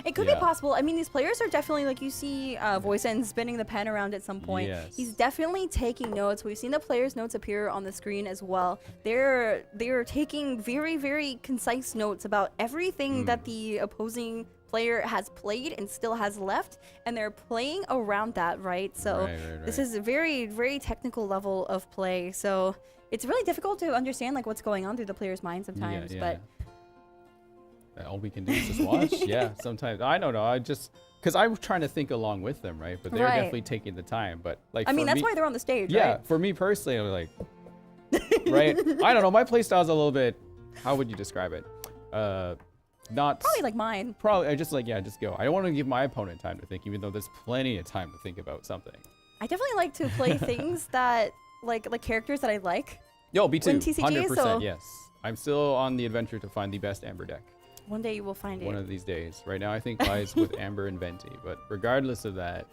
It could be possible. I mean, these players are definitely, like you see Voice End spinning the pen around at some point. He's definitely taking notes. We've seen the players' notes appear on the screen as well. They're taking very, very concise notes about everything that the opposing player has played and still has left, and they're playing around that, right? So this is a very, very technical level of play. So it's really difficult to understand like what's going on through the player's mind sometimes, but all we can do is just watch. Sometimes I don't know. I just because I'm trying to think along with them, right? But they're definitely taking the time. But like, I mean, that's why they're on the stage. Yeah, for me personally, I'm like, right? I don't know. My play style is a little bit. How would you describe it? Not probably like mine. Probably I just like just go. I don't want to give my opponent time to think, even though there's plenty of time to think about something. I definitely like to play things that like characters that I like. Yo, me too. In TCG, 100%. so Yes, I'm still on the adventure to find the best Amber deck. One day you will find it. One of these days. Right now, I think lies with Amber and Venti. But regardless of that,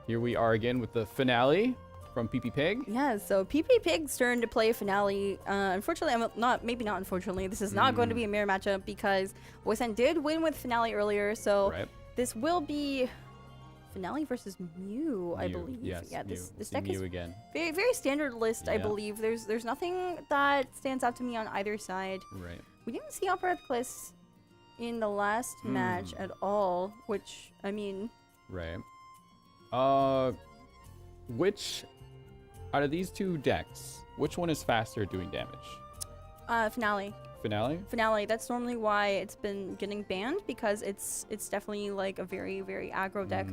here we are again with the finale from PP Pig. Yeah, so PP Pig's turn to play finale. Unfortunately, maybe not unfortunately, this is not going to be a mirror matchup because Voice End did win with finale earlier. So this will be finale versus Mew, I believe. Yes, yeah, Mew. this deck is again. Very, very standard list, I believe. There's nothing that stands out to me on either side. Right. We didn't see Opera Eclipse in the last match at all, which, I mean... Right. Which, out of these two decks, which one is faster doing damage? Finale. Finale? Finale. That's normally why it's been getting banned, because it's definitely like a very, very aggro deck.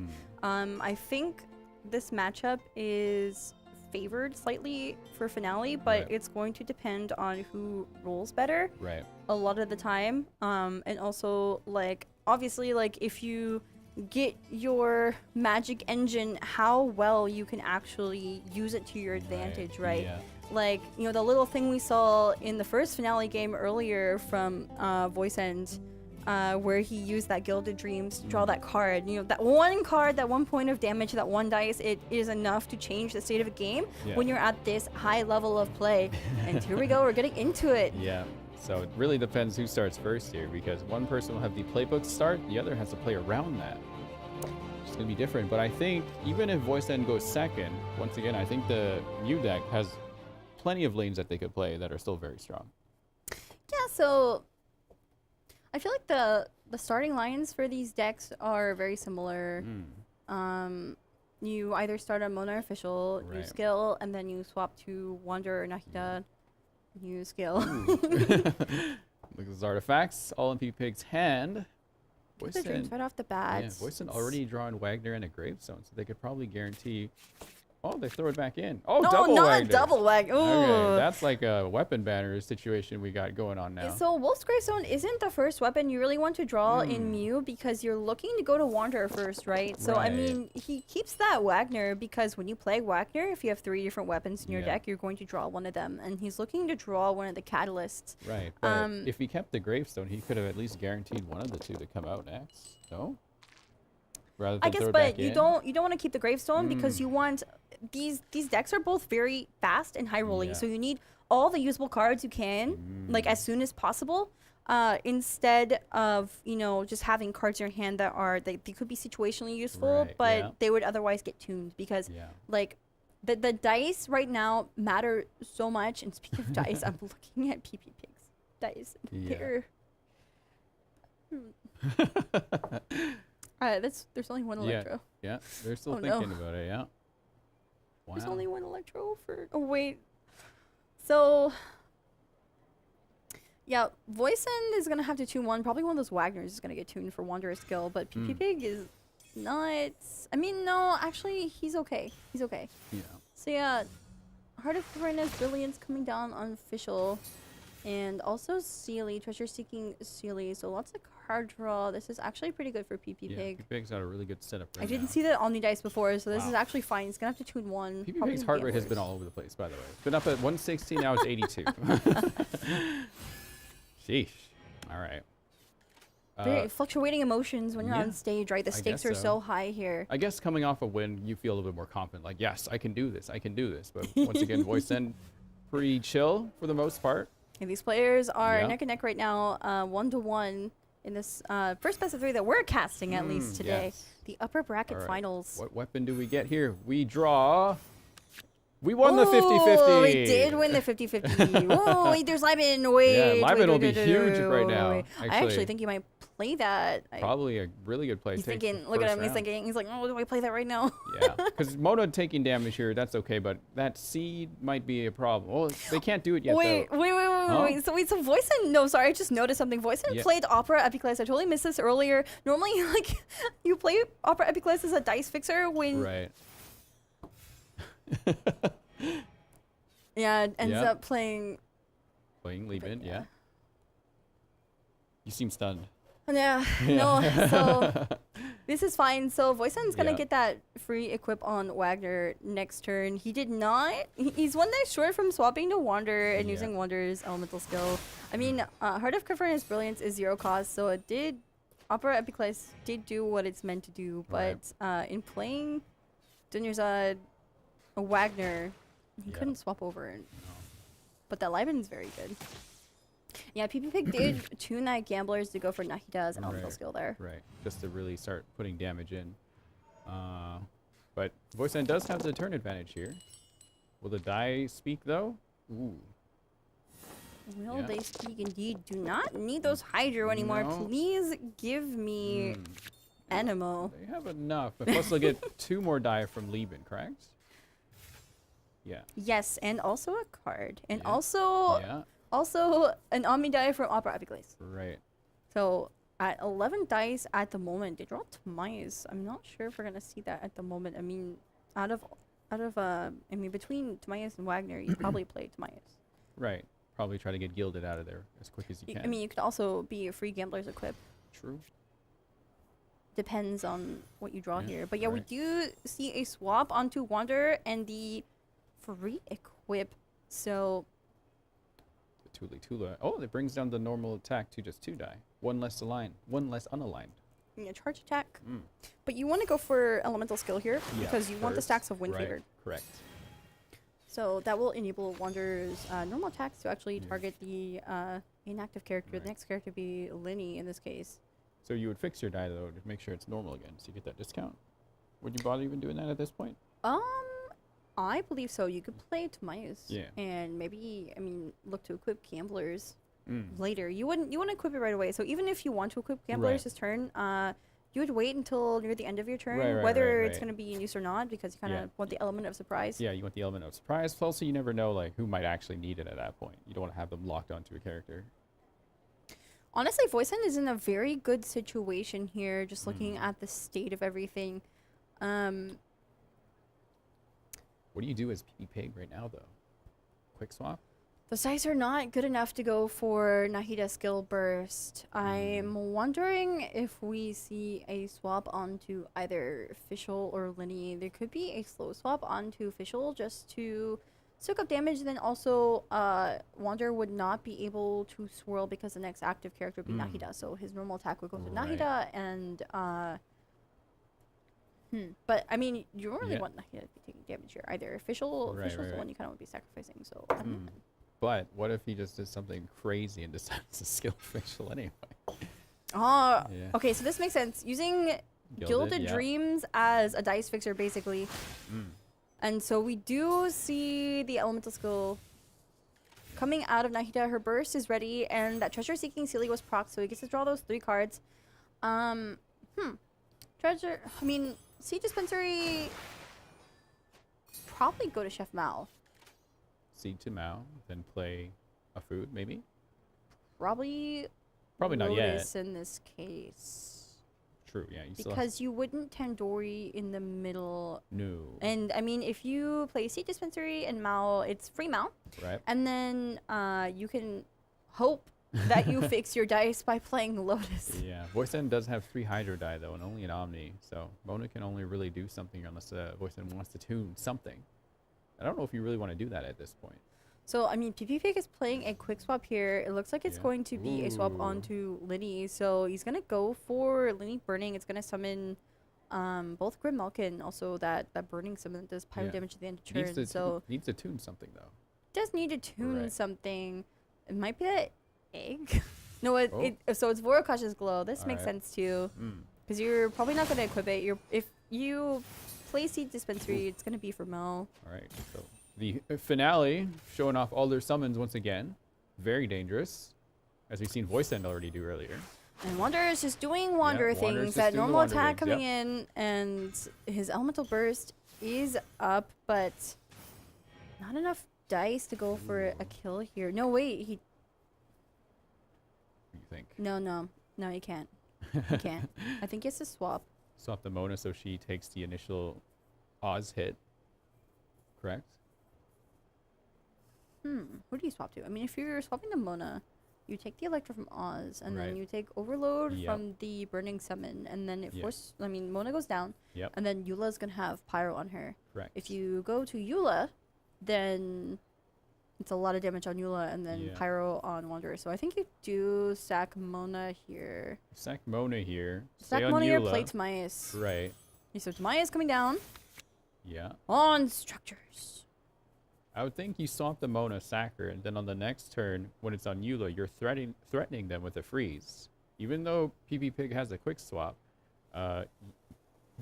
I think this matchup is favored slightly for finale, but it's going to depend on who rolls better a lot of the time, and also like obviously like if you get your magic engine, how well you can actually use it to your advantage, right? Like, you know, the little thing we saw in the first finale game earlier from Voice End, where he used that Gilded Dreams to draw that card. You know, that one card, that 1 point of damage, that one dice, it is enough to change the state of a game when you're at this high level of play. And here we go, we're getting into it. Yeah. So it really depends who starts first here, because one person will have the playbook start, the other has to play around that. It's going to be different, but I think even if Voice End goes second, once again, I think the Mew deck has plenty of lanes that they could play that are still very strong. Yeah, so I feel like the starting lines for these decks are very similar. You either start on Mona Official, you skill, and then you swap to Wanderer or Nahida, you skill. Look at those artifacts, all in PP Pig's hand. The dreams right off the bat. Yeah, Voice End already drawn Wagner and a Gravestone, so they could probably guarantee. Oh, they throw it back in. Oh, no, double not Wagner. double Wagner. Okay, that's like a weapon banner situation we got going on now. So Wolf's Gravestone isn't the first weapon you really want to draw in Mew, because you're looking to go to Wanderer first, right? So I mean, he keeps that Wagner because when you play Wagner, if you have 3 different weapons in your deck, you're going to draw one of them, and he's looking to draw one of the catalysts. Right, but if he kept the Gravestone, he could have at least guaranteed one of the two to come out next. No? Rather than I guess, but you don't want to keep the Gravestone because you want these decks are both very fast and high rolling, so you need all the usable cards you can like as soon as possible, instead of, you know, just having cards in your hand that are they could be situationally useful, but they would otherwise get tuned because like the dice right now matter so much. And speaking of dice, I'm looking at PP Pig's dice. There's only one Electro. Yeah, they're still thinking about it. Yeah. Wow. There's only one Electro for. Oh wait. So. Yeah, Voice End is gonna have to tune one. Probably one of those Wagners is gonna get tuned for Wanderer skill, but PP Pig is not. I mean, no, actually, he's okay. He's okay. Yeah. So yeah, Heart of Caverna's Brilliance coming down on official. And also Sealy, Treasure Seeking Sealy. So lots of card draw. This is actually pretty good for PP Yeah, Pig. PP Pig's got a really good setup right I didn't now. see the Omni Dice before, so this Wow. is actually fine. It's gonna have to tune one. PP probably Pig's heart rate has gamblers. been all over the place, by the way. It's been up at 160, now it's 82. Sheesh. All right. Very fluctuating emotions when you're yeah, on stage, right? The I stakes guess are so. so high here. I guess coming off a win, you feel a little bit more confident. Like, yes, I can do this. I can do this. But once again, Voice End pretty chill for the most part. And these players are Yeah. neck and neck right now, 1-1 in this first best of 3 that we're casting at least today. Yes. The upper bracket All right. finals. What weapon do we get here? We draw. We won the Ooh, 50-50. We did win the 50-50. Oh, wait, there's Lyman. Wait. Yeah, Lyman wait, will be wait, huge wait, right wait, now, wait. I actually. actually think you might play that. Probably a really good play. He's Take thinking, the look at first him, he's round. thinking, he's like, oh, do I play that right now? Yeah, because Mona taking damage here, that's okay, but that seed might be a problem. Well, they can't do it yet, Wait, though. wait. So Voice End, no, sorry, I just noticed something. Voice End Yeah. played Opera Epiclase. I totally missed this earlier. Normally, like, you play Opera Epiclase as a dice fixer when... Right. Yeah, it ends Yeah. up playing... Playing Lieben, yeah. You seem stunned. Yeah, no, so this is fine. So Voice End's gonna Yeah. get that free equip on Wagner next turn. He did not. He's one dice short from swapping to Wander and Yeah. using Wander's elemental skill. I mean, Heart of Caverna's Brilliance is 0 cost, so it did. Opera Epiclase did do what it's meant to do, but in playing Dunyarzad Wagner, he Yeah. couldn't swap over. But that Liben's very good. Yeah, PP Pig did tune that Gamblers to go for Nahida's elemental skill there. Right, just to really start putting damage in. But Voice End does have the turn advantage here. Will the die speak, though? Ooh. Will Yeah. they speak indeed? Do not need those Hydro anymore. No. Please give me Animo. They have enough. But plus they'll get 2 more die from Lieben, correct? Yeah. Yes, and also a card. And Yeah. also an Omni die from Opera Epiclase. Right. So at 11 dice at the moment, they draw Tamias. I'm not sure if we're gonna see that at the moment. I mean, between Tamias and Wagner, you probably play Tamias. Right. Probably try to get gilded out of there as quick as you can. I mean, you could also be a free Gambler's equip. True. Depends on what you draw Yeah, here. But yeah, we right. do see a swap onto Wander and the free equip. So The Tula. Oh, that brings down the normal attack to just 2 die. 1 less aligned. 1 less unaligned. yeah, charge attack. Mm. But you want to go for elemental skill here Yeah, because you want the first. stacks of wind Right, favored. correct. So that will enable Wander's normal attacks to actually target the inactive character. The next character would be Linny in this case. So you would fix your die, though, to make sure it's normal again, so you get that discount. Would you bother even doing that at this point? I believe so. You could play Tamias. Yeah. And maybe, I mean, look to equip Gamblers Mm. later. You wouldn't equip it right away. So even if you want to equip Gamblers Right. this turn, you would wait until near the end of your turn, Right, whether it's right. going to be in use or not, because you kind of Yeah. want the element of surprise. Yeah, you want the element of surprise. Plus, also, you never know like who might actually need it at that point. You don't want to have them locked onto a character. Honestly, Voice End is in a very good situation here, just looking at the state of everything. What do you do as PP Pig right now, though? Quick swap? The dice are not good enough to go for Nahida Skill Burst. I'm wondering if we see a swap onto either Official or Linny. There could be a slow swap onto Official just to soak up damage. Then also, Wander would not be able to swirl because the next active character would be Nahida. So his normal attack would go to Right. Nahida and... But, I mean, you don't really Yeah. want Nahida to be taking damage here either. Official's Right, the right. one you kind of would be sacrificing. So, I don't know. But what if he just did something crazy and decides to skill Official anyway? Oh, Yeah. okay, so this makes sense. Using Gilded yeah. Dreams as a dice fixer, basically. Mm. And so we do see the elemental skill coming out of Nahida. Her burst is ready, and that Treasure Seeking Sealy was proc, so he gets to draw those 3 cards. Treasure, I mean, Sea Dispensary, probably go to Chef Mao. Seed to Mao, then play a food, maybe? Probably Probably not yet. Lotus in this case. True, yeah. You still because you wouldn't Tandoori in the middle. No. And I mean, if you play Seed Dispensary and Mao, it's free Mao. Right. And then you can hope that you fix your dice by playing Lotus. Yeah. Voice End does have 3 Hydro die, though, and only an Omni. So Mona can only really do something unless Voice End wants to tune something. I don't know if you really want to do that at this point. So, I mean, PP Pig is playing a quick swap here. It looks like it's going to be a swap onto Linny. So he's going to go for Linny Burning. It's going to summon both Grim Malkin. Also, that burning summon does pyro damage at the end of turn. Needs to tune something, though. Does need to tune something. It might be that egg. No, so it's Vorakash's Glow. This makes sense, too. Because you're probably not going to equip it. If you play Seed Dispensary, it's going to be for Mel. All right, so the finale, showing off all their summons once again. Very dangerous, as we've seen Voice End already do earlier. And Wanderer is just doing Wanderer things. That normal attack coming in, and his Elemental Burst is up, but not enough dice to go for a kill here. No, wait, What do you think? No, he can't. He can't. I think he has to swap. Swap the Mona so she takes the initial Oz hit. Correct? Who do you swap to? I mean, if you're swapping to Mona, you take the Electro from Oz, and then you take Overload from the Burning Summon, and then it forces... I mean, Mona goes down, and then Eula's going to have Pyro on her. Correct. If you go to Eula, then it's a lot of damage on Eula, and then Pyro on Wanderer. So I think you do sack Mona here. Sack Mona here. Sack Mona here, play Timaeus. Right. So Timaeus coming down. Yeah. On structures. I would think you swap the Mona, sack her, and then on the next turn, when it's on Eula, you're threatening them with a freeze. Even though PP Pig has a quick swap,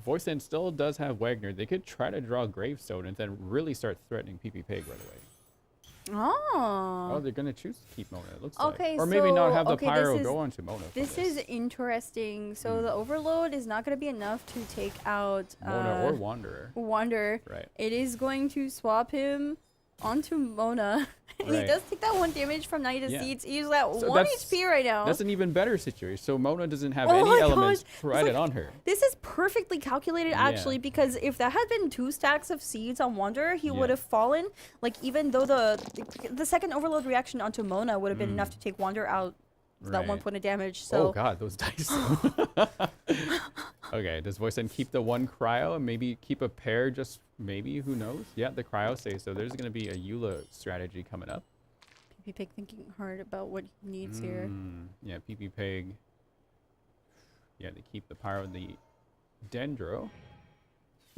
Voice End still does have Wagner. They could try to draw Gravestone and then really start threatening PP Pig right away. Oh, they're going to choose to keep Mona, it looks like. Or maybe not have the Pyro go onto Mona. This is interesting. So the Overload is not going to be enough to take out Mona or Wanderer. Right. It is going to swap him onto Mona. And he does take that 1 damage from Night of Seeds. He's at 1 HP right now. That's an even better situation. So Mona doesn't have any elements threaded on her. This is perfectly calculated, actually, because if that had been 2 stacks of seeds on Wanderer, he would have fallen. Like, even though the second Overload reaction onto Mona would have been enough to take Wanderer out for that 1 point of damage. So. Oh god, those dice. Okay, does Voice End keep the 1 cryo and maybe keep a pair just maybe? Who knows? Yeah, the cryo saves. So there's going to be a Eula strategy coming up. PP Pig thinking hard about what he needs here. Yeah, PP Pig. Yeah, they keep the Pyro and the Dendro.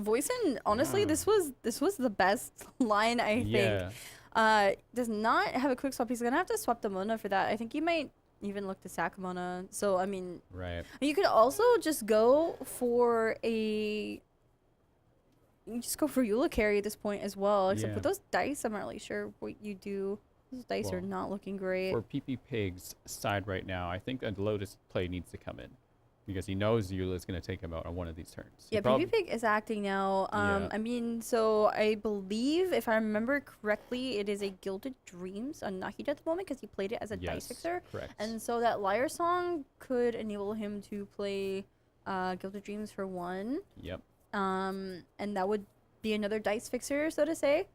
Voice End, honestly, this was the best line, I think. Does not have a quick swap. He's going to have to swap the Mona for that. I think he might even look to sack Mona. So, I mean... Right. You could also just go for a... You just go for Eula carry at this point as well. Except with those dice, I'm not really sure what you do. Those dice are not looking great. For PP Pig's side right now, I think a Lotus play needs to come in. Because he knows Eula is going to take him out on one of these turns. Yeah, PP Pig is acting now. I mean, so I believe, if I remember correctly, it is a Gilded Dreams on Nahida at the moment because he played it as a dice fixer. Correct. And so that Liar Song could enable him to play Gilded Dreams for 1. Yep. And that would be another dice fixer, so to say.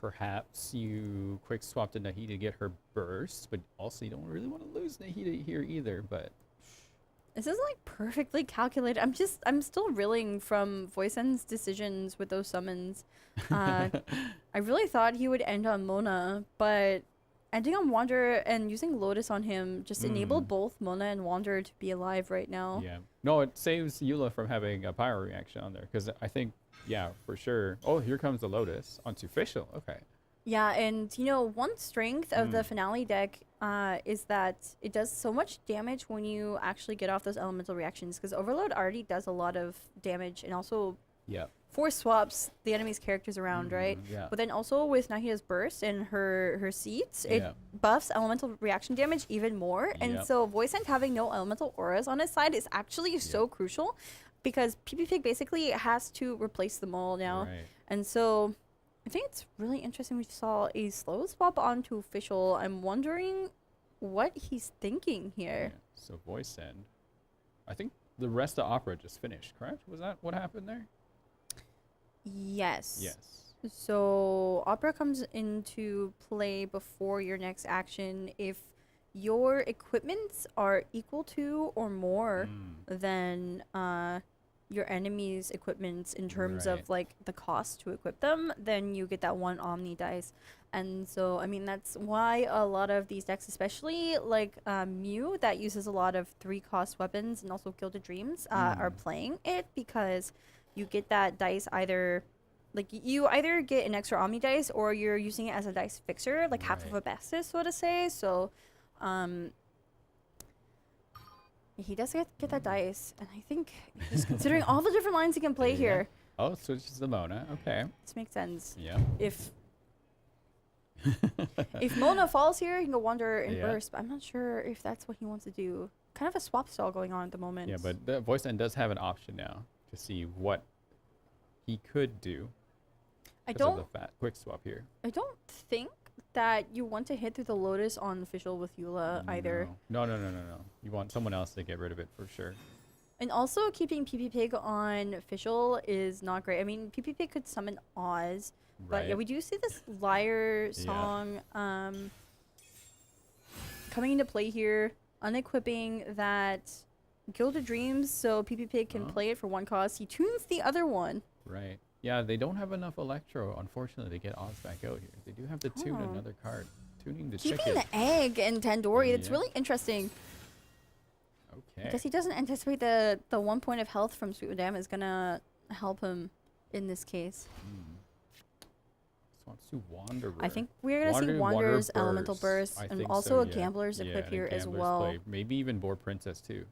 Perhaps you quick swap to Nahida to get her burst, but also you don't really want to lose Nahida here either, but... This is like perfectly calculated. I'm still reeling from Voice End's decisions with those summons. I really thought he would end on Mona, but ending on Wanderer and using Lotus on him just enabled both Mona and Wanderer to be alive right now. Yeah. No, it saves Eula from having a Pyro reaction on there, because I think... Yeah, for sure. Oh, here comes the Lotus onto Fischl. Okay. Yeah, and you know, one strength of the finale deck is that it does so much damage when you actually get off those elemental reactions, because Overload already does a lot of damage and also force swaps the enemy's characters around, right? Yeah. But then also with Nahida's burst and her seats, it buffs elemental reaction damage even more. And so Voice End having no elemental auras on his side is actually so crucial. Because PP Pig basically has to replace them all now. Right. And so I think it's really interesting we saw a slow swap onto Fischl. I'm wondering what he's thinking here. Yeah, so voice send. I think the rest of opera just finished, correct? Was that what happened there? Yes. Yes. So opera comes into play before your next action if your equipments are equal to or more than your enemy's equipments in terms Right. of like the cost to equip them, then you get that one Omni dice. And so I mean that's why a lot of these decks, especially like Mew that uses a lot of 3-cost weapons and also Gilded Dreams are playing it, because you get that dice either like you either get an extra Omni dice or you're using it as a dice fixer, like half of a Bastis, so to say. So he does get that dice, and I think he's considering all the different lines he can play here. Oh, switches the Mona. Okay. This makes sense. Yeah. If Mona falls here, he can go Wander and Yeah. Burst, but I'm not sure if that's what he wants to do. Kind of a swap stall going on at the moment. Yeah, but the voice end does have an option now to see what he could do. I because of don't- the quick swap here. I don't think that you want to hit through the Lotus on official with Eula either. No. You want someone else to get rid of it for sure. And also keeping PP Pig on official is not great. I mean, PP Pig could summon Oz, but yeah, Right. we do see this Lyre song coming into play here, unequipping that Gilded Dreams so PP Pig can play it for 1 cost. He tunes the other one. Right. Yeah, they don't have enough Electro, unfortunately, to get Oz back out here. They do have to tune Oh. another card. Tuning the Keeping chicken. the egg and Tandoori, that's Yeah. really interesting. Okay. I guess he doesn't anticipate the 1 point of health from Sweet Madame is gonna help him in this case. Wants to Wanderer. I think we're gonna see Wanderer's Elemental Burst, I and think also so, a yeah. Gambler's Yeah, equip and a here as Gambler's well. play. Maybe even Boar Princess too.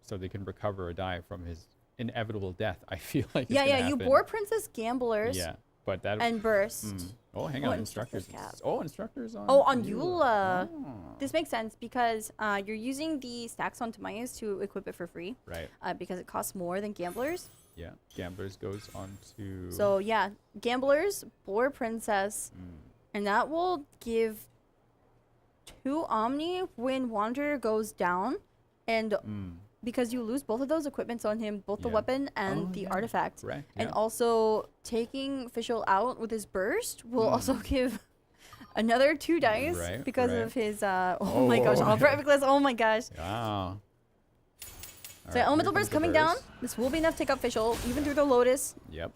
So they can recover a die from his inevitable death. I feel like. Yeah, it's gonna yeah, you happen. Boar Princess, Gamblers. Yeah, but that and Burst. Oh, hang Oh, on, and instructors. Cap. Oh, instructors on. Oh, on Eula. Eula. This makes sense because you're using the stacks on Tamayas to equip it for free. Right. Because it costs more than Gamblers. Yeah, Gamblers goes on to. So yeah, Gamblers, Boar Princess, and that will give 2 Omni when Wanderer goes down, and because you lose both of those equipments on him, both the weapon and the artifact, Correct, and yeah. also taking Official out with his burst will also give another 2 dice Right, because right. of his oh my gosh, all Eclipse, oh my gosh. Wow. So Elemental Burst coming down. This will be enough to take up Official, even through the Lotus. Yep.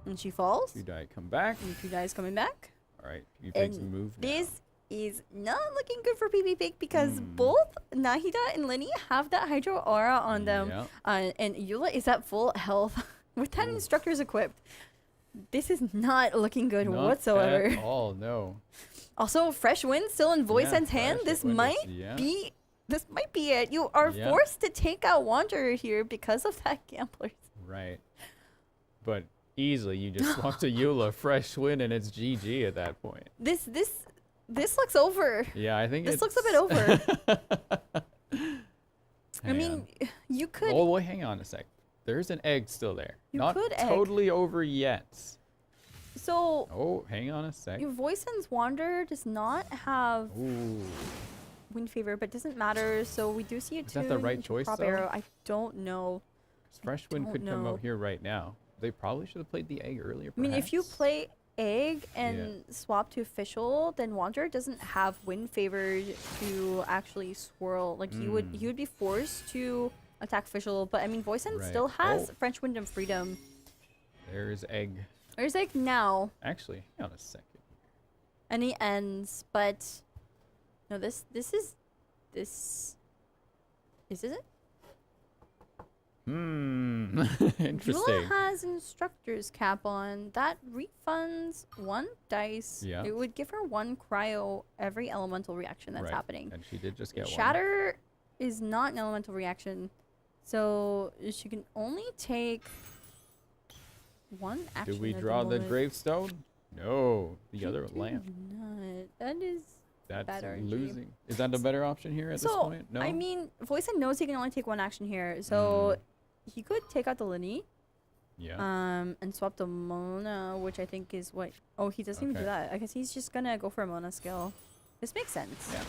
And she falls. 2 die come back. And 2 dice coming back. All right, you takes a And move now. this is not looking good for PP Pig because both Nahida and Linny have that Hydro Aura on them. Yeah. And Eula is at full health with that Instructor's equipped. This is not looking good Not whatsoever. At all, no. Also, Fresh Wind still in Voice Yeah, End's hand. Fresh This Wind is- might yeah. be... This might be it. You are Yeah. forced to take out Wanderer here because of that Gamblers. Right. But easily, you just swap to Eula, Fresh Win, and it's GG at that point. This looks over. Yeah, I think This it's... looks a bit over. I mean, you could... Oh, wait, hang on a sec. There's an egg still there. You Not could egg. totally over yet. So... Oh, hang on a sec. Your Voice End's Wanderer does not have Ooh. Wind Favor, but doesn't matter. So we do see a Is that the right into choice, Prop though? Arrow. I don't know. Fresh Wind don't could come know. out here right now. They probably should have played the egg earlier, I mean, if you perhaps. play Egg and swap to Official, then Wanderer doesn't have Wind Favor to actually swirl. Like he would be forced to attack Official. But I mean, Voice End Right. still has Oh. French Wind and Freedom. There's egg. There's Egg now, Actually, hang on a second. and he ends. But no, this is it? Interesting. Eula has Instructor's Cap on. That refunds 1 dice. Yeah. It would give her 1 cryo every elemental reaction that's Right. happening. And she did just get one. Shatter is not an elemental reaction. So she can only take 1 action. Did we at draw the moment. gravestone? No, the other Do lamp. not. That is That's bad RNG. losing. Is that a better option here at this So, point? No. I mean, Voice End knows he can only take 1 action here. So he could take out the Linny. Yeah. And swap the Mona, which I think is what... Oh, he doesn't even do Okay. that. I guess he's just gonna go for a Mona skill. This makes sense. Yeah.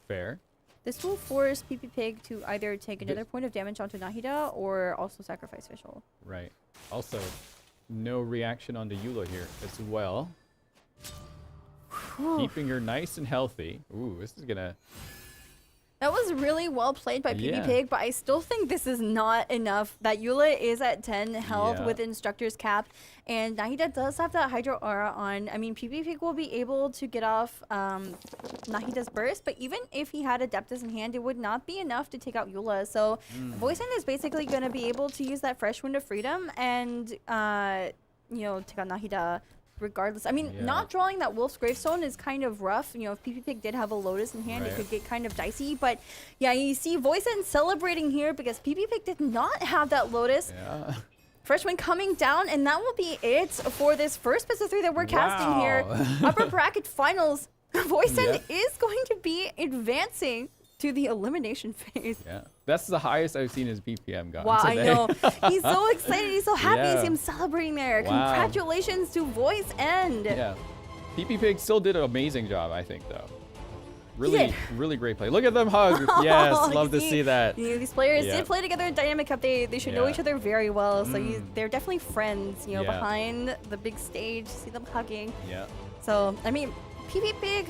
Fair. This will force PP Pig to either take another point of damage onto Nahida or also sacrifice Fischl. Right. Also, no reaction on the Eula here as well. Keeping her nice and healthy. Ooh, this is gonna... That was really well played by PP Yeah. Pig, but I still think this is not enough. That Eula is at 10 health Yeah. with Instructor's Cap, and Nahida does have that Hydro Aura on. I mean, PP Pig will be able to get off Nahida's burst, but even if he had Adeptus in hand, it would not be enough to take out Eula. So Voisin is basically going to be able to use that Fresh Wind of Freedom and, take out Nahida regardless. I mean, not drawing that Wolf's Gravestone is kind of rough. You know, if PP Pig did have a Lotus in hand, it could get kind of dicey. But yeah, you see Voisin celebrating here because PP Pig did not have that Lotus. Yeah. Freshman coming down, and that will be it for this first best of 3 that we're casting here. Upper bracket finals. Voisin is going to be advancing to the elimination phase. Yeah. That's the highest I've seen his BPM gotten Wow, today. I know. He's so excited. He's so happy. Yeah. You see him celebrating there. Wow. Congratulations to Voice End. Yeah. PP Pig still did an amazing job, I think, though. He did. Really great play. Look at them hug. Yes, love to see that. You know, these players Yeah. did play together in Dynamic Cup. They should know Yeah. each other very well. So they're definitely friends, Yeah. behind the big stage. See them hugging. Yeah. So, I mean, PP Pig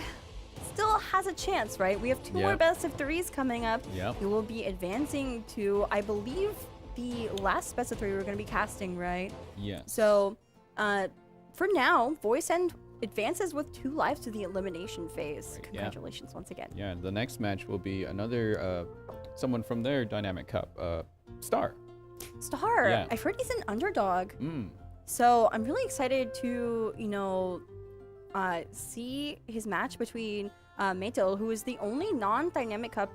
still has a chance, right? We have 2 more Yep. best of 3s coming up. Yep. He will be advancing to, I believe, the last best of 3 we're going to be casting, right? Yes. So, for now, Voice End advances with 2 lives to the elimination phase. Right, Congratulations once again. Yeah, the next match will be another someone from their Dynamic Cup, Star. Star, Yeah. I've heard he's an underdog. Mm. So I'm really excited to, see his match between Meito, who is the only non-Dynamic Cup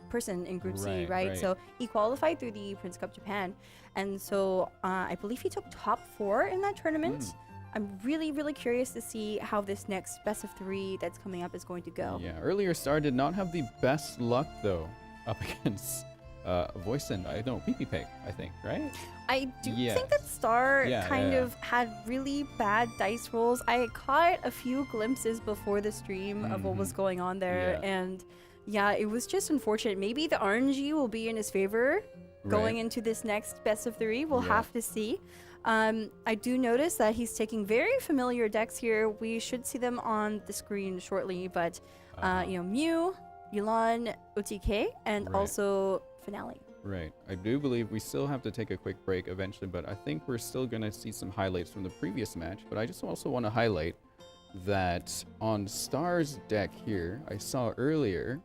person in Group C, right? So he qualified through the Prince Cup Japan. And so I believe he took top 4 in that tournament. I'm really, really curious to see how this next best of 3 that's coming up is going to go. Yeah, earlier Star did not have the best luck, though, up against Voisin. I don't know, PP Pig, I think, right? I do think that Star kind of had really bad dice rolls. I caught a few glimpses before the stream of what was going on there, and yeah, it was just unfortunate. Maybe the RNG will be in his favor going into this next best of 3. We'll have to see. I do notice that he's taking very familiar decks here. We should see them on the screen shortly, but Mew, Yulan, OTK, and also Finale. Right. I do believe we still have to take a quick break eventually, but I think we're still going to see some highlights from the previous match. But I just also want to highlight that on Star's deck here, I saw earlier,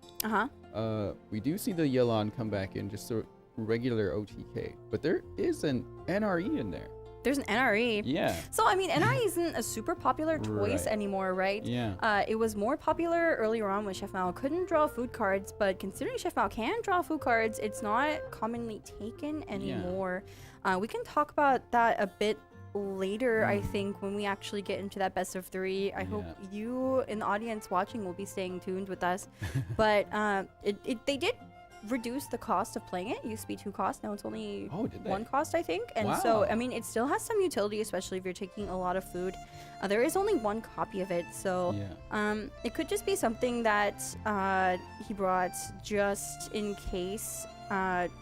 we do see the Yelan come back in just a regular OTK, but there is an NRE in there. There's an NRE. Yeah. So, I mean, NRE isn't a super popular choice anymore, right? Yeah. It was more popular earlier on when Chef Mao couldn't draw food cards, but considering Chef Mao can draw food cards, it's not commonly taken anymore. We can talk about that a bit later, I think, when we actually get into that best of 3. I hope you in the audience watching will be staying tuned with us. But they did reduce the cost of playing it. It used to be 2 costs, now it's only 1 cost, I think. And so, I mean, it still has some utility, especially if you're taking a lot of food. There is only 1 copy of it, so it could just be something that he brought just in case,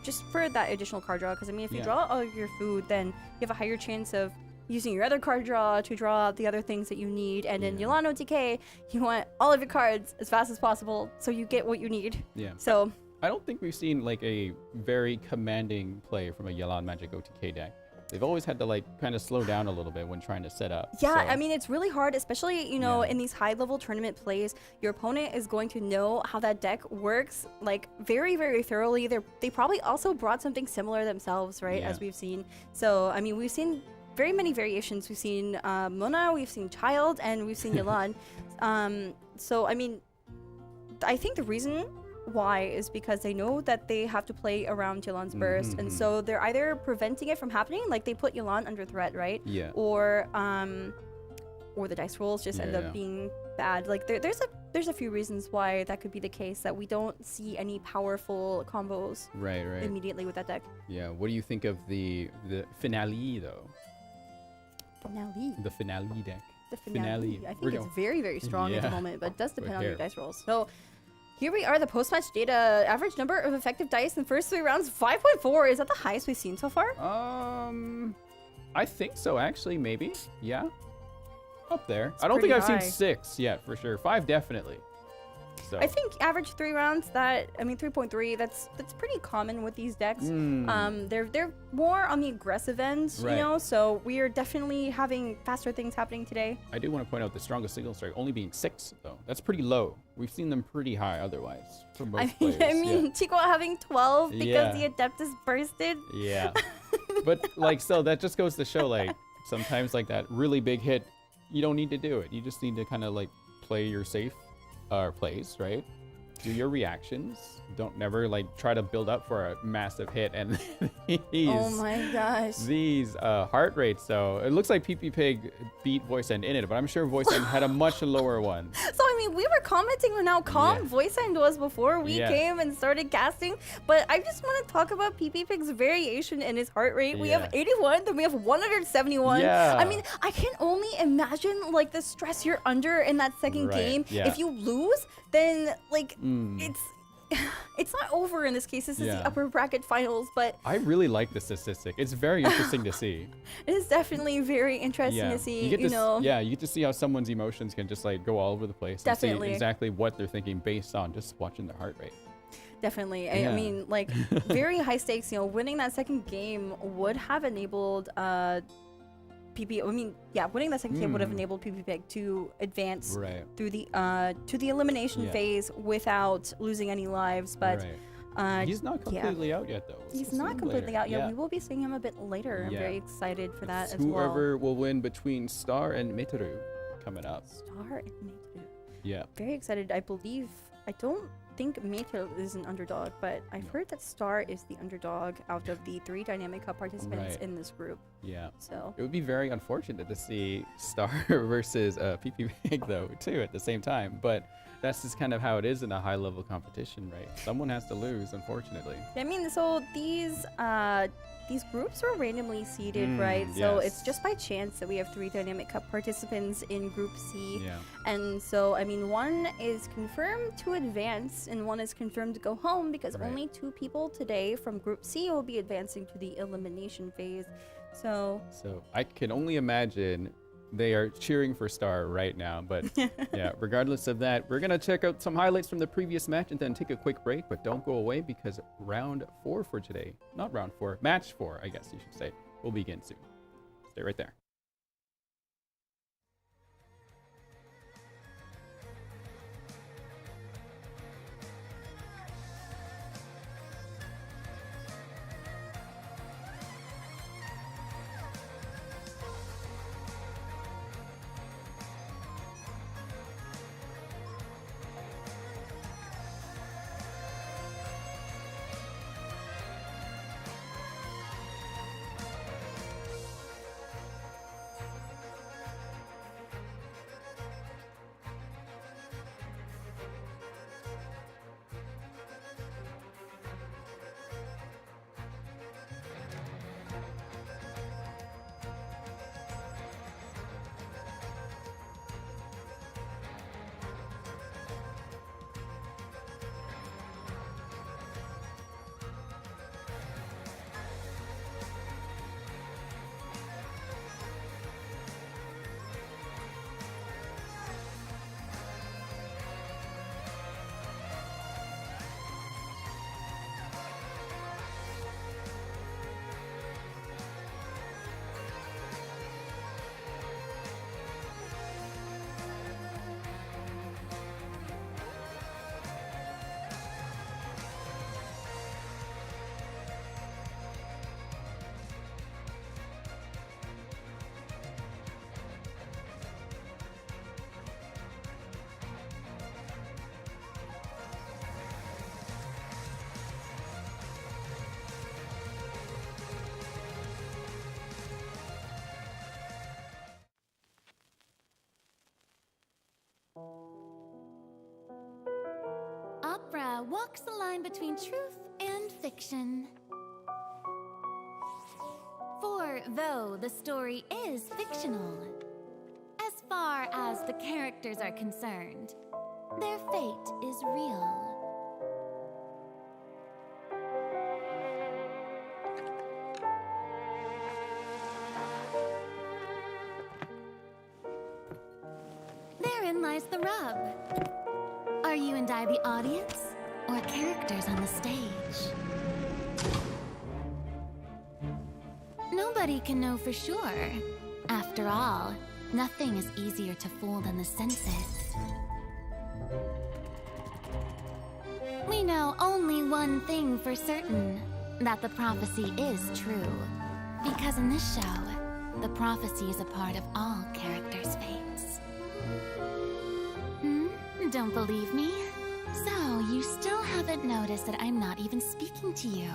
just for that additional card draw. Because I mean, if you draw all of your food, then you have a higher chance of using your other card draw to draw out the other things that you need. And in Yolano TK, you want all of your cards as fast as possible so you get what you need. So I don't think we've seen like a very commanding play from a Yelan Magic OTK deck. They've always had to like kind of slow down a little bit when trying to set up. Yeah, I mean, it's really hard, especially, in these high-level tournament plays. Your opponent is going to know how that deck works, like, very, very thoroughly. They probably also brought something similar themselves, right, as we've seen. So, I mean, we've seen very many variations. We've seen Mona, we've seen Child, and we've seen Yelan. So, I mean, I think the reason why is because they know that they have to play around Yelan's burst, and so they're either preventing it from happening, like they put Yelan under threat, right? Or the dice rolls just end up being bad. Like there's a few reasons why that could be the case, that we don't see any powerful combos immediately with that deck. Yeah. What do you think of the finale though? Finale. The finale deck. The finale. I We're think it's going- very, very strong at the Yeah. moment, but it does depend We're on your here. dice rolls. So here we are, the post-match data. Average number of effective dice in the first 3 rounds, 5.4. Is that the highest we've seen so far? I think so, actually, maybe. Yeah. Up there. It's I don't think pretty I've seen high. 6 yet, for sure. 5 definitely. So. I think average 3 rounds. 3.3. That's pretty common with these decks. They're more on the aggressive end, you Right. know. So we are definitely having faster things happening today. I do want to point out the strongest signal strike only being 6, though. That's pretty low. We've seen them pretty high otherwise for most players. Chico having 12 because Yeah. the Adeptus bursted. Yeah. But like, so that just goes to show, like, sometimes like that really big hit, you don't need to do it. You just need to kind of like play your safe plays, right? Do your reactions. Don't never like try to build up for a massive hit. And Oh my gosh. these heart rates. So it looks like PP Pig beat Voice End in it, but I'm sure Voice End had a much lower one. So I mean, we were commenting on how calm Yeah. Voice End was before we Yeah. came and started casting, but I just want to talk about PP Pig's variation in his heart rate. We have Yeah. 81, then we have 171. Yeah. I mean, I can only imagine like the stress you're under in that second Right, game. yeah. If you lose, then like Mm. it's not over in this case. This is Yeah. the upper bracket finals, but I really like the statistic. It's very interesting to see. it is definitely very interesting to see. You get to know. you get to see how someone's emotions can just like go all over the place. Definitely. And see exactly what they're thinking based on just watching their heart rate. Definitely. I Yeah. mean, like, very high stakes. You know, winning that second game would have enabled winning that second game would have enabled PP Pig to advance Right. through the to the elimination Yeah. phase without losing any lives. But He's not completely out yet, though. He's We'll see not him completely later. out yet. Yeah. We will be seeing him a bit later. I'm Yeah. very excited for that It's as well. whoever will win between Star and Metoru coming up. Star and Meteor. Yeah. Very excited. I believe. I don't think Meteor is an underdog, but I've heard that Star is the underdog out of the 3 Dynamic Cup participants Right. in this group. Yeah. So It would be very unfortunate to see Star versus PP Pig, though, too, at the same time. But that's just kind of how it is in a high-level competition, right? Someone has to lose, unfortunately. I mean, so these groups are randomly seeded, right? So yes. it's just by chance that we have 3 Dynamic Cup participants in Group C. Yeah. And so, I mean, one is confirmed to advance and one is confirmed to go home because Right. only 2 people today from Group C will be advancing to the elimination phase. So So I can only imagine they are cheering for Star right now. But yeah, regardless of that, we're going to check out some highlights from the previous match and then take a quick break. But don't go away because round 4 for today, not round 4, match 4, I guess you should say, will begin soon. Stay right there. Opera walks the line between truth and fiction. For though the story is fictional, as far as the characters are concerned, their fate is real. Therein lies the rub. Are you and I the audience, or characters on the stage? Nobody can know for sure. After all, nothing is easier to fool than the senses. We know only one thing for certain, that the prophecy is true. Because in this show, the prophecy is a part of all characters' fates. Don't believe me? So, you still haven't noticed that I'm not even speaking to you.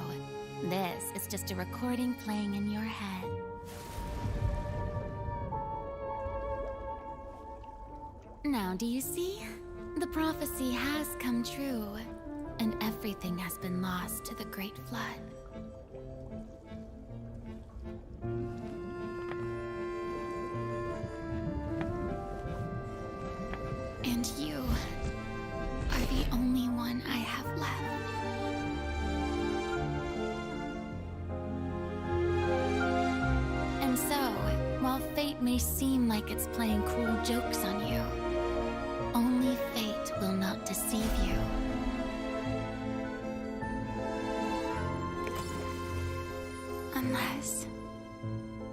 This is just a recording playing in your head. Now, do you see? The prophecy has come true, and everything has been lost to the Great Flood. And you are the only one I have left. And so, while fate may seem like it's playing cruel jokes on you, only fate will not deceive you. Unless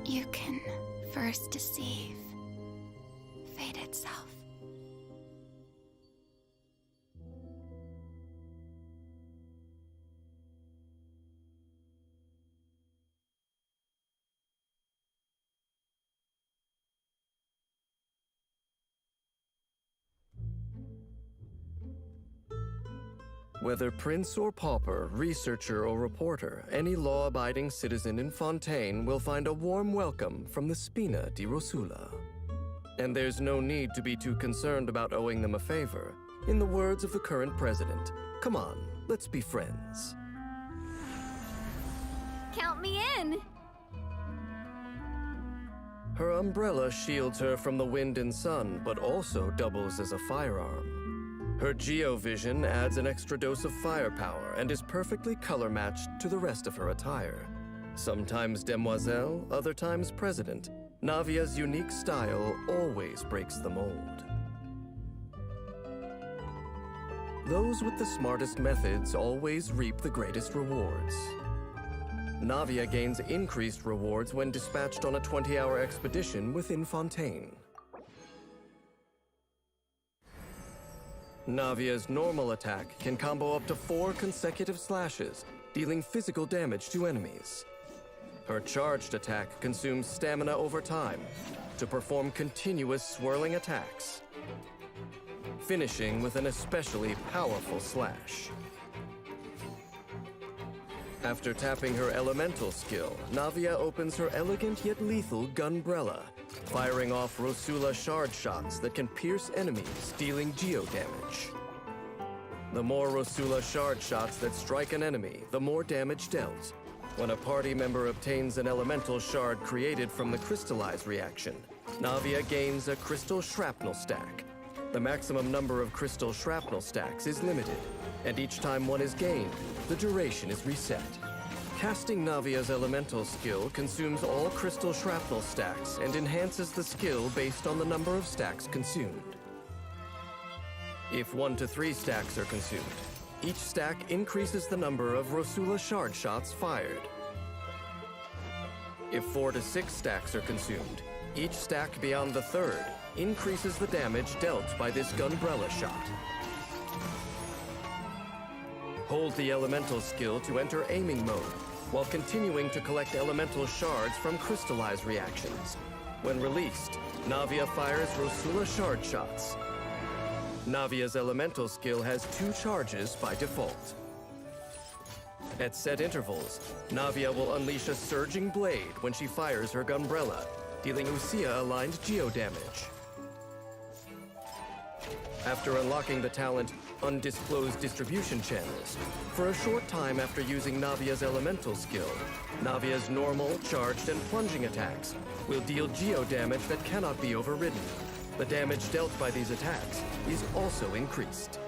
you can first deceive fate itself. Whether prince or pauper, researcher or reporter, any law-abiding citizen in Fontaine will find a warm welcome from the Spina di Rosula. And there's no need to be too concerned about owing them a favor. In the words of the current president, come on, let's be friends. Count me in! Her umbrella shields her from the wind and sun, but also doubles as a firearm. Her geovision adds an extra dose of firepower and is perfectly color-matched to the rest of her attire. Sometimes demoiselle, other times president, Navia's unique style always breaks the mold. Those with the smartest methods always reap the greatest rewards. Navia gains increased rewards when dispatched on a 20-hour expedition within Fontaine. Navia's normal attack can combo up to 4 consecutive slashes, dealing physical damage to enemies. Her charged attack consumes stamina over time to perform continuous swirling attacks, finishing with an especially powerful slash. After tapping her elemental skill, Navia opens her elegant yet lethal Gunbrella, firing off Rosula shard shots that can pierce enemies, dealing geo damage. The more Rosula shard shots that strike an enemy, the more damage dealt. When a party member obtains an elemental shard created from the crystallize reaction, Navia gains a crystal shrapnel stack. The maximum number of crystal shrapnel stacks is limited, and each time one is gained, the duration is reset. Casting Navia's elemental skill consumes all crystal shrapnel stacks and enhances the skill based on the number of stacks consumed. If 1 to 3 stacks are consumed, each stack increases the number of Rosula shard shots fired. If 4 to 6 stacks are consumed, each stack beyond the third increases the damage dealt by this Gunbrella shot. Hold the elemental skill to enter aiming mode, while continuing to collect elemental shards from crystallize reactions. When released, Navia fires Rosula shard shots. Navia's elemental skill has 2 charges by default. At set intervals, Navia will unleash a surging blade when she fires her Gunbrella, dealing Usia-aligned geo damage. After unlocking the talent Undisclosed Distribution Channels, for a short time after using Navia's elemental skill, Navia's normal, charged, and plunging attacks will deal geo damage that cannot be overridden. The damage dealt by these attacks is also increased.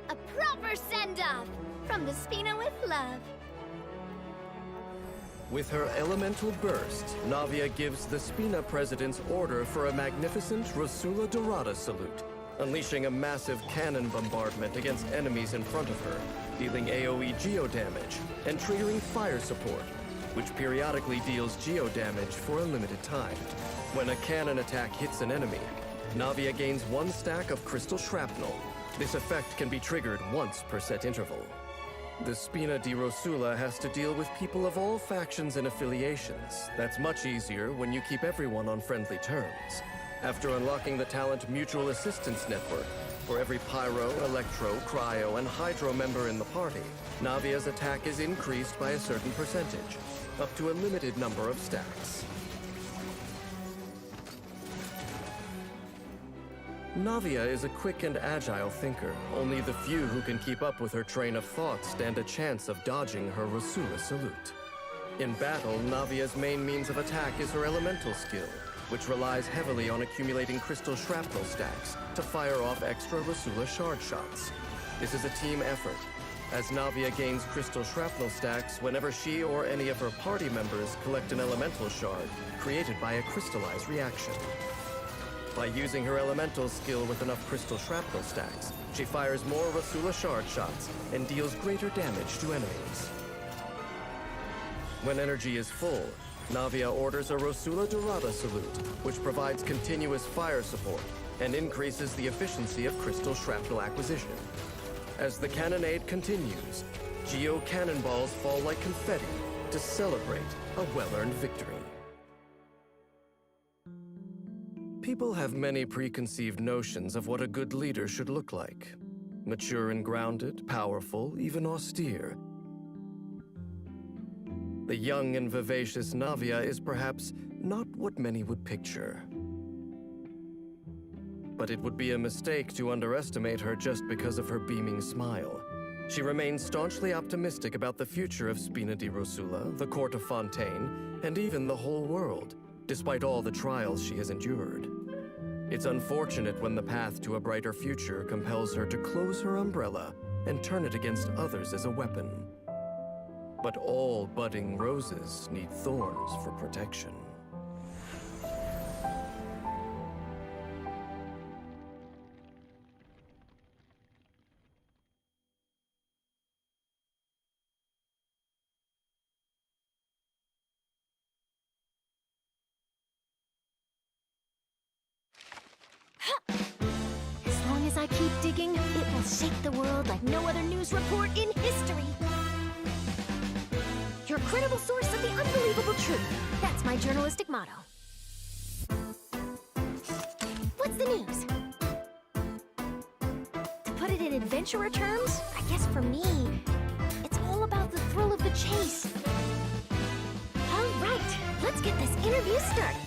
A proper send-off from the Spina with love. With her elemental burst, Navia gives the Spina President's order for a magnificent Rosula Dorada salute, unleashing a massive cannon bombardment against enemies in front of her, dealing AoE geo damage and triggering fire support, which periodically deals geo damage for a limited time. When a cannon attack hits an enemy, Navia gains 1 stack of crystal shrapnel. This effect can be triggered once per set interval. The Spina di Rosula has to deal with people of all factions and affiliations. That's much easier when you keep everyone on friendly terms. After unlocking the talent Mutual Assistance Network, for every Pyro, Electro, Cryo, and Hydro member in the party, Navia's attack is increased by a certain percentage, up to a limited number of stacks. Navia is a quick and agile thinker. Only the few who can keep up with her train of thought stand a chance of dodging her Rosula salute. In battle, Navia's main means of attack is her elemental skill, which relies heavily on accumulating crystal shrapnel stacks to fire off extra Rosula shard shots. This is a team effort, as Navia gains crystal shrapnel stacks whenever she or any of her party members collect an elemental shard created by a crystallized reaction. By using her elemental skill with enough crystal shrapnel stacks, she fires more Rosula shard shots and deals greater damage to enemies. When energy is full, Navia orders a Rosula Dorada salute, which provides continuous fire support and increases the efficiency of crystal shrapnel acquisition. As the cannonade continues, geo cannonballs fall like confetti to celebrate a well-earned victory. People have many preconceived notions of what a good leader should look like. Mature and grounded, powerful, even austere. The young and vivacious Navia is perhaps not what many would picture. But it would be a mistake to underestimate her just because of her beaming smile. She remains staunchly optimistic about the future of Spina di Rosula, the court of Fontaine, and even the whole world, despite all the trials she has endured. It's unfortunate when the path to a brighter future compels her to close her umbrella and turn it against others as a weapon. But all budding roses need thorns for protection. As long as I keep digging, it will shake the world like no other news report in history. Your credible source of the unbelievable truth. That's my journalistic motto. What's the news? To put it in adventurer terms, I guess for me, it's all about the thrill of the chase. All right, let's get this interview started.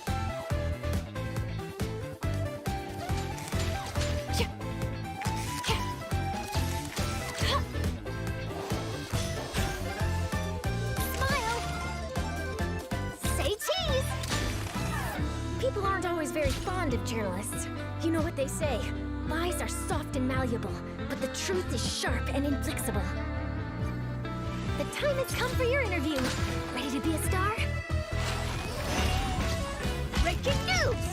People aren't always very fond of journalists. You know what they say, lies are soft and malleable, but the truth is sharp and inflexible. The time has come for your interview. Ready to be a star? Breaking news!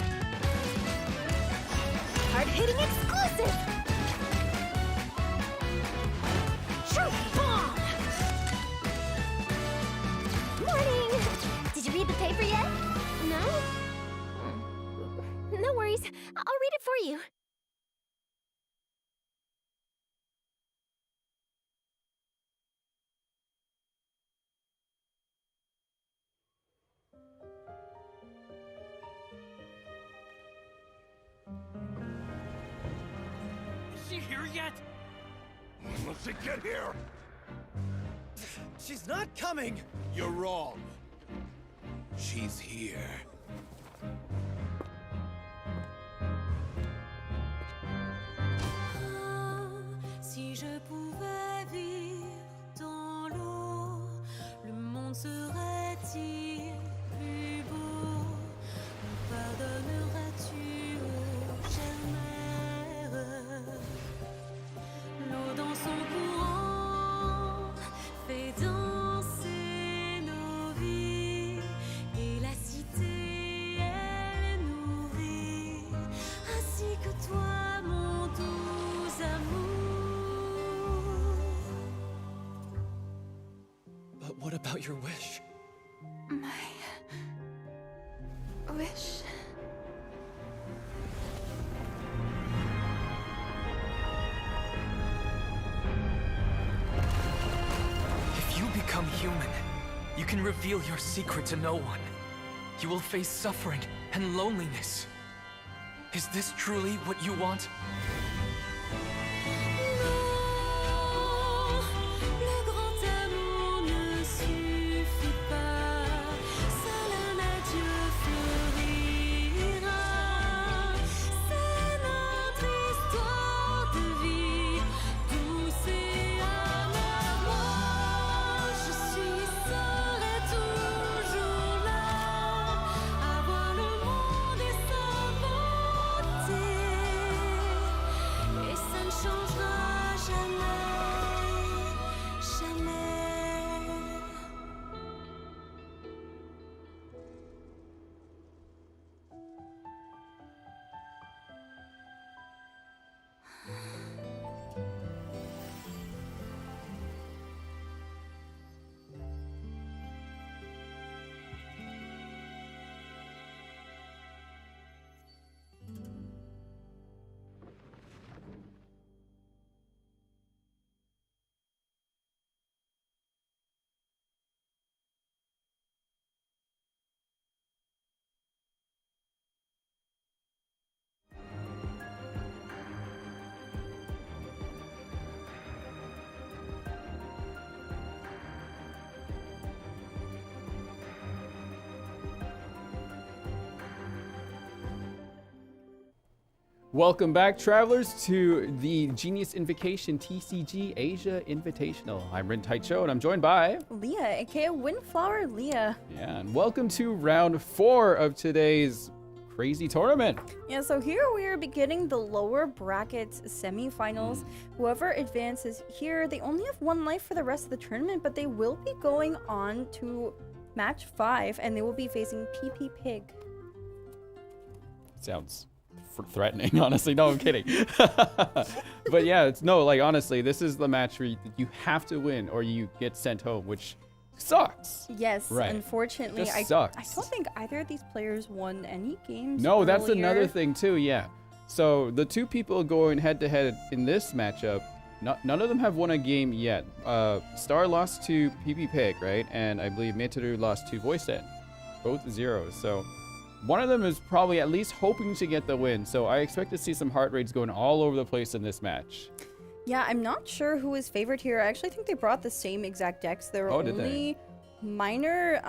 Hard-hitting exclusive! Truth bomb! Morning! Did you read the paper yet? No? No worries. I'll read it for you. Is she here yet? Must she get here? She's not coming! You're wrong. She's here. Si je pouvais vivre dans l'eau, le monde serait-il plus beau? Me pardonneras-tu, oh But what about your wish? My wish. If you become human, you can reveal your secret to no one. You will face suffering and loneliness. Is this truly what you want? Le grand amour ne suffit pas, seul un adieu fleurira. C'est notre histoire de vie, douce et amère. Moi, je serai toujours là, à voir le monde et sa beauté, et ça ne changera jamais, jamais. Welcome back, travelers, to the Genius Invocation TCG Asia Invitational. I'm Rin Taicho, and I'm joined by Leah, aka Windflower Leah. Yeah, and welcome to round 4 of today's crazy tournament. Yeah, so here we are beginning the lower brackets semifinals. Whoever advances here, they only have 1 life for the rest of the tournament, but they will be going on to match 5, and they will be facing PP Pig. Sounds threatening, honestly. No, I'm kidding. But yeah, it's no, like, honestly, this is the match where you have to win or you get sent home, which sucks. Yes, right. Unfortunately, I don't think either of these players won any games. No, that's earlier. another thing too, yeah. So the 2 people going head to head in this matchup, none of them have won a game yet. Star lost to PP Pig, right? And I believe Metoru lost to Voiced, both 0. So one of them is probably at least hoping to get the win. So I expect to see some heart rates going all over the place in this match. Yeah, I'm not sure who is favored here. I actually think they brought the same exact decks. There were only minor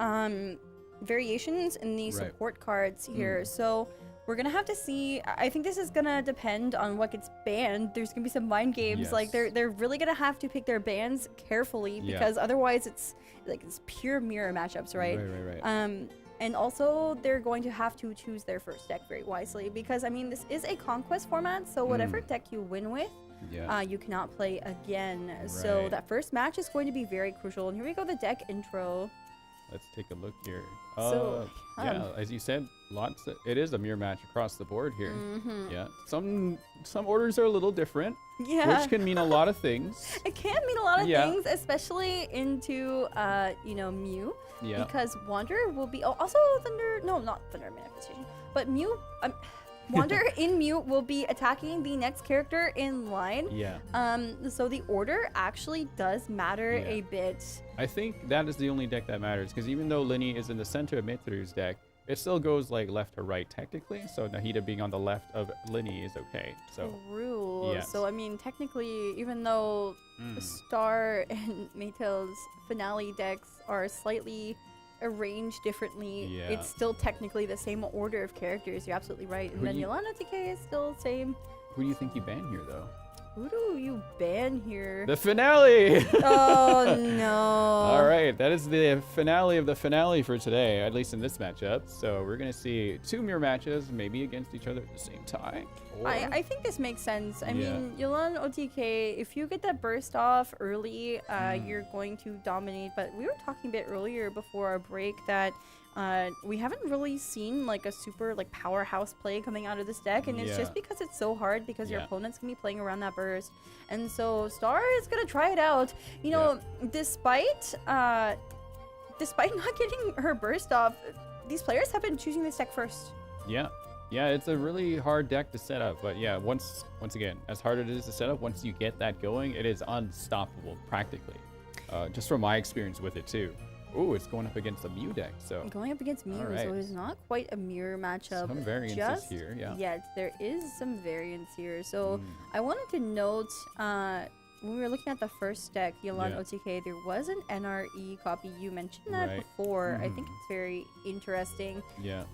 variations in the support cards here. So we're going to have to see. I think this is going to depend on what gets banned. There's going to be some mind games. Yes. Like they're really going to have to pick their bans carefully because otherwise it's like it's pure mirror matchups, right? Right. And also, they're going to have to choose their first deck very wisely because, I mean, this is a conquest format, so whatever deck you win with, you cannot play again. So that first match is going to be very crucial. And here we go, the deck intro. Let's take a look here. So, yeah, as you said, it is a mirror match across the board here. Yeah, some orders are a little different, which can mean a lot of things. It can mean a lot of things, especially into Mew. Yeah. Because Wander will be also Thunder. No, not Thunder Manifestation, but Mew. Wander in Mew will be attacking the next character in line. Yeah. So the order actually does matter a bit. I think that is the only deck that matters because even though Linny is in the center of Metoru's deck, it still goes like left to right technically. So Nahida being on the left of Linny is okay. So True. Yes. So I mean, technically, even though Star and Maytail's finale decks are slightly arranged differently, it's still technically the same order of characters. You're absolutely right. And then Yolanda TK is still the same. Who do you think you ban here, though? Who do you ban here? The finale! Oh, no. All right, that is the finale of the finale for today, at least in this matchup. So we're going to see 2 mirror matches, maybe against each other at the same time. I think this makes sense. I mean, Yolanda OTK, if you get that burst off early, you're going to dominate. But we were talking a bit earlier before our break that we haven't really seen like a super like powerhouse play coming out of this deck, and it's just because it's so hard because your opponent's gonna be playing around that burst, and so Star is gonna try it out. You know, despite despite not getting her burst off, these players have been choosing this deck first. Yeah. Yeah, it's a really hard deck to set up, but yeah, once again, as hard as it is to set up, once you get that going, it is unstoppable practically. Just from my experience with it too. Ooh, it's going up against a Mew deck, so. Going up against Mew, right. so it's not quite a mirror matchup. Some variances here, yeah. Yes, there is some variance here. So I wanted to note, when we were looking at the first deck, Yelan OTK, there was an NRE copy. You mentioned that before. I think it's very interesting. Yeah.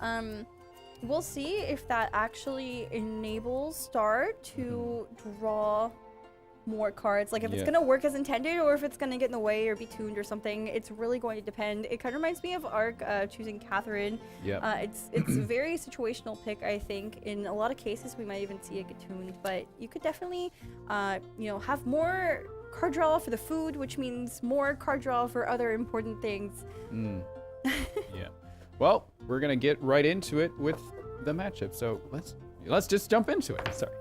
We'll see if that actually enables Star to draw more cards. Like if it's gonna work as intended, or if it's gonna get in the way or be tuned or something. It's really going to depend. It kind of reminds me of Arc choosing Catherine. Yeah. It's a very situational pick. I think in a lot of cases we might even see it get tuned, but you could definitely, have more card draw for the food, which means more card draw for other important things. Yeah. Well, we're gonna get right into it with the matchup. So let's just jump into it. Sorry.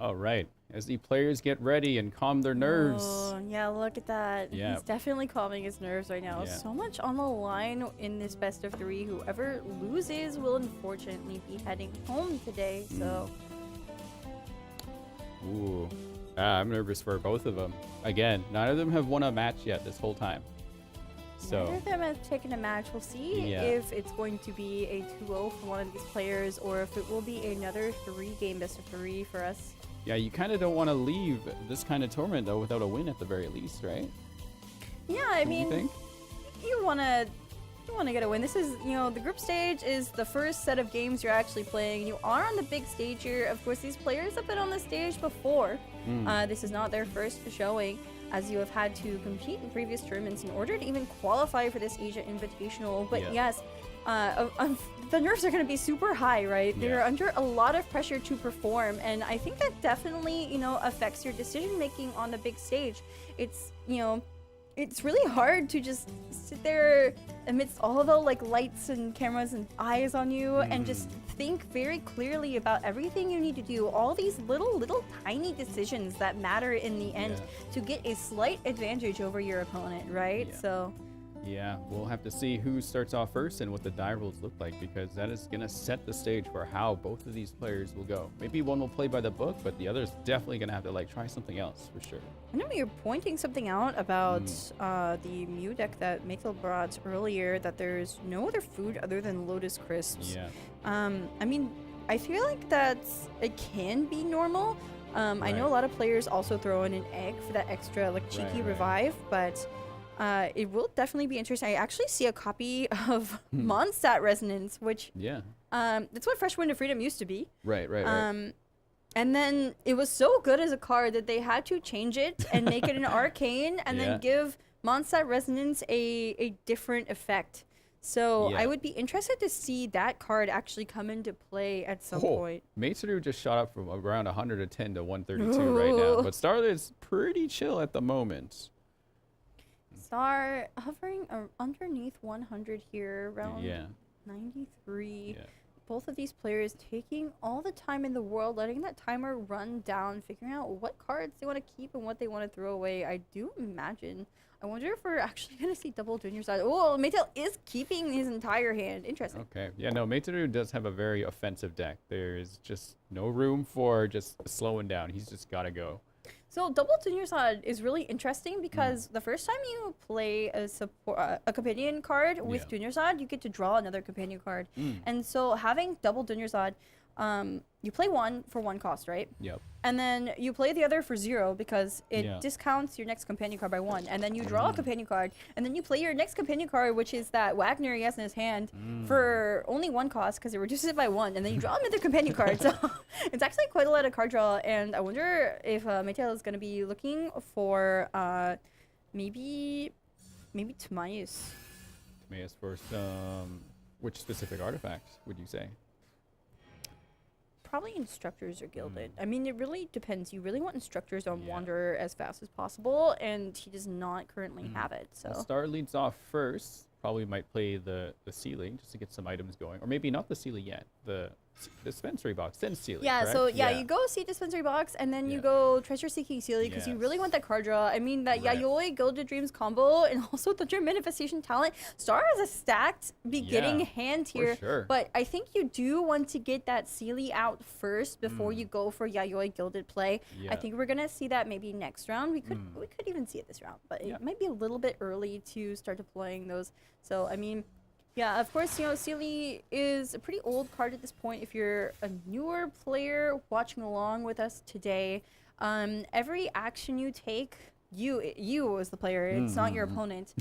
All right, as the players get ready and calm their nerves. Oh, yeah, look at that. Yeah. He's definitely calming his nerves right now. Yeah. So much on the line in this best of 3. Whoever loses will unfortunately be heading home today, so. Ooh, I'm nervous for both of them. Again, none of them have won a match yet this whole time. So Neither of them have taken a match. We'll see if it's going to be a 2-0 for one of these players, or if it will be another 3-game best of 3 for us. yeah, you kind of don't want to leave this kind of tournament though without a win at the very least, right? Yeah, I mean, you think? you want to get a win. This is, the group stage is the first set of games you're actually playing. You are on the big stage here. Of course, these players have been on the stage before. This is not their first showing, as you have had to compete in previous tournaments in order to even qualify for this Asia Invitational. But yes, the nerves are going to be super high, right? Yeah. They're under a lot of pressure to perform, and I think that definitely, affects your decision making on the big stage. It's, it's really hard to just sit there amidst all the lights and cameras and eyes on you and just think very clearly about everything you need to do. All these little tiny decisions that matter in the end to get a slight advantage over your opponent, right? Yeah. So. Yeah, we'll have to see who starts off first and what the die rules look like, because that is going to set the stage for how both of these players will go. Maybe one will play by the book, but the other's definitely going to have to try something else for sure. I know you're pointing something out about the Mew deck that Maytel brought earlier, that there's no other food other than Lotus Crisps. Yeah. I mean, I feel like it can be normal. I know a lot of players also throw in an egg for that extra cheeky revive, but it will definitely be interesting. I actually see a copy of Mondstadt Resonance, which that's what Fresh Wind of Freedom used to be. Right. And then it was so good as a card that they had to change it and make it an arcane, and then give Mondstadt Resonance a different effect. So I would be interested to see that card actually come into play at some point. Matsuru just shot up from around 110 to 132 right now, but Starlight's pretty chill at the moment. Star hovering underneath 100 here, around 93. Yeah. Both of these players taking all the time in the world, letting that timer run down, figuring out what cards they want to keep and what they want to throw away. I do imagine. I wonder if we're actually going to see double junior side. Oh, Maytel is keeping his entire hand. Interesting. Okay. Yeah, no, Matsuru does have a very offensive deck. There is just no room for just slowing down. He's just got to go. So double junior side is really interesting because the first time you play a companion card with junior side, you get to draw another companion card. And so having double junior side, you play one for 1 cost, right? Yep. And then you play the other for 0 because it discounts your next companion card by 1. And then you draw a companion card, and then you play your next companion card, which is that Wagner he has in his hand, for only 1 cost because it reduces it by 1. And then you draw another companion card. So it's actually quite a lot of card draw. And I wonder if Maytel is going to be looking for maybe Timaeus. Timaeus for some. Which specific artifact would you say? Probably instructors or gilded. I mean, it really depends. You really want instructors on Wanderer as fast as possible, and he does not currently have it. So Star leads off first. Probably might play the Sealy just to get some items going, or maybe not the Sealy yet. The dispensary box, then Sealy. yeah, correct? so you go see dispensary box, and then you go treasure seeking Sealy because you really want that card draw. I mean, that Yayoi Gilded Dreams combo, and also the Dream Manifestation talent. Star has a stacked beginning hand here, sure. but I think you do want to get that Sealy out first before you go for Yayoi Gilded play. I think we're gonna see that maybe next round. We could even see it this round, but it might be a little bit early to start deploying those. So I mean. Yeah, of course, Sealy is a pretty old card at this point. If you're a newer player watching along with us today, every action you take, you as the player, it's not your opponent.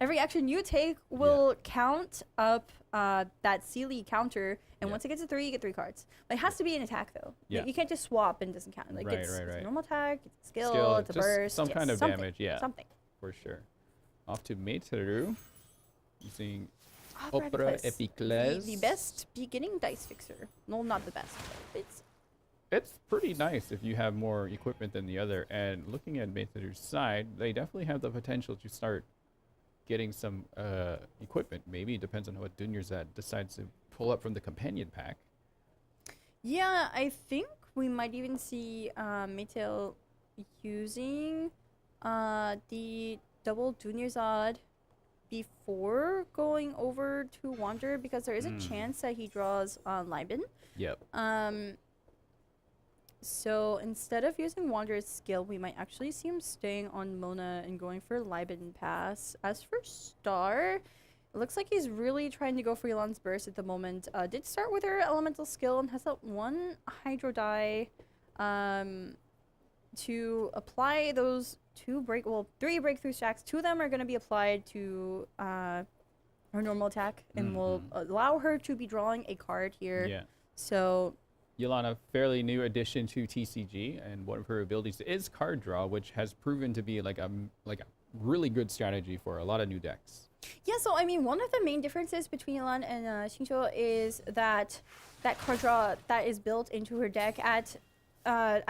Every action you take will count up that Sealy counter, and once it gets to 3, you get 3 cards. But it has to be an attack, though. You can't just swap and it doesn't count. Like it's a normal attack, it's a skill, it's a burst. Some kind of damage, something. For sure. Off to Meiteru. Using Opera Epiclese. The best beginning dice fixer. No, not the best. But it's pretty nice if you have more equipment than the other. And looking at Meiteru's side, they definitely have the potential to start getting some equipment. Maybe it depends on what Dunyarzad decides to pull up from the companion pack. Yeah, I think we might even see Meiteru using the double Dunyarzad before going over to Wanderer, because there is a chance that he draws Liben. Yep. So instead of using Wanderer's skill, we might actually see him staying on Mona and going for Liben pass. As for Star, it looks like he's really trying to go for Elan's Burst at the moment. Did start with her elemental skill and has that 1 Hydro die to apply those 3 breakthrough stacks. 2 of them are going to be applied to her normal attack and will allow her to be drawing a card here. Yeah. So Yelana, fairly new addition to TCG, and one of her abilities is card draw, which has proven to be like a really good strategy for a lot of new decks. Yeah, so I mean, one of the main differences between Yelan and Xingqiu is that card draw that is built into her deck at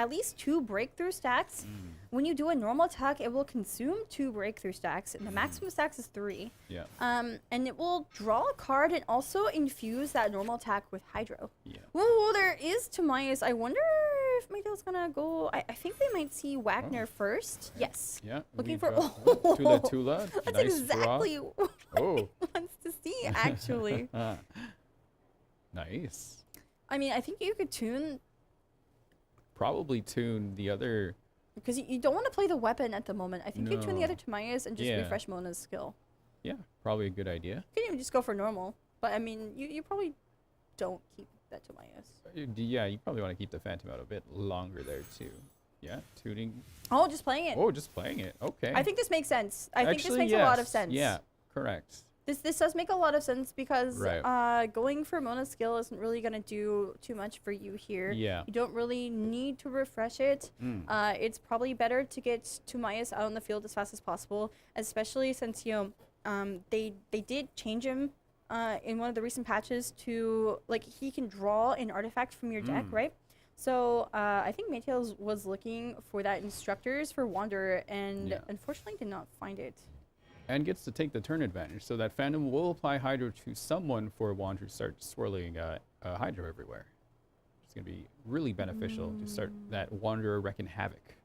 least 2 breakthrough stacks. When you do a normal attack, it will consume 2 breakthrough stacks, and the maximum stacks is 3. Yeah. And it will draw a card and also infuse that normal attack with Hydro. Yeah. Well, there is Timaeus. I wonder if Meiteru's gonna go. I think we might see Wagner first. Yes. Yeah. Looking for Tula. That's Nice exactly draw. what Oh. he wants to see, actually. Nice. I mean, I think you could tune. Probably tune the other. Because you don't want to play the weapon at the moment. I think you tune the other Timaeus and just refresh Mona's skill. Yeah, probably a good idea. You can even just go for normal. But I mean, you probably don't keep that Timaeus. Yeah, you probably want to keep the Phantom out a bit longer there too. Yeah, tuning. Oh, just playing it. Oh, just playing it. Okay. I think this makes sense. I think this makes a lot of sense. Yeah, correct. This does make a lot of sense because going for Mona's skill isn't really going to do too much for you here. Yeah. You don't really need to refresh it. It's probably better to get Timaeus out on the field as fast as possible, especially since, they did change him in one of the recent patches to, like, he can draw an artifact from your deck, right? So I think Meiteru was looking for that Instructors for Wanderer and unfortunately did not find it. And gets to take the turn advantage, so that Phantom will apply Hydro to someone for Wanderer to start swirling Hydro everywhere. It's going to be really beneficial to start that Wanderer wrecking havoc.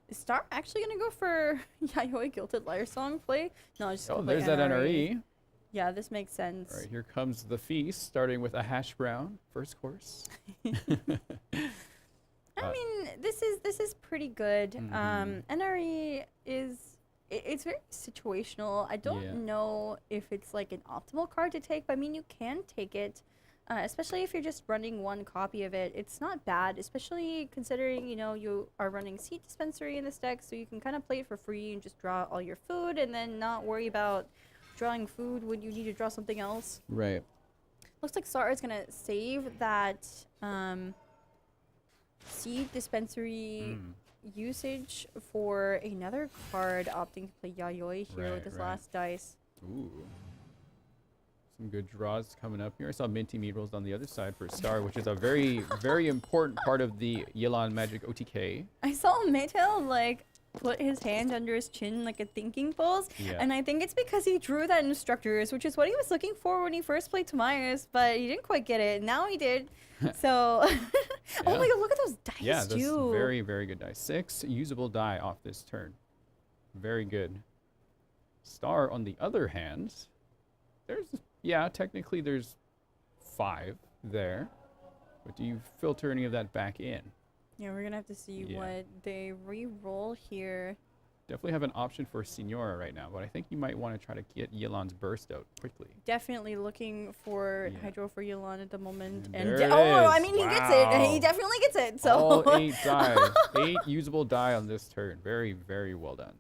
Is Star actually going to go for Yayoi Gilded Lyre Song play? No, just oh, there's that NRE. Yeah, this makes sense. All right, here comes the feast, starting with a hash brown, first course. I mean, this is pretty good. NRE is... It's very situational. I don't know if it's like an optimal card to take, but I mean, you can take it, especially if you're just running 1 copy of it. It's not bad, especially considering, you are running Seed Dispensary in this deck, so you can kind of play it for free and just draw all your food and then not worry about drawing food when you need to draw something else. Right. Looks like Star is going to save that Seed Dispensary usage for another card, opting to play Yayoi here with his last dice. Ooh. Some good draws coming up here. I saw Minty Meat Rolls on the other side for Star, which is a very, very important part of the Yelan Magic OTK. I saw Maytail like put his hand under his chin like a thinking pose, and I think it's because he drew that Instructors, which is what he was looking for when he first played Tamaya's, but he didn't quite get it. Now he did. So, oh my god, look at those dice, yeah, that's too. very, very good dice. 6 usable die off this turn. Very good. Star, on the other hand, yeah, technically there's 5 there, but do you filter any of that back in? Yeah, we're gonna have to see what they re-roll here. Definitely have an option for Signora right now, but I think you might want to try to get Yelan's burst out quickly. Definitely looking for Hydro for Yelan at the moment. And And there it I is. mean, he gets it. He definitely gets it. So All 8 die. 8 usable die on this turn. Very, very well done.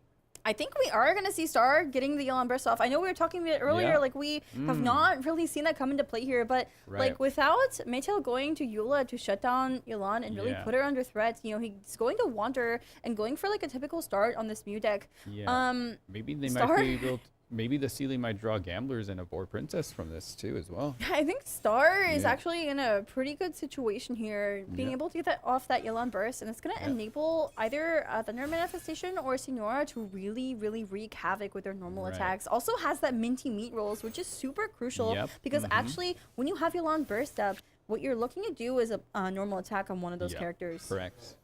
I think we are going to see Star getting the Yelan burst off. I know we were talking about it earlier, like we have not really seen that come into play here, but like without Maytail going to Eula to shut down Yelan and really put her under threat, you know, he's going to wander and going for like a typical start on this Mew deck. Maybe they might be able to, maybe the ceiling might draw Gamblers and a board Princess from this too as well. I think Star is actually in a pretty good situation here, being able to get that off that Yelan burst, and it's going to enable either Thunder Manifestation or Signora to really, really wreak havoc with their normal attacks. Also has that Minty Meat Rolls, which is super crucial because actually when you have Yelan burst up, what you're looking to do is a normal attack on one of those characters. Correct.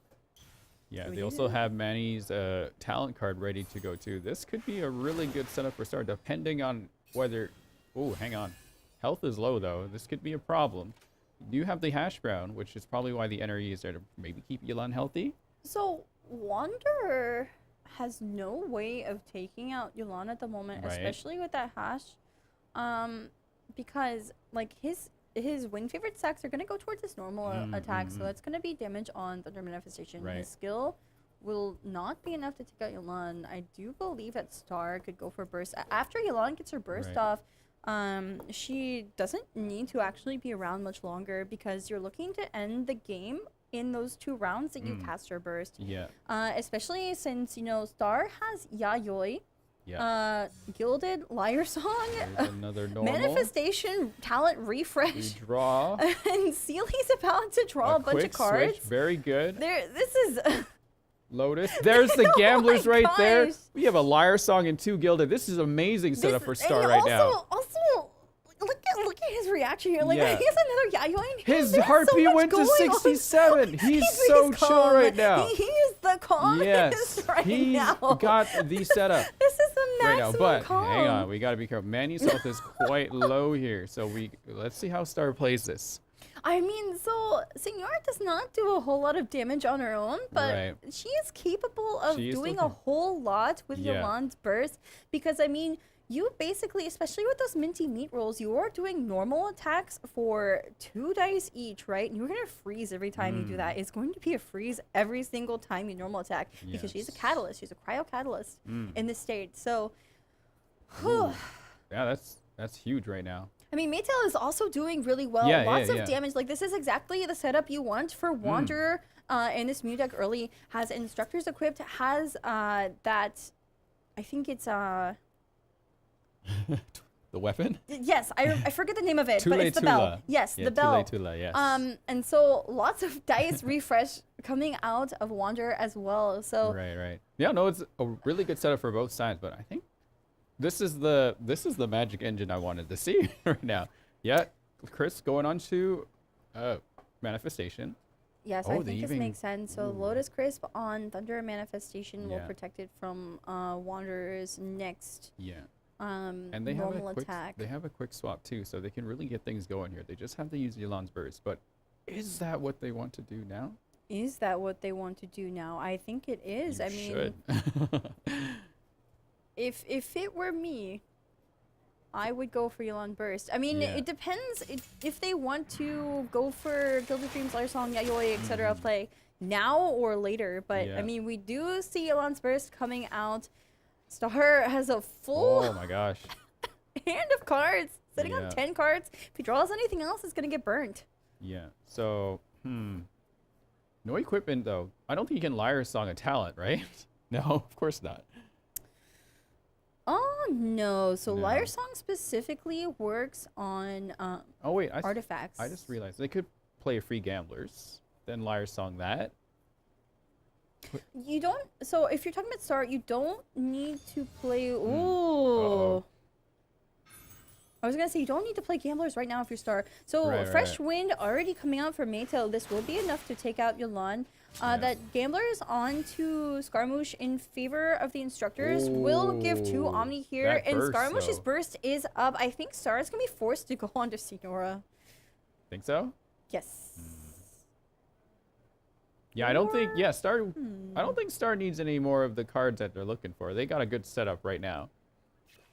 Yeah, they also have Manny's talent card ready to go too. This could be a really good setup for Star, depending on whether... Oh, hang on. Health is low, though. This could be a problem. You do have the Hash Brown, which is probably why the NRE is there to maybe keep Yelan healthy. So, Wanderer has no way of taking out Yelan at the moment, especially with that Hash. Because, like, his wing favorite stacks are going to go towards his normal attack, so that's going to be damage on Thunder Manifestation. His skill will not be enough to take out Yelan. I do believe that Star could go for burst. After Yelan gets her burst off, she doesn't need to actually be around much longer because you're looking to end the game in those 2 rounds that you cast her burst. Especially since, you know, Star has Yayoi, Gilded Liar Song, another normal Manifestation Talent Refresh, draw, and Seely's about to draw a bunch of cards. Switch. Very good. This is Lotus. There's the Gamblers right there. We have a Liar Song and 2 Gilded. This is amazing setup for Star right now. Also, look at his reaction here. Like he has another Yayoi. His heartbeat went to 67. He's so chill right now. He is the calmest right now. He got the setup. This is the maximum right now, but calm. hang on, we got to be careful. Manny's health is quite low here, so let's see how Star plays this. I mean, so Signora does not do a whole lot of damage on her own, but she is capable of doing a whole lot with Yelan's burst because, I mean, you basically, especially with those Minty Meat Rolls, you are doing normal attacks for 2 dice each, right? And you're going to freeze every time you do that. It's going to be a freeze every single time you normal attack because she's a catalyst. She's a cryo catalyst in this state. So, yeah, that's huge right now. I mean, Maytail is also doing really well. Lots of damage. Like, this is exactly the setup you want for Wanderer in this Mew deck early. Has Instructors equipped, has that, I think it's... the weapon? Yes, I forget the name of it, but it's the bell. Yes, the bell. Tula, yes. And so lots of dice refresh coming out of Wanderer as well. So right. Yeah, no, it's a really good setup for both sides, but I think this is the magic engine I wanted to see right now. Yeah, Chris going on to Manifestation. Yes, I think this makes sense. So Lotus Crisp on Thunder Manifestation will protect it from Wanderer's next and they normal have a quick, attack. They have a quick swap too, so they can really get things going here. They just have to use Yelan's burst, but is that what they want to do now? Is that what they want to do now? I think it is. You I mean, if it were me, I would go for Yelan burst. I mean, it depends if they want to go for Gilded Dreams, Liar Song, Yayoi, etc. play now or later. But I mean, we do see Yelan's burst coming out. Star has a full oh my gosh hand of cards, sitting on 10 cards. If he draws anything else, it's gonna get burnt. Yeah. So No equipment, though. I don't think you can Lyre Song a talent, right? No, of course not. Oh, no. So No. Lyre Song specifically works on Oh, wait. artifacts. I just realized they could play Free Gamblers, then Lyre Song that. You don't. So if you're talking about Star, you don't need to play. Ooh. Uh-oh. I was gonna say you don't need to play Gamblers right now if you're Star. So Fresh Wind already coming out for Maytail. This will be enough to take out Yulan. That Gamblers onto Scaramouche in favor of the instructors will give 2 Omni here, and Scaramouche's burst is up. I think Star is gonna be forced to go onto Signora. Think so? Yes. Yeah, I don't think. Yeah, Star. I don't think Star needs any more of the cards that they're looking for. They got a good setup right now.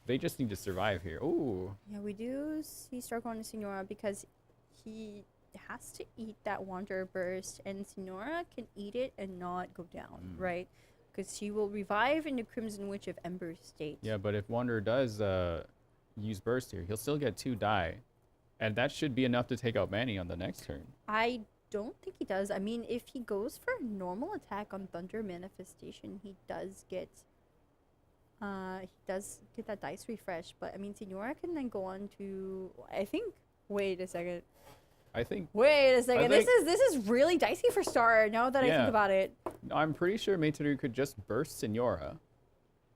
They just need to survive here. Ooh. Yeah, we do see Star going to Signora because he has to eat that Wanderer Burst, and Signora can eat it and not go down, right? Because she will revive into Crimson Witch of Ember state. Yeah, but if Wanderer does use Burst here, he'll still get 2 die. And that should be enough to take out Manny on the next turn. I don't think he does. I mean, if he goes for a normal attack on Thunder Manifestation, he does get that dice refresh. But I mean, Signora can then go on to, I think. Wait a second. Wait a second. This is really dicey for Star now that I think about it. I'm pretty sure Meitoru could just burst Signora,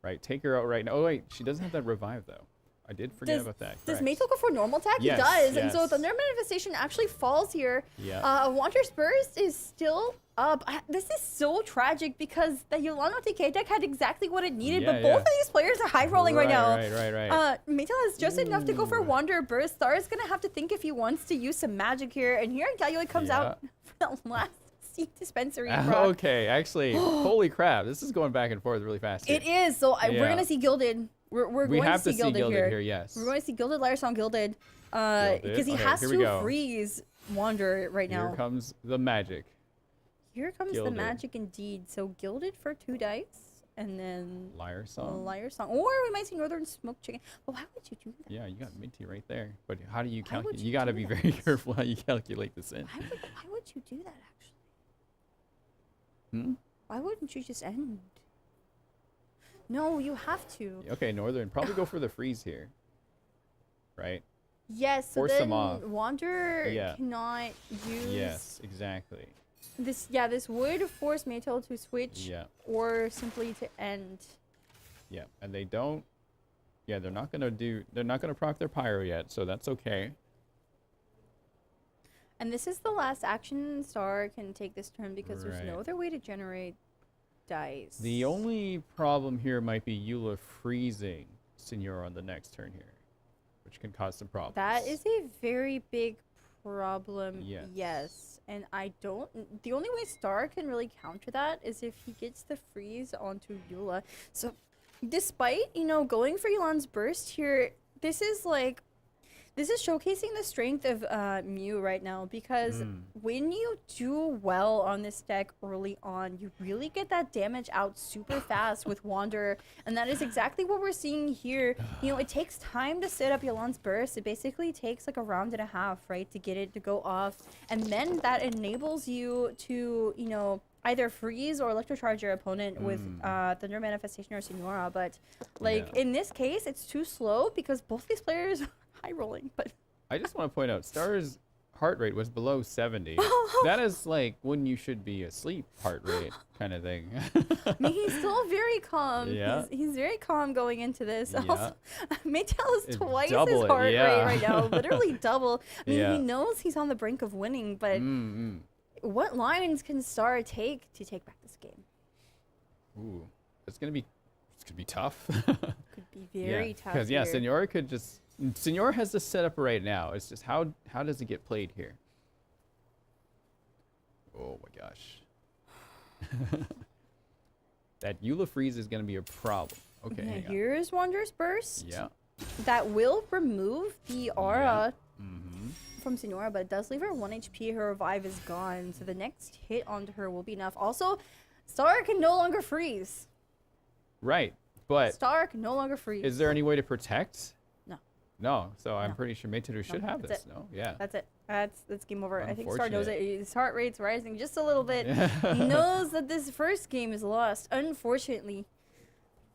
right? Take her out right now. Oh wait, she doesn't have that revive though. I did forget about that. Does Maytail go for normal attack? Yes, he does. yes. And so Thunder Manifestation actually falls here. Yeah. Wander's Burst is still up. This is so tragic because the Yolano TK deck had exactly what it needed, but both of these players are high rolling right now. Right. Maytail has just enough to go for Wanderer Burst. Star is going to have to think if he wants to use some magic here. And here Galioid comes out for the last Seed Dispensary. Okay, actually, holy crap. This is going back and forth really fast here. It is. So we're going to see Gilded. We're going to see Gilded here. Yes. We're going to see Gilded, Lyre Song Gilded. Because he has to freeze Wander right now. Here comes the magic. Here comes the magic indeed. So Gilded for 2 dice. And then Lyre Song. Lyre Song. Or we might see Northern Smoke Chicken. But why would you do that? Yeah, you got Minty right there. But how do you calculate? You got to be very careful how you calculate this in. Why would you do that, actually? Why wouldn't you just end? No, you have to. Okay, Northern. Probably go for the freeze here. Right? Yes, so Force then them off. Wander cannot use... Yes, exactly. This would force Maytail to switch or simply to end. Yeah, and they don't... Yeah, they're not gonna proc their Pyro yet, so that's okay. And this is the last action Star can take this turn because there's no other way to generate dice. The only problem here might be Eula freezing Signora on the next turn here, which can cause some problems. That is a very big problem. Yes. And the only way Star can really counter that is if he gets the freeze onto Eula. So despite, going for Yulan's burst here, this is showcasing the strength of Mew right now because when you do well on this deck early on, you really get that damage out super fast with Wanderer, and that is exactly what we're seeing here. It takes time to set up Yulan's burst. It basically takes like a round and a half, right, to get it to go off, and then that enables you to, either freeze or electrocharge your opponent with Thunder Manifestation or Signora, but in this case, it's too slow because both these players high rolling. But I just want to point out Star's heart rate was below 70. That is like when you should be asleep heart rate kind of thing. I mean, he's still very calm. Yeah. He's very calm going into this. Yeah. Also, Maytail is twice his double it, heart rate right now. Literally double. I mean, Yeah. he knows he's on the brink of winning, but what lines can Star take to take back this game? Ooh, it's gonna be tough. Could be very tough. Because here. Signora could just. Signora has the setup right now. It's just how does it get played here? Oh my gosh. That Eula freeze is gonna be a problem. Okay. Yeah, here's Wander's Burst. Yeah. That will remove the aura from Signora, but it does leave her 1 HP. Her revive is gone, so the next hit onto her will be enough. Also, Star can no longer freeze. Right, but Star can no longer freeze. is there any way to protect? No. No, so I'm pretty sure Meiteru should have that's this. it. No, yeah. That's it. That's game over. I think Star knows Unfortunate. it. His heart rate's rising just a little bit. He knows that this first game is lost, unfortunately.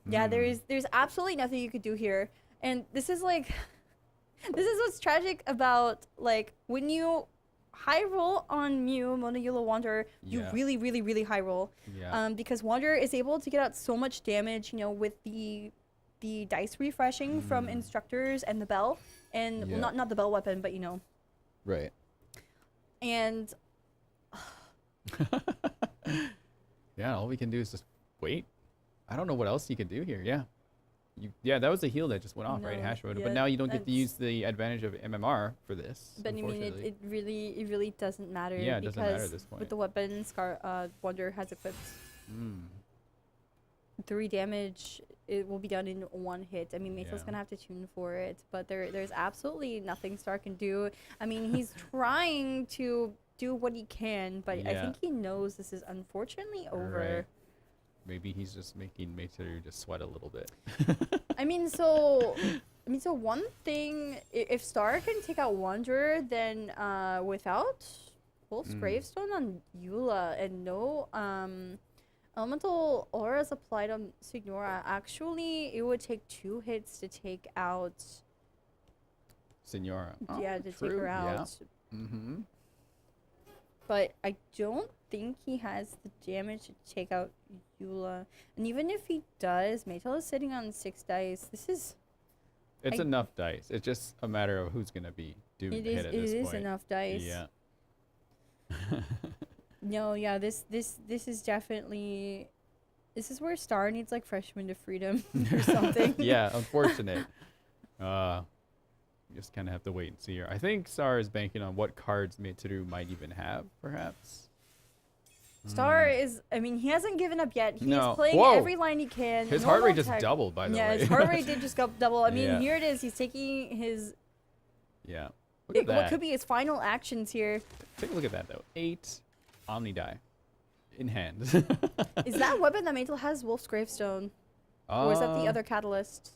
Yeah, there's absolutely nothing you could do here. And this is like, this is what's tragic about, like, when you high roll on Mew, Monogula Wanderer, you really, really, really high roll. Yeah. Because Wanderer is able to get out so much damage, you know, with the dice refreshing from instructors and the bell. And, well, not the bell weapon, but, you know. Right. And... Yeah, all we can do is just wait. I don't know what else you can do here. Yeah. Yeah, that was a heal that just went off, right? Hash road. But now you don't get to use the advantage of MMR for this. But I mean, it really doesn't matter. Yeah, it doesn't matter at this point. With the weapon, Wanderer has equipped 3 damage. It will be done in 1 hit. I mean, Meitel's gonna have to tune for it, but there's absolutely nothing Star can do. I mean, he's trying to do what he can, but I think he knows this is unfortunately over. Right. Maybe he's just making Meiteru just sweat a little bit. I mean, so one thing, if Star can take out Wanderer, then without Wolf's Gravestone on Eula and no elemental auras applied on Signora, actually it would take 2 hits to take out Signora. To take her out. Yeah. But I don't think he has the damage to take out Eula. And even if he does, Meitel is sitting on 6 dice. This is... It's enough dice. It's just a matter of who's going to be doomed to hit at this point. It is enough dice. Yeah. No, yeah, this is definitely... This is where Star needs, like, Fresh Wind of Freedom or something. Yeah, unfortunate. You just kind of have to wait and see here. I think Star is banking on what cards Meiteru might even have, perhaps. Star is, I mean, he hasn't given up yet. He's playing every line he can. His heart rate just doubled, by the way. Yeah, his heart rate did just go double. I mean, here it is. He's taking his... Yeah. Look at that. What could be his final actions here. Take a look at that, though. 8 Omni Die in hand. Is that weapon that Meitel has Wolf's Gravestone? Or is that the other catalyst?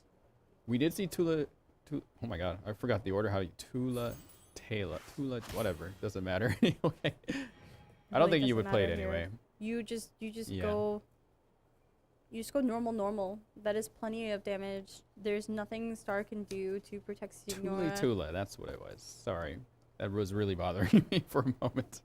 We did see Tula... Oh my god, I forgot the order. How you... Tula... whatever. Doesn't matter anyway. I don't think you would play it anyway. You just go... You just go normal. That is plenty of damage. There's nothing Star can do to protect Signora. Tula, that's what it was. Sorry. That was really bothering me for a moment.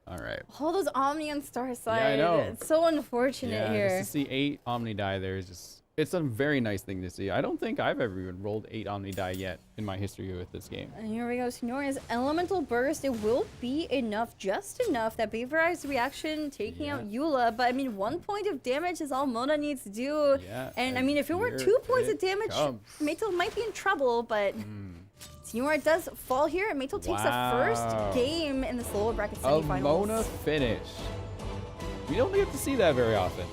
Alright. All those Omni on Star's side. Yeah, I know. It's so unfortunate here. Just to see 8 Omni die there is just... It's a very nice thing to see. I don't think I've ever even rolled 8 Omni die yet in my history with this game. And here we go. Signora's Elemental Burst. It will be enough, just enough, that Vaporized Reaction taking out Eula. But I mean, 1 point of damage is all Mona needs to do. Yeah, and I mean, if it were 2 points of damage, Meitel might be in trouble, but... Signora does fall here, and Meitel takes the first game in the solo bracket semifinals. A Mona finish. We don't get to see that very often.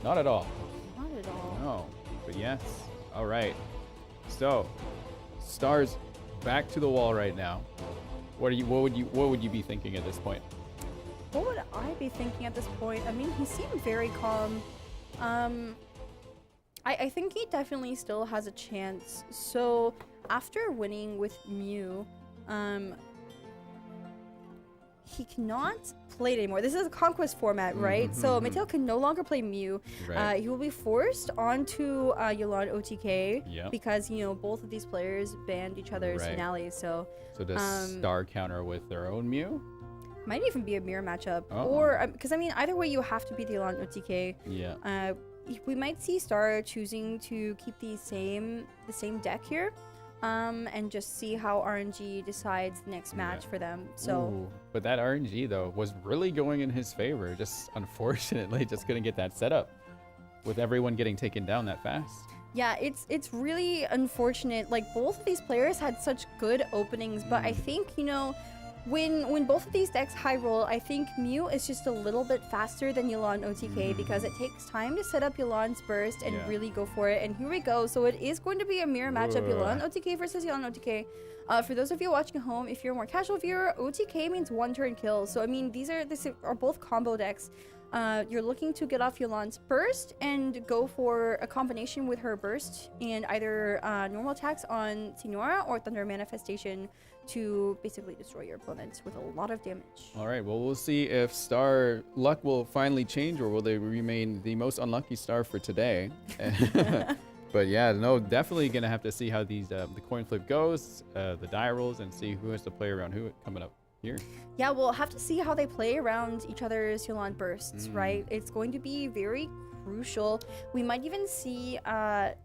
Not at all. No, but yes. All right. So, Star's back to the wall right now. What would you be thinking at this point? What would I be thinking at this point? I mean, he seemed very calm. I think he definitely still has a chance. So, after winning with Mew, he cannot play it anymore. This is a conquest format, right? So Meitel can no longer play Mew. Right. He will be forced onto Yolande OTK because, you know, both of these players banned each other's finales. So does Star counter with their own Mew? Might even be a mirror matchup. Or, because I mean, either way, you have to be the Yolande OTK. Yeah. We might see Star choosing to keep the same deck here. And just see how RNG decides the next match for them. So, ooh, but that RNG though was really going in his favor. Just unfortunately, just couldn't get that set up with everyone getting taken down that fast. Yeah, it's really unfortunate. Like, both of these players had such good openings, but I think, you know, when both of these decks high roll, I think Mew is just a little bit faster than Yolande OTK because it takes time to set up Yolande's burst and really go for it. And here we go. So it is going to be a mirror matchup, Yolande OTK versus Yolande OTK. For those of you watching at home, if you're a more casual viewer, OTK means 1 turn kill. So I mean, these are both combo decks. You're looking to get off Yolan's burst and go for a combination with her burst and either normal attacks on Signora or Thunder Manifestation to basically destroy your opponents with a lot of damage. All right, well, we'll see if Star luck will finally change or will they remain the most unlucky star for today. But yeah, no, definitely going to have to see how these the coin flip goes, the die rolls, and see who has to play around who coming up here. Yeah, we'll have to see how they play around each other's Yolan bursts, right? It's going to be very crucial. We might even see an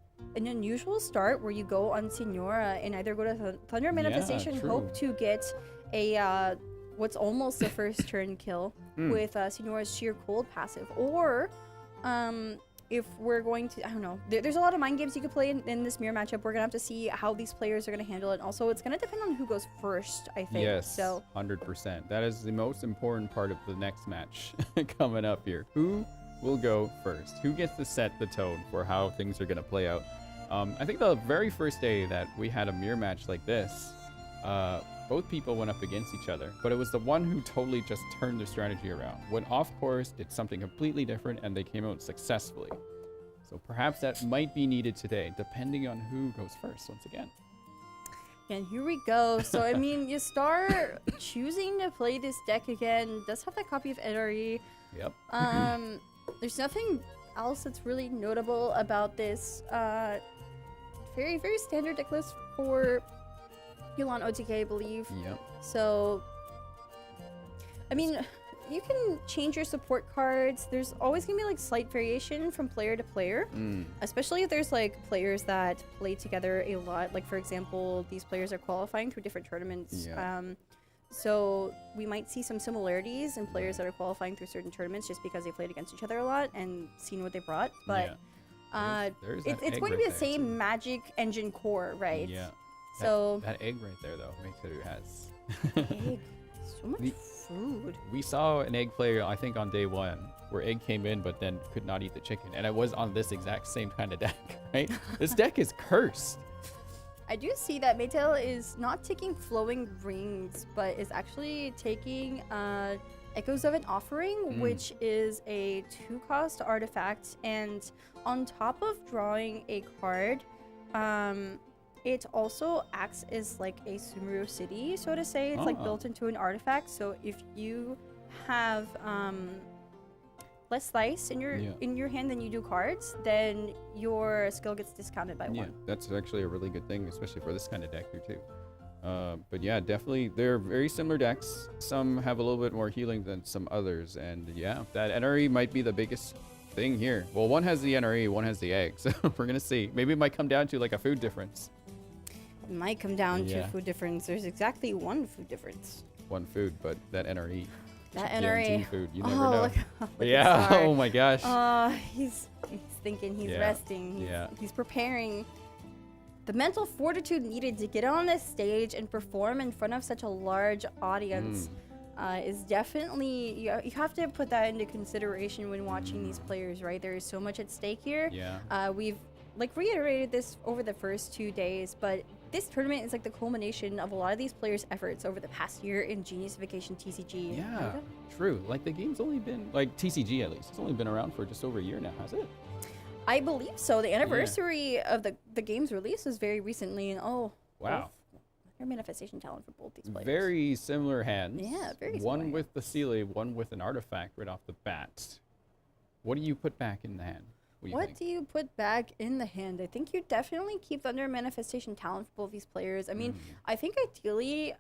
unusual start where you go on Signora and either go to Thunder Manifestation, hope to get a what's almost a first turn kill with Signora's Sheer Cold passive, or if we're going to, I don't know, there's a lot of mind games you could play in this mirror matchup. We're gonna have to see how these players are gonna handle it. Also, it's gonna depend on who goes first, I think. Yes, so 100%. That is the most important part of the next match coming up here. Who will go first? Who gets to set the tone for how things are gonna play out? I think the very first day that we had a mirror match like this, both people went up against each other, but it was the one who totally just turned their strategy around, went off course, did something completely different, and they came out successfully. So perhaps that might be needed today, depending on who goes first once again. And here we go. So, I mean, you start choosing to play this deck again. Does have that copy of NRE. Yep. There's nothing else that's really notable about this. Very, very standard deck list for Yolan OTK, I believe. Yep. So, I mean, you can change your support cards. There's always gonna be like slight variation from player to player, especially if there's like players that play together a lot. Like, for example, these players are qualifying through different tournaments. So we might see some similarities in players that are qualifying through certain tournaments just because they played against each other a lot and seen what they brought. But it's going to be the same Magic engine core, right? Yeah. So that egg right there, though, makes it who has. Egg. So much food. We saw an egg player, I think, on day one, where egg came in, but then could not eat the chicken, and it was on this exact same kind of deck, right? This deck is cursed. I do see that Maytail is not taking Flowing Rings, but is actually taking Echoes of an Offering, which is a 2-cost artifact, and on top of drawing a card, it also acts as like a Sumeru City, so to say. It's like built into an artifact, so if you have less dice in your hand than you do cards, then your skill gets discounted by 1. Yeah, that's actually a really good thing, especially for this kind of deck here too. But yeah, definitely they're very similar decks. Some have a little bit more healing than some others, and yeah, that NRE might be the biggest thing here. Well, one has the NRE, one has the egg, so we're gonna see. Maybe it might come down to like a food difference. It might come down to food difference. There's exactly one food difference. One food, but that NRE. That NRE. Food, you never know. Look yeah. Oh my gosh. He's thinking. He's resting. He's preparing. The mental fortitude needed to get on this stage and perform in front of such a large audience is definitely, you have to put that into consideration when watching these players, right? There is so much at stake here. We've like reiterated this over the first 2 days, but this tournament is like the culmination of a lot of these players' efforts over the past year in Geniusification TCG. Yeah, true. Like the game's only been, like TCG at least, it's only been around for just over a year now, has it? I believe so. The anniversary of the game's release was very recently, and wow. Their manifestation talent for both these players. Very similar hands. Yeah, very similar. One with the Sealy, one with an artifact right off the bat. What do you put back in the hand? What do you put back in the hand? I think you definitely keep Thunder Manifestation talent for both these players. I mean, I think ideally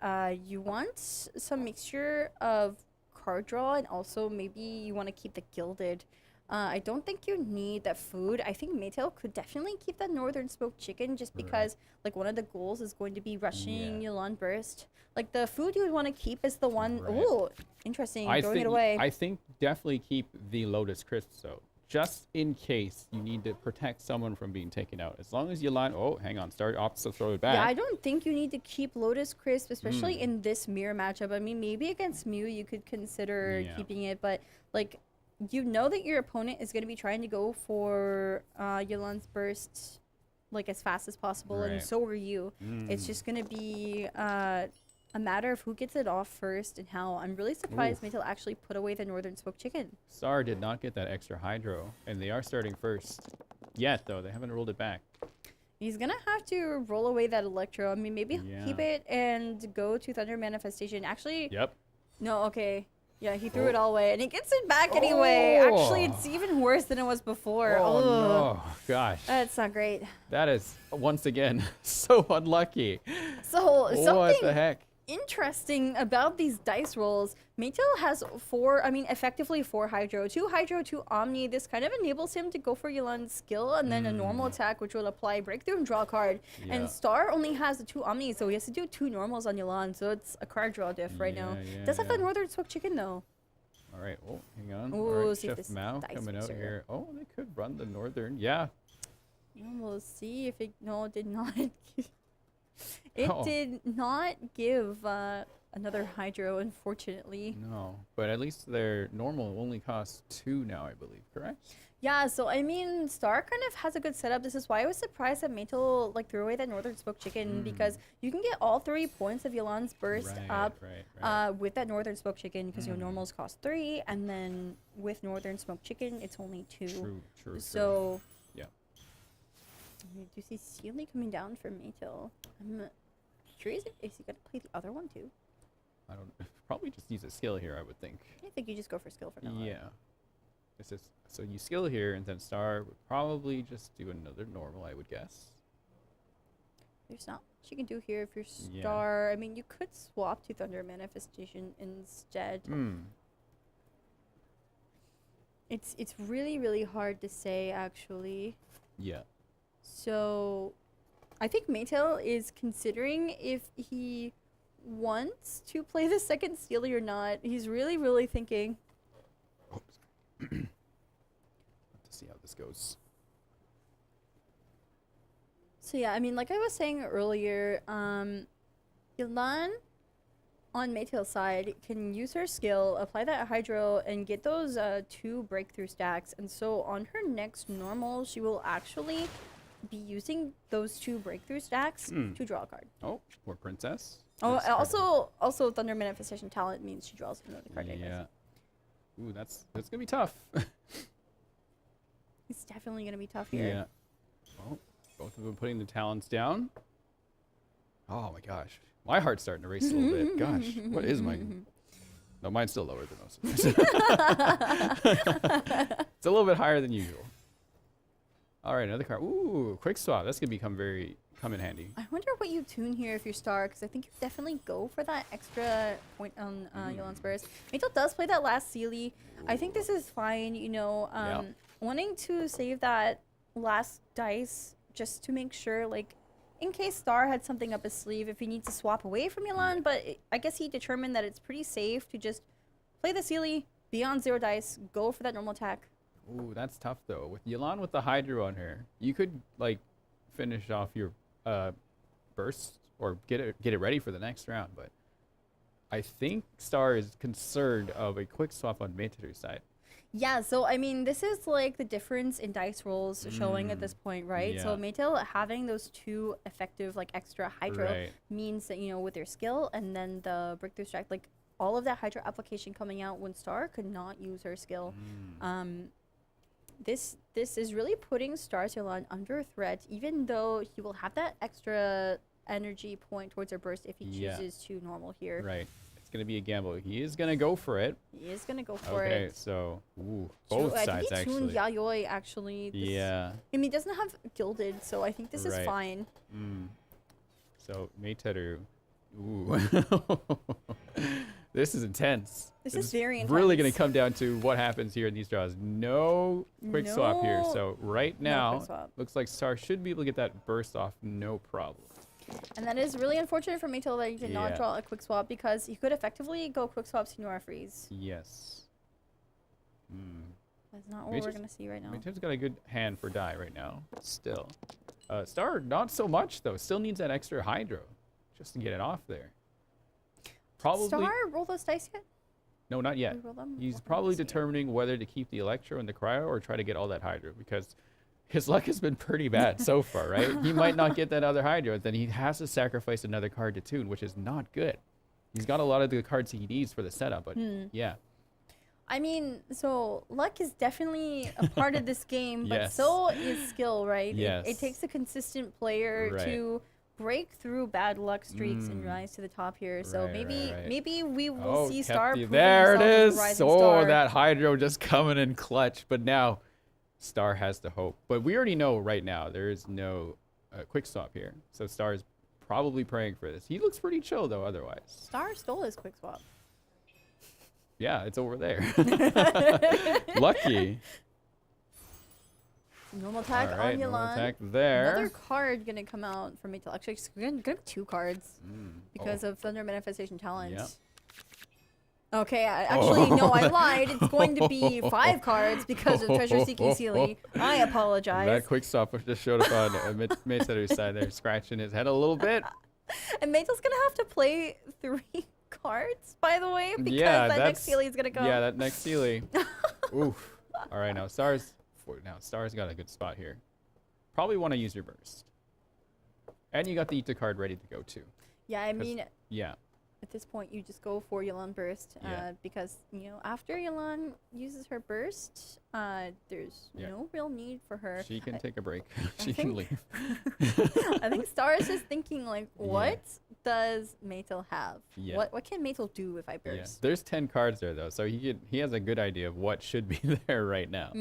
you want some mixture of card draw, and also maybe you want to keep the Gilded. I don't think you need that food. I think Maytail could definitely keep that Northern Smoked Chicken just because like one of the goals is going to be rushing Yolan Burst. Like the food you would want to keep is the one, ooh, interesting, throwing it away. I think definitely keep the Lotus Crisps though. Just in case you need to protect someone from being taken out. As long as you line, hang on, start off to throw it back. Yeah, I don't think you need to keep Lotus Crisp, especially in this mirror matchup. I mean, maybe against Mew you could consider keeping it, but like, you know that your opponent is going to be trying to go for Yolan's Burst like as fast as possible, and so are you. It's just going to be a matter of who gets it off first and how. I'm really surprised Maytel actually put away the Northern Smoked Chicken. Star did not get that extra Hydro, and they are starting first. Yet, though, they haven't rolled it back. He's gonna have to roll away that Electro. I mean, maybe keep it and go to Thunder Manifestation. Actually, no, okay. Yeah, he threw it all away, and he gets it back anyway. Actually, it's even worse than it was before. Oh, no. Gosh. That's not great. That is, once again, so unlucky. So, what something the heck? interesting about these dice rolls, Maytel has effectively 4 Hydro. 2 Hydro, 2 Omni. This kind of enables him to go for Yelan's skill and then a normal attack, which will apply Breakthrough and draw a card. And Star only has the 2 Omni, so he has to do 2 normals on Yelan, so it's a card draw diff right now. Does have the Northern Smoked Chicken, though. All right, oh, hang on. Ooh, all right, see if Chef this Mao dice coming out mixer. here. Oh, they could run the Northern. Yeah. We'll see if it... No, it did not. It did not give another Hydro, unfortunately. No, but at least their normal only costs 2 now, I believe, correct? Yeah, so I mean, Star kind of has a good setup. This is why I was surprised that Maytel threw away that Northern Smoked Chicken, because you can get all 3 points of Yelan's burst up with that Northern Smoked Chicken, because your normals cost 3, and then with Northern Smoked Chicken, it's only 2. True. So yeah. I do see Sealy coming down for Maytel. I'm curious if he gonna play the other one too. I don't. Probably just use a skill here, I would think. I think you just go for skill for now. Yeah. This is so you skill here, and then Star would probably just do another normal, I would guess. There's not much you can do here if you're Star. I mean, you could swap to Thunder Manifestation instead. It's really hard to say, actually. Yeah. So I think Maytel is considering if he wants to play the second Steely or not. He's really thinking. Let's see how this goes. So yeah, I mean, like I was saying earlier, Yelan on Maytel's side can use her skill, apply that Hydro, and get those 2 breakthrough stacks. And so on her next normal, she will actually be using those 2 breakthrough stacks to draw a card. Oh, or Princess. Oh, also Thunder Manifestation talent means she draws another card. Yeah. Ooh, that's gonna be tough. It's definitely gonna be tough here. Yeah. Oh, both of them putting the talents down. Oh my gosh, my heart's starting to race a little bit. Gosh, what is my? No, mine's still lower than most. It's a little bit higher than usual. All right, another card. Ooh, quick swap. That's gonna come in handy. I wonder what you tune here if you're Star, because I think you definitely go for that extra point on Yelan's burst. Maytel does play that last Sealy. I think this is fine, you know, wanting to save that last dice just to make sure, like, in case Star had something up his sleeve, if he needs to swap away from Yelan, but I guess he determined that it's pretty safe to just play the Sealy, be on 0 dice, go for that normal attack. Ooh, that's tough though. With Yelan with the Hydro on her, you could like finish off your burst or get it ready for the next round, but I think Star is concerned of a quick swap on Maytel's side. Yeah, so I mean, this is like the difference in dice rolls showing at this point, right? So Maytel having those 2 effective like extra Hydro means that, you know, with their skill and then the breakthrough strike, like all of that Hydro application coming out when Star could not use her skill. This is really putting Star's Yelan under threat, even though he will have that extra energy point towards her burst if he chooses to normal here. Right. It's going to be a gamble. He is going to go for it. He is going to go for it. Okay, so both sides I think he actually. tuned Yayoi, actually. I mean, he doesn't have Gilded, so I think this is fine. So Mayteru. Ooh. This is intense. This is very intense. Really going to come down to what happens here in these draws. No quick swap here. So right now, looks like Star should be able to get that burst off no problem. And that is really unfortunate for Maytel that he did not draw a quick swap, because he could effectively go quick swap Senora Freeze. Yes. That's not what we're going to see right now. Maytel's got a good hand for die right now. Still. Star, not so much, though. Still needs that extra Hydro just to get it off there. Probably. Star roll those dice yet? No, not yet. He's probably determining whether to keep the Electro and the Cryo or try to get all that Hydro, because his luck has been pretty bad so far, right? He might not get that other Hydro, then he has to sacrifice another card to tune, which is not good. He's got a lot of the cards he needs for the setup, but yeah. I mean, so luck is definitely a part of this game, but Yes. so is skill, right? Yes. It takes a consistent player Right. to break through bad luck streaks and rise to the top here. So maybe we will see Star proving There it himself as is. a rising Oh, star. that Hydro just coming in clutch. But now Star has the hope. But we already know right now there is no quick stop here. So Star is probably praying for this. He looks pretty chill though otherwise. Star stole his quick swap. Yeah, it's over there. Lucky. Normal attack All right, on normal Yelan. attack there. Another card gonna come out from Maytel. Actually, it's gonna be 2 cards because of Thunder Manifestation Talent. Yep. Okay, actually, no, I lied. It's going to be 5 cards because of Treasure Seeking Sealy. I apologize. That quick stop just showed up on Mayteru's side there, scratching his head a little bit. And Maytel's gonna have to play 3 cards, by the way, because Yeah, that next Sealy is gonna go. Yeah, that next Sealy. Oof. All right, now Star's got a good spot here. Probably want to use your burst. And you got the Ita card ready to go too. Yeah, I mean, yeah. at this point, you just go for Yelan Burst because, you know, after Yelan uses her burst, there's no real need for her. She can take a break. She can leave. I think Star is just thinking, like, what does Maytel have? Yeah. What can Maytel do if I burst? Yeah. There's 10 cards there though, so he has a good idea of what should be there right now.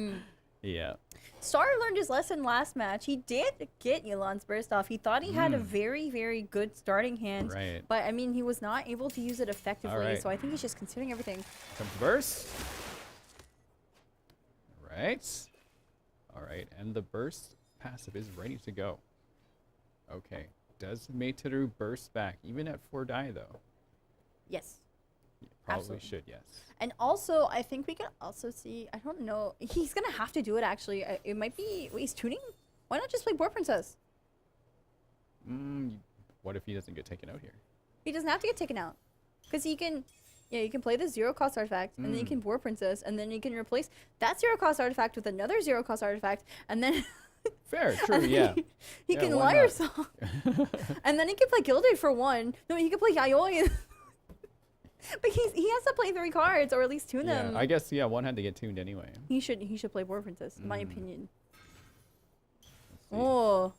Yeah. Star learned his lesson last match. He did get Yelan's burst off. He thought he had a very, very good starting hand. Right. But, I mean, he was not able to use it effectively. right. So I think he's just considering everything. Comes burst. Right. All right, and the burst passive is ready to go. Okay. Does Mayteru burst back, even at 4 die though? Yes. Probably Absolutely. should, yes. And also, I think we can also see, I don't know, he's going to have to do it actually. It might be, wait, he's tuning? Why not just play Boar Princess? What if he doesn't get taken out here? He doesn't have to get taken out. Because he can, you can play the 0-cost artifact, and then you can Boar Princess, and then you can replace that 0-cost artifact with another 0-cost artifact, and then... Fair, true, yeah. He can Liar Song. And then he can play Gilded for 1. No, he can play Yayoi. But he has to play 3 cards, or at least tune them. I guess, one had to get tuned anyway. He should play Boar Princess, in my opinion. Oh.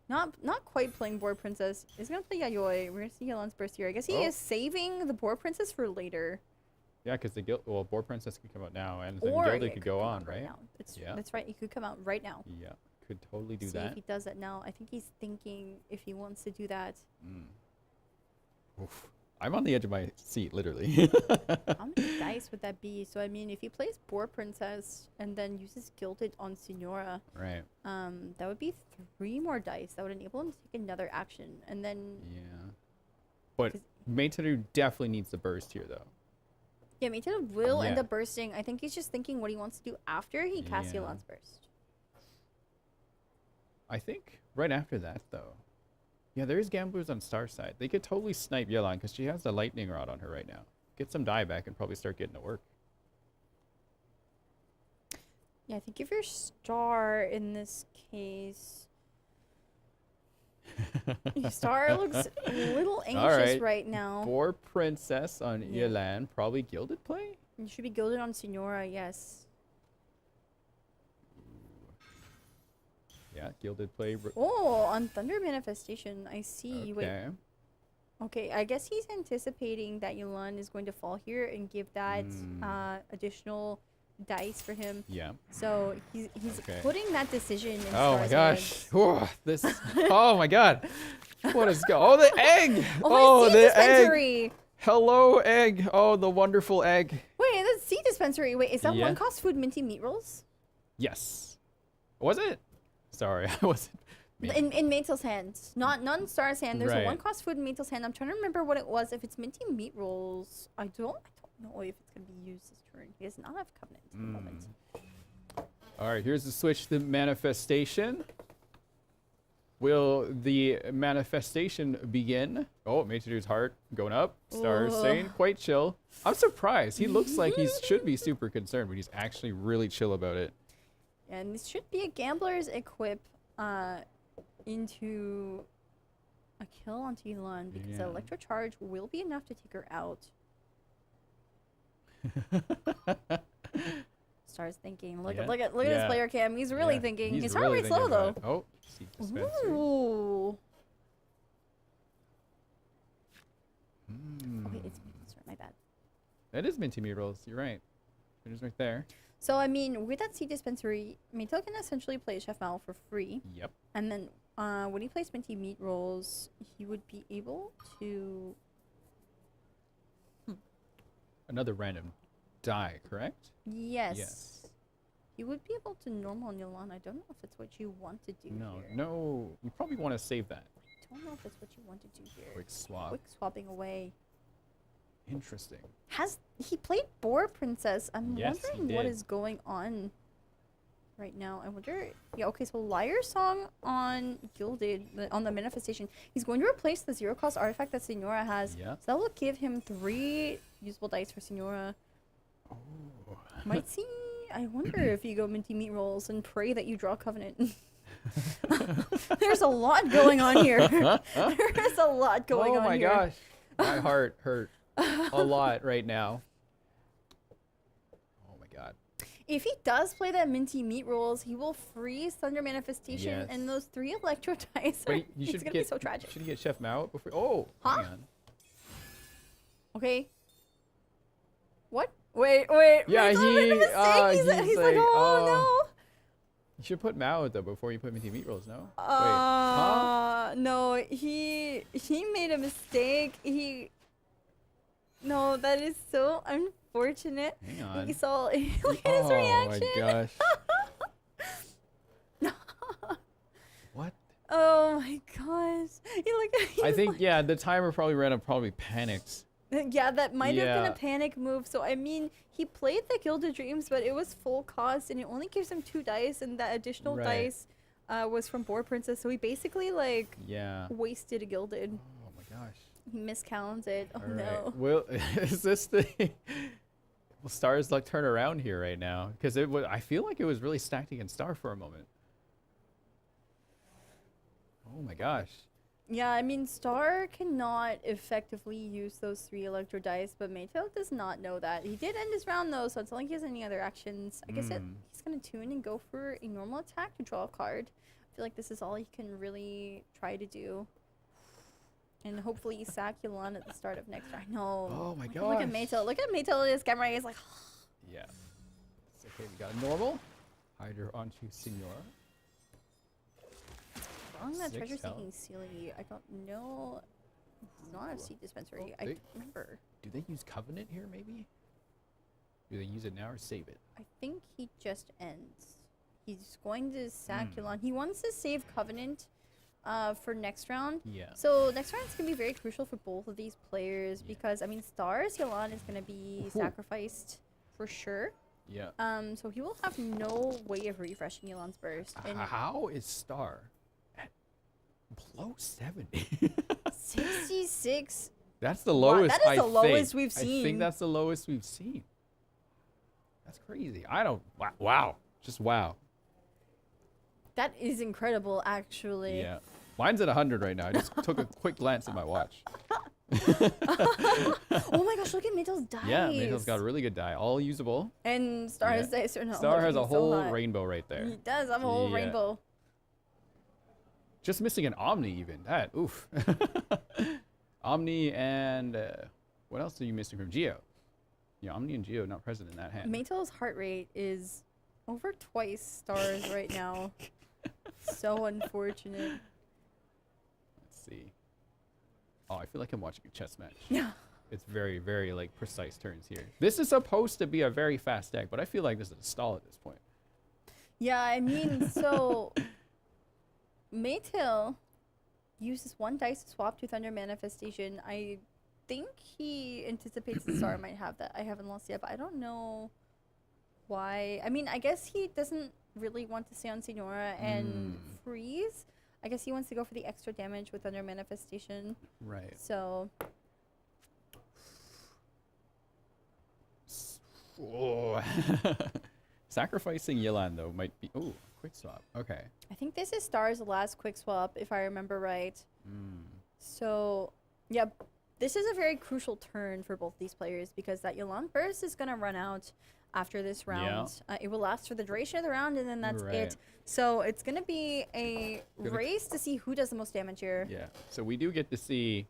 Not quite playing Boar Princess. He's gonna play Yayoi. We're gonna see Yelan's burst here. I guess he is saving the Boar Princess for later. Yeah, because the Boar Princess could come out now, and then Or Gilded could go on, right? Now. That's right. He could come out right now. Yeah, could totally do See that. if he does that now. I think he's thinking if he wants to do that. Oof. I'm on the edge of my seat, literally. How many dice would that be? So I mean, if he plays Boar Princess and then uses Gilded on Signora, right? That would be 3 more dice. That would enable him to take another action, and then But Mayteru definitely needs the burst here, though. yeah, Mayteru will end up bursting. I think he's just thinking what he wants to do after he casts Yelan's burst. I think right after that, though. Yeah, there's gamblers on Star's side. They could totally snipe Yelan because she has the lightning rod on her right now. Get some die back and probably start getting to work. Yeah, I think if you're Star in this case, Star looks a little anxious right now. Boar Princess on Yelan, probably Gilded play? You should be Gilded on Signora, yes. Yeah, Gilded play. Oh, on Thunder Manifestation, I see. Okay. Wait. Okay, I guess he's anticipating that Yelan is going to fall here and give that additional dice for him. Yeah. So he's putting that decision in Oh my Star's gosh. hands. This. Oh my god. What is going? Oh, the egg. Oh, the dispensary. egg. Hello, egg. Oh, the wonderful egg. Wait, that's Seed Dispensary. Wait, is that Yeah. 1-cost food minty meat rolls? Yes. Was it? Sorry, I wasn't. In Maytel's hands, not in Star's hand. There's a Right. 1-cost food in Maytel's hand. I'm trying to remember what it was. If it's minty meat rolls, I don't know if it's gonna be used this turn. He does not have Covenant at the moment. All right, here's the switch to manifestation. Will the manifestation begin? Oh, Mayteru's heart going up. Star's staying quite chill. I'm surprised. He looks like he should be super concerned, but he's actually really chill about it. And this should be a gambler's equip into a kill onto Yulan because the Yeah. Electro Charge will be enough to take her out. Star's thinking. Look at his player cam. He's really thinking. His heart rate's low though. Oh, seed dispenser. Ooh. Okay, it's my bad. That is Minty Murals. You're right. It is right there. So I mean, with that seed dispensary, Maytel can essentially play Chef Mal for free. Yep. And then when he plays Minty Meat Rolls, he would be able to. Another random die, correct? Yes. Yes. You would be able to normal Yulan. I don't know if it's what you want to do No, here. no. You probably want to save that. I don't know if it's what you want to do here. Quick swap. Quick swapping away. Interesting. Has he played Boar Princess? I'm Yes, he wondering what did. is going on right now. I wonder. Yeah, okay, so Liar Song on Gilded, on the manifestation. He's going to replace the 0-cost artifact that Senora has. Yeah. So that will give him 3 usable dice for Senora. Oh. Might see. I wonder if you go Minty Meat Rolls and pray that you draw Covenant. There's a lot going on here. There's a lot going on here. Oh my gosh. My heart hurt a lot right now. Oh my god. If he does play that Minty Meat Rolls, he will freeze Thunder Manifestation, Yes. and those 3 Electro dice are Wait, you it's should gonna get be so tragic. Should you get Chef Mao before? Oh, Huh? hang on. Okay. What? Wait. Yeah, Maytel made a mistake. He's like, oh You should put Mao though before you put Minty Meat Rolls, no? no. Wait. Huh? No, he made a mistake. No, that is so unfortunate. Hang on. He saw. Look at his reaction. Oh my gosh. What? Oh my gosh. I think yeah, the timer probably ran up. Probably panicked. Yeah, that might have been Yeah. a panic move. So, I mean, he played the Gilded Dreams, but it was full cost, and it only gives him 2 dice, and that additional Right. dice was from Boar Princess. So he basically, like, Yeah. wasted a Gilded. Oh my gosh. He miscounted. Oh, All right. no. Well, is this the? Will Star's luck turn around here right now? Because it was. I feel like it was really stacked against Star for a moment. Oh my gosh. Yeah, I mean, Star cannot effectively use those 3 Electro dice, but Maytel does not know that. He did end his round, though, so it's not like he has any other actions. I guess he's going to tune and go for a normal attack to draw a card. I feel like this is all he can really try to do. And hopefully sack Yulan at the start of next round. No. Oh my Look at gosh. Maytel. Look at Maytel in his camera. He's like, Yeah. It's okay. We got a normal. Hydra onto Senora. on that 6 treasure health. seeking Sealy, I don't know. It's not a seed dispensary. I they- don't remember. Do they use Covenant here, maybe? Do they use it now or save it? I think he just ends. He's going to sack Yulan. He wants to save Covenant for next round. Yeah. So next round is going to be very crucial for both of these players because, I mean, Stars Yulan is going to be sacrificed for sure. Yeah. So he will have no way of refreshing Yulan's burst. And How is Star at below 70? 66. That's the lowest. That is the I lowest think. we've I seen. think that's the lowest we've seen. That's crazy. I don't. Wow. Just wow. That is incredible, actually. Yeah. Mine's at 100 right now. I just took a quick glance at my watch. Oh my gosh, look at Maytel's dice. Yeah, Maytel's got a really good die. All usable. And Star's Yeah. dice are not. Star has a looking so whole hot. rainbow right there. He does have a whole Yeah. rainbow. Just missing an Omni even. That, oof. Omni and what else are you missing from Geo? Yeah, Omni and Geo not present in that hand. Maytel's heart rate is over twice Star's right now. So unfortunate. Let's see. Oh, I feel like I'm watching a chess match. Yeah. It's very, very like precise turns here. This is supposed to be a very fast deck, but I feel like this is a stall at this point. Yeah, I mean, so Maytel uses 1 dice to swap to Thunder Manifestation. I think he anticipates the Star might have that. I haven't lost yet, but I don't know why. I mean, I guess he doesn't really want to stay on Senora and freeze. I guess he wants to go for the extra damage with Thunder Manifestation. Right. So Oh. Sacrificing Yelan though might be. Oh, quick swap. Okay. I think this is Star's last quick swap, if I remember right. So, yeah, this is a very crucial turn for both these players because that Yelan burst is going to run out after this round. It will last for the duration of the round, and then that's it. So it's going to be a race to see who does the most damage here. Yeah, so we do get to see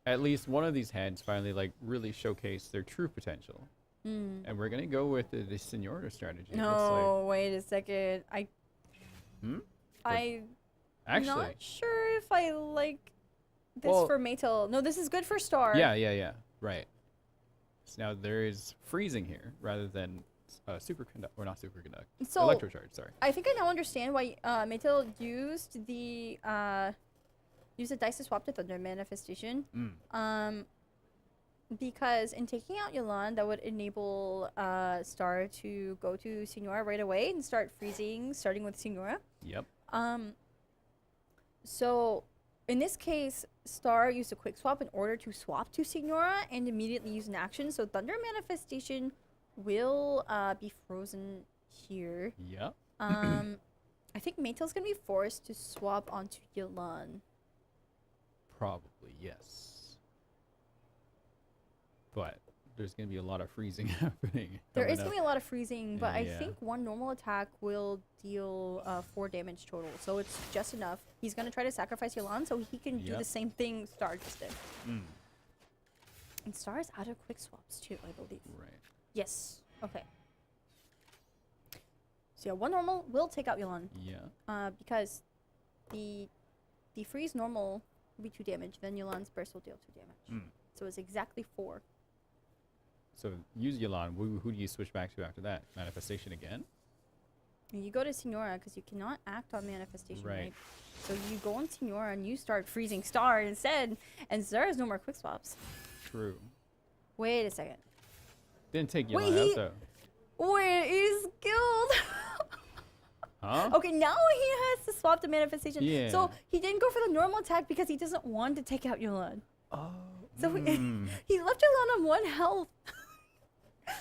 at least one of these hands finally like really showcase their true potential. And we're going to go with the Senora strategy. No, wait a second. I'm Actually, not sure if I like this for Maytel. No, this is good for Star. Yeah. Right. So now there is freezing here rather than superconduct, or not superconduct. So electrocharge, sorry. I think I now understand why Maytel used the dice to swap to Thunder Manifestation. Because in taking out Yelan, that would enable Star to go to Senora right away and start freezing, starting with Senora. Yep. So in this case, Star used a quick swap in order to swap to Senora and immediately use an action. So Thunder Manifestation will be frozen here. Yep. I think Maytel's gonna be forced to swap onto Yelan. Probably, yes. But there's going to be a lot of freezing happening. There is going to be a lot of freezing, but I think one normal attack will deal 4 damage total. So it's just enough. He's going to try to sacrifice Yelan so he can do the same thing Star just did. And Star is out of quick swaps too, I believe. Right. Yes. Okay. So yeah, one normal will take out Yelan. Yeah. Because the freeze normal will be 2 damage, then Yelan's burst will deal 2 damage. So it's exactly 4. So use Yelan. Who do you switch back to after that? Manifestation again? You go to Senora because you cannot act on Manifestation, right? So you go on Senora and you start freezing Star instead, and Star has no more quick swaps. True. Wait a second. Didn't take Yelan out though. Wait, he's killed. Huh? Okay, now he has to swap to Manifestation. Yeah. So he didn't go for the normal attack because he doesn't want to take out Yelan. Oh. So he left Yelan on 1 health.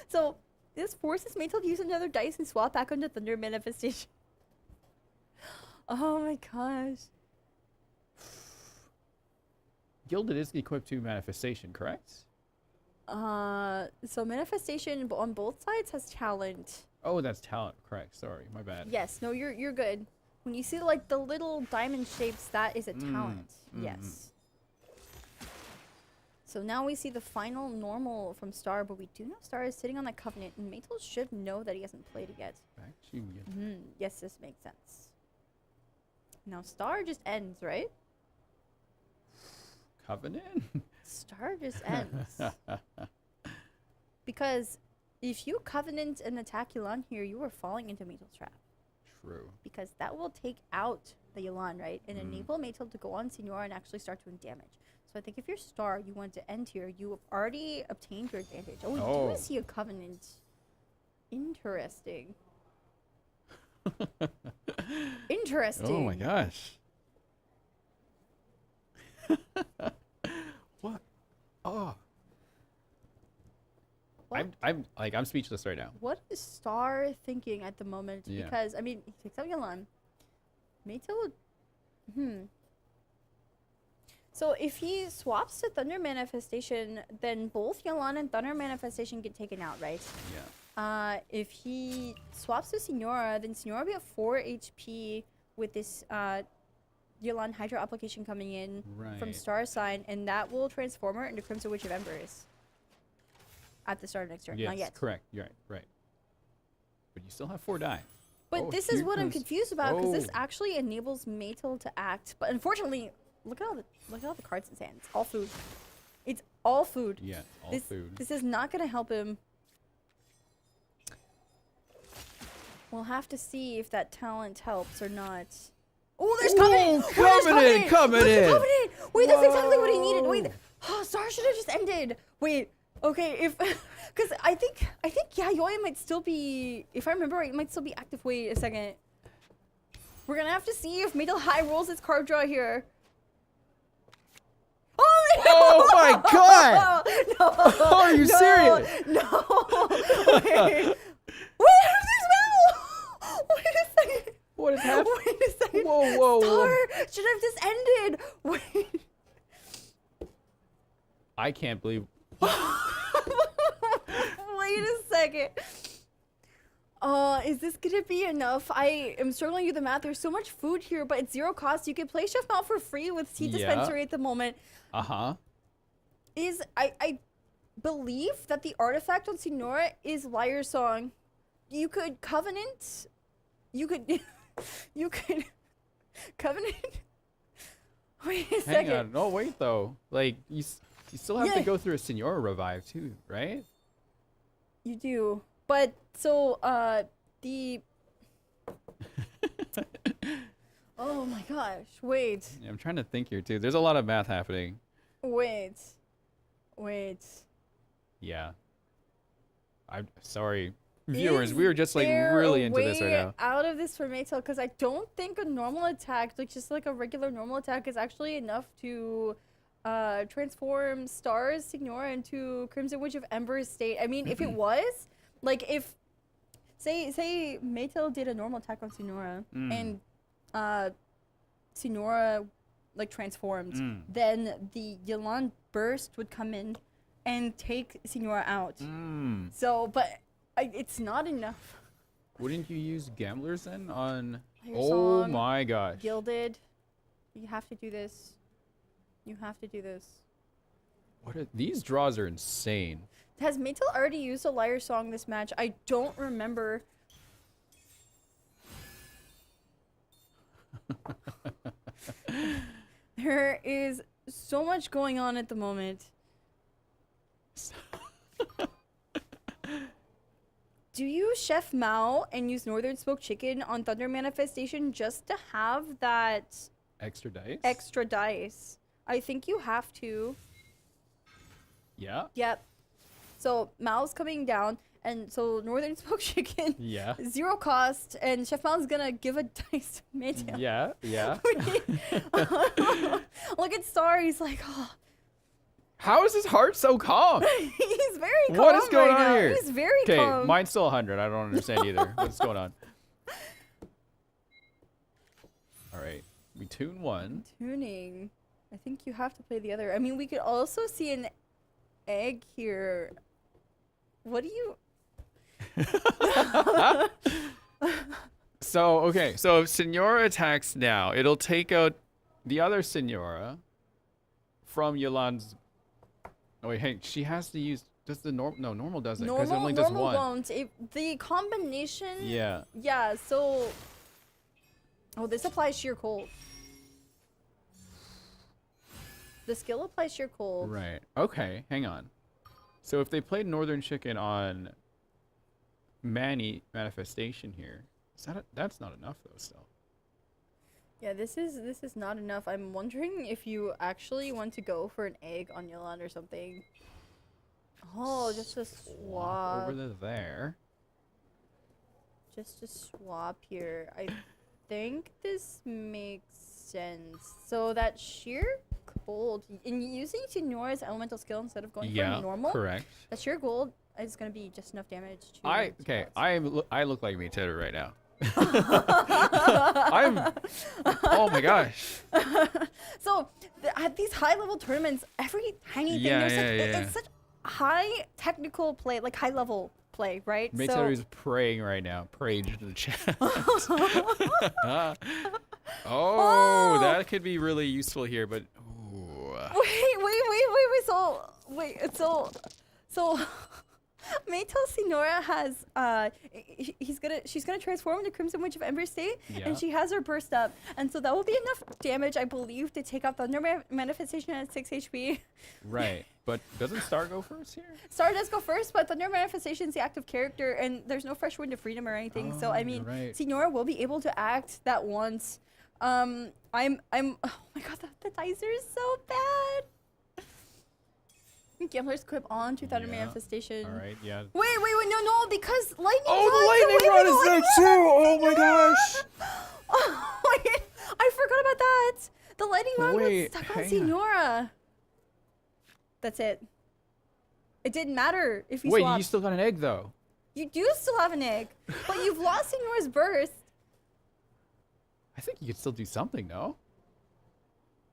So this forces Maytel to use another dice and swap back onto Thunder Manifestation. Oh my gosh. Gilded is equipped to Manifestation, correct? So Manifestation on both sides has talent. Oh, that's talent, correct. Sorry, my bad. Yes, no, you're good. When you see like the little diamond shapes, that is a talent. Yes. So now we see the final normal from Star, but we do know Star is sitting on that Covenant, and Maytel should know that he hasn't played it yet. Back to Yes, this makes sense. Now Star just ends, right? Covenant? Star just ends. Because if you Covenant and attack Yelan here, you are falling into Maytel's trap. True. Because that will take out the Yelan, right? And enable Maytel to go on Senora and actually start doing damage. So I think if you're Star, you want to end here. You have already obtained your advantage. Oh, we do see a Covenant. Interesting. Interesting. Oh my gosh. What? Oh. What? I'm speechless right now. What is Star thinking at the moment? Yeah. Because I mean, he takes out Yelan. Maytel would. So if he swaps to Thunder Manifestation, then both Yelan and Thunder Manifestation get taken out, right? Yeah. If he swaps to Senora, then Senora will be at 4 HP with this Yelan Hydra application coming in from Star Sign, and that will transform her into Crimson Witch of Embers at the start of next turn. Yes, Not yet. correct. You're right. But you still have 4 die. But this is what I'm confused about, because this actually enables Maytel to act. But unfortunately, look at all the cards in his hand. It's all food. It's all food. Yeah, all food. This is not going to help him. We'll have to see if that talent helps or not. Oh, there's Covenant! Coming in! Wait, that's exactly what he needed. Wait, Star should have just ended. Wait, okay, because I think Yayoi might still be, if I remember right, it might still be active. Wait a second. We're gonna have to see if Maytel high rolls its card draw here. Oh my god! No! Are you serious? No! Wait! Wait, how does this spell? Wait a second! What is happening? Wait a second! Whoa! Star should have just ended! Wait! I can't believe. Wait a second. Is this gonna be enough? I am struggling with the math. There's so much food here, but it's 0 cost. You can play Chef Mao for free with Tea Dispensary at the moment. Uh-huh. I believe that the artifact on Signora is Liar Song. You could Covenant. You could Covenant. Wait a second. Hang on. No, wait though. Like you still have to go through a Senora revive too, right? You do. But so the oh my gosh, wait. Yeah, I'm trying to think here too. There's a lot of math happening. Wait. Yeah. I'm sorry, viewers. We were just like really into this right now. Out of this for Maytel, because I don't think a normal attack, like just like a regular normal attack, is actually enough to transform Star's Signora into Crimson Witch of Ember's state. I mean, if it was, like if say Maytel did a normal attack on Signora and Signora like transformed, then the Yolande burst would come in and take Signora out. So, but it's not enough. Wouldn't you use Gamblers then on? Oh my gosh. Gilded. You have to do this. You have to do this. What are these draws? Are insane. Has Maytel already used a Liar Song this match? I don't remember. There is so much going on at the moment. Do you Chef Mao and use Northern Smoked Chicken on Thunder Manifestation just to have that extra dice? Extra dice. I think you have to. Yeah? Yep. So Mao's coming down, and so Northern Smoked Chicken. Yeah. 0 cost, and Chef Mao's gonna give a dice to Maytel. Yeah, yeah. Look at Star, he's like, oh. How is his heart so calm? He's very calm. What is going right on now. here? He's very calm. Okay, mine's still 100. I don't understand either. What's going on? All right, we tune one. Tuning. I think you have to play the other. I mean, we could also see an egg here. What do you... So, okay, so if Senora attacks now, it'll take out the other Senora from Yolande's... Oh, wait, hey, she has to use... Does the normal... No, normal doesn't, because it only does one. Won't. The combination... Yeah. Yeah, so... Oh, this applies sheer cold. The skill applies sheer cold. Right. Okay, hang on. So if they played Northern Chicken on Manny Manifestation here, that's not enough though still. Yeah, this is not enough. I'm wondering if you actually want to go for an egg on Yolande or something. Oh, just a swap. Over there. Just a swap here. I think this makes sense. So that sheer gold, in using Signora's elemental skill instead of going for normal. Correct. That sheer gold is going to be just enough damage to... I look like Maytel right now. Oh my gosh. So at these high level tournaments, every tiny thing, it's such high technical play, like high level play, right? Maytel is praying right now. Praying to the chat. Oh, that could be really useful here, but Wait. So Maytel Signora has she's gonna transform into Crimson Witch of Ember State, and she has her burst up, and so that will be enough damage, I believe, to take out Thunder Manifestation at 6 HP. Right, but doesn't Star go first here? Star does go first, but Thunder Manifestation is the active character, and there's no fresh wind of freedom or anything. So I mean, Signora will be able to act that once. I'm oh my god, the dicer is so bad. Gambler's Quip on to Thunder Manifestation. Alright, yeah. Wait, no, because lightning rod. Oh, the lightning rod is there too! Oh my gosh! Oh, wait, I forgot about that. The lightning rod was stuck on Signora. That's it. It didn't matter if you swapped. You still got an egg though. You do still have an egg, but you've lost Signora's burst. I think you could still do something, no?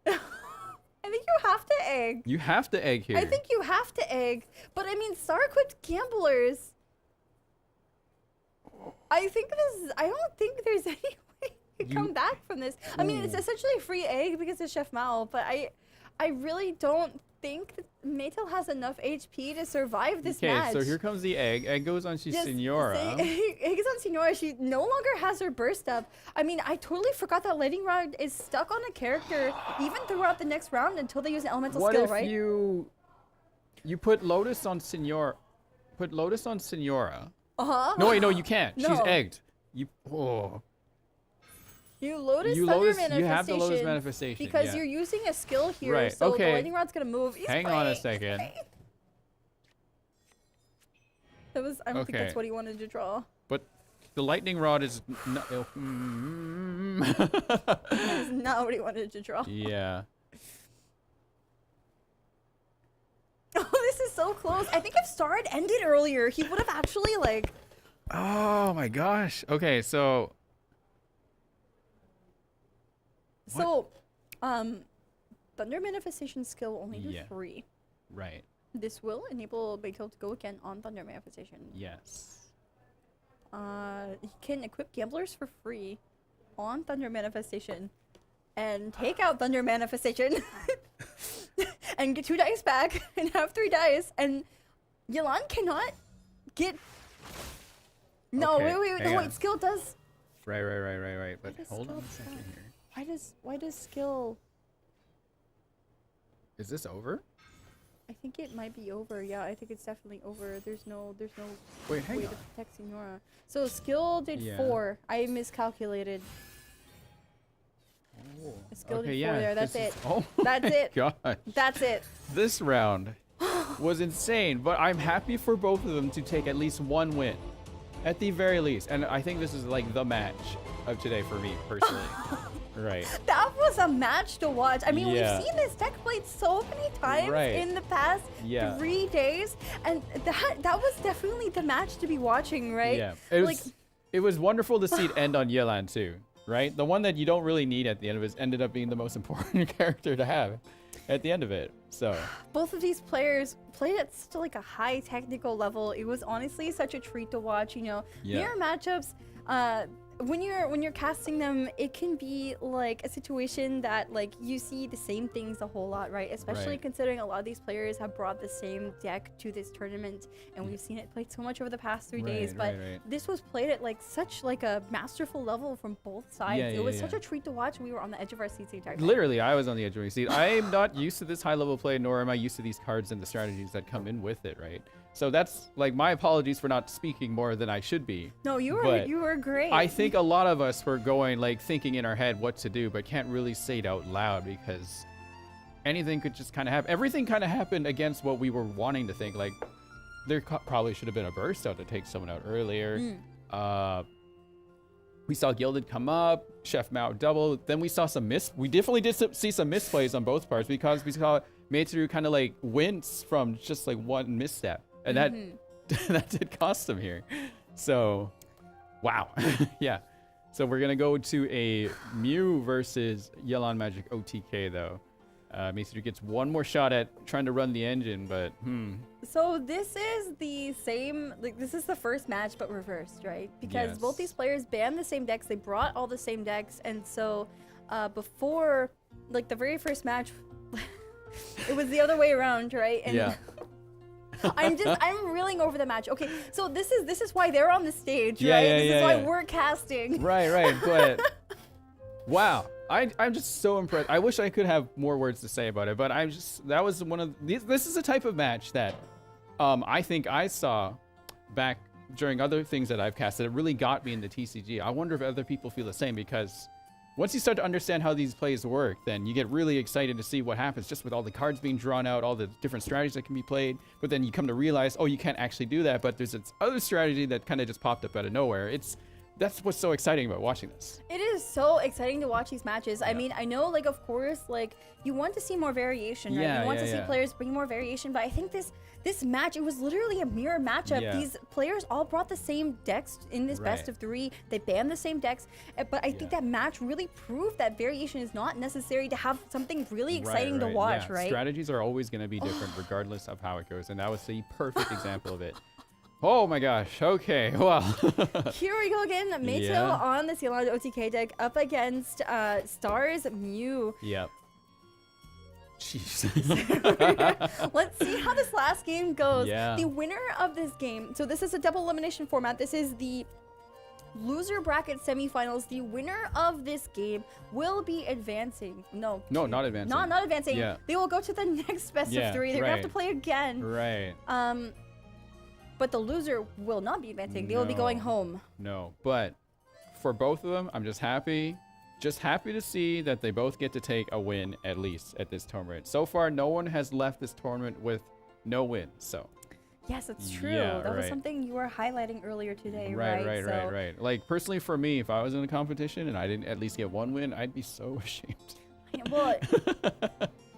I think you have to egg. You have to egg here. I think you have to egg. But I mean, star-equipped gamblers. I don't think there's any way to come back from this. I mean, it's essentially a free egg because of Chef Mao, but I really don't think that Maytel has enough HP to survive this match. Okay, so here comes the egg. Egg goes on Senora. Egg is on Senora. She no longer has her burst up. I mean, I totally forgot that Lightning Rod is stuck on a character even throughout the next round until they use an elemental skill, right? What if you put Lotus on Senora? Put Lotus on Senora. No, wait, no, you can't. No. She's egged. You Lotus Thunder Manifestation. You have the Lotus Manifestation. Because you're using a skill here, right. so Okay. the Lightning Rod's gonna move. Hang on a second. I don't think that's what he wanted to draw. But the Lightning Rod is That's not what he wanted to draw. Yeah. Oh, this is so close. I think if Star had ended earlier, he would have actually like. Oh my gosh. Okay, so. So, Thunder Manifestation skill will only do 3. Right. This will enable Maytel to go again on Thunder Manifestation. Yes. He can equip gamblers for free on Thunder Manifestation and take out Thunder Manifestation and get 2 dice back and have 3 dice. And Yelan cannot get. No, Okay, wait. hang No, on. wait. Skill does. Right. But does hold on a skill second do? here. Why does skill? Is this over? I think it might be over. Yeah, I think it's definitely over. There's no Wait, hang way on. to protect Senora. So skill did Yeah. 4. I miscalculated. Oh. Skill Okay, did 4 yeah, there. That's this it. is- oh That's my it. gosh. That's it. This round was insane, but I'm happy for both of them to take at least 1 win. At the very least. And I think this is like the match of today for me, personally. Right. That was a match to watch. I mean, Yeah. we've seen this deck played so many times Right. in the past 3 days, and that was definitely the match to be watching, right? Yeah. Like, It was wonderful to see it end on Yelan too, right? The one that you don't really need at the end of it ended up being the most important character to have at the end of it. So both of these players played at such like a high technical level. It was honestly such a treat to watch. You know, mirror matchups. When you're casting them, it can be like a situation that like you see the same things a whole lot, right? Especially Right. considering a lot of these players have brought the same deck to this tournament, and we've seen it played so much over the past 3 days. But right. this was played at like such like a masterful level from both sides. Yeah, it was yeah, such yeah. a treat to watch. We were on the edge of our seats the entire time. literally, I was on the edge of my seat. I'm not used to this high level play, nor am I used to these cards and the strategies that come in with it, right? So that's like my apologies for not speaking more than I should be. No, you But were great. I think a lot of us were going like thinking in our head what to do, but can't really say it out loud because anything could just kind of happen. Everything kind of happened against what we were wanting to think. Like there probably should have been a burst out to take someone out earlier. We saw Gilded come up, Chef Mao double. Then we saw some we definitely did see some misplays on both parts because we saw Meituru kind of like wince from just like one misstep. And that that did cost him here. So, wow. Yeah. So we're going to go to a Mew versus Yelan Magic OTK, though. Meituru gets one more shot at trying to run the engine, but So this is the same, like this is the first match but reversed, right? Because Yes. both these players banned the same decks, they brought all the same decks, and so before, like the very first match, it was the other way around, right? And yeah. I'm reeling over the match. Okay, so this is why they're on the stage, Yeah, right? yeah, This yeah, is why yeah. we're casting. Right, but wow. I'm just so impressed. I wish I could have more words to say about it, but that was one of these. This is a type of match that I think I saw back during other things that I've casted. It really got me in the TCG. I wonder if other people feel the same, because once you start to understand how these plays work, then you get really excited to see what happens just with all the cards being drawn out, all the different strategies that can be played. But then you come to realize, oh, you can't actually do that, but there's this other strategy that kind of just popped up out of nowhere. that's what's so exciting about watching this. It is so exciting to watch these matches. I mean, I know, like, of course, like, you want to see more variation, right? Yeah, you want yeah, to see yeah. players bring more variation, but I think this match, it was literally a mirror matchup. Yeah. These players all brought the same decks in this best Right. of 3. They banned the same decks, but I think that match really proved that variation is not necessary to have something really exciting to watch, yeah. right? Strategies are always going to be different regardless of how it goes, and that was the perfect example of it. Oh my gosh. Okay. Well. Here we go again. Meito Yeah. on the Yelan OTK deck up against Stars Mew. Yep. Jeez. Let's see how this last game goes. Yeah. The winner of this game, so this is a double elimination format. This is the loser bracket semifinals. The winner of this game will be advancing. No, not advancing. Not advancing. Yeah. They will go to the next best of 3. They're gonna have to play again. Right. But the loser will not be advancing. They will be going home. No, but for both of them, I'm just happy to see that they both get to take a win at least at this tournament. So far, no one has left this tournament with no win. So. Yes, it's true. Yeah, that was right. something you were highlighting earlier today, Right, right? right. Like personally for me, if I was in a competition and I didn't at least get one win, I'd be so ashamed. Well,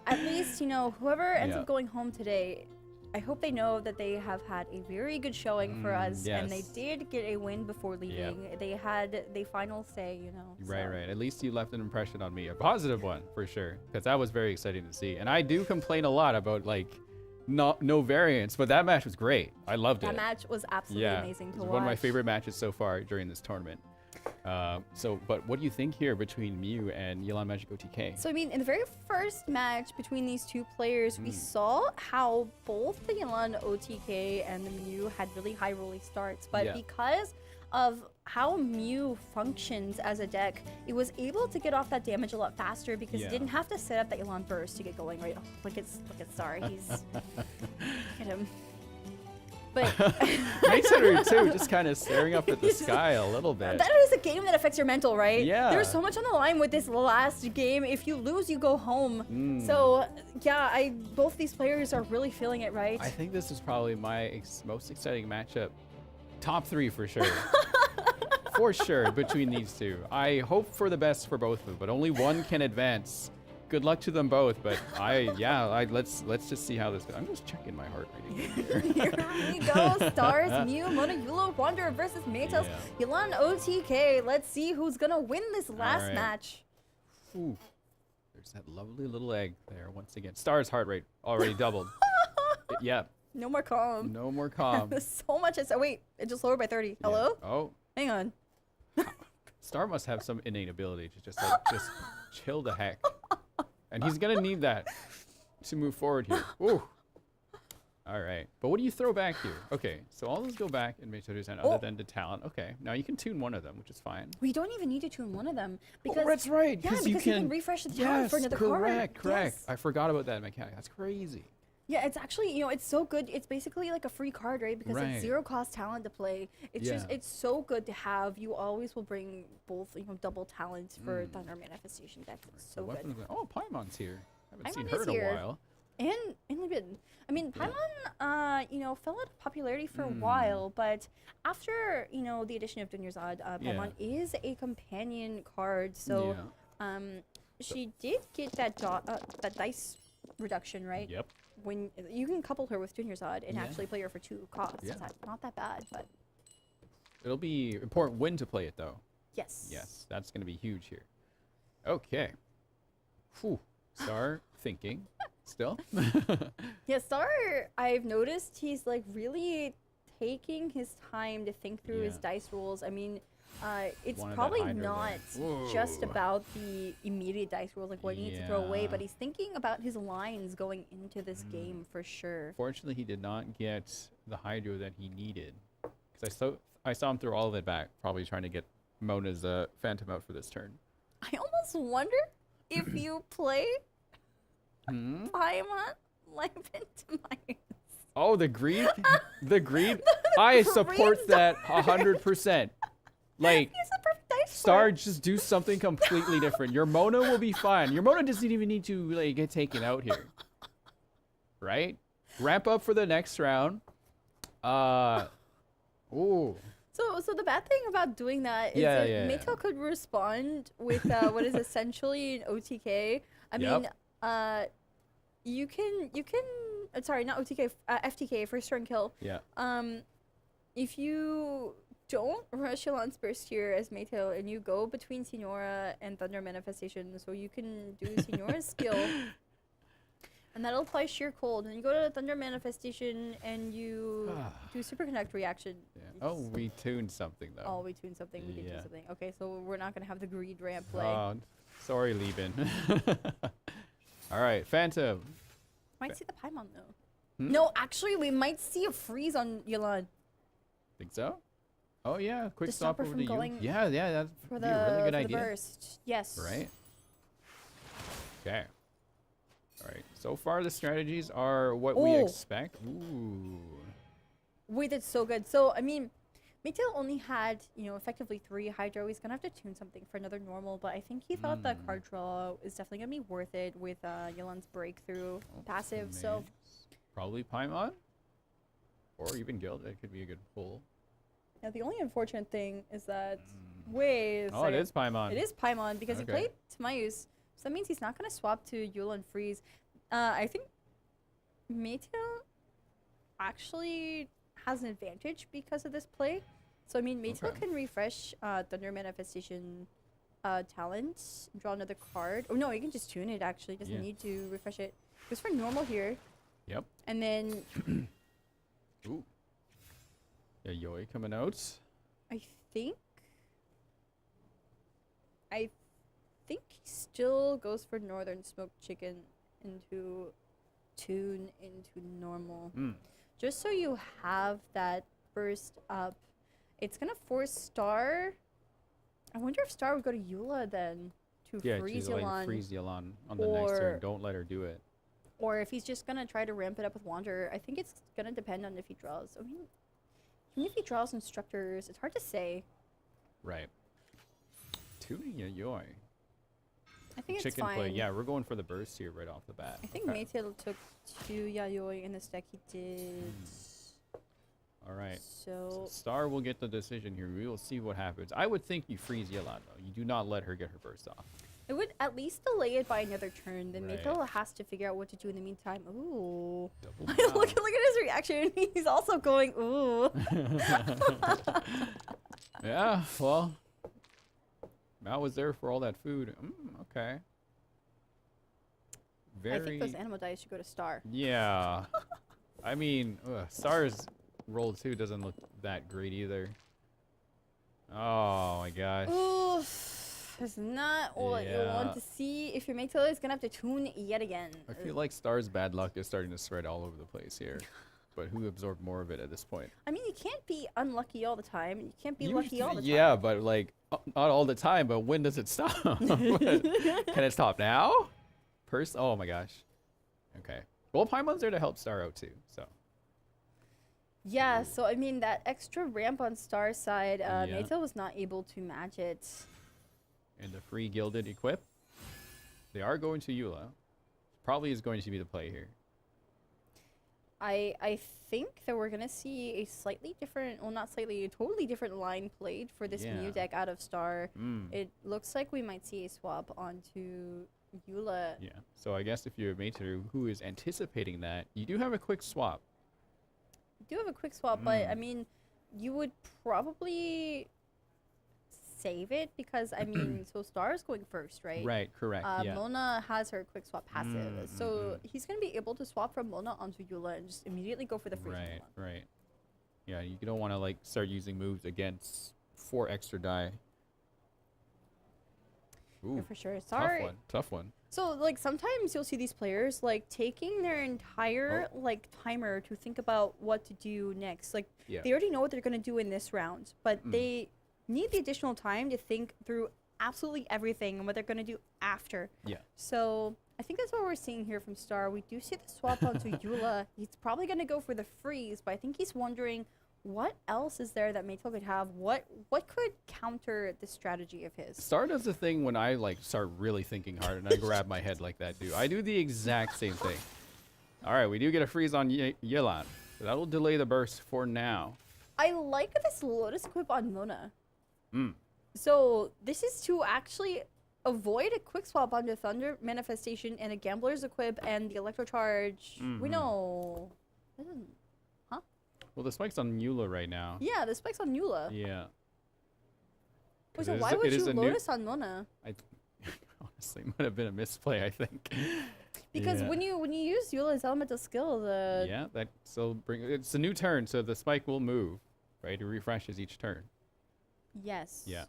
at least, whoever ends Yeah. up going home today, I hope they know that they have had a very good showing for us, and they yes. did get a win before leaving. They had the final say, Right, so. right. At least you left an impression on me, a positive one for sure, because that was very exciting to see. And I do complain a lot about like no variance, but that match was great. I loved it. That match was absolutely amazing to it was watch. one of my favorite matches so far during this tournament. But what do you think here between Mew and Yelan Magic OTK? So, I mean, in the very first match between these two players, we saw how both the Yelan OTK and the Mew had really high rolling starts. But because of how Mew functions as a deck, it was able to get off that damage a lot faster because it didn't have to set up that Yelan burst to get going, right? Oh, look at Star. He's... look at him. But Nice hitter too, just kind of staring up at the sky a little bit. that is a game that affects your mental, right? Yeah. There's so much on the line with this last game. If you lose, you go home. So yeah, both these players are really feeling it, right? I think this is probably my most exciting matchup. Top 3 for sure. For sure, between these two. I hope for the best for both of them, but only one can advance. Good luck to them both, but let's just see how this goes. I'm just checking my heart rating. Here we go. Stars, Mew, Monayula, Wanderer versus Maytos, Yelan OTK. Let's see who's gonna win this last match. Ooh. There's that lovely little egg there once again. Stars' heart rate already doubled. Yeah. No more calm. No more calm. There's so much. Wait, it just lowered by 30. Hello? Oh. Hang on. Star must have some innate ability to just chill the heck. And he's gonna need that to move forward here. Ooh. All right. But what do you throw back here? Okay, so all those go back in Meito's hand other than the talent. Okay, now you can tune one of them, which is fine. We don't even need to tune one of them because that's right. Yeah, because you can refresh the talent for another card. Correct. Yes. I forgot about that mechanic. That's crazy. Yeah, it's actually, it's so good. It's basically like a free card, right? Because it's 0 cost talent to play. It's just, it's so good to have. You always will bring both, double talents for Thunder Manifestation decks. It's so good. Oh, Paimon's here. Haven't Paimon seen her is in a here. while. And Libyan. I mean, Paimon, fell out of popularity for a while, but after, the addition of Dunyarzad, Paimon is a companion card. So, she did get that dice reduction, right? Yep. When you can couple her with Dunyarzad and actually play her for 2 costs. It's not that bad, but It'll be important when to play it, though. yes. Yes, that's going to be huge here. Okay. Whew. Star thinking still. Yeah, Star, I've noticed he's like really taking his time to think through his dice rolls. I mean, it's Wanted that probably Hydra not there. just Whoa. about the immediate dice rolls, like what he needs to throw away, but he's thinking about his lines going into this game for sure. Fortunately, he did not get the Hydro that he needed. Because I saw him throw all of it back, probably trying to get Mona's Phantom out for this turn. I almost wonder if you play Paimon Life into my... Oh, the greed? The greed? I support that 100%. Like, Star, just do something completely different. Your Mona will be fine. Your Mona doesn't even need to like get taken out here. Right? Ramp up for the next round. Ooh. So So the bad thing about doing that is that Maytel could respond with what is essentially an OTK. I mean, you can sorry, not OTK, FTK, first turn kill. Yeah. If you don't rush Yoland's Burst here as Maytel and you go between Signora and Thunder Manifestation, so you can do Signora's skill. And that'll apply Sheer Cold. And you go to Thunder Manifestation and you do Super Connect reaction. Yeah. Oh, we tuned something though. Oh, we tuned something. We did tune something. Okay, so we're not gonna have the greed ramp play. Oh, sorry, Lieben. All right, Phantom. Might see the Paimon though. No, actually, we might see a freeze on Yoland. Think so? Oh yeah, quick To stop stop her over from to going you. Yeah, that's for a really good the idea. burst. Yes. Right. Okay. All right. So far, the strategies are what we expect. Ooh. We did so good. So I mean, Maytel only had effectively 3 Hydro. He's gonna have to tune something for another normal, but I think he thought that card draw is definitely gonna be worth it with Yoland's breakthrough passive. So probably Paimon, or even Guild. That could be a good pull. Now the only unfortunate thing is that wait. Oh, it is Paimon. It is Paimon because he played Timayus, so that means he's not gonna swap to Yule and Freeze. I think Maytel actually has an advantage because of this play. So I mean, Maytel can refresh Thunder Manifestation talent, draw another card. Oh no, you can just tune it actually. Doesn't need to refresh it. Goes for normal here. Yep. And then ooh. Yeah, Yoi coming out. I think he still goes for Northern Smoked Chicken into tune into normal. Just so you have that burst up. It's gonna force Star. I wonder if Star would go to Eula then to freeze Yolan. Freeze Yolan on the next turn. Don't let her do it. Or if he's just gonna try to ramp it up with Wanderer. I think it's gonna depend on if he draws. I mean, even if he draws Instructors, it's hard to say. Right. Tuning Yoi. I think Chicken it's fine. play. Yeah, we're going for the burst here right off the bat. I think Maytel took 2 Yayoi in this deck. He did. All right. So Star will get the decision here. We will see what happens. I would think you freeze Yelan though. You do not let her get her burst off. it would at least delay it by another turn. Then Maytel has to figure out what to do in the meantime. Ooh. look at his reaction. He's also going, ooh. Yeah, well. Matt was there for all that food. Okay. I think those animal dice should go to Star. Yeah. I mean, Star's roll 2 doesn't look that great either. Oh my gosh. Oof. It's not what you want to see. If your Maytel is going to have to tune yet again. I feel like Star's bad luck is starting to spread all over the place here. But who absorbed more of it at this point? I mean, you can't be unlucky all the time. You can't be lucky all the time. Yeah, but like, not all the time, but when does it stop? Can it stop now? Oh my gosh. Okay. Well, Paimon's there to help Star out too, so. Yeah, so I mean, that extra ramp on Star's side, Maytel was not able to match it. And the free gilded equip. They are going to Eula. Probably is going to be the play here. I think that we're going to see a slightly different, well, not slightly, a totally different line played for this new deck out of Star. It looks like we might see a swap onto Eula. Yeah, so I guess if you're a Maytel who is anticipating that, you do have a quick swap. You do have a quick swap, but I mean, you would probably save it because, I mean, so Star is going first, right? Right, correct, yeah. Mona has her quick swap passive, so he's going to be able to swap from Mona onto Eula and just immediately go for the freeze. Right. Yeah, you don't want to like start using moves against 4 extra die. Ooh, yeah, for sure. Sorry. Tough one. So, like, sometimes you'll see these players, like, taking their entire, like, timer to think about what to do next. Like, they already know what they're going to do in this round, but they need the additional time to think through absolutely everything and what they're going to do after. Yeah. So, I think that's what we're seeing here from Star. We do see the swap onto Eula. He's probably going to go for the freeze, but I think he's wondering what else is there that Maytel could have? What could counter this strategy of his? Star does the thing when I like start really thinking hard and I grab my head like that, dude. I do the exact same thing. All right, we do get a freeze on Yelan. So that'll delay the burst for now. I like this Lotus Equip on Mona. Mm. So this is to actually avoid a quick swap onto Thunder Manifestation and a Gambler's Equip and the Electro Charge. We know. Huh? Well, the spike's on Eula right now. Yeah, the spike's on Eula. Yeah. Wait, so why would you Lotus on Mona? Honestly, might have been a misplay, I think. Because when you use Eula's elemental skill, yeah, that still it's a new turn, so the spike will move, right? It refreshes each turn. Yes. Yeah.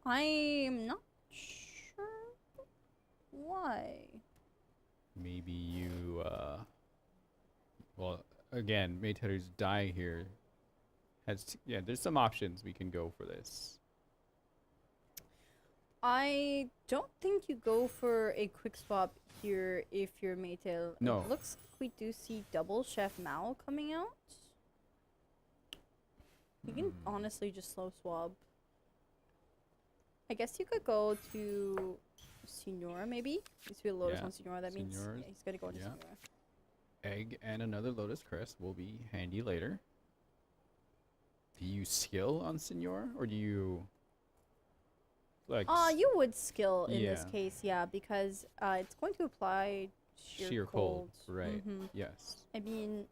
I'm not sure why. Maybe you well, again, Meiteru's die here has yeah, there's some options we can go for this. I don't think you go for a quick swap here if you're Maytail. No. It looks like we do see double Chef Mao coming out. You can honestly just slow swab. I guess you could go to Signora maybe. Used to be a Lotus on Signora, that means yeah, he's gonna go into Signora. Egg and another Lotus Crest will be handy later. Do you skill on Signora or do you like you would skill in this case, yeah, because it's going to apply sheer cold. Right. Yes. I mean,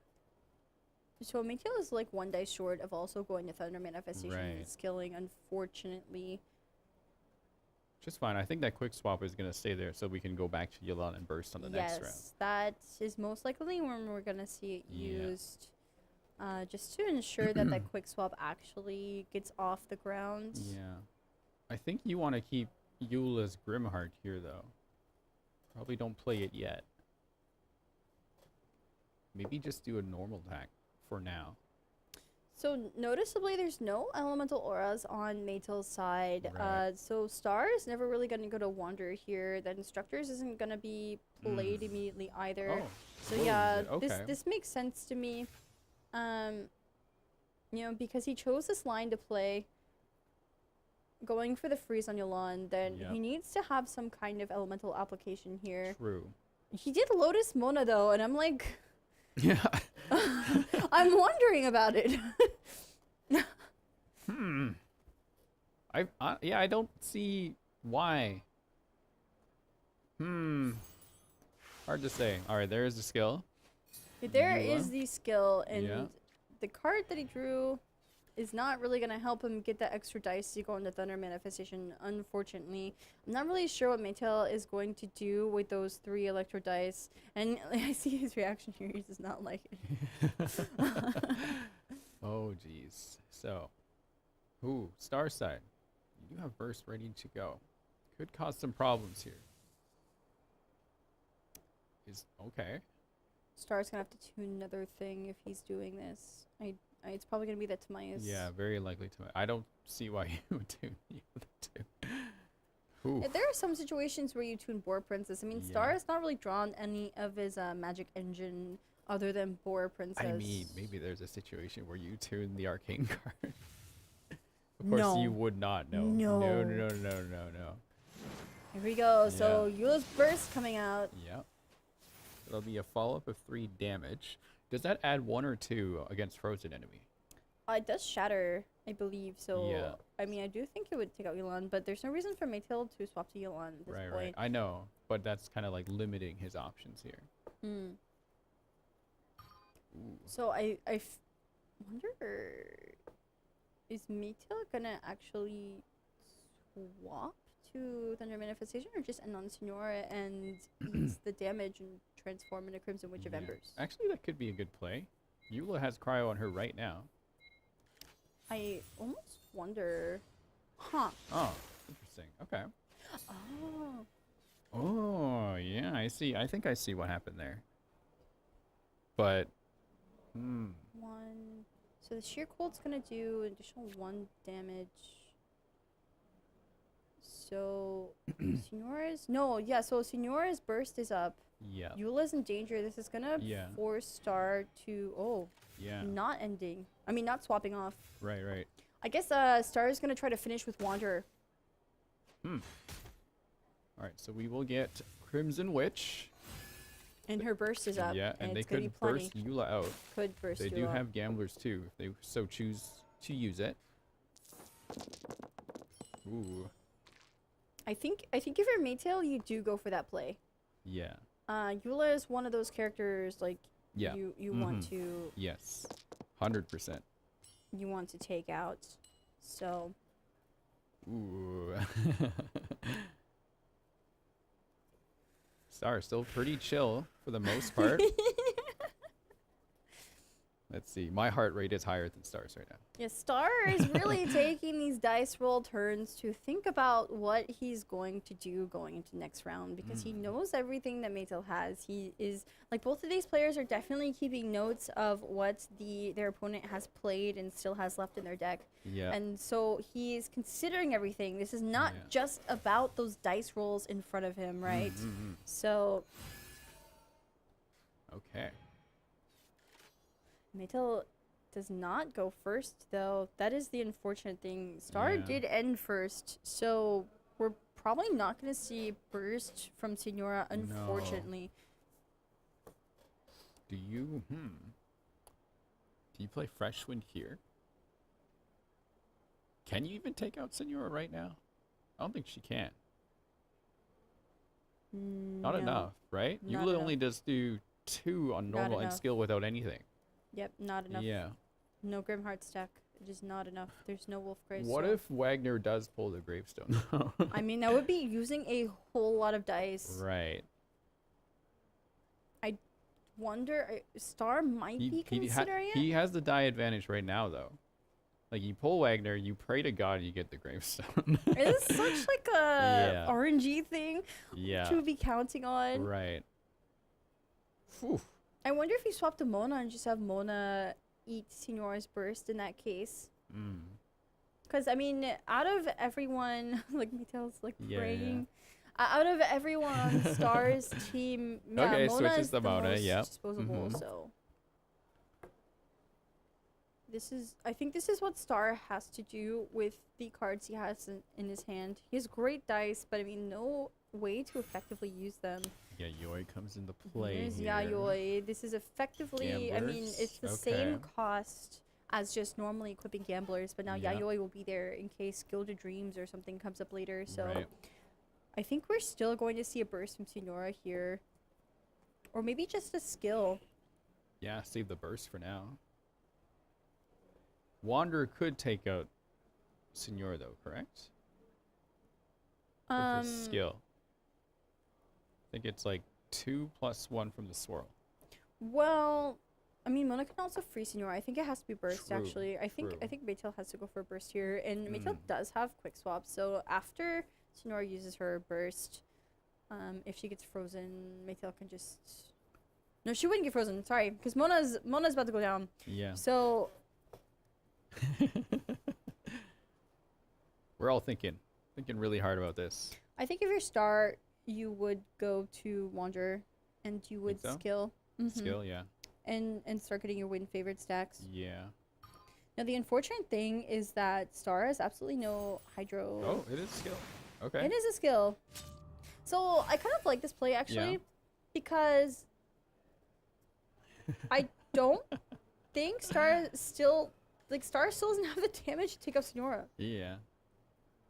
so Maytail is like one dice short of also going to Thunder Manifestation and skilling, unfortunately. Just fine. I think that quick swap is going to stay there so we can go back to Yulan and burst on the next round. Yes, that is most likely when we're going to see it used. Just to ensure that that quick swap actually gets off the ground. Yeah. I think you want to keep Eula's Grimheart here, though. Probably don't play it yet. Maybe just do a normal attack for now. So noticeably, there's no elemental auras on Maytail's side. Right. So Star is never really going to go to Wander here. The Instructors isn't going to be played immediately either. So yeah, this makes sense to me. You know, because he chose this line to play, going for the freeze on Yulan, then he needs to have some kind of elemental application here. True. He did Lotus Mona though, and I'm like, yeah, I'm wondering about it. Yeah, I don't see why. Hard to say. All right, there is the skill. There is the skill, and the card that he drew is not really going to help him get that extra dice to go into Thunder Manifestation, unfortunately. I'm not really sure what Maytail is going to do with those 3 Electro dice. And I see his reaction here. He does not like it. Oh, jeez. So, Star side. You do have Burst ready to go. Could cause some problems here. Okay. Star's going to have to tune another thing if he's doing this. It's probably going to be that Tamaya's. Yeah, very likely Tamaya. I don't see why you would tune the other two. There are some situations where you tune Boar Princess. I mean, Star has not really drawn any of his magic engine other than Boar Princess. I mean, maybe there's a situation where you tune the arcane card. Of course, you would not know. No. No. Here we go. So, Eula's Burst coming out. Yep. It'll be a follow-up of 3 damage. Does that add 1 or 2 against frozen enemy? It does shatter, I believe. So, yeah. I mean, I do think it would take out Yulan, but there's no reason for Maytail to swap to Yulan at this point. Right. I know, but that's kind of like limiting his options here. So, I wonder, is Maytail gonna actually swap to Thunder Manifestation or just end on Signora and eats the damage and transform into Crimson Witch of Embers? Actually, that could be a good play. Eula has Cryo on her right now. I almost wonder... Huh. Oh, interesting. Okay. Oh, yeah, I see. I think I see what happened there. But, 1. So the Sheer Cold's gonna do an additional 1 damage. So, Signora's... No, yeah, so Signora's Burst is up. Yeah. Eula's in danger. This is gonna force Star to... not ending. I mean, not swapping off. Right. I guess Star is gonna try to finish with Wanderer. Alright, so we will get Crimson Witch. And her burst is up. Yeah, and they it's gonna could be plenty. burst Eula out. Could burst They Eula do out. have gamblers too, if they so choose to use it. Ooh. I think if you're Maytail, you do go for that play. Yeah. Eula is one of those characters like Yeah. you want to Yes. 100%. you want to take out. So Ooh. Star still pretty chill for the most part. Let's see. My heart rate is higher than Star's right now. yeah, Star is really taking these dice roll turns to think about what he's going to do going into next round because he knows everything that Maytail has. He is like both of these players are definitely keeping notes of what their opponent has played and still has left in their deck. Yeah. And so he's considering everything. This is not just about those dice rolls in front of him, right? So Okay. Maytail does not go first, though. That is the unfortunate thing. Star Yeah. did end first, so we're probably not going to see burst from Senora, unfortunately. Do you play Fresh Wind here? Can you even take out Senora right now? I don't think she can. Not No. enough, right? Not Eula enough. only does do 2 on Not normal and enough. skill without anything. Yep, not enough. Yeah. No Grimheart stack. It is not enough. There's no Wolf Grave. What so- if Wagner does pull the gravestone? I mean, that would be using a whole lot of dice. Right. I wonder. Star might be considering he has the die advantage right now, though. Like, you pull Wagner, you pray to God, you get the gravestone. it. It is such like a RNG thing Yeah. to be counting on. Right. Whew. I wonder if you swap to Mona and just have Mona eat Senora's burst in that case. Because, I mean, out of everyone, like Maytail's like Yeah, praying. Out of everyone on Star's team, yeah, Okay, Mona switches is to the Mona, most yep. disposable, so. I think this is what Star has to do with the cards he has in his hand. He has great dice, but I mean, no way to effectively use them. Yayoi comes into play. There's here. Yayoi. This is effectively, I mean, Gamblers? it's the same Okay. cost as just normally equipping gamblers, but now Yeah. Yayoi will be there in case Gilded Dreams or something comes up later. So Right. I think we're still going to see a burst from Senora here. Or maybe just a skill. Yeah, save the burst for now. Wanderer could take out Senora, though, correct? With his skill. I think it's like 2 + 1 from the swirl. Well, I mean, Mona can also free Senora. I think it has to be burst, True, actually. I think true. Maytail has to go for a burst here, and Maytail does have quick swap. So after Senora uses her burst, if she gets frozen, Maytail can just. No, she wouldn't get frozen. Sorry, because Mona's about to go down. Yeah. So We're all thinking really hard about this. I think if you're Star, you would go to Wanderer, and you would Think so? skill. Skill, yeah. And start getting your win favored stacks. Yeah. Now the unfortunate thing is that Star has absolutely no hydro. Oh, it is skill. Okay. It is a skill. So I kind of like this play actually, because I don't think Star still doesn't have the damage to take out Senora. Yeah.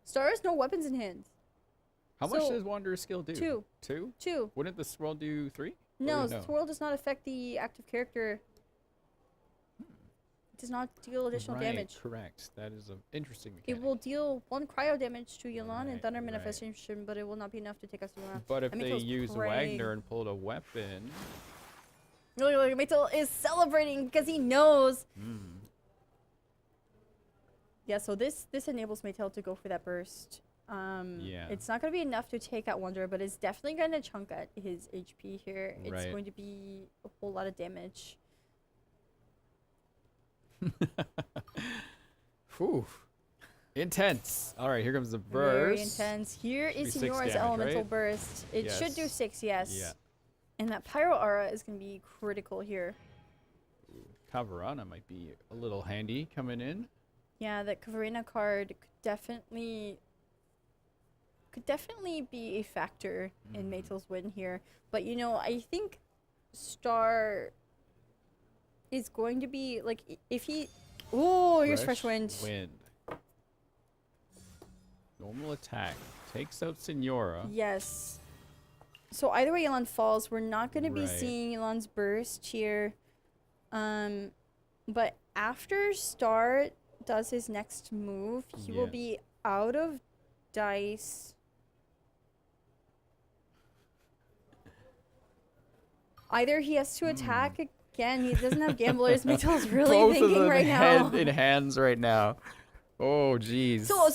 Star has no weapons in hand. How much So, does Wanderer's skill do? 2. 2? 2. Wouldn't the swirl do 3? No, Or Swirl does not affect the active character. It does not deal additional Right, damage. correct. That is an interesting It mechanic. will deal 1 cryo damage to Yelan and Right, Thunder right. Manifestation, but it will not be enough to take us Senora. But if And they Maytail's use praying. Wagner and pulled a weapon... Look, Maytail is celebrating because he knows. Yeah, so this enables Maytail to go for that burst. Yeah. It's not going to be enough to take out Wanderer, but it's definitely going to chunk at his HP here. It's Right. going to be a whole lot of damage. Whew. Intense. All right, here comes the burst. Very intense. Here Should is be 6 Senora's damage, elemental right? burst. It should do Yes. 6, yes. Yeah. And that Pyro Aura is going to be critical here. Cavarana might be a little handy coming in. Yeah, that Kavarina card could definitely be a factor in Maytail's win here. But you know, I think Star is going to be like if he. Oh, here's fresh wind. Normal attack takes out Senora. Yes. So either way, Yelan falls. We're not going to be seeing Yelan's burst here. But after Star does his next move, he will be out of dice. Either he has to attack again. He doesn't have gamblers. Meitel's really Both thinking of them right now. in hands right now. Oh, jeez. So,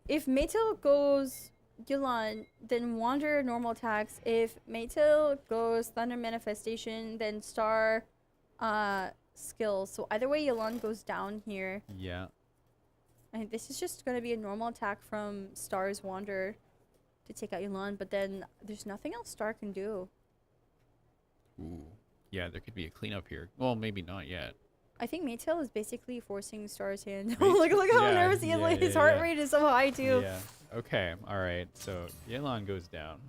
if Meitel goes Yelan, then Wander normal attacks. If Meitel goes Thunder Manifestation, then Star skills. So either way, Yelan goes down here. Yeah. And this is just going to be a normal attack from Star's Wander to take out Yelan, but then there's nothing else Star can do. Ooh. Yeah, there could be a cleanup here. Well, maybe not yet. I think Meitel is basically forcing Star's hand. look how nervous he is. Like, his heart rate is so high, too. Yeah. Okay. All right. So, Yelan goes down.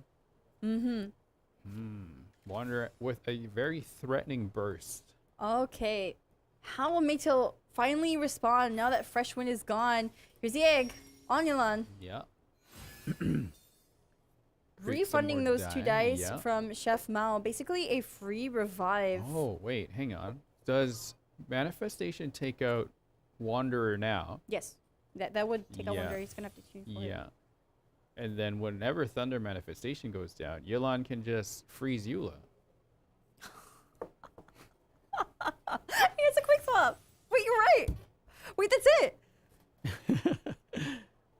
Wander with a very threatening burst. Okay. How will Meitel finally respond now that fresh wind is gone? Here's the egg on Yelan. Yeah. Refunding those 2 dice from Chef Mao. Basically a free revive. Oh, wait. Hang on. Does Manifestation take out Wanderer now? Yes. That would take out Wanderer. He's going to have to choose for it. And then whenever Thunder Manifestation goes down, Yelan can just freeze Eula. It's a quick swap. Wait, you're right. Wait, that's it.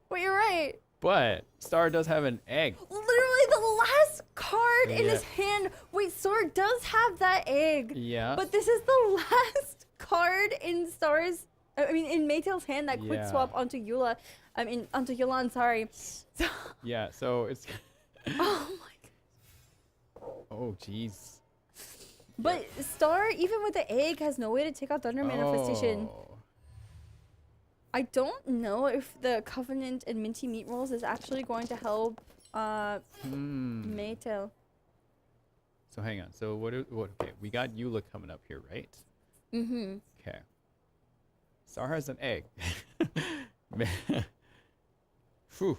Wait, you're right. But Star does have an egg. Literally the last card in his hand. Wait, Star does have that egg. Yeah. But this is the last card in Star's. I mean, in Meitel's hand. That quick swap onto Eula. I mean, onto Yelan. Sorry. Yeah. So it's. Oh my god. Oh jeez. But Star, even with the egg, has no way to take out Thunder Manifestation. I don't know if the Covenant and Minty Meat rolls is actually going to help Meitel. So hang on. So what? Okay, we got Eula coming up here, right? Okay. Star has an egg. Phew.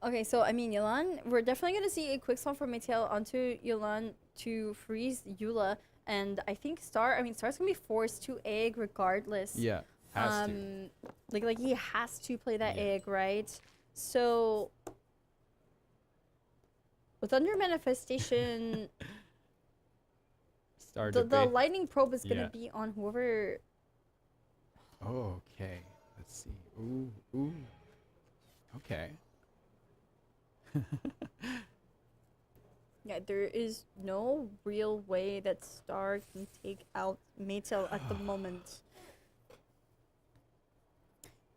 Okay, so I mean, Yelan, we're definitely going to see a quick swap from Meitel onto Yelan to freeze Eula. And I think Star's going to be forced to egg regardless. Yeah, has to. Like he has to play that egg, right? So, with Thunder Manifestation, the lightning probe is going to be on whoever. Oh, okay. Let's see. Ooh. Okay. Yeah, there is no real way that Star can take out Meitel at the moment.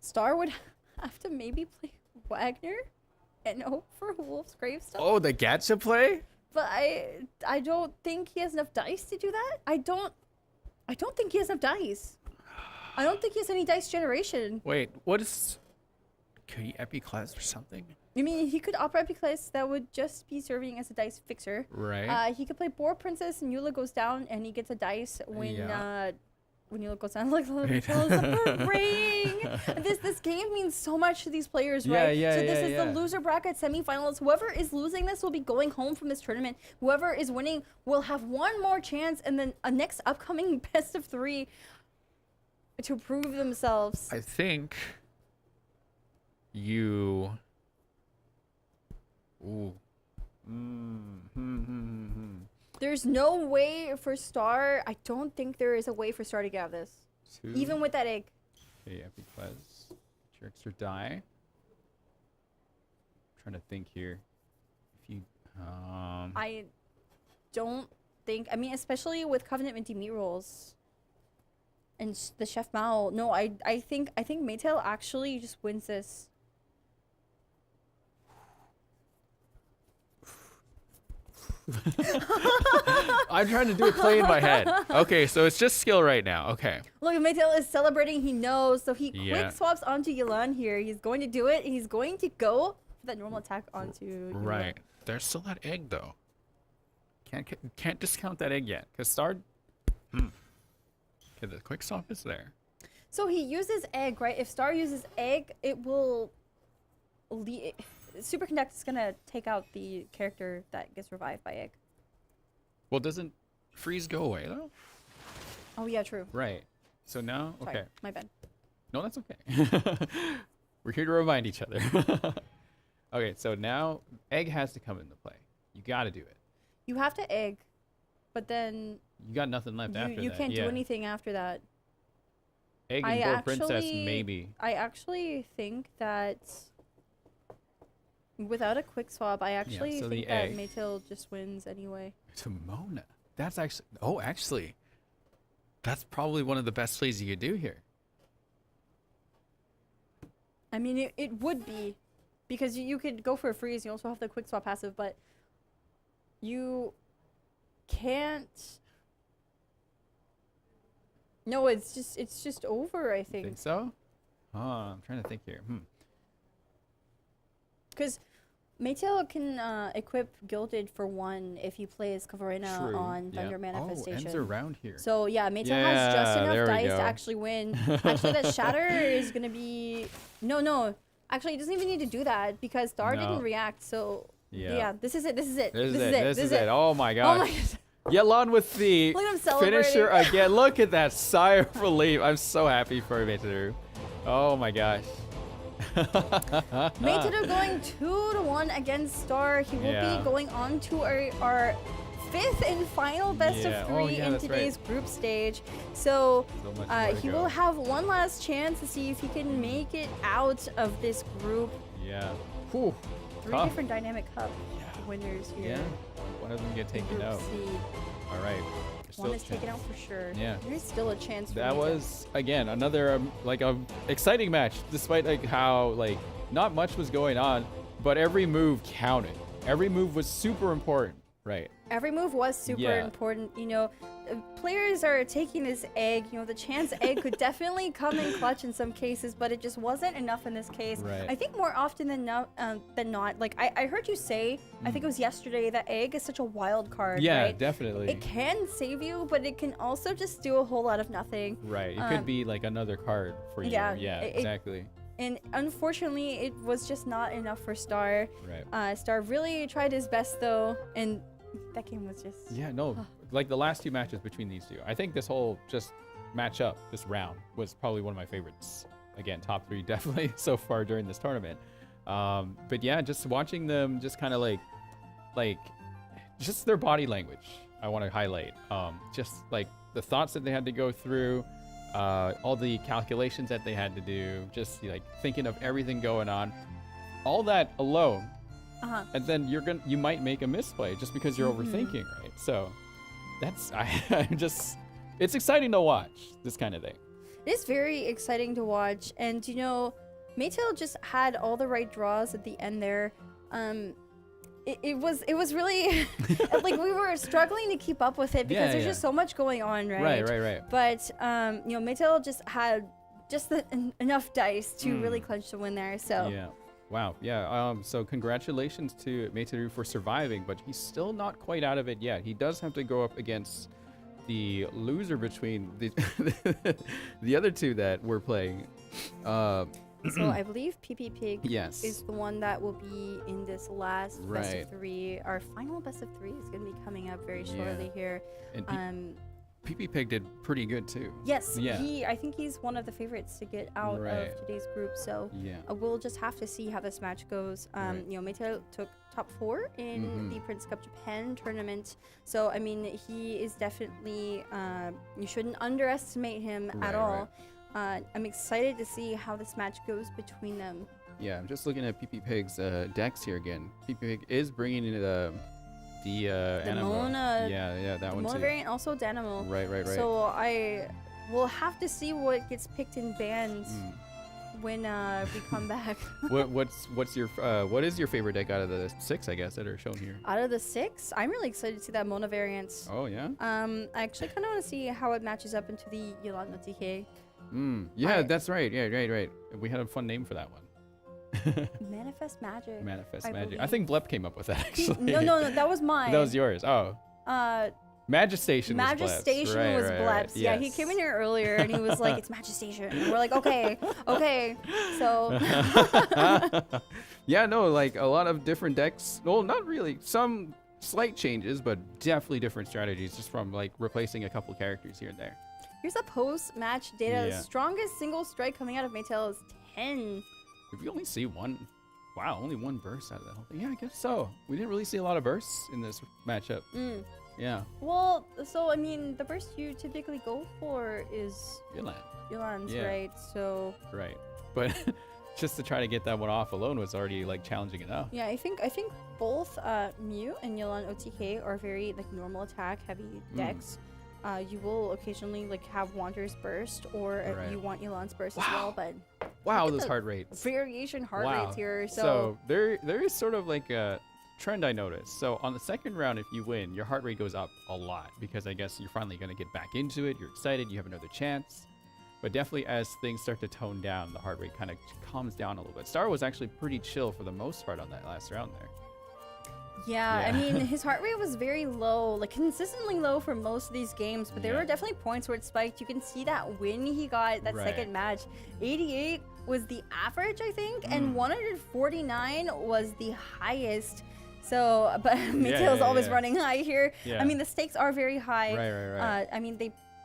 Star would have to maybe play Wagner and hope for Wolf's Gravestone. Oh, the gacha play? But I don't think he has enough dice to do that. I don't think he has enough dice. I don't think he has any dice generation. Wait, what is... Could he Epiclass or something? I mean, he could opera Epiclass. That would just be serving as a dice fixer. Right. He could play Boar Princess and Eula goes down and he gets a dice when Eula goes down. Like, praying. This game means so much to these players, right? So this is the loser bracket semifinals. Whoever is losing this will be going home from this tournament. Whoever is winning will have one more chance and then a next upcoming best of 3 to prove themselves. I think you... Ooh. There's no way for Star. I don't think there is a way for Star to get out of this. 2. Even with that egg. Okay, Epiclass. Your extra die. I'm trying to think here. If you... I don't think... I mean, especially with Covenant Minty Meat rolls. And the Chef Mao. No, I think Meitel actually just wins this. I'm trying to do a play in my head. Okay, so it's just skill right now. Okay. Look, Meitel is celebrating. He knows. So he quick swaps onto Yelan here. He's going to do it. He's going to go for that normal attack onto Yelan. Right. There's still that egg, though. Can't discount that egg yet, because Star. Okay, the quick stop is there. So he uses egg, right? If Star uses egg, it will. Superconduct is gonna take out the character that gets revived by egg. Well, doesn't freeze go away though? Oh yeah, true. Right. So now, Sorry, okay. my bad. No, that's okay. We're here to remind each other. Okay, so now egg has to come into play. You got to do it. You have to egg, but then You got nothing left after you that. can't yeah. do anything after that. Egg and Gold Princess, maybe. I actually think that without a quick swap, I actually so think the that egg. Maytail just wins anyway. To Mona. That's actually. Oh, actually. That's probably one of the best plays you could do here. I mean, it would be, because you could go for a freeze. You also have the quick swap passive, but you can't. No, it's just over. I think. Think so? Oh, I'm trying to think here. Because Maytail can equip Gilded for 1 if he plays Kavarina True, on yeah. Thunder Oh, Manifestation. ends around here. So yeah, Maytail has just Yeah, enough there we dice to go. actually win. Actually, that Shatter is gonna be no. Actually, he doesn't even need to do that because Star No. didn't react. So Yeah. this is it. This is it. This is it. Oh my Oh god. my god. Yelon with the Look at him celebrating. finisher again. Look at that sigh of relief. I'm so happy for Maytail. Oh my gosh. Maytail going 2-1 against Star. He will Yeah. be going on to our 5th and final best Yeah. of Oh, 3 yeah, in that's right. today's group stage. So, So much more to he go. will have one last chance to see if he can make it out of this group. Yeah. Whew. 3 Tough. different Dynamic Cup winners here. Yeah. One of them get taken Group out. C. All right. One is taken out for sure. Yeah. There's still a chance for That Maytail. was again another like a exciting match, despite like how like not much was going on, but every move counted. Every move was super important. Right. Every move was super Yeah. important. You know, players are taking this egg. You know, the chance egg could definitely come in clutch in some cases, but it just wasn't enough in this case. Right. I think more often than not, like I heard you say, I think it was yesterday, that egg is such a wild card. Yeah, right? definitely. It can save you, but it can also just do a whole lot of nothing. Right. It could be like another card for you. yeah, Yeah. it- Exactly. And unfortunately, it was just not enough for Star. Right. Star really tried his best though, and that game was just. Yeah. No. Like the last 2 matches between these 2, I think this whole just matchup, this round, was probably one of my favorites. Again, top 3 definitely so far during this tournament. But yeah, just watching them, just kind of like, just their body language. I want to highlight. Just like the thoughts that they had to go through. All the calculations that they had to do, just like thinking of everything going on, all that alone, and then you might make a misplay just because you're overthinking, right? So that's I'm just, it's exciting to watch this kind of thing. It is very exciting to watch, and you know, Maytail just had all the right draws at the end there. It was really like we were struggling to keep up with it because there's just so much going on, right? Right. But you know, Maytail just had enough dice to really clinch the win there. So Yeah. Wow. Yeah. So congratulations to Maytail for surviving, but he's still not quite out of it yet. He does have to go up against the loser between the the other 2 that we're playing. So I believe PP Pig Yes. is the one that will be in this last best Right. of 3. Our final best of 3 is going to be coming up very shortly here. And PP Pig did pretty good too. Yes, Yeah. I think he's one of the favorites to get out Right. of today's group. So Yeah. we'll just have to see how this match goes. Right. You know, Maytail took top 4 in the Prince Cup Japan tournament. So I mean, he is definitely you shouldn't underestimate him at all. I'm excited to see how this match goes between them. Yeah, I'm just looking at PP Pig's decks here again. PP Pig is bringing in the Animo. Mona. Yeah, that The one Mona too. variant, also Dynamo. Right. So I will have to see what gets picked in bands when we come back. What is your favorite deck out of the 6, I guess, that are shown here? Out of the 6, I'm really excited to see that Mona variant. Oh yeah. I actually kind of want to see how it matches up into the Yolan no Tihei. Yeah, that's right. Yeah, right. We had a fun name for that one. Manifest Magic. Manifest I Magic. I believe. think Blep came up with that actually. No, that was mine. That was yours. Oh. Magistation was blessed. Magistation was blessed. Yeah, he Yes. came in here earlier and he was like, "It's Magistation." And we're like, "Okay, okay." So yeah, no, like a lot of different decks. Well, not really. Some slight changes, but definitely different strategies just from like replacing a couple characters here and there. here's a post-match data. The Yeah. strongest single strike coming out of Maytel is 10. If you only see one, wow, only one burst out of that whole thing. Yeah, I guess so. We didn't really see a lot of bursts in this matchup. Yeah. Well, so I mean, the burst you typically go for is Yolan's, Yeah. right? So Right. But just to try to get that one off alone was already like challenging enough. yeah, I think both Mew and Yolan OTK are very like normal attack heavy decks. You will occasionally like have Wander's burst, or Right. you want Yolan's burst as well. But Wow, look at those the heart rates. variation heart Wow. rates here. So there is sort of like a trend I noticed. So on the second round, if you win, your heart rate goes up a lot because I guess you're finally going to get back into it. You're excited. You have another chance. But definitely as things start to tone down, the heart rate kind of calms down a little bit. Star was actually pretty chill for the most part on that last round there. Yeah, I Yeah. mean, his heart rate was very low, like consistently low for most of these games, but there Yeah. were definitely points where it spiked. You can see that when he got that Right. second match, 88 was the average, I think, Mm. and 149 was the highest. So, but Mikhail's yeah, always yeah. running high here. Yeah. I mean, the stakes are very high. Right. I mean,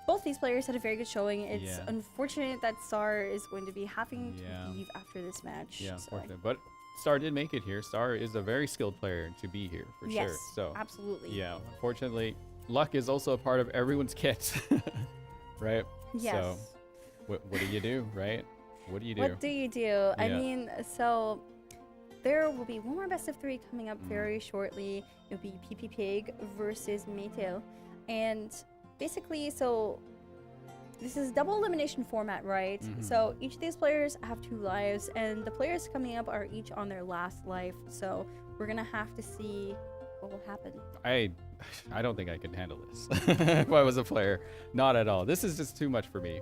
both these players had a very good showing. It's Yeah. unfortunate that Star is going to be having Yeah. to leave after this match. Yeah, so. unfortunate. But Star did make it here. Star is a very skilled player to be here for Yes, sure. So absolutely. Yeah, unfortunately, luck is also a part of everyone's kit, right? Yes. So what do you do, right? What do you do? What do you do? I Yeah. mean, so there will be one more best of 3 coming up Mm. very shortly. It'll be PP Pig versus Maytail. And basically, so this is double elimination format, right? Mhm. So each of these players have 2 lives, and the players coming up are each on their last life. So we're gonna have to see what will happen. I don't think I can handle this if I was a player. Not at all. This is just too much for me.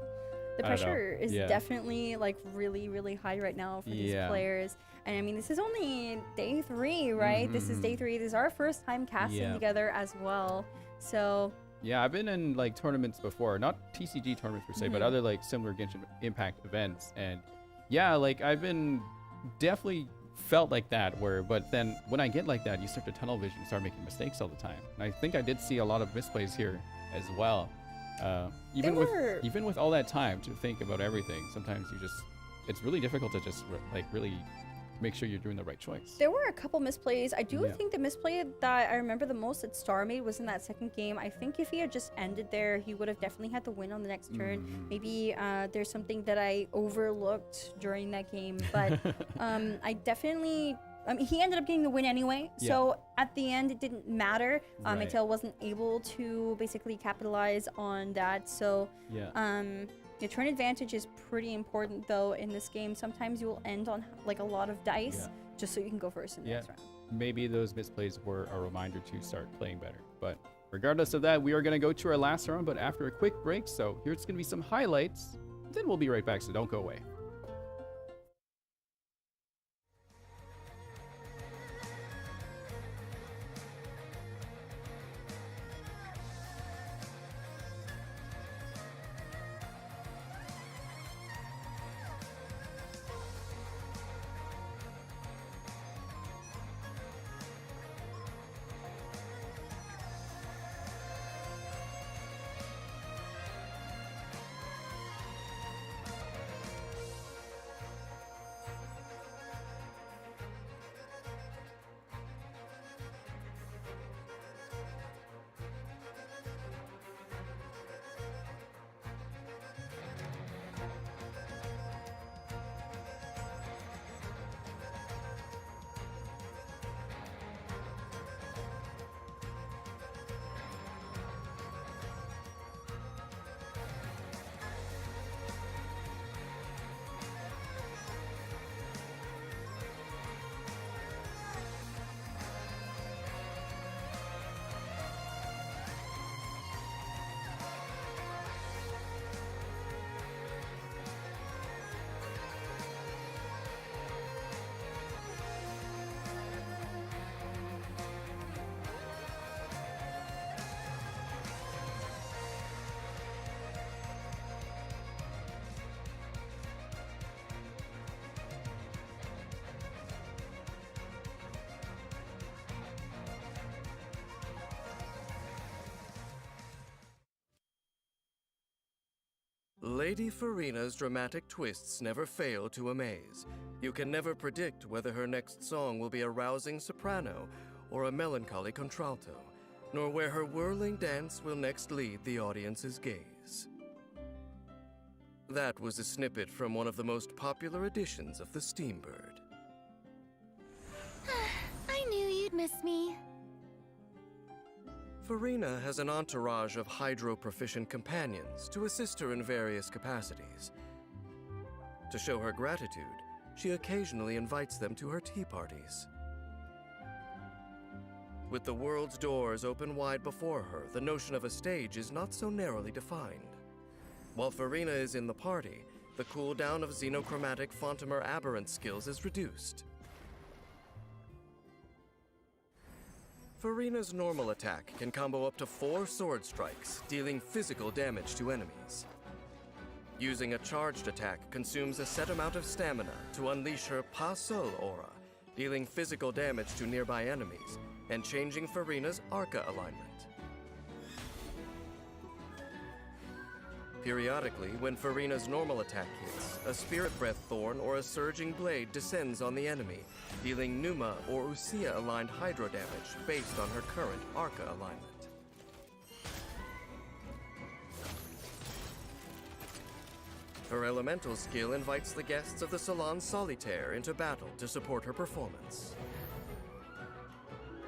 The I don't know. pressure is Yeah. definitely like really, really high right now for these Yeah. players. And I mean, this is only day 3, right? This is day 3. This is our first time casting Yeah. together as well. So Yeah, I've been in like tournaments before, not TCG tournaments per se, but Mhm. other like similar Genshin Impact events. And yeah, like I've been definitely felt like that but then when I get like that, you start to tunnel vision, start making mistakes all the time. And I think I did see a lot of misplays here as well. Even with all that time to think about everything, sometimes it's really difficult to just really make sure you're doing the right choice. there were a couple misplays. I do Yeah. think the misplay that I remember the most that Star made was in that second game. I think if he had just ended there, he would have definitely had the win on the next turn. Mhm. Maybe there's something that I overlooked during that game, but I mean, he ended up getting the win anyway. Yeah. So at the end, it didn't matter. Right. Maytail wasn't able to basically capitalize on that. So Yeah. the turn advantage is pretty important though in this game. Sometimes you will end on like a lot of dice just so you can go first in the Yeah. next round. Maybe those misplays were a reminder to start playing better. But regardless of that, we are going to go to our last round, but after a quick break. So here's going to be some highlights. Then we'll be right back, so don't go away. Lady Farina's dramatic twists never fail to amaze. You can never predict whether her next song will be a rousing soprano or a melancholy contralto, nor where her whirling dance will next lead the audience's gaze. That was a snippet from one of the most popular editions of the Steambird. I knew you'd miss me. Farina has an entourage of hydro-proficient companions to assist her in various capacities. To show her gratitude, she occasionally invites them to her tea parties. With the world's doors open wide before her, the notion of a stage is not so narrowly defined. While Farina is in the party, the cooldown of xenochromatic Fontamer aberrant skills is reduced. Farina's normal attack can combo up to 4 sword strikes, dealing physical damage to enemies. Using a charged attack consumes a set amount of stamina to unleash her Pas Seul aura, dealing physical damage to nearby enemies, and changing Farina's Arca alignment. Periodically, when Farina's normal attack hits, a Spirit Breath Thorn or a Surging Blade descends on the enemy, dealing Numa or Usia-aligned hydro damage based on her current Arca alignment. Her elemental skill invites the guests of the Salon Solitaire into battle to support her performance.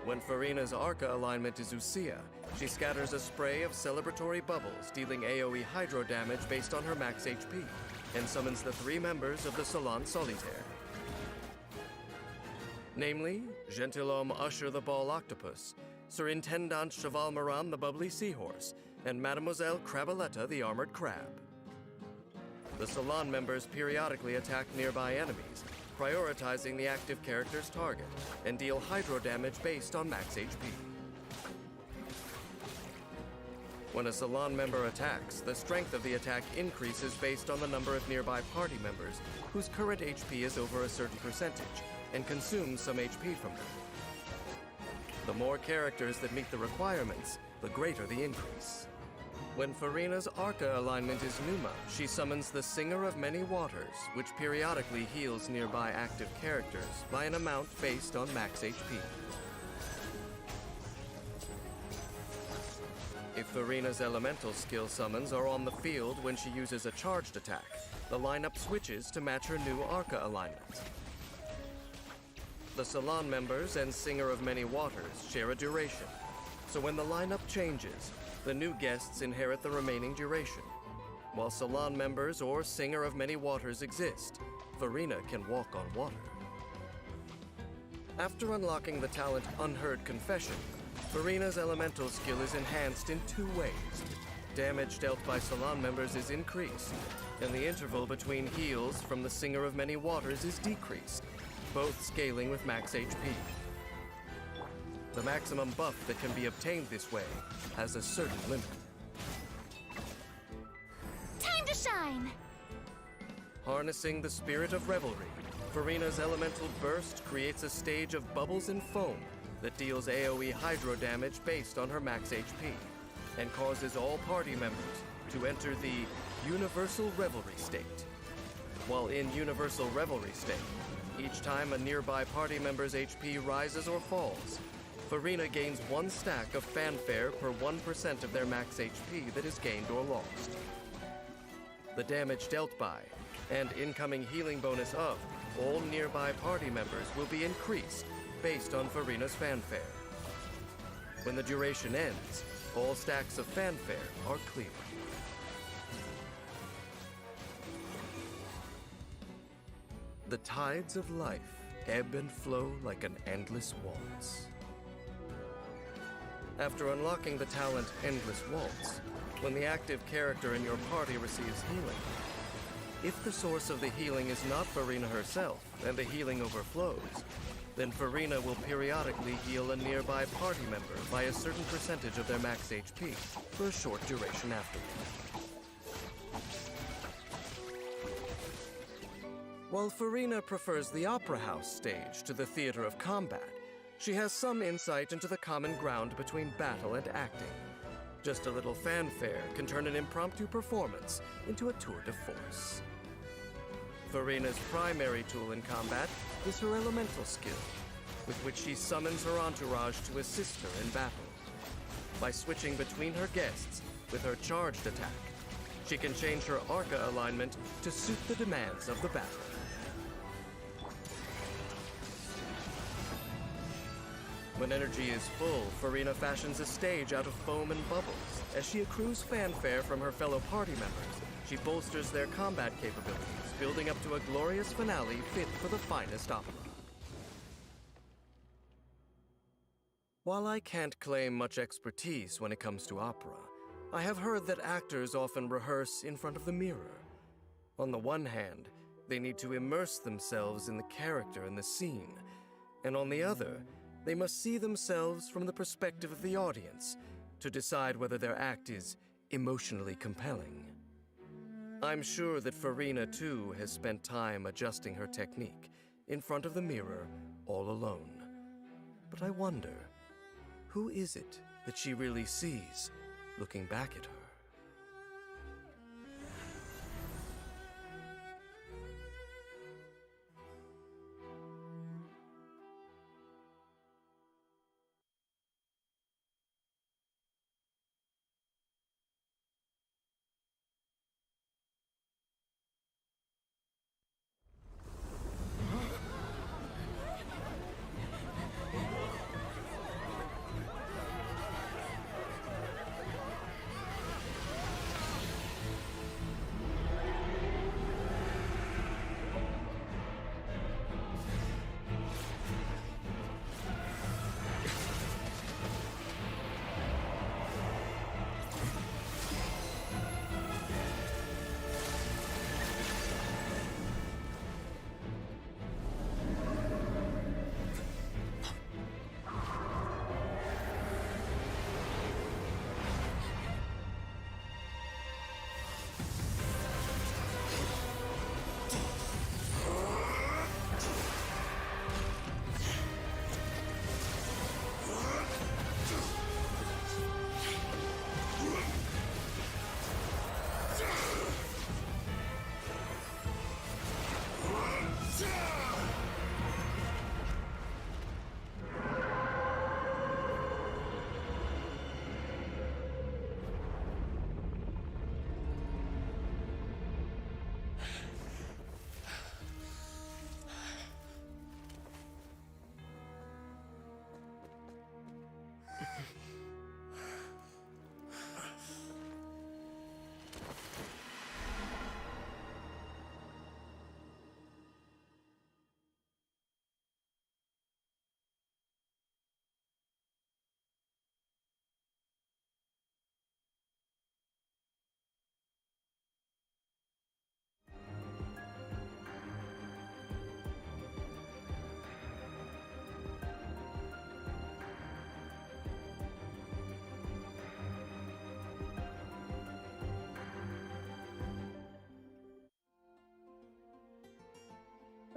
When Farina's Arca alignment is Usia, she scatters a spray of celebratory bubbles, dealing AoE hydro damage based on her max HP, and summons the 3 members of the Salon Solitaire. Namely, Gentilhomme Usher the Ball Octopus, Surintendant Cheval Moran the Bubbly Seahorse, and Mademoiselle Crabaletta the Armored Crab. The Salon members periodically attack nearby enemies, prioritizing the active character's target, and deal hydro damage based on max HP. When a Salon member attacks, the strength of the attack increases based on the number of nearby party members whose current HP is over a certain percentage, and consumes some HP from them. The more characters that meet the requirements, the greater the increase. When Farina's Arca alignment is Numa, she summons the Singer of Many Waters, which periodically heals nearby active characters by an amount based on max HP. If Farina's elemental skill summons are on the field when she uses a charged attack, the lineup switches to match her new Arca alignment. The Salon members and Singer of Many Waters share a duration, so when the lineup changes, the new guests inherit the remaining duration. While Salon members or Singer of Many Waters exist, Farina can walk on water. After unlocking the talent Unheard Confession, Farina's elemental skill is enhanced in 2 ways. Damage dealt by Salon members is increased, and the interval between heals from the Singer of Many Waters is decreased, both scaling with max HP. The maximum buff that can be obtained this way has a certain limit. Time to shine! Harnessing the spirit of revelry, Farina's elemental burst creates a stage of bubbles and foam that deals AoE hydro damage based on her max HP, and causes all party members to enter the Universal Revelry state. While in Universal Revelry state, each time a nearby party member's HP rises or falls, Farina gains 1 stack of fanfare per 1% of their max HP that is gained or lost. The damage dealt by, and incoming healing bonus of, all nearby party members will be increased based on Farina's fanfare. When the duration ends, all stacks of fanfare are clear. The tides of life ebb and flow like an endless waltz. After unlocking the talent Endless Waltz, when the active character in your party receives healing, if the source of the healing is not Farina herself and the healing overflows, then Farina will periodically heal a nearby party member by a certain percentage of their max HP for a short duration afterward. While Farina prefers the Opera House stage to the theater of combat, she has some insight into the common ground between battle and acting. Just a little fanfare can turn an impromptu performance into a tour de force. Farina's primary tool in combat is her elemental skill, with which she summons her entourage to assist her in battle. By switching between her guests with her charged attack, she can change her Arca alignment to suit the demands of the battle. When energy is full, Farina fashions a stage out of foam and bubbles. As she accrues fanfare from her fellow party members, she bolsters their combat capabilities, building up to a glorious finale fit for the finest opera. While I can't claim much expertise when it comes to opera, I have heard that actors often rehearse in front of the mirror. On the one hand, they need to immerse themselves in the character and the scene, and on the other, they must see themselves from the perspective of the audience to decide whether their act is emotionally compelling. I'm sure that Farina, too, has spent time adjusting her technique in front of the mirror all alone. But I wonder, who is it that she really sees looking back at her?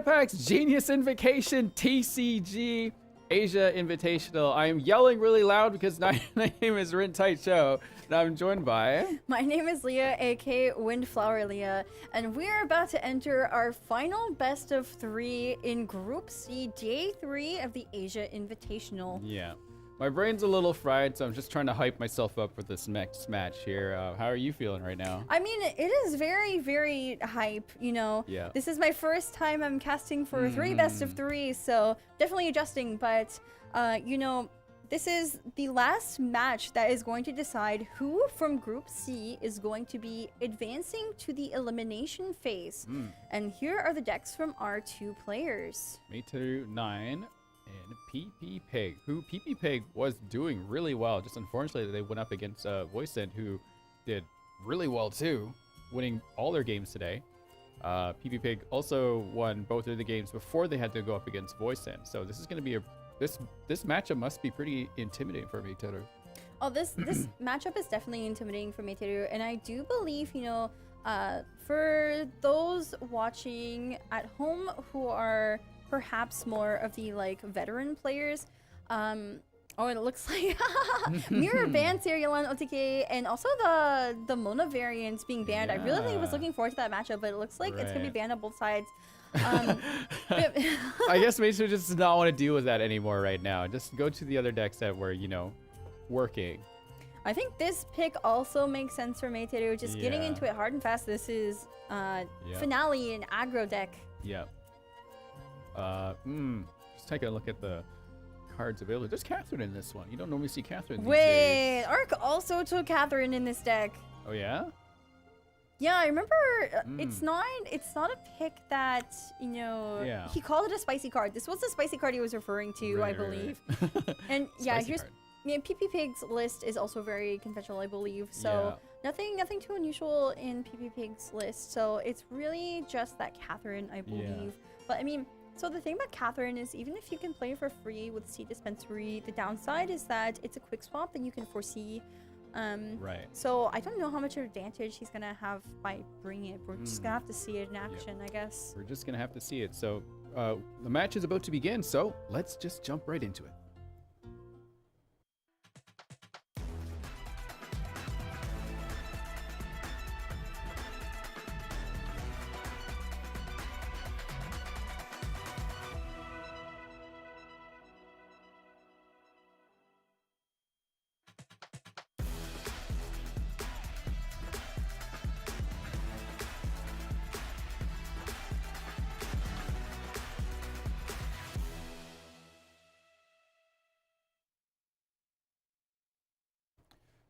PAX Genius Invocation TCG Asia Invitational. I am yelling really loud because my name is Rin Tai Cho, and I'm joined by... My name is Leah, aka Windflower Leah, and we're about to enter our final best of 3 in Group C, Day 3 of the Asia Invitational. Yeah. My brain's a little fried, so I'm just trying to hype myself up for this next match here. How are you feeling right now? I mean, it is very, very hype, you know. Yeah. This is my first time I'm casting for 3 best of 3, so definitely adjusting, but, you know, this is the last match that is going to decide who from Group C is going to be advancing to the elimination phase. And here are the decks from our 2 players. Meteor 9 and PP Pig, who PP Pig was doing really well. Just unfortunately, they went up against Voicent, who did really well too, winning all their games today. PP Pig also won both of the games before they had to go up against Voicent. So this is going to be this matchup must be pretty intimidating for Meteor. Oh, this matchup is definitely intimidating for Meteor, and I do believe, you know, for those watching at home who are perhaps more of the like veteran players, Oh, it looks like Mirror banned Serialon OTK, and also the Mona variants being banned. I really was looking forward to that matchup, but it looks like it's gonna be banned on both sides. I guess Meitu just does not want to deal with that anymore right now. Just go to the other decks that were, you know, working. I think this pick also makes sense for Meiteru. Just getting into it hard and fast. This is Finale and aggro deck. Yep. Just taking a look at the cards available. There's Catherine in this one. You don't normally see Catherine these days. Ark also took Catherine in this deck. Oh yeah? Yeah, I remember it's not a pick that, you know, he called it a spicy card. This was the spicy card he was referring to, I believe. And yeah, PP Pig's list is also very conventional, I believe. So nothing too unusual in PP Pig's list. So it's really just that Catherine, I believe. But I mean, so the thing about Catherine is even if you can play for free with Seed Dispensary, the downside is that it's a quick swap that you can foresee. So I don't know how much advantage he's gonna have by bringing it. We're just gonna have to see it in action, I guess. We're just gonna have to see it. So the match is about to begin, so let's just jump right into it.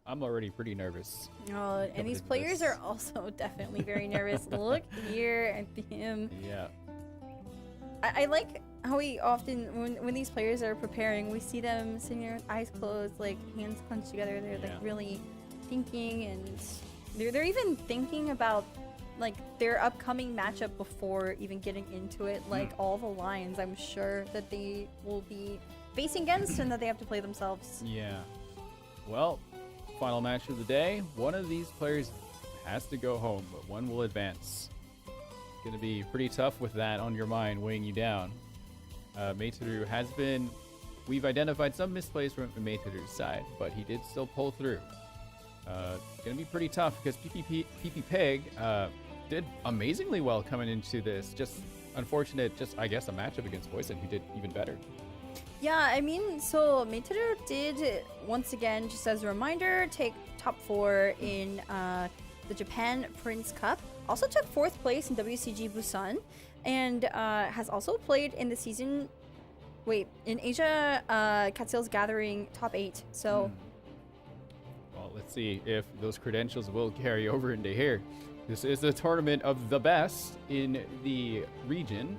I'm already pretty nervous. Oh, and these players are also definitely very nervous. Look here at him. Yeah. I like how we often, when these players are preparing, we see them sitting there with eyes closed, like hands clenched together. They're like really thinking, and they're even thinking about like their upcoming matchup before even getting into it. Like all the lines, I'm sure that they will be facing against and that they have to play themselves. Yeah. Well, final match of the day. One of these players has to go home, but one will advance. It's going to be pretty tough with that on your mind, weighing you down. Meiteru has been... We've identified some misplays from Meiteru's side, but he did still pull through. It's going to be pretty tough because PP Pig did amazingly well coming into this. Just unfortunate, I guess, a matchup against Poison, who did even better. Yeah, I mean, so Meiteru did, once again, just as a reminder, take top 4 in the Japan Prince Cup. Also took 4th place in WCG Busan, and has also played in the season... Wait, in Asia Catsiel's Gathering top 8, so... Well, let's see if those credentials will carry over into here. This is the tournament of the best in the region.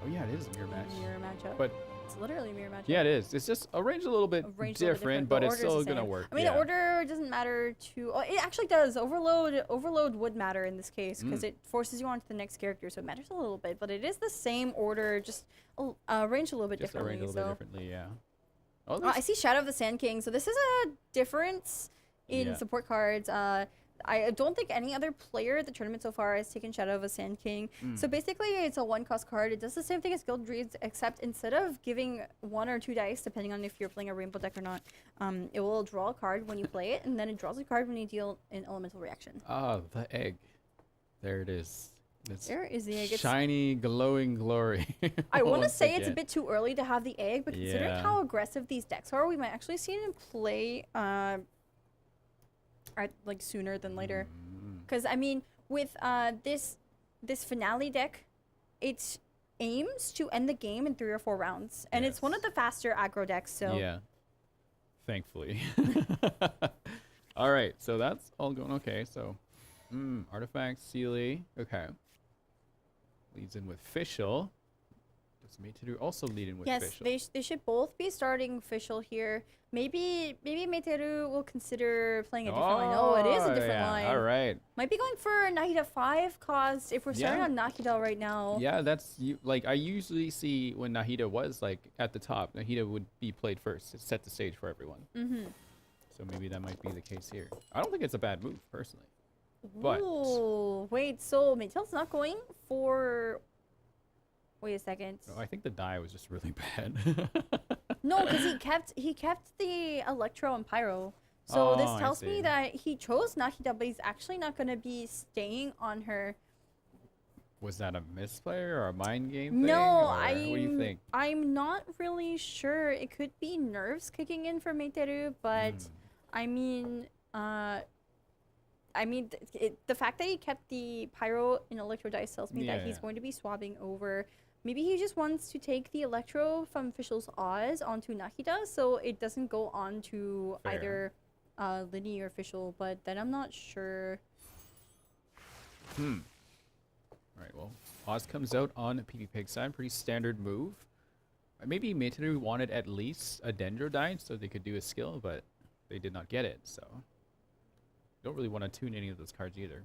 Oh yeah, it is a mirror match. Mirror matchup. But it's literally a mirror matchup. yeah, it is. It's just arranged a little bit different, but it's still gonna work. I mean, the order doesn't matter to... Oh, it actually does. Overload would matter in this case because it forces you on to the next character, so it matters a little bit. But it is the same order, just arranged a little bit differently. Arranged a little bit differently, yeah. Oh, I see Shadow of the Sand King. So this is a difference in support cards. I don't think any other player at the tournament so far has taken Shadow of a Sand King. So basically, it's a 1-cost card. It does the same thing as Guild Reads, except instead of giving 1 or 2 dice, depending on if you're playing a rainbow deck or not, it will draw a card when you play it, and then it draws a card when you deal an elemental reaction. Ah, the egg. There it is. There is the egg. Shiny, glowing glory. I want to say it's a bit too early to have the egg, but considering how aggressive these decks are, we might actually see it in play like sooner than later. Because I mean, with this finale deck, it aims to end the game in 3 or 4 rounds, and it's one of the faster aggro decks. So yeah, thankfully. All right, so that's all going okay. So artifact, Sealy, okay. Leads in with Fischl. Does Meiteru also lead in with Fischl? Yes, they should both be starting Fischl here. Maybe Meiteru will consider playing a different line. Oh, it is a different line. All right. Might be going for Nahida 5, cause if we're starting on Nahida right now. Yeah, that's like I usually see when Nahida was like at the top, Nahida would be played first to set the stage for everyone. So maybe that might be the case here. I don't think it's a bad move personally. But ooh, wait, so Meiteru's not going for... Wait a second. I think the die was just really bad. No, because he kept the Electro and Pyro. So this tells me that he chose Nahida, but he's actually not going to be staying on her. Was that a misplay or a mind game thing? No, what do you think? I'm not really sure. It could be nerves kicking in for Meiteru, but I mean, the fact that he kept the Pyro and Electro dice tells me that he's going to be swapping over. Maybe he just wants to take the Electro from Official's Oz onto Nahida, so it doesn't go on to either Linny or Official, but then I'm not sure. Alright, well, Oz comes out on PP Pig's side. Pretty standard move. Maybe Meiteru wanted at least a Dendro die so they could do a skill, but they did not get it, so... Don't really want to tune any of those cards either.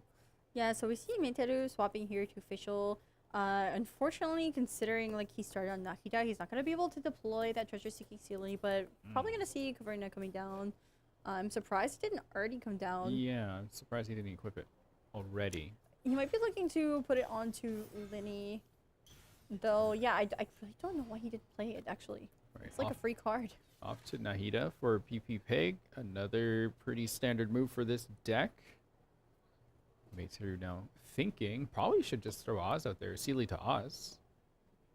Yeah, so we see Meiteru swapping here to Official. Unfortunately, considering like he started on Nahida, he's not going to be able to deploy that treasure-seeking Sealy, but probably going to see Caverna coming down. I'm surprised it didn't already come down. Yeah, I'm surprised he didn't equip it already. He might be looking to put it onto Linny. Though, yeah, I really don't know why he didn't play it, actually. Right, it's like a free card. Off to Nahida for PP Pig. Another pretty standard move for this deck. Meiteru now thinking, probably should just throw Oz out there. Sealy to Oz.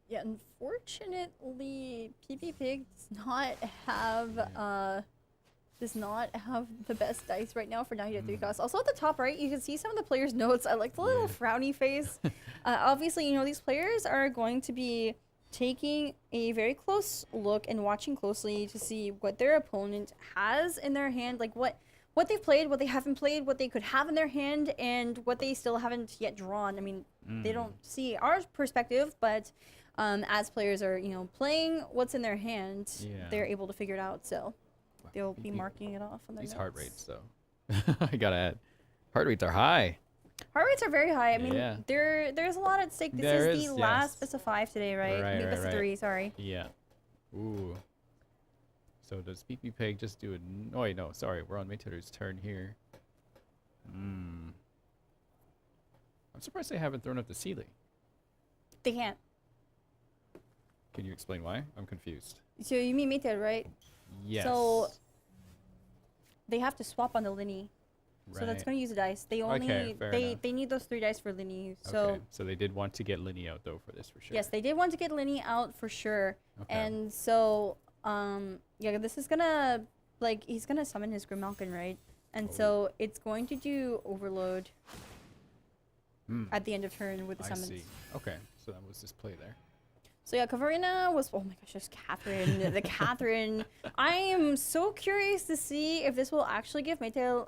Yeah, unfortunately, PP Pig does not have the best dice right now for Nahida 3 costs. Also at the top right, you can see some of the players' notes. I like the little frowny face. Obviously, you know, these players are going to be taking a very close look and watching closely to see what their opponent has in their hand, like what they've played, what they haven't played, what they could have in their hand, and what they still haven't yet drawn. I mean, they don't see our perspective, but as players are, you know, playing what's in their hand, they're able to figure it out. So they'll be marking it off on their These notes. heart rates, though. I gotta add, heart rates are high. Heart rates are very high. I mean, there's a lot at stake. This is the last best of 5 today, right? I mean, best of 3, sorry. Yeah. Ooh. So does PP Pig just do it? Oh, wait, no, sorry. We're on Meiteru's turn here. I'm surprised they haven't thrown up the Sealy. They can't. Can you explain why? I'm confused. So you mean Meiteru, right? Yes. So they have to swap on the Linny. So that's going to use a dice. They only they need those 3 dice for Linny. So okay. So they did want to get Linny out though for this for sure. Yes, they did want to get Linny out for sure. Okay. And so yeah, this is gonna like he's gonna summon his Grimalkin, right? And so it's going to do overload at the end of turn with the summons. I see. Okay, so that was this play there. So yeah, Caverna was, oh my gosh, there's Catherine, the Catherine. I am so curious to see if this will actually give Meiteru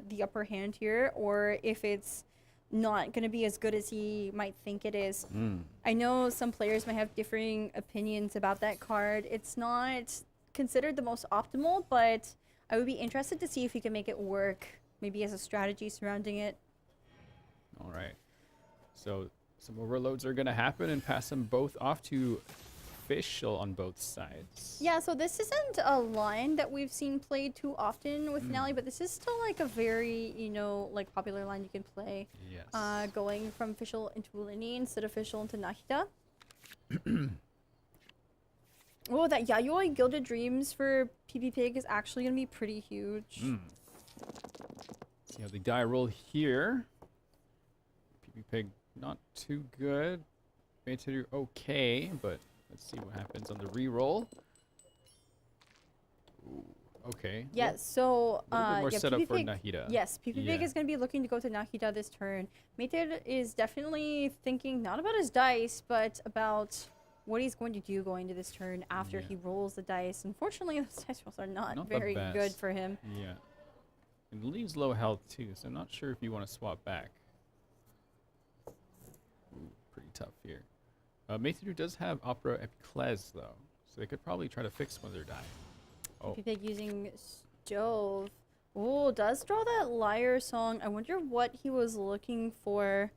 the upper hand here, or if it's not going to be as good as he might think it is. I know some players might have differing opinions about that card. It's not considered the most optimal, but I would be interested to see if he can make it work, maybe as a strategy surrounding it. All right. So some overloads are going to happen and pass them both off to Official on both sides. Yeah, so this isn't a line that we've seen played too often with Finale, but this is still like a very, you know, like popular line you can play. Yes. Going from Official into Linny instead of Official into Nahida. Oh, that Yayoi Gilded Dreams for PP Pig is actually going to be pretty huge. See how the die roll here. PP Pig not too good. Meiteru okay, but let's see what happens on the reroll. Ooh, okay. Yeah, so a little bit more yeah, setup PP for Pig, Nahida. Yes, PP Pig is going to be looking to go to Nahida this turn. Meiteru is definitely thinking not about his dice, but about what he's going to do going to this turn after he rolls the dice. Unfortunately, those dice rolls are not very good for him. Yeah. And leaves low health too, so I'm not sure if you want to swap back. Ooh, pretty tough here. Meiteru does have Opera Epiclese though, so they could probably try to fix one of their die. Oh. PP Pig using Stove. Oh, does draw that Liar song. I wonder what he was looking for.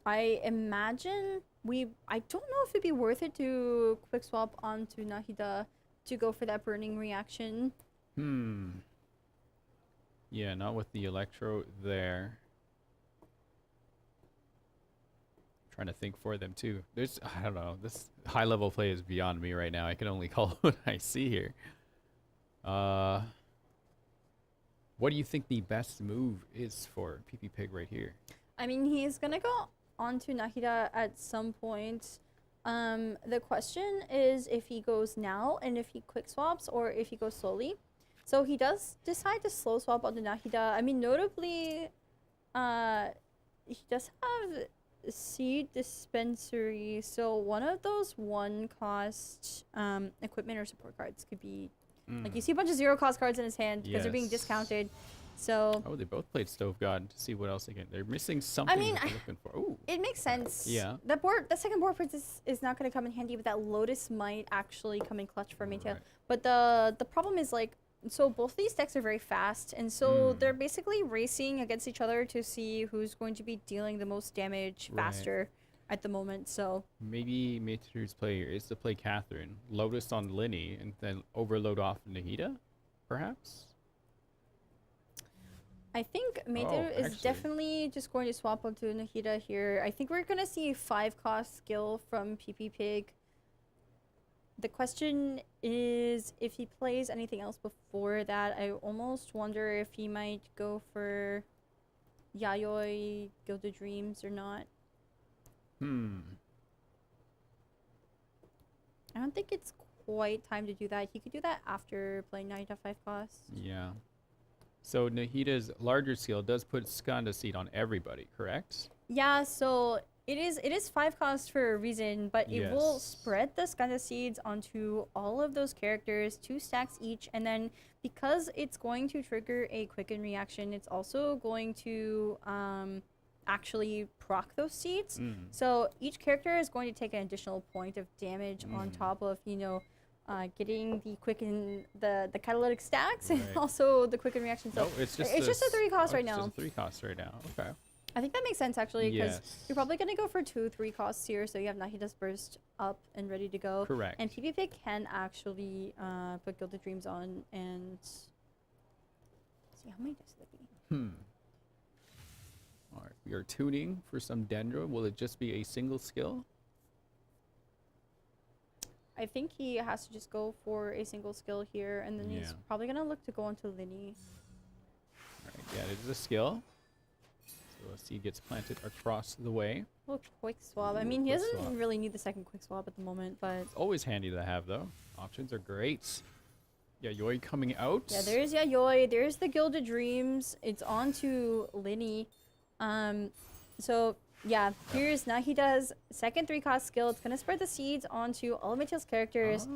I imagine I don't know if it'd be worth it to quick swap onto Nahida to go for that burning reaction. Yeah, not with the Electro there. trying to think for them too. There's, I don't know, this high level play is beyond me right now. I can only call what I see here. What do you think the best move is for PP Pig right here? I mean, he's gonna go onto Nahida at some point. The question is if he goes now and if he quick swaps or if he goes slowly. So he does decide to slow swap onto Nahida. I mean, notably, he does have seed dispensary. So one of those 1-cost equipment or support cards could be like you see a bunch of 0-cost cards in his hand because they're being discounted. So they both played Stove God to see what else they can. They're missing something. I mean, they're looking for. Ooh. It makes sense. Yeah. The second board prince is not going to come in handy, but that Lotus might actually come in clutch for Maytail. But the problem is like, so both these decks are very fast, and so they're basically racing against each other to see who's going to be dealing the most damage faster at the moment. So maybe Maytail's play is to play Catherine, Lotus on Linny, and then overload off Nahida, perhaps. I think Maytail is definitely just going to swap onto Nahida here. I think we're going to see a 5-cost skill from PP Pig. The question is if he plays anything else before that. I almost wonder if he might go for Yayoi, Gilded Dreams or not. I don't think it's quite time to do that. He could do that after playing Nahida 5-cost. Yeah. So Nahida's larger skill does put Skanda Seed on everybody, correct? Yeah, so it is 5-cost for a reason, but it will spread the Skanda Seeds onto all of those characters, 2 stacks each, and then because it's going to trigger a quicken reaction, it's also going to actually proc those seeds. So each character is going to take an additional point of damage on top of, you know, getting the quicken, the catalytic stacks, and also the quicken reaction. So it's just a 3-cost right now. It's just a 3-cost right now. Okay. I think that makes sense actually, because you're probably going to go for 2 3-costs here, so you have Nahida's Burst up and ready to go. Correct. And PvP can actually put Gilded Dreams on and see how many does that be. All right, we are tuning for some Dendro. Will it just be a single skill? I think he has to just go for a single skill here, and then he's probably going to look to go into Linny. All right, yeah, it is a skill. So a seed gets planted across the way. A little quick swap. I mean, he doesn't really need the second quick swap at the moment, but it's always handy to have, though. Options are great. Yayoi coming out. Yeah, there's Yayoi. There's the Gilded Dreams. It's on to Linny. So yeah, here's Nahida's second 3-cost skill. It's gonna spread the seeds onto all of Maytail's characters.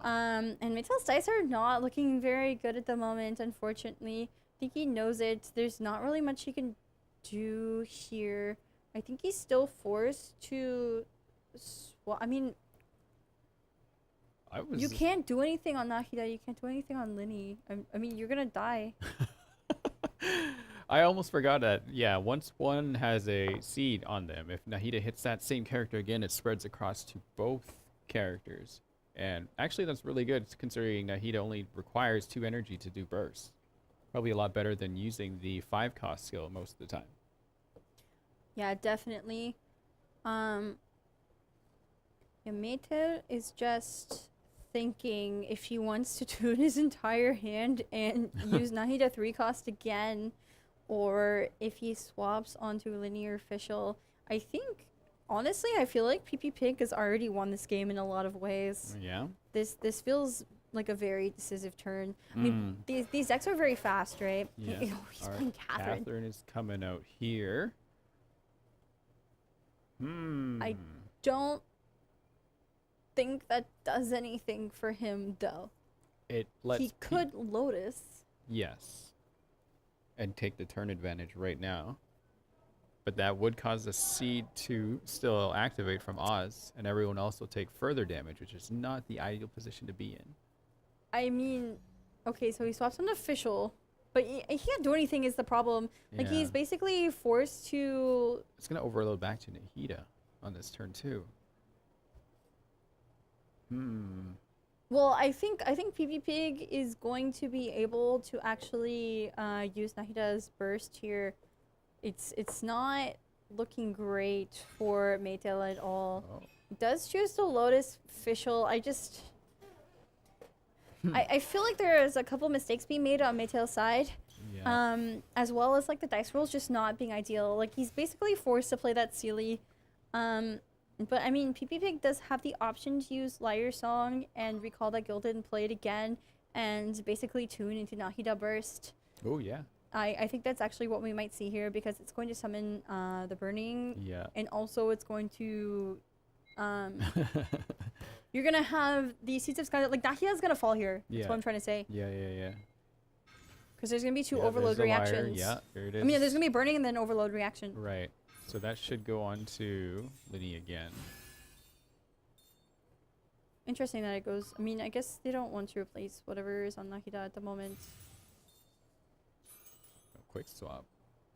And Maytail's dice are not looking very good at the moment, unfortunately. I think he knows it. There's not really much he can do here. I think he's still forced to I mean, you can't do anything on Nahida. You can't do anything on Linny. I mean, you're gonna die. I almost forgot that, yeah, once one has a seed on them, if Nahida hits that same character again, it spreads across to both characters. And actually, that's really good, considering Nahida only requires 2 energy to do burst. Probably a lot better than using the 5-cost skill most of the time. Yeah, definitely. Maytail is just thinking if he wants to tune his entire hand and use Nahida 3-cost again, or if he swaps onto Linear Official. I think, honestly, I feel like PP Pig has already won this game in a lot of ways. Yeah. This feels like a very decisive turn. I mean, these decks are very fast, right? Yeah. He's playing Catherine. Catherine is coming out here. I don't think that does anything for him, though. It lets he could Lotus. Yes. And take the turn advantage right now. But that would cause the seed to still activate from Oz, and everyone else will take further damage, which is not the ideal position to be in. I mean, okay, so he swaps on Official, but he can't do anything is the problem. Like, he's basically forced to... It's going to overload back to Nahida on this turn, too. Well, I think PP Pig is going to be able to actually use Nahida's burst here. It's not looking great for Maytail at all. Oh. Does choose the Lotus Official. I just... I feel like there's a couple mistakes being made on Maytail's side. Yeah. As well as like the dice rolls just not being ideal. Like he's basically forced to play that Sealy. But I mean, PP Pig does have the option to use Liar Song and recall that Gilded and play it again and basically tune into Nahida Burst. Oh, yeah. I think that's actually what we might see here because it's going to summon the Burning. Yeah. And also it's going to... you're going to have the Seeds of Sky... Like, Nahida's going to fall here. That's Yeah. what I'm trying to say. Yeah. Because there's going to be two Yeah, Overload there's the Liar. reactions. Yeah, there it is. I mean, there's going to be Burning and then Overload reaction. Right. So that should go on to Linny again. Interesting that it goes... I mean, I guess they don't want to replace whatever is on Nahida at the moment. Quick swap.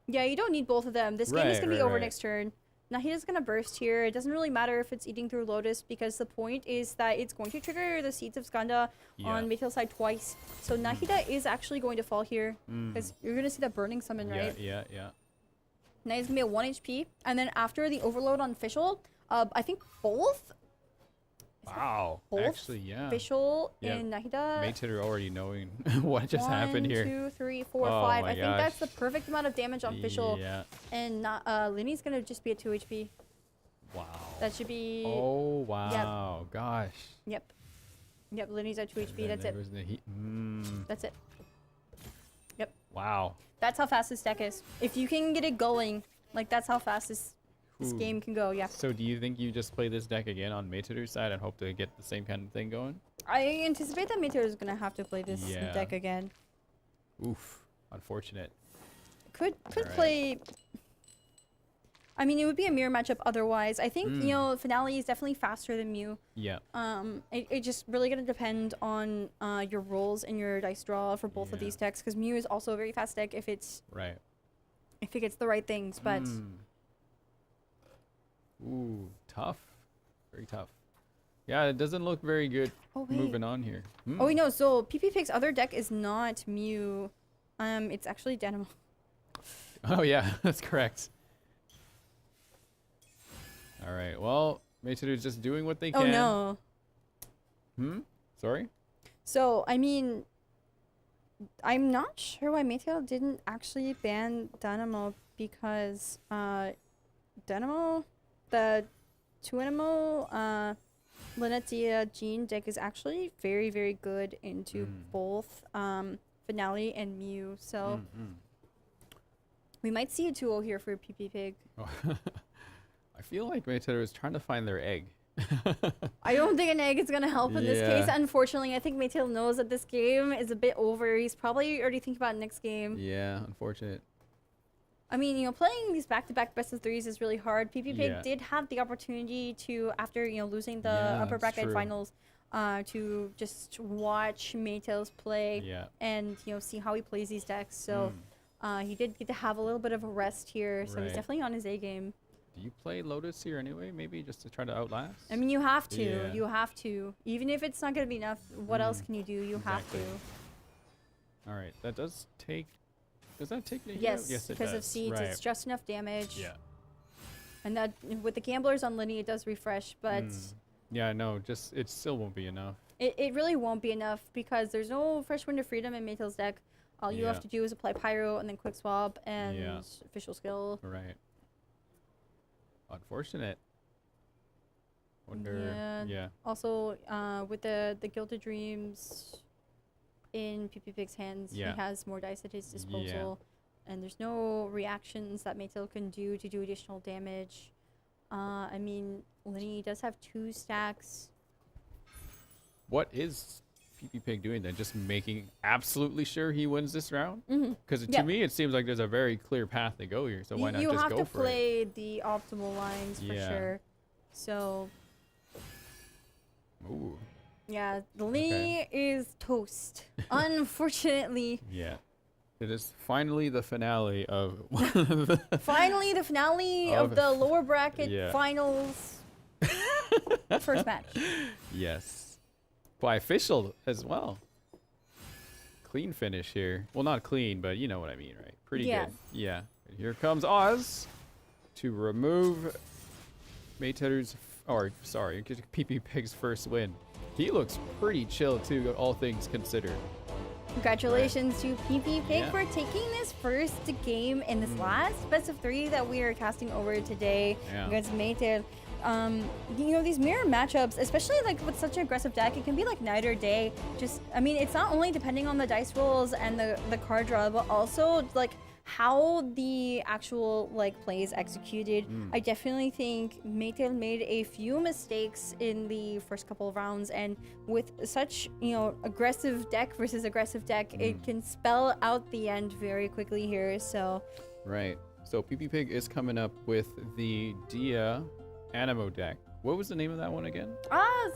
Yeah, you don't need both of them. This game is going to be over right. next turn. Nahida's going to burst here. It doesn't really matter if it's eating through Lotus because the point is that it's going to trigger the Seeds of Skanda on Maytail's side twice. So Nahida is actually going to fall here because you're going to see that Burning Summon, right? Yeah. Now he's going to be at 1 HP. And then after the Overload on Official, I think both... Wow. Both Actually, yeah. Official Yeah. and Nahida... Maytail already knowing what just happened here. 1, 2, 3, 4, Oh 5. my I think that's the perfect amount of damage on Official. Yeah. And Linny's going to just be at 2 HP. Wow. That should be... Oh, wow. Gosh. Yep, Linny's at 2 HP. That's it. That's it. Yep. Wow. That's how fast this deck is. If you can get it going, like that's how fast this Ooh. game can go, yeah. So do you think you just play this deck again on Maytail's side and hope to get the same kind of thing going? I anticipate that Maytail is going to have to play this Yeah. deck again. Oof. Unfortunate. Could Alright. play... I mean, it would be a mirror matchup otherwise. I think, you know, Finale is definitely faster than Mew. Yeah. It just really going to depend on your rolls and your dice draw for both of these decks, because Mew is also a very fast deck if it's... Right. If it gets the right things, but... Ooh, tough. Very tough. Yeah, it doesn't look very good moving on here. Oh, wait, no. So, PP Pig's other deck is not Mew. It's actually Dynamo. Oh, yeah. That's correct. All right. Well, Maytail is just doing what they can. Oh, no. Sorry? So, I mean... I'm not sure why Maytail didn't actually ban Dynamo, because Dynamo, the 2-animal Lunatia Jean deck is actually very, very good into both Finale and Mew. So we might see a 2-0 here for PP Pig. I feel like Maytail is trying to find their egg. I don't think an egg is going to help in this case. Unfortunately, I think Maytail knows that this game is a bit over. He's probably already thinking about next game. Yeah, unfortunate. I mean, you know, playing these back-to-back best-of-3s is really hard. PP Pig did have the opportunity to, after, you know, losing the upper bracket finals, to just watch Maytail's play and, you know, see how he plays these decks. So he did get to have a little bit of a rest here. So he's definitely on his A game. Do you play Lotus here anyway? Maybe just to try to outlast? I mean, you have to. You have to. Even if it's not going to be enough, what else can you do? You have to. All right. That does take... Does that take... Yes, yes, it because does. of Seeds, it's just enough damage. Yeah. And that with the Gamblers on Linny, it does refresh, but... Yeah, no, just... It still won't be enough. It really won't be enough, because there's no Fresh Wind of Freedom in Maytail's deck. All you have to do is apply Pyro and then Quick Swap and Official Skill. Right. Unfortunate. Wonder... Yeah. Also, with the Gilded Dreams in PP Pig's hands, he has more dice at his disposal. And there's no reactions that Maytail can do to do additional damage. I mean, Linny does have 2 stacks. What is PP Pig doing then? Just making absolutely sure he wins this round? Because to me, it seems like there's a very clear path to go here. So why not just go for it? You have to play the optimal lines for sure. So... Ooh. Yeah, the Linny is toast. Unfortunately. Yeah. It is finally the finale of... Finally the finale of the lower bracket finals. First match. Yes. By official as well. Clean finish here. Well, not clean, but you know what I mean, right? Pretty good. Yeah. And here comes Oz to remove Meiteru's, or sorry, PP Pig's first win. He looks pretty chill too, all things considered. Congratulations to PP Pig Yeah. for taking this first game in this last best of 3 that we are casting over today against Meiteru. You know, these mirror matchups, especially like with such an aggressive deck, it can be like night or day. Just, I mean, it's not only depending on the dice rolls and the card draw, but also like how the actual like play is executed. I definitely think Meiteru made a few mistakes in the first couple of rounds, and with such, you know, aggressive deck versus aggressive deck, it can spell out the end very quickly here. So Right. So PP Pig is coming up with the Dia Animo deck. What was the name of that one again?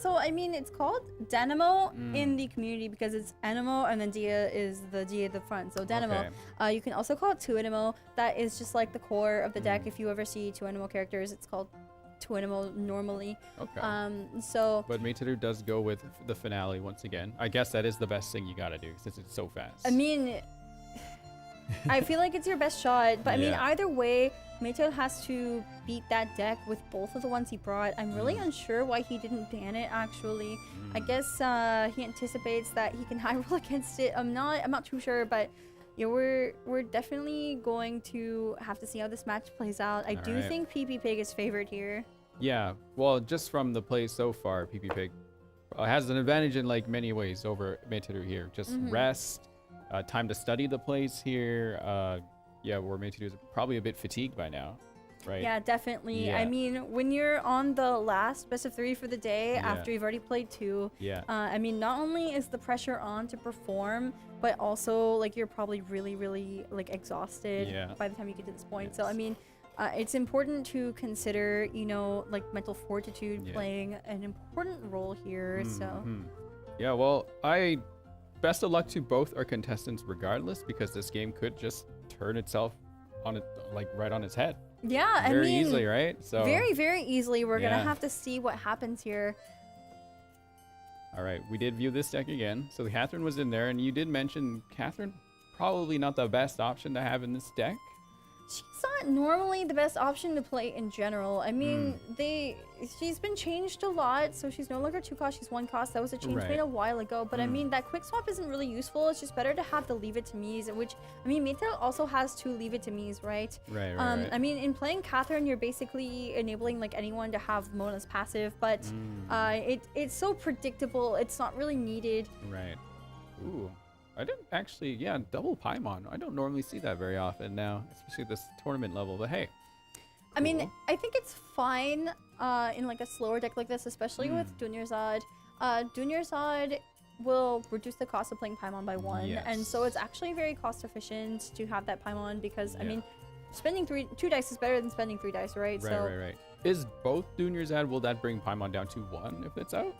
So I mean, it's called Dynamo in the community because it's Animo and then Dia is the Dia at the front. So Dynamo. You can also call it 2 Animo. That is just like the core of the deck. If you ever see 2 Animo characters, it's called 2 Animo normally. Okay. But Meiteru does go with the finale once again. I guess that is the best thing you gotta do since it's so fast. I mean, I feel like it's your best shot, but I mean, either way, Meiteru has to beat that deck with both of the ones he brought. I'm really unsure why he didn't ban it, actually. I guess he anticipates that he can high roll against it. I'm not too sure, but yeah, we're definitely going to have to see how this match plays out. I do think PP Pig is favored here. Yeah, well, just from the play so far, PP Pig has an advantage in like many ways over Meiteru here. Just rest, time to study the plays here. Yeah, where Meiteru is probably a bit fatigued by now, right? Yeah, definitely. Yeah. I mean, when you're on the last best of 3 for the day after you've already played 2, I mean, not only is the pressure on to perform, but also like you're probably really, really like exhausted by the time you get to this point. So I mean, it's important to consider, you know, like mental fortitude playing an important role here. So yeah, well, best of luck to both our contestants regardless, because this game could just turn itself on it, like right on its head. Yeah, very I mean, easily, right? So very easily. We're gonna have to see what happens here. All right, we did view this deck again. So Catherine was in there, and you did mention Catherine probably not the best option to have in this deck. She's not normally the best option to play in general. I mean, she's been changed a lot, so she's no longer 2 cost, she's 1 cost. That was a change made a while ago, but I mean, that quick swap isn't really useful. It's just better to have the Leave It to Me's, which, I mean, Meiteru also has 2 Leave It to Me's, right? Right. I mean, in playing Catherine, you're basically enabling like anyone to have Mona's passive, but it's so predictable, it's not really needed. Right. Ooh. I didn't actually, double Paimon. I don't normally see that very often now, especially at this tournament level, but hey. I mean, I think it's fine in like a slower deck like this, especially with Dunyarzad. Dunyarzad will reduce the cost of playing Paimon by 1, and so it's actually very cost efficient to have that Paimon because, I mean, spending 2 dice is better than spending 3 dice, right? Right. Is both Dunyarzad, will that bring Paimon down to 1 if it's out?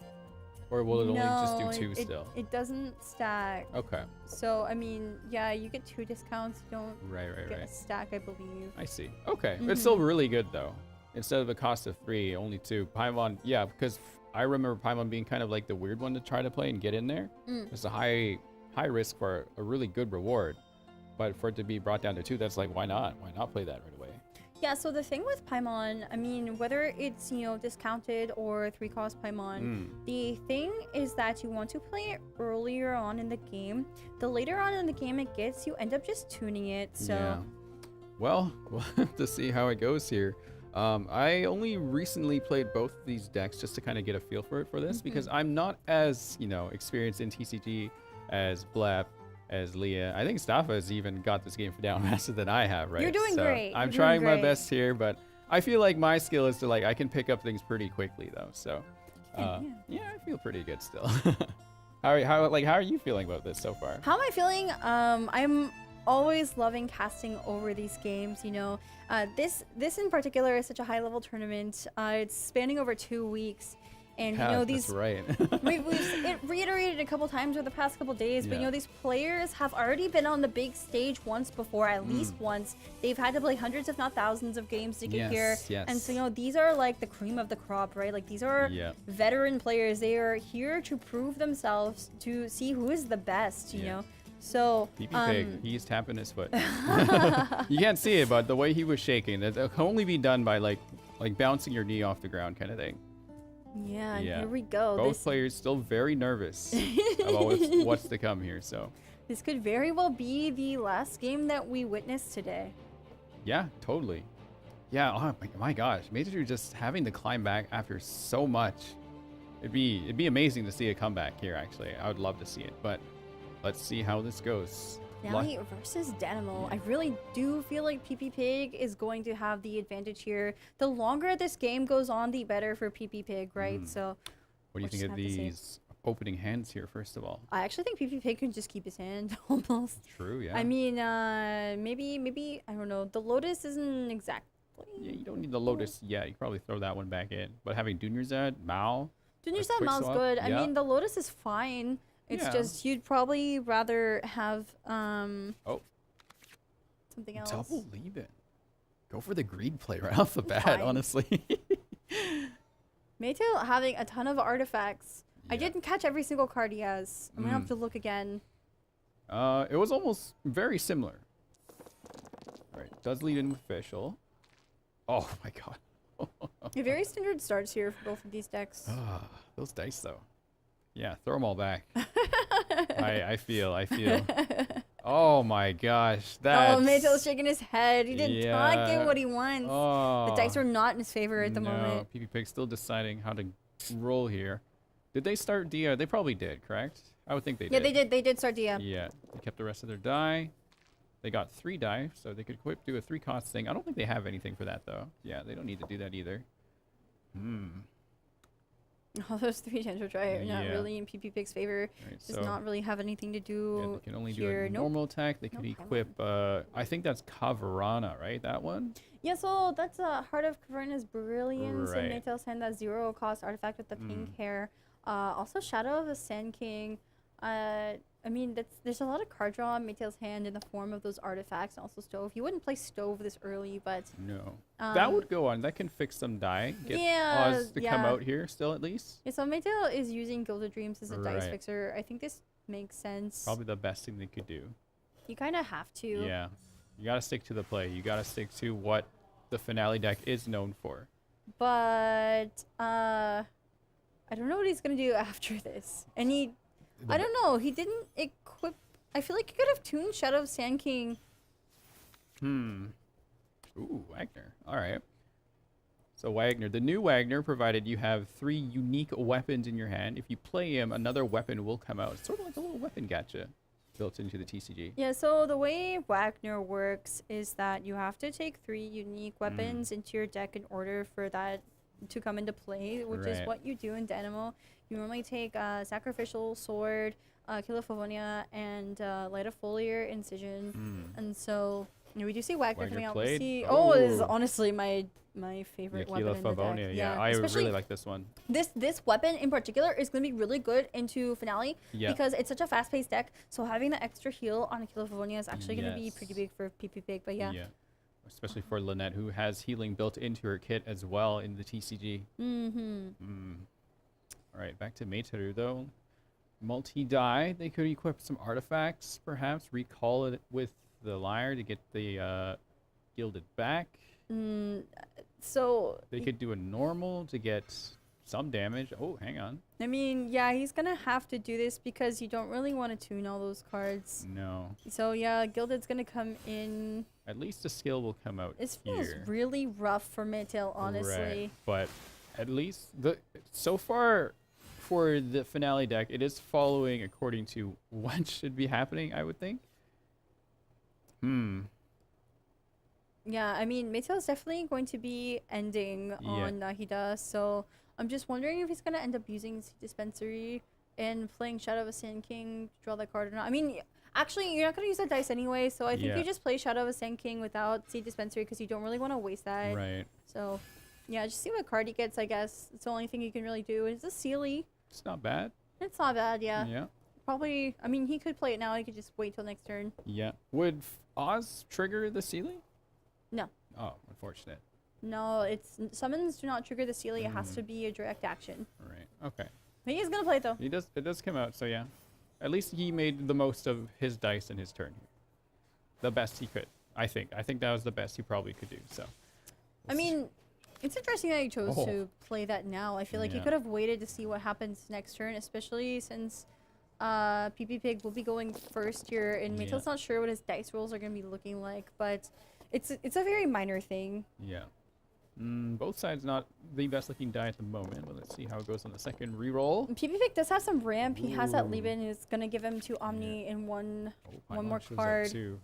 Or will it only just do 2 still? It doesn't stack. Okay. So, I mean, yeah, you get 2 discounts. You don't get a stack, I believe. I see. Okay. It's still really good, though. Instead of a cost of 3, only 2. Paimon, because I remember Paimon being kind of like the weird one to try to play and get in there. It's a high risk for a really good reward. But for it to be brought down to 2, that's like, why not? Why not play that right away? Yeah, so the thing with Paimon, I mean, whether it's, you know, discounted or 3 cost Paimon, the thing is that you want to play it earlier on in the game. The later on in the game it gets, you end up just tuning it, so... Yeah. Well, we'll have to see how it goes here. I only recently played both of these decks just to kind of get a feel for this, because I'm not as, you know, experienced in TCG as Blep, as Leah. I think Staffa has even got this game down faster than I have, right? You're doing great. I'm trying my best here, but I feel like my skill is to like, I can pick up things pretty quickly though. So yeah, I feel pretty good still. How are you feeling about this so far? How am I feeling? I'm always loving casting over these games, you know. This in particular is such a high level tournament. It's spanning over 2 weeks. And you know, these that's right. we've it reiterated a couple times over the past couple days, but you know, these players have already been on the big stage once before, at least once. They've had to play hundreds if not thousands of games to get here. And so, you know, these are like the cream of the crop, right? Like these are veteran players. They are here to prove themselves, to see who is the best, you know. So PP Pig, he's tapping his foot. You can't see it, but the way he was shaking, that can only be done by like bouncing your knee off the ground kind of thing. Yeah, and here we go. Both players still very nervous about what's to come here. So this could very well be the last game that we witnessed today. yeah, totally. Yeah, oh my gosh, Major just having to climb back after so much. It'd be amazing to see a comeback here. Actually, I would love to see it, but let's see how this goes. Finale versus Dynamo. I really do feel like PP Pig is going to have the advantage here. The longer this game goes on, the better for PP Pig, right? So what do you think of these opening hands here, first of all? I actually think PP Pig can just keep his hand almost. True, yeah. I mean, maybe I don't know. The Lotus isn't exactly. Yeah, you don't need the Lotus yet. You can probably throw that one back in. But having Dunyarzad, Mao. Dunyarzad Mao's good. I mean, the Lotus is fine. It's just you'd probably rather have something else. Double leave-in. Go for the greed play right off the bat, honestly. Maytail having a ton of artifacts. I didn't catch every single card he has. I'm gonna have to look again. It was almost very similar. All right, does lead in with Official. Oh my god. Very standard starts here for both of these decks. Those dice though. Yeah, throw them all back. I feel. Oh my gosh. Oh, Maytail's shaking his head. He did not get what he wants. Oh, the dice are not in his favor at the moment. PP Pig still deciding how to roll here. Did they start Dia? They probably did, correct? I would think they did. Yeah, they did. They did start Dia. Yeah, they kept the rest of their die. They got 3 die, so they could do a 3-cost thing. I don't think they have anything for that, though. Yeah, they don't need to do that either. All those 3 tendril try are not really in PP Pig's favor. Does not really have anything to do. Yeah, they can only do a normal attack. They could equip, I think that's Kavarana, right? That one? Yeah, so that's Heart of Caverna's Brilliance in Maytail's hand, that 0-cost artifact with the pink hair. Also Shadow of the Sand King. I mean, there's a lot of card draw in Maytail's hand in the form of those artifacts and also Stove. You wouldn't play Stove this early, but... No. That would go on. That can fix some die. Get Oz to come out here still, at least. Yeah, so Maytail is using Gilded Dreams as a dice fixer. I think this makes sense. Probably the best thing they could do. You kind of have to. Yeah. You got to stick to the play. You got to stick to what the finale deck is known for. But, I don't know what he's going to do after this. And I don't know. He didn't equip... I feel like he could have tuned Shadow of Sand King. Ooh, Wagner. All right. So Wagner. The new Wagner, provided you have 3 unique weapons in your hand. If you play him, another weapon will come out. It's sort of like a little weapon gacha built into the TCG. Yeah, so the way Wagner works is that you have to take 3 unique weapons into your deck in order for that to come into play, which is what you do in Dynamo. You normally take Sacrificial Sword, Kilophonia, and Light of Foliar Incision. And so we do see Wagner coming out. We see, this is honestly my favorite weapon in the deck. Yeah, I really like this one. This weapon in particular is going to be really good into Finale because it's such a fast-paced deck. So having the extra heal on a Kilophonia is actually going to be pretty big for PP Pig. But yeah. Especially for Lynette, who has healing built into her kit as well in the TCG. All right, back to Mayteru, though. Multi-die. They could equip some artifacts, perhaps. Recall it with the Lyre to get the Gilded back. So... They could do a normal to get some damage. Oh, hang on. I mean, yeah, he's going to have to do this because you don't really want to tune all those cards. No. So, yeah, Gilded's going to come in... At least a skill will come out This feels really rough for Maytail, honestly. But at least so far for the finale deck, it is following according to what should be happening, I would think. Yeah, I mean, Maytail's definitely going to be ending on Nahida, so I'm just wondering if he's going to end up using Seed Dispensary and playing Shadow of a Sand King to draw that card or not. I mean... Actually, you're not going to use that dice anyway, so I think you just play Shadow of a Sand King without Seed Dispensary because you don't really want to waste that. Right. So, yeah, just see what card he gets, I guess. It's the only thing you can really do. It's a Sealy. It's not bad. It's not bad, yeah. Yeah. Probably, I mean, he could play it now. He could just wait till next turn. Yeah. Would Oz trigger the Sealy? No. Oh, unfortunate. No, summons do not trigger the Sealy. It has to be a direct action. Right. Okay. But he's going to play it, though. It does come out, so yeah. At least he made the most of his dice in his turn. The best he could, I think. I think that was the best he probably could do. So. I mean, it's interesting that he chose to play that now. I feel like he could have waited to see what happens next turn, especially since PP Pig will be going first here, and Maytail's not sure what his dice rolls are going to be looking like, but it's a very minor thing. Yeah. Both sides not the best looking die at the moment, but let's see how it goes on the second reroll. PP Pig does have some ramp. He has that leave in. It's going to give him 2 Omni and one more card. PP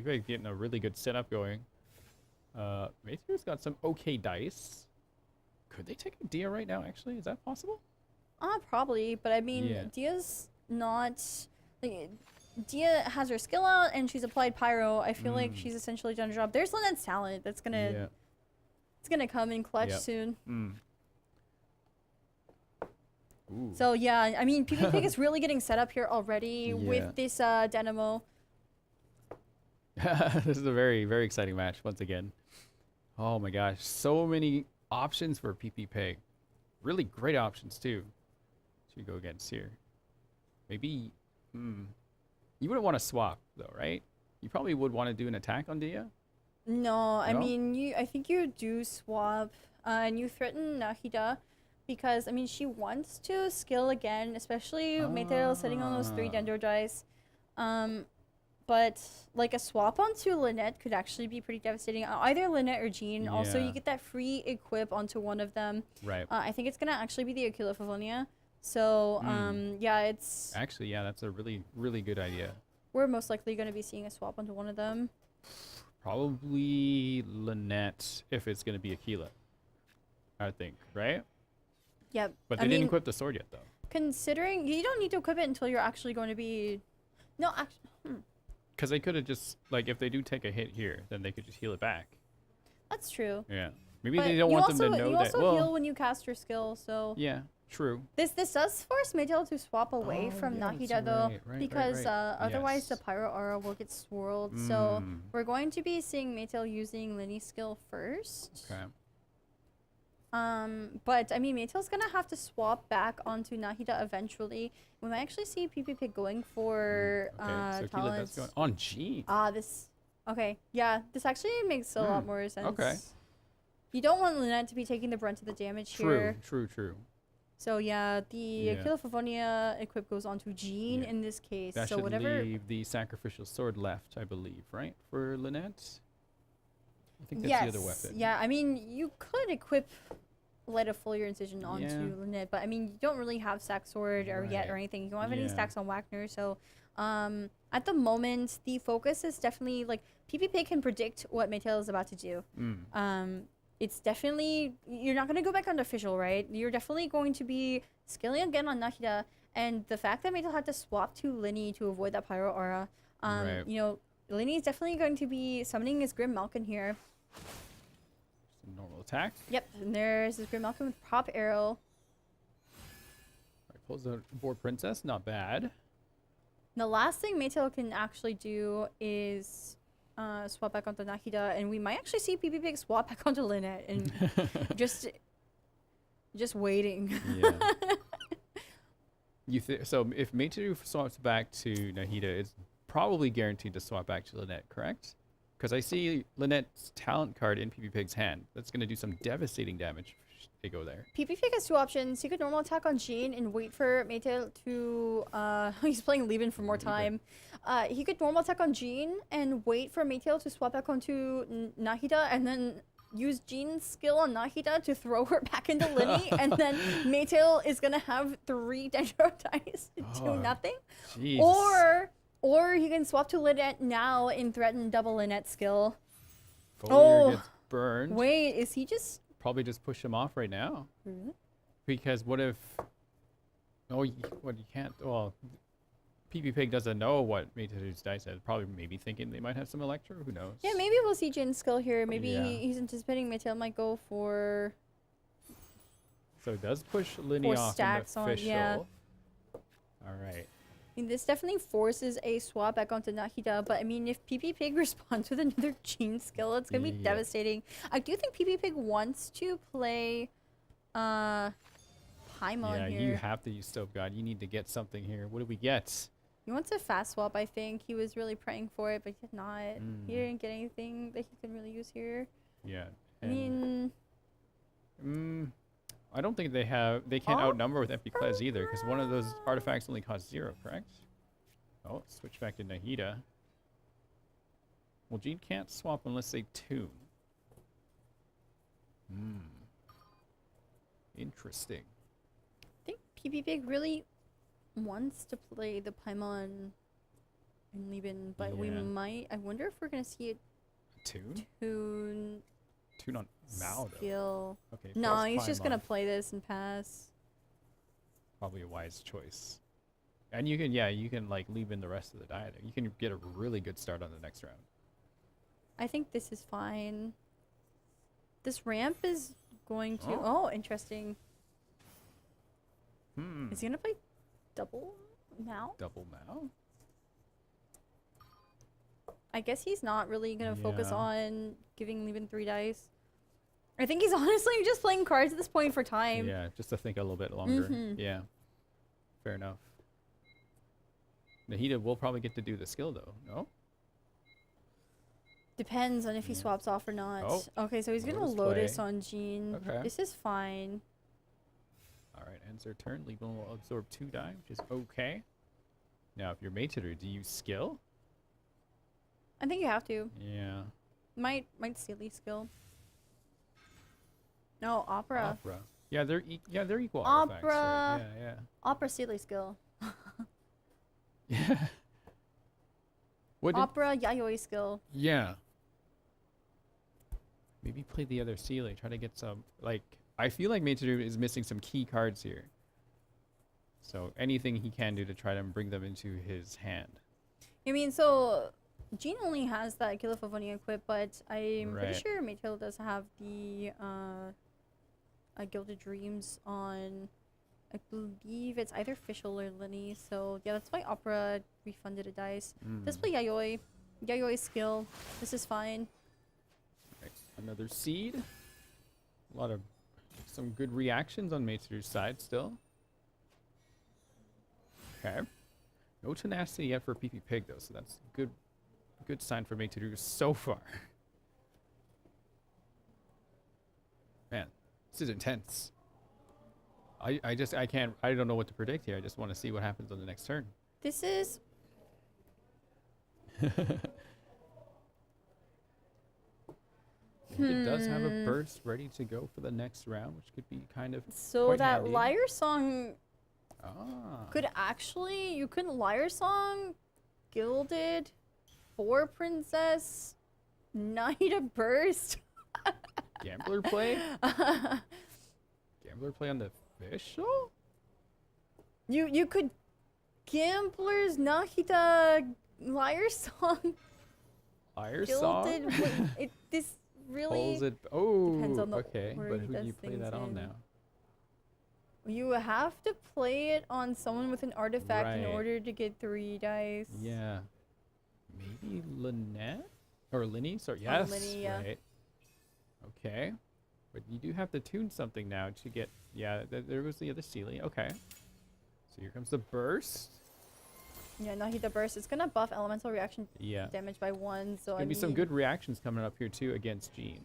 Pig getting a really good setup going. Maytail's got some okay dice. Could they take a Dia right now, actually? Is that possible? Probably, but I mean, Dia's not... Like, Dia has her skill out, and she's applied Pyro. I feel like she's essentially done a job. There's Lynette's talent. That's gonna... It's gonna come in clutch soon. So yeah, I mean, PP Pig is really getting set up here already with this Dynamo. This is a very, very exciting match once again. Oh my gosh, so many options for PP Pig. Really great options too. To go against here. Maybe, you wouldn't want to swap though, right? You probably would want to do an attack on Dia. No, I mean, I think you do swap, and you threaten Nahida, because I mean she wants to skill again, especially Maytail sitting on those 3 Dendro dice. But like a swap onto Lynette could actually be pretty devastating. Either Lynette or Jean. Also, you get that free equip onto one of them. Right. I think it's gonna actually be the Aquila Favonia. So yeah, it's actually that's a really, really good idea. We're most likely gonna be seeing a swap onto one of them. Probably Lynette if it's gonna be Aquila. I think, right? Yep. But they didn't equip the sword yet, though. Considering you don't need to equip it until you're actually going to be, Because they could have just if they do take a hit here, then they could just heal it back. That's true. Yeah. Maybe they don't want them to know that. You also heal when you cast your skill, so. Yeah. True. This does force Maytail to swap away from Nahida though, because otherwise the Pyro Aura will get swirled. So we're going to be seeing Maytail using Linny's skill first. Okay. But I mean Maytail's gonna have to swap back onto Nahida eventually. We might actually see PP Pig going for so talents. That's going on G. This this actually makes a lot more sense. Okay. You don't want Lynette to be taking the brunt of the damage here. True. So yeah, the Aquila Favonia equip goes on to Jean in this case. That so should whatever. leave the sacrificial sword left, I believe, right, for Lynette. I think that's the other weapon. Yeah, I mean you could equip Light of Foliar Incision onto Lynette, but I mean you don't really have sack sword or anything. You don't have any stacks on Wagner, so at the moment the focus is definitely PP Pig can predict what Maytail is about to do. It's definitely, you're not going to go back on official, right? You're definitely going to be skilling again on Nahida, and the fact that Maytail had to swap to Linny to avoid that Pyro Aura, you know, Linny is definitely going to be summoning his Grim Malkin here. Normal attack. Yep, and there's his Grim Malkin with Prop Arrow. Alright, pulls the board Princess, not bad. The last thing Maytail can actually do is swap back onto Nahida, and we might actually see PP Pig swap back onto Lynette, and just waiting. So if Maytail swaps back to Nahida, it's probably guaranteed to swap back to Lynette, correct? Because I see Lynette's talent card in PP Pig's hand. That's going to do some devastating damage if they go there. PP Pig has 2 options. He could normal attack on Jean and wait for Maytail to... he's playing Leave-In for more time. He could normal attack on Jean and wait for Maytail to swap back onto Nahida, and then use Jean's skill on Nahida to throw her back into Linny, and then Maytail is going to have 3 Dendro dice to do nothing. Jeez. Or he can swap to Lynette now and threaten double Lynette skill. Foliar gets burned. Wait, is he just... Probably just push him off right now. Really? Because what if... Oh, you can't... Well, PP Pig doesn't know what Maytail's dice has. Probably maybe thinking they might have some Electro. Who knows? Yeah, maybe we'll see Jin's skill here. Maybe he's anticipating Maytail might go for... So it does push Linny off stacks in the official. All right. I mean, this definitely forces a swap back onto Nahida, but I mean, if PP Pig responds with another Jean skill, it's gonna be devastating. I do think PP Pig wants to play Paimon here. Yeah, you have to use Stove God. You need to get something here. What do we get? He wants a fast swap, I think. He was really praying for it, but he did not. He didn't get anything that he can really use here. Yeah. I mean... I don't think they can't outnumber with Epiclese either, because one of those artifacts only costs 0, correct? Oh, switch back to Nahida. Well, Jean can't swap unless they tune. Interesting. I think PP Pig really wants to play the Paimon and Lieben, but we might... I wonder if we're going to see it Tune? Tune on Mao, skill. though. Okay. No, he's just going to play this and pass. Probably a wise choice. And you can like leave in the rest of the diet. You can get a really good start on the next round. I think this is fine. This ramp is going to... Oh, interesting. Is he going to play double Mao? Double Mao? I guess he's not really going to focus on giving Lieben 3 dice. I think he's honestly just playing cards at this point for time. Yeah, just to think a little bit longer. Yeah. Fair enough. Nahida will probably get to do the skill, though. No? Depends on if he swaps off or not. Oh. Okay, so he's going to Lotus on Jean. Okay. This is fine. All right, ends their turn. Lieben will absorb 2 die, which is okay. Now, if you're Maetoru, do you skill? I think you have to. Yeah. Might silly skill. No, opera. Opera. Yeah, they're equal Opera. artifacts. Right? Yeah. Opera silly skill. Yeah. Opera Yayoi skill. Yeah. Maybe play the other Sealy. Try to get some, like, I feel like Maetoru is missing some key cards here. So anything he can do to try to bring them into his hand. I mean, so Jean only has that Gila Favoni equipped, but I'm pretty sure Maetoru does have the Gilded Dreams on, I believe it's either Fischl or Linny. So yeah, that's why Opera refunded a dice. Let's play Yayoi. Yayoi skill. This is fine. Right. Another seed. A lot of some good reactions on Maetoru's side still. Okay. No tenacity yet for PP Pig though, so that's good sign for Maetoru so far. Man, this is intense. I don't know what to predict here. I just want to see what happens on the next turn. This is... It does have a burst ready to go for the next round, which could be kind of So that handy. Liar Song could actually... You could Liar Song, Gilded, 4 Princess, Knight of Burst. Gambler play? Gambler play on the Fischl? You could Gamblers, Nahida, Liar Song. Liar Gilded. Song? This really depends on the order but he who do does you play things that on in. now? You have to play it on someone with an artifact in Right. order to get 3 dice. Yeah. Maybe Lynette? Or Linny? Sorry, yes. Linny, yeah. Right. Okay. But you do have to tune something now to get... Yeah, there was the other Sealy. Okay. So here comes the burst. Yeah, Nahida Burst. It's gonna buff elemental reaction Yeah. damage by 1. So Gonna be some good reactions coming up here too against Jean.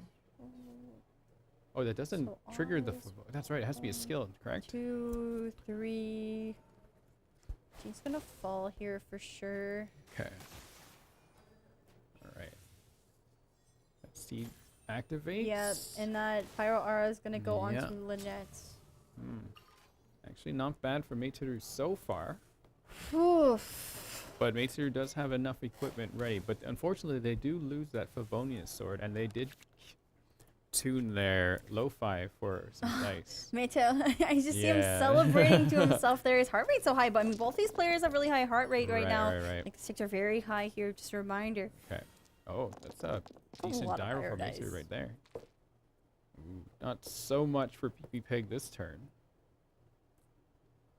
Oh, that doesn't trigger the... That's right, it has to be a skill, correct? 2, 3. Jean's gonna fall here for sure. Okay. Alright. Let's see. Activates. Yeah, and that Pyro Aura is gonna go Yeah. onto Lynette. Actually, not bad for Maetoru so far. Oof. But Maetoru does have enough equipment ready. But unfortunately, they do lose that Favonius sword, and they did tune their lo-fi for some dice. Meito, I just see him celebrating to himself there. His heart rate's so high, but I mean, both these players have really high heart rate right now. Right. Like, the stakes are very high here, just a reminder. Okay. Oh, that's a decent lot of die roll fire for dice. Maetoru right there. Ooh, not so much for PP Pig this turn.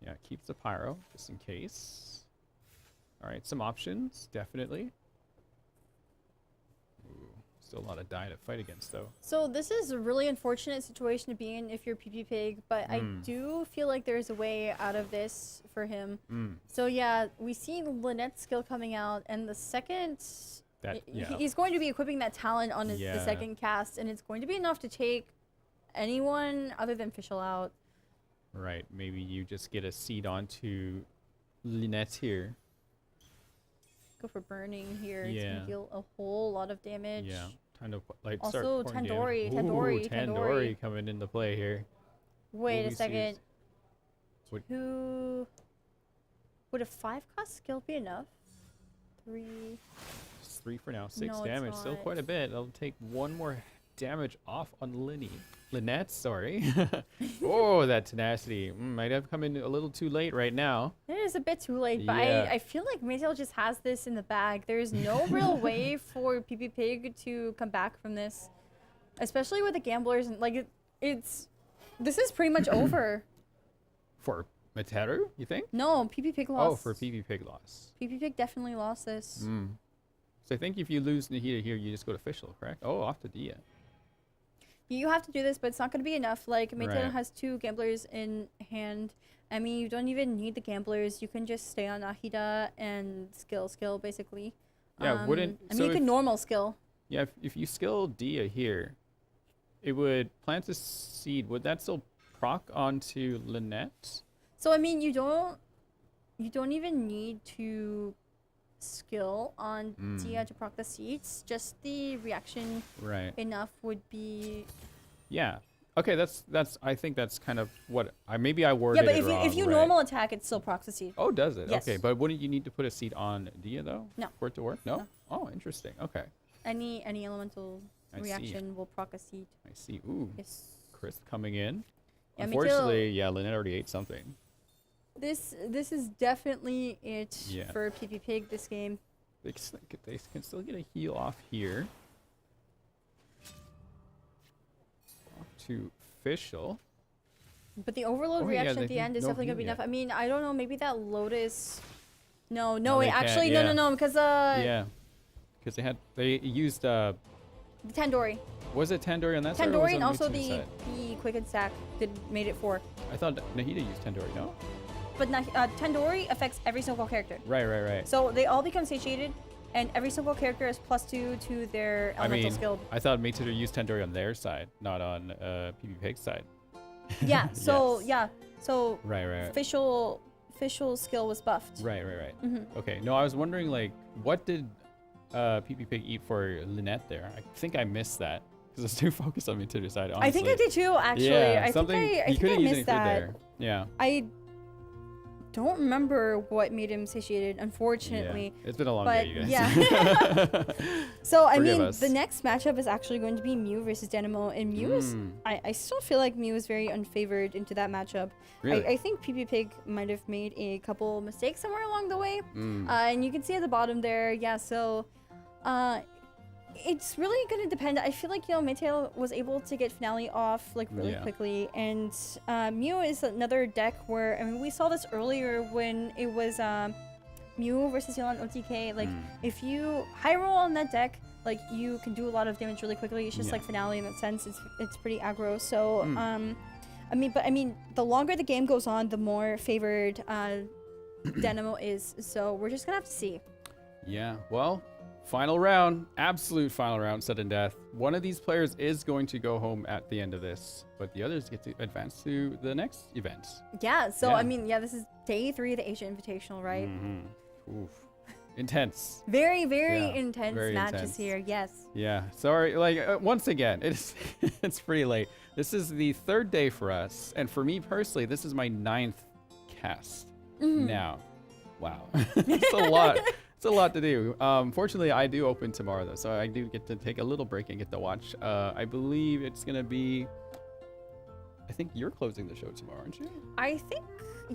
Yeah, keeps the Pyro, just in case. Alright, some options, definitely. Ooh, Still a lot of die to fight against, though. So this is a really unfortunate situation to be in if you're PP Pig, but I do feel like there's a way out of this for him. So yeah, we see Lynette's skill coming out, and the second he's going to be equipping that talent on the second cast, and it's going to be enough to take anyone other than Fischl out. Right, maybe you just get a seed onto Lynette here. Go for burning here. It's gonna deal a whole lot of damage. Yeah, kind of like also Tandoori coming into play here. Wait a second. Would a 5-cost skill be enough? 3. Just 3 for now. 6 damage, still quite a bit. It'll take 1 more damage off on Lynette, sorry. Oh, that tenacity. Might have come in a little too late right now. It is a bit too late, but I feel like Maytail just has this in the bag. There's no real way for PP Pig to come back from this, especially with the gamblers. And like, this is pretty much over. For Materu, you think? No, PP Pig lost. Oh, for PP Pig loss. PP Pig definitely lost this. So I think if you lose Nahida here, you just go to Fischl, correct? Oh, off to Dia. You have to do this, but it's not going to be enough. Like, Maytail has 2 gamblers in hand. I mean, you don't even need the gamblers. You can just stay on Nahida and skill, basically. Yeah, wouldn't... I mean, you can normal skill. Yeah, if you skill Dia here, it would plant a seed. Would that still proc onto Lynette? So, I mean, you don't even need to skill on Dia to proc the seeds. Just the reaction enough would be... Yeah. Okay, that's I think that's kind of what maybe I worded it wrong. Yeah, but if you normal attack, it still procs the seed. Oh, does it? Yes. Okay, but wouldn't you need to put a seed on Dia though? No. For it to work? No? Oh, interesting. Okay. Any elemental reaction will proc a seed. I see. Ooh. Yes. Crisp coming in. Yeah, unfortunately, Lynette already ate something. This is definitely it for PP Pig this game. They can still get a heal off here. Off to Fischl. But the overload reaction at the end is definitely going to be enough. I mean, I don't know, maybe that Lotus... No, wait, actually, no, because... Yeah, because they used... the Tandoori. Was it Tandoori on that side? Tandoori and also the Quicken Stack made it 4. I thought Nahida used Tandoori, no? But Tandoori affects every single character. Right. So they all become satiated, and every single character is +2 to their elemental skill. I thought Maytail used Tandoori on their side, not on PP Pig's side. Yeah. So So right. Fischl's skill was buffed. Right. Okay. No, I was wondering like, what did PP Pig eat for Lynette there? I think I missed that because I was too focused on Maytail's side. Honestly. I think I did too. Actually, yeah, I think I missed that. There. Yeah. I don't remember what made him satiated, unfortunately. Yeah. It's been a long day, you guys. Yeah. So, I mean, the next matchup is actually going to be Mew versus Dynamo, and Mew is... I still feel like Mew is very unfavored into that matchup. Really? I think PP Pig might have made a couple mistakes somewhere along the way. And you can see at the bottom there, so... it's really going to depend. I feel like, Maytail was able to get Finale off, like, really quickly. And Mew is another deck where, I mean, we saw this earlier when it was Mew versus Yelan OTK. Like, if you high roll on that deck, like, you can do a lot of damage really quickly. It's just like Finale in that sense. It's pretty aggro. So, I mean, the longer the game goes on, the more favored Dynamo is. So, we're just going to have to see. Yeah, well... Final round, absolute final round, sudden death. One of these players is going to go home at the end of this, but the others get to advance to the next event. Yeah, so I mean, this is day 3 of the Asia Invitational, right? Oof. Intense. Very intense matches here, yes. Yeah, sorry, like, once again, it's pretty late. This is the 3rd day for us, and for me personally, this is my 9th cast now. Wow, it's a lot. It's a lot to do. Fortunately, I do open tomorrow, though, so I do get to take a little break and get to watch. I believe it's going to be... I think you're closing the show tomorrow, aren't you? I think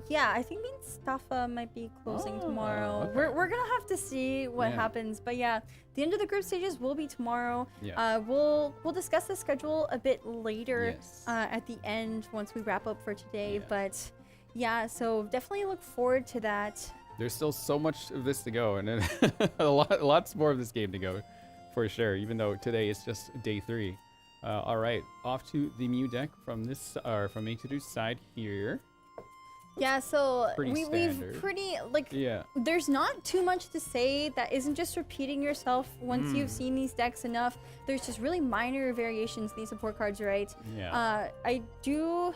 me and Staffa might be closing tomorrow. Okay. We're going to have to see what happens. But yeah, the end of the group stages will be tomorrow. Yeah. We'll discuss the schedule a bit later at the end once we wrap up for today. Yeah. But yeah, so definitely look forward to that. There's still so much of this to go, and then lots more of this game to go. for sure. Even though today is just day 3. All right, off to the Mew deck from this, from Meichiru's side here. Yeah, so we've standard. pretty like Yeah. there's not too much to say that isn't just repeating yourself once you've seen these decks enough. There's just really minor variations in these support cards, right? Yeah. I do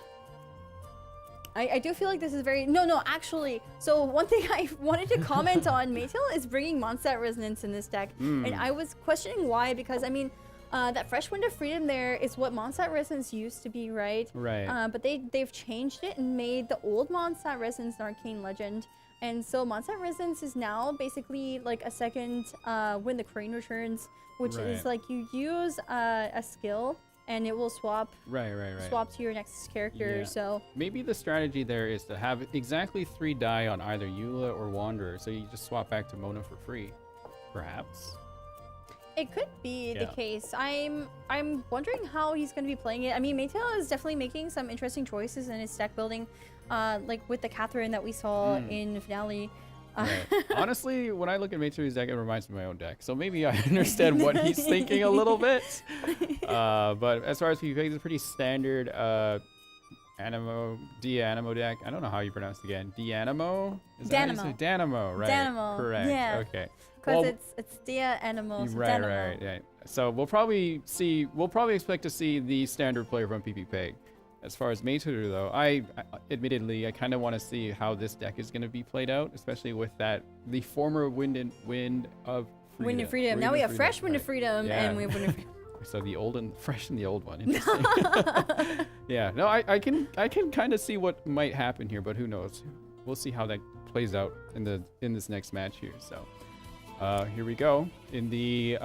feel like this is very no actually. So one thing I wanted to comment on, Maytail is bringing Mondstadt Resonance in this deck, and I was questioning why, because I mean. That Fresh Wind of Freedom there is what Mondstadt Resonance used to be, right? Right. But they've changed it and made the old Mondstadt Resonance an arcane legend. And so Mondstadt Resonance is now basically like a second when the Crane returns, which is like you use a skill and it will swap swap to your next character. Yeah. So maybe the strategy there is to have exactly 3 die on either Eula or Wanderer, so you just swap back to Mona for free, perhaps. it could be the case. I'm wondering how he's going to be playing it. I mean, Maytail is definitely making some interesting choices in his deck building, like with the Catherine that we saw in the finale. Right. Honestly, when I look at Maytail's deck, it reminds me of my own deck. So maybe I understand what he's thinking a little bit. But as far as PvP, it's a pretty standard Dia-Animo deck. I don't know how you pronounce it again. Dia-Animo? Danimo. Danimo, right? Danimo. Correct. Yeah. Okay. Because it's Dia-Animo. So right, Danimo. right. So we'll probably expect to see the standard player from PP. As far as Maytail though, I admittedly kind of want to see how this deck is going to be played out, especially with the former Wind of Freedom. Wind of Freedom. Now we have fresh Wind of Freedom, and we have Wind of Freedom. So the old and fresh and the old one. Interesting. Yeah. No, I can kind of see what might happen here, but who knows? We'll see how that plays out in this next match here. So here we go in the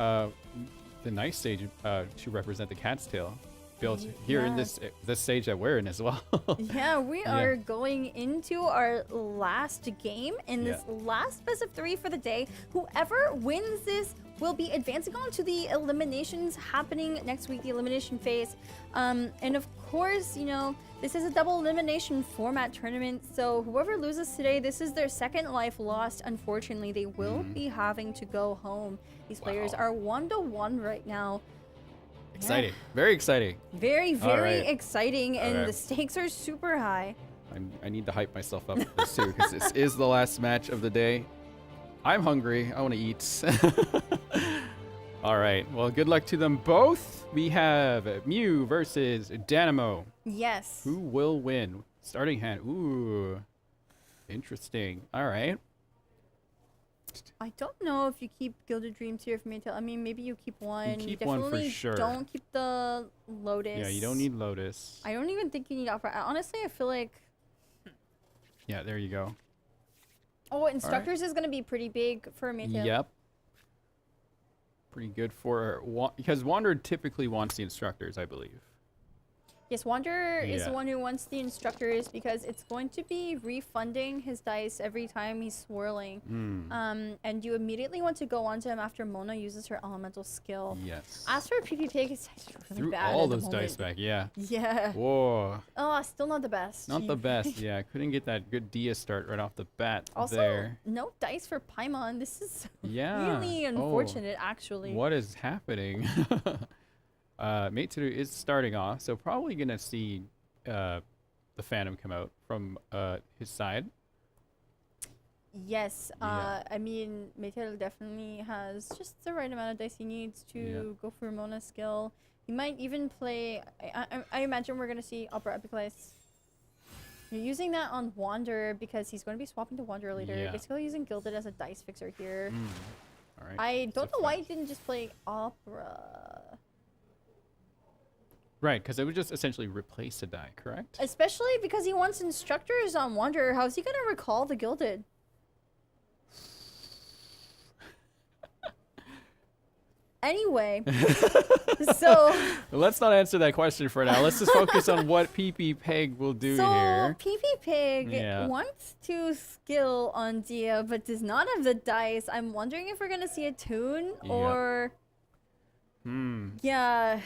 nice stage to represent the Cat's Tail. Built here in this stage that we're in as well. Yeah, we are going into our last game in this last best of 3 for the day. Whoever wins this will be advancing on to the eliminations happening next week, the elimination phase. And of course, you know, this is a double elimination format tournament, so whoever loses today, this is their second life lost. Unfortunately, they will be having to go home. These players are 1-1 right now. Exciting. Very exciting. Very, very exciting, and the stakes are super high. I need to hype myself up for this too, because this is the last match of the day. I'm hungry. I want to eat. All right. Well, good luck to them both. We have Mew versus Danimo. Yes. Who will win? Starting hand. Ooh. Interesting. All right. I don't know if you keep Gilded Dreams here for Maytail. I mean, maybe you keep one. You keep you one for sure. Don't keep the Lotus. Yeah, you don't need Lotus. I don't even think you need Opera. Honestly, I feel like... Yeah, there you go. Oh, Instructors is going to be pretty big for Maytail. Yep. Pretty good for... Because Wanderer typically wants the Instructors, I believe. Yes, Wanderer is the one who wants the Instructors because it's going to be refunding his dice every time he's swirling. And you immediately want to go onto him after Mona uses her elemental skill. Yes. As for PvP, his dice are really bad all at the those dice moment. back, yeah. Yeah. Whoa. Oh, still not the best. Not the best, yeah. Couldn't get that good Dia start right off the bat also, there. no dice for Paimon. This is Yeah. really unfortunate, actually. What is happening? Maytail is starting off, so probably gonna see the Phantom come out from his side. Yes, I mean, Maytail definitely has just the right amount of dice he needs to go for Mona's skill. He might even play, I imagine we're gonna see Opera Epiclase. You're using that on Wanderer because he's going to be swapping to Wanderer later. Yeah. Basically using Gilded as a dice fixer here. All right. I don't know why he didn't just play Opera. Right, because it would just essentially replace a die, correct? Especially because he wants Instructors on Wanderer. How's he going to recall the Gilded? Anyway, so... Let's not answer that question for now. Let's just focus on what PP Peg will do here. So, PP Peg wants to skill on Dia, but does not have the dice. I'm wondering if we're going to see a tune or... Yeah...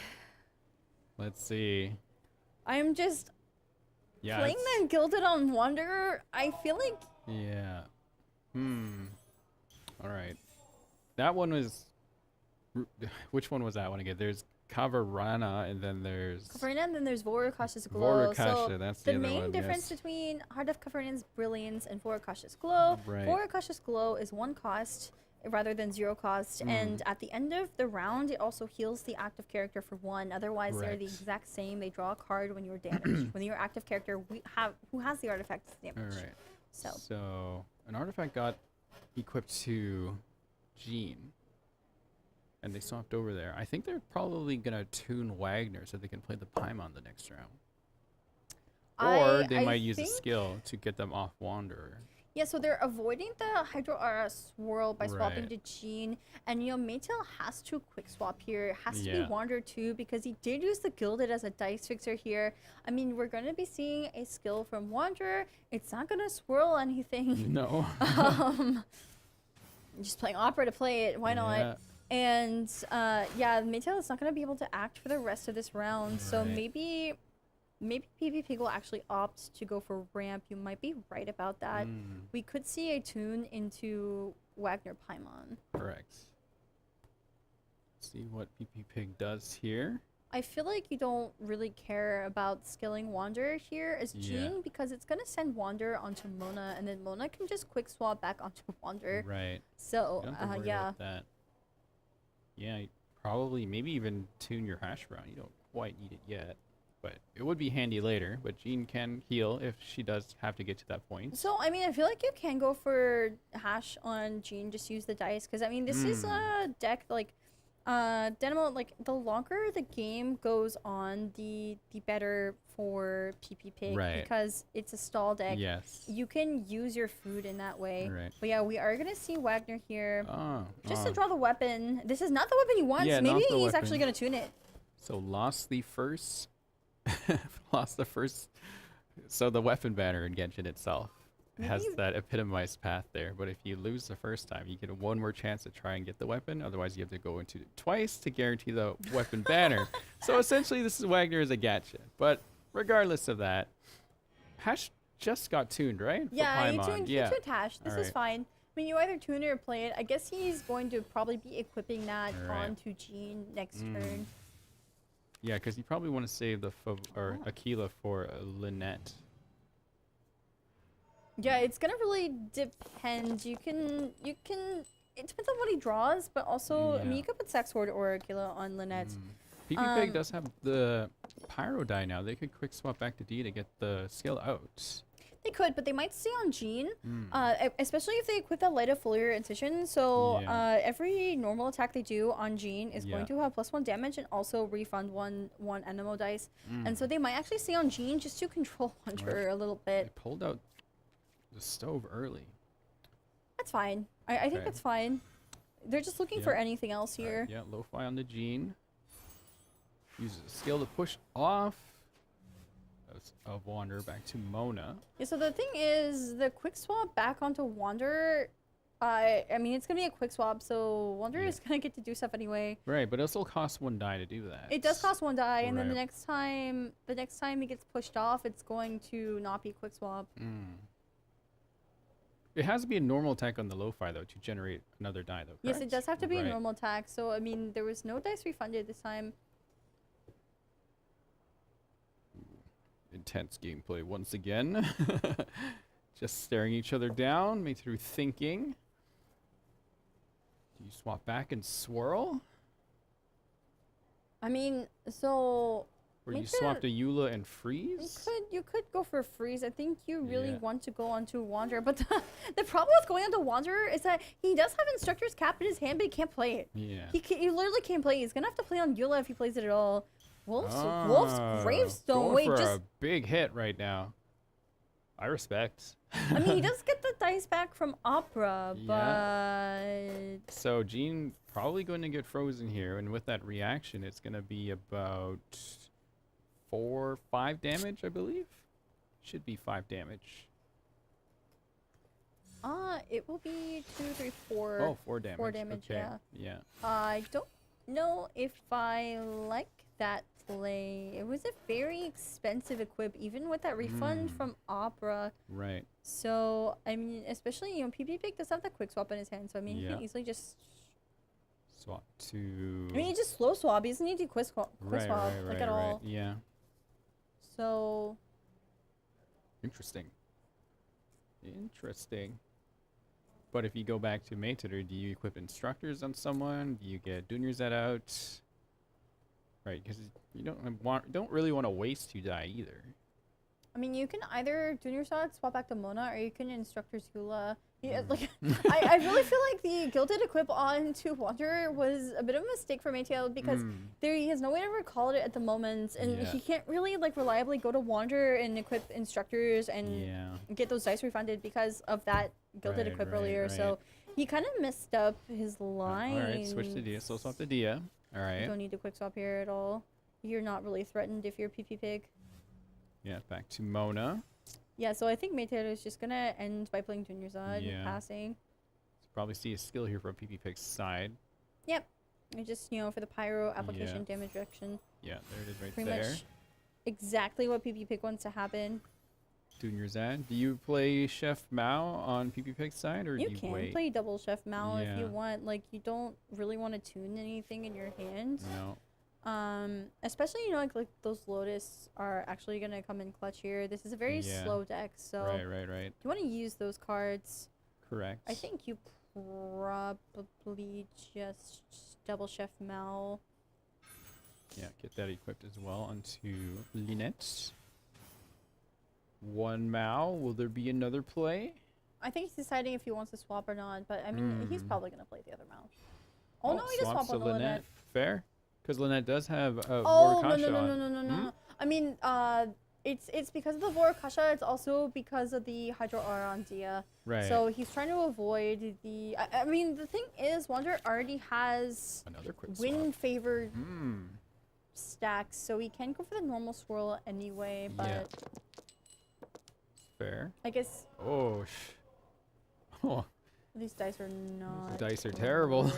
Let's see. I'm just playing that Gilded on Wanderer. I feel like... Yeah. All right. That one was which one was that one again? There's Kavarana, and then there's Kavarina, and then there's Vorukash's Glow. Vorukasha, So that's the the other main one, difference yes. between Heart of Kavarina's Brilliance and Vorukash's Glow, Right. Vorukash's Glow is 1 cost rather than 0 cost, and at the end of the round, it also heals the active character for 1. Otherwise, they're the Correct. exact same. They draw a card when you're damaged. When your active character who has the artifact is damaged. All right. So So an artifact got equipped to Jean, and they swapped over there. I think they're probably gonna tune Wagner so they can play the Paimon the next round, or they I might use a think- skill to get them off Wanderer. Yeah, so they're avoiding the Hydro Aura swirl by swapping Right. to Jean, and Maytail has to quick swap here. It has to be Yeah. Wander too, because he did use the Gilded as a dice fixer here. I mean, we're gonna be seeing a skill from Wanderer. It's not gonna swirl anything. No. Just playing Opera to play it. Why not? Yeah. And yeah, Maytail is not gonna be able to act for the rest of this round. So Right. maybe PP Pig will actually opt to go for ramp. You might be right about that. We could see a tune into Wagner Paimon. Correct. See what PP Pig does here. I feel like you don't really care about skilling Wander here as Jean Yeah. because it's gonna send Wander onto Mona, and then Mona can just quick swap back onto Wander. Right. So You don't have to worry yeah. about that. Yeah, probably maybe even tune your hash brown. You don't quite need it yet, but it would be handy later. But Jean can heal if she does have to get to that point. So I mean, I feel like you can go for hash on Jean. Just use the dice because I mean, this is a deck like. Dynamo, like the longer the game goes on, the better for PP Pig Right. because it's a stall deck. Yes. You can use your food in that way. Right. But yeah, we are gonna see Wagner here. Just to oh. draw the weapon. This is not the weapon he wants. Yeah, Maybe not the he's actually weapon. gonna tune it. So lost the first, lost the first. So the weapon banner in Genshin itself has Maybe- that epitomized path there. But if you lose the first time, you get one more chance to try and get the weapon. Otherwise, you have to go into it twice to guarantee the weapon banner. So essentially, this is Wagner as a gacha. But regardless of that, Hash just got tuned, right? For Yeah, he Paimon. tuned hash. This is Alright. fine. I mean, you either tune it or play it. I guess he's going to probably be equipping that Alright. onto Jean next turn. Yeah, because you probably want to save the Aquila for Lynette. Yeah, it's gonna really depend. You can. It depends on what he draws, but also I mean, Yeah. you could put Sack Sword or Aquila on Lynette. PP Pig does have the Pyro die now. They could quick swap back to D to get the skill out. They could, but they might stay on Jean, especially if they equip that Light of Foliar Incision. So Yeah. every normal attack they do on Jean is going Yeah. to have +1 damage and also refund one Enemo dice. And so they might actually stay on Jean just to control Wanderer a little bit. They pulled out the stove early. That's fine. I think Okay. that's fine. They're just looking for Yeah. anything else here. Yeah, Lo-Fi on the Gene. Uses a skill to push off of Wander back to Mona. Yeah, so the thing is, the quick swap back onto Wanderer, I mean, it's going to be a quick swap, so Wanderer is going to get to do stuff anyway. Right, but it still costs 1 die to do that. It does cost 1 die, and then the Right. next time he gets pushed off, it's going to not be quick swap. It has to be a normal attack on the Lo-Fi, though, to generate another die, though, Yes, it correct? does have to be a Right. normal attack, so I mean, there was no dice refunded this time. Intense gameplay once again. Just staring each other down, made through thinking. Do you swap back and swirl? I mean, so... Or you make swap to it- Eula and freeze? You could go for freeze. I think you really Yeah. want to go onto Wanderer, but the problem with going onto Wanderer is that he does have Instructor's Cap in his hand, but he can't play it. Yeah. He literally can't play it. He's gonna have to play on Eula if he plays it at all. Wolf's Ah, Gravestone. going Wait, for just a big hit right now. I respect. I mean, he does get the dice back from Opera, Yeah. but So Jean probably going to get frozen here, and with that reaction, it's going to be about 4-5 damage, I believe. Should be 5 damage. it will be 2, 3, 4. Oh, 4 damage. 4 damage, okay. yeah. Yeah. I don't know if I like that play. It was a very expensive equip, even with that refund from Opera. Right. So, I mean, especially, PP Pig does have that quick swap in his hand, so I mean, he Yeah. can easily just Swap to. I mean, you just slow swap. He doesn't need to quick swap, like at all. Yeah. So. Interesting. Interesting. But if you go back to Mater, do you equip instructors on someone? Do you get Junior Z out? Right, because you don't really want to waste to die either. I mean, you can either Junior Sod swap back to Mona, or you can Instructor Zula. Yeah, like I really feel like the Gilded Equip onto Wanderer was a bit of a mistake for Maytail because he has no way to recall it at the moment, and he can't really like reliably go to Wanderer and equip instructors and get those dice refunded because of that Gilded Equip earlier. So he kind of messed up his line. All right, switch to Dia. So swap to Dia. All right. You don't need to quick swap here at all. You're not really threatened if you're PP Pig. Yeah, back to Mona. Yeah, so I think Maytail is just gonna end by playing Junior Zod and passing. So probably see a skill here from PP Pig's side. Yep. And just, for the pyro application damage reduction. Yeah, there it is right Pretty there. much exactly what PP Pig wants to happen. Junior Zad. Do you play Chef Mao on PP Pig's side, or you do you can wait? play double Chef Mao if you want. Like, you don't really want to tune anything in your hand. No. Especially, like those Lotus are actually going to come in clutch here. This is a very slow deck, so right. you want to use those cards. Correct. I think you probably just double Chef Mao. Yeah, get that equipped as well onto Lynette. One Mao. Will there be another play? I think he's deciding if he wants to swap or not, but I mean, he's probably going to play the other Mao. Oh, no, he just swapped on the Lynette. Fair. Because Lynette does have a no. on. I mean, it's because of the Vorakasha. It's also because of the Hydro Aura on Dia. Right. So he's trying to avoid the. I mean, the thing is, Wanderer already has another quick wind favored stacks, so he can go for the normal swirl anyway. But fair. I guess. Oh. These dice are not. These dice are terrible.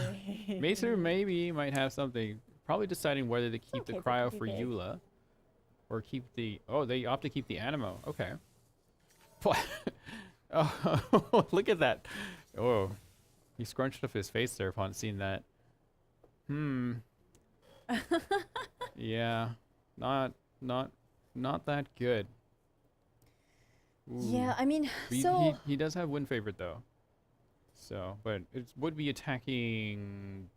Macer maybe might have something. Probably deciding whether to keep the cryo for Eula or keep the... Oh, they opt to keep the Animo. Okay. What? Oh, look at that. Oh, he scrunched up his face there upon seeing that. Yeah. Not that good. Ooh. Yeah, I mean, he does have win favorite though. So, but it would be attacking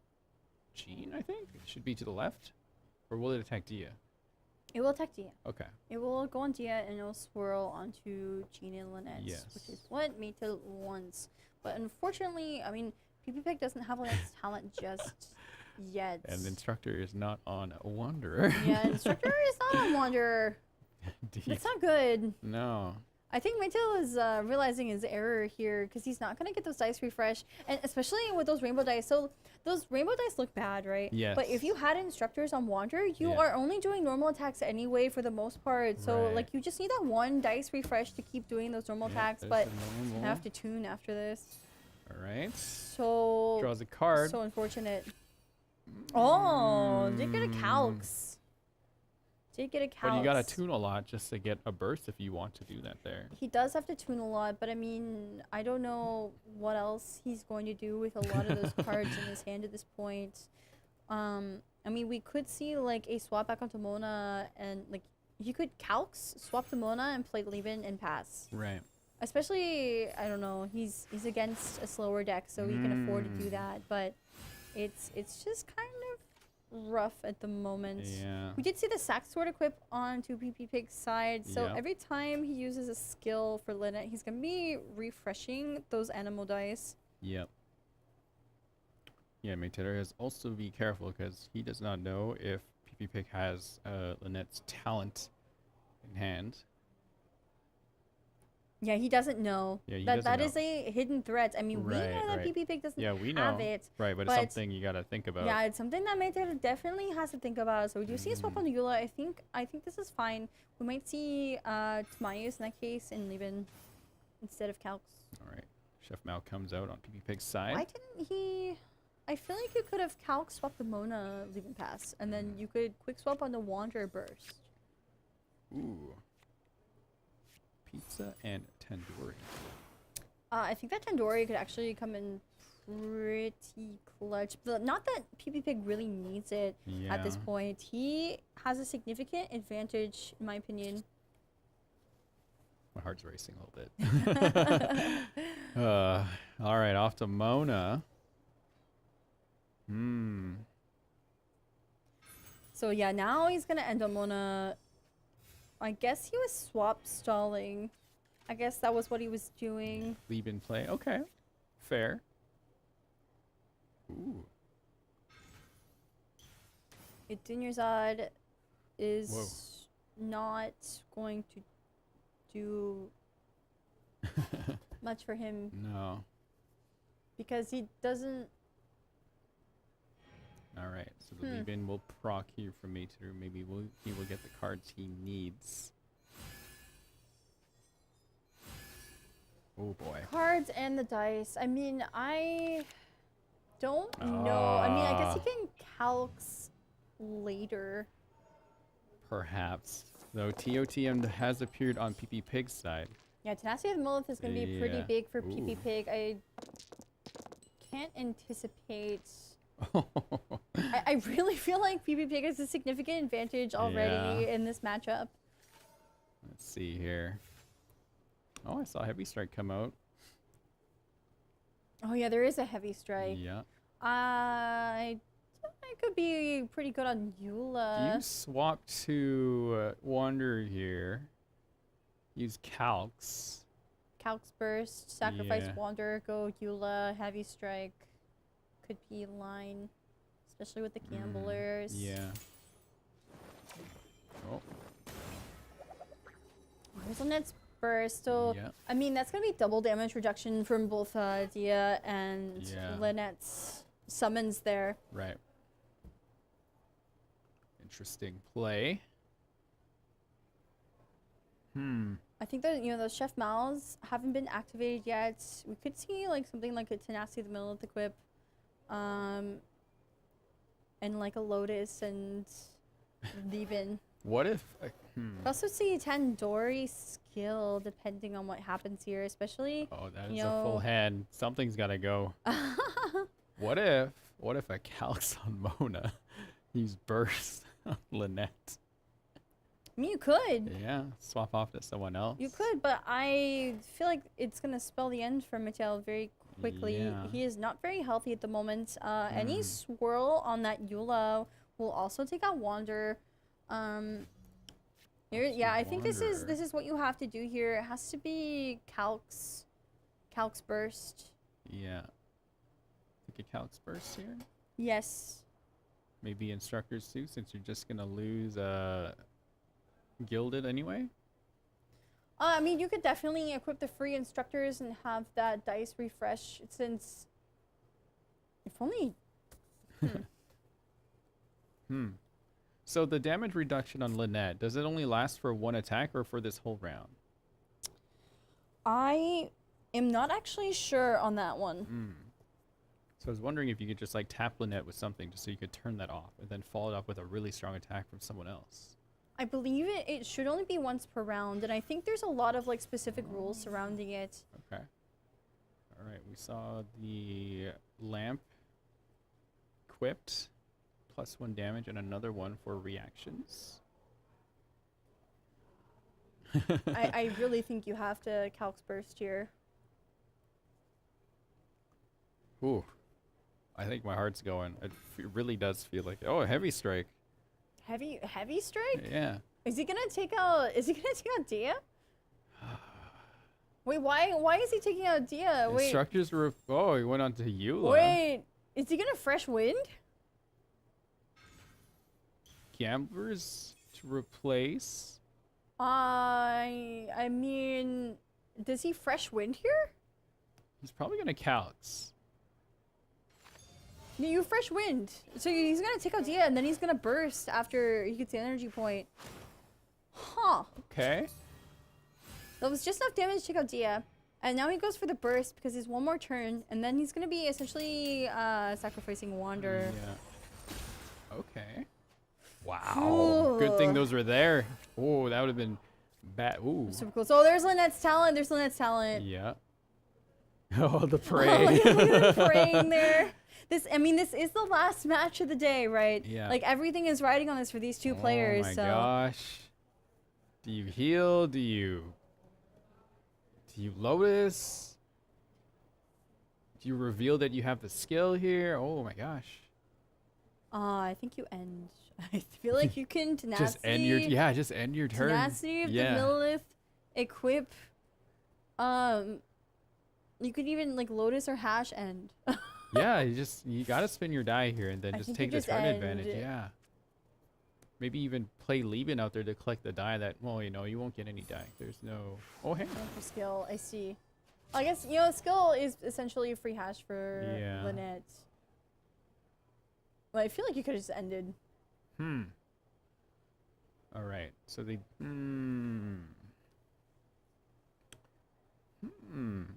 Jean, I think? It should be to the left? Or will it attack Dia? It will attack Dia. Okay. It will go on Dia and it will swirl onto Jean and Lynette, which is what Maytail wants. But unfortunately, I mean, PP Pig doesn't have Lynette's talent just yet. And Instructor is not on a Wanderer. Yeah, Instructor is not on Wanderer. That's not good. No. I think Maytail is realizing his error here because he's not going to get those dice refresh, and especially with those rainbow dice. So those rainbow dice look bad, right? Yes. But if you had instructors on Wanderer, you are only doing normal attacks anyway for the most part. So like you just need that one dice refresh to keep doing those normal attacks, but you have to tune after this. All right. So draws a card. So unfortunate. Oh, did get a calx. Did get a calx. But you gotta tune a lot just to get a burst if you want to do that there. He does have to tune a lot, but I mean, I don't know what else he's going to do with a lot of those cards in his hand at this point. I mean, we could see like a swap back onto Mona, and like you could calx, swap to Mona, and play Leben and pass. Right. Especially, I don't know, he's against a slower deck, so he can afford to do that. But it's just kind of rough at the moment. Yeah. We did see the Sack Sword equip onto PP Pig's side, so every time he uses a skill for Lynette, he's gonna be refreshing those animal dice. Yep. Yeah, Maytail has also be careful because he does not know if PP Pig has Lynette's talent in hand. Yeah, he doesn't know. Yeah, he that doesn't know. is a hidden threat. I mean, we know that PP Pig doesn't have it. Right, but it's something you gotta think about. Yeah, it's something that Maytail definitely has to think about. So we do see a swap on Eula. I think this is fine. We might see Timaeus in that case and Leben instead of Calx. All right, Chef Mao comes out on PP Pig's side. Why didn't he? I feel like you could have Calx swap the Mona Leben pass, and then you could quick swap on the Wanderer burst. Ooh. Pizza and tandoori. I think that tandoori could actually come in pretty clutch. But not that PP Pig really needs it at this point. He has a significant advantage, in my opinion. My heart's racing a little bit. All right, off to Mona. So yeah, now he's gonna end on Mona. I guess he was swap stalling. I guess that was what he was doing. Leave in play. Okay, fair. Ooh. Dunyarzad is not going to do much for him. No. Because he doesn't. All right, so the leave-in will proc here from Mater. Maybe he will get the cards he needs. Oh boy. Cards and the dice. I mean, I don't know. I mean, I guess he can calcs later. Perhaps. Though TOTM has appeared on PP Pig's side. Yeah, Tenacity of the Monolith is going to be pretty big for PP Pig. I can't anticipate. I really feel like PP Pig has a significant advantage already in this matchup. Let's see here. Oh, I saw Heavy Strike come out. Oh yeah, there is a Heavy Strike. Yeah. I could be pretty good on Eula. Do you swap to Wander here? Use Calcs. Calcs Burst, sacrifice Wander, go Eula, Heavy Strike. Could be line, especially with the gamblers. Yeah. Oh. There's a Net's Burst. So, I mean, that's going to be double damage reduction from both Dia and Lynette's summons there. Right. Interesting play. I think that, you know, those Chef Mouths haven't been activated yet. We could see, like, something like a Tenacity of the Monolith equip. And, like, a Lotus and leave-in. What if... Could also see Tandoori skill depending on what happens here, especially. Oh, that is a full hand. Something's gotta go. What if a Calx on Mona? Use Burst on Lynette. I mean, you could. Yeah, swap off to someone else. You could, but I feel like it's gonna spell the end for Mattel very quickly. Yeah. He is not very healthy at the moment. Any swirl on that Eula will also take out Wander. Yeah, I think this is what you have to do here. It has to be Calx Burst. Yeah. Think a Calx Burst here? Yes. Maybe Instructors too, since you're just gonna lose Gilded anyway? I mean, you could definitely equip the free Instructors and have that dice refresh, since if only... So the damage reduction on Lynette, does it only last for one attack or for this whole round? I am not actually sure on that one. So I was wondering if you could just like tap Lynette with something just so you could turn that off and then follow it up with a really strong attack from someone else. I believe it should only be once per round, and I think there's a lot of like specific rules surrounding it. Okay. All right, we saw the lamp equipped, +1 damage, and another one for reactions. I really think you have to Calx Burst here. Ooh, I think my heart's going. It really does feel like Heavy Strike. Heavy Strike? Yeah. Is he gonna take out Dia? Wait, why is he taking out Dia? Wait. Instructors were he went on to Eula. Wait, is he gonna Fresh Wind? Gamblers to replace. I mean, does he Fresh Wind here? He's probably gonna Calx. No, you Fresh Wind. So he's gonna take out Dia and then he's gonna burst after he gets the energy point. Huh. Okay. That was just enough damage to take out Dia. And now he goes for the burst because he's one more turn, and then he's gonna be essentially sacrificing Wander. Yeah. Okay. Wow. Good thing those were there. Oh, that would have been bad. Ooh. Super cool. So there's Lynette's talent. Yeah. Oh, the Oh, parade. look at them praying there. This is the last match of the day, right? Yeah. Like everything is riding on this for these two players. Oh my so gosh. Do you heal? Do you Lotus? Do you reveal that you have the skill here? Oh my gosh. I think you end. I feel like you can tenacity. Just end your turn. Tenacity of the Millith, equip. You could even like Lotus or Hash end. Yeah, you gotta spin your die here and then just take the turn advantage. Yeah. Maybe even play Lieben out there to collect the die that, well, you won't get any die. There's no... Oh, hey. For skill, I see. I guess, skill is essentially a free hash for Lynette. Well, I feel like you could have just ended. All right. So they...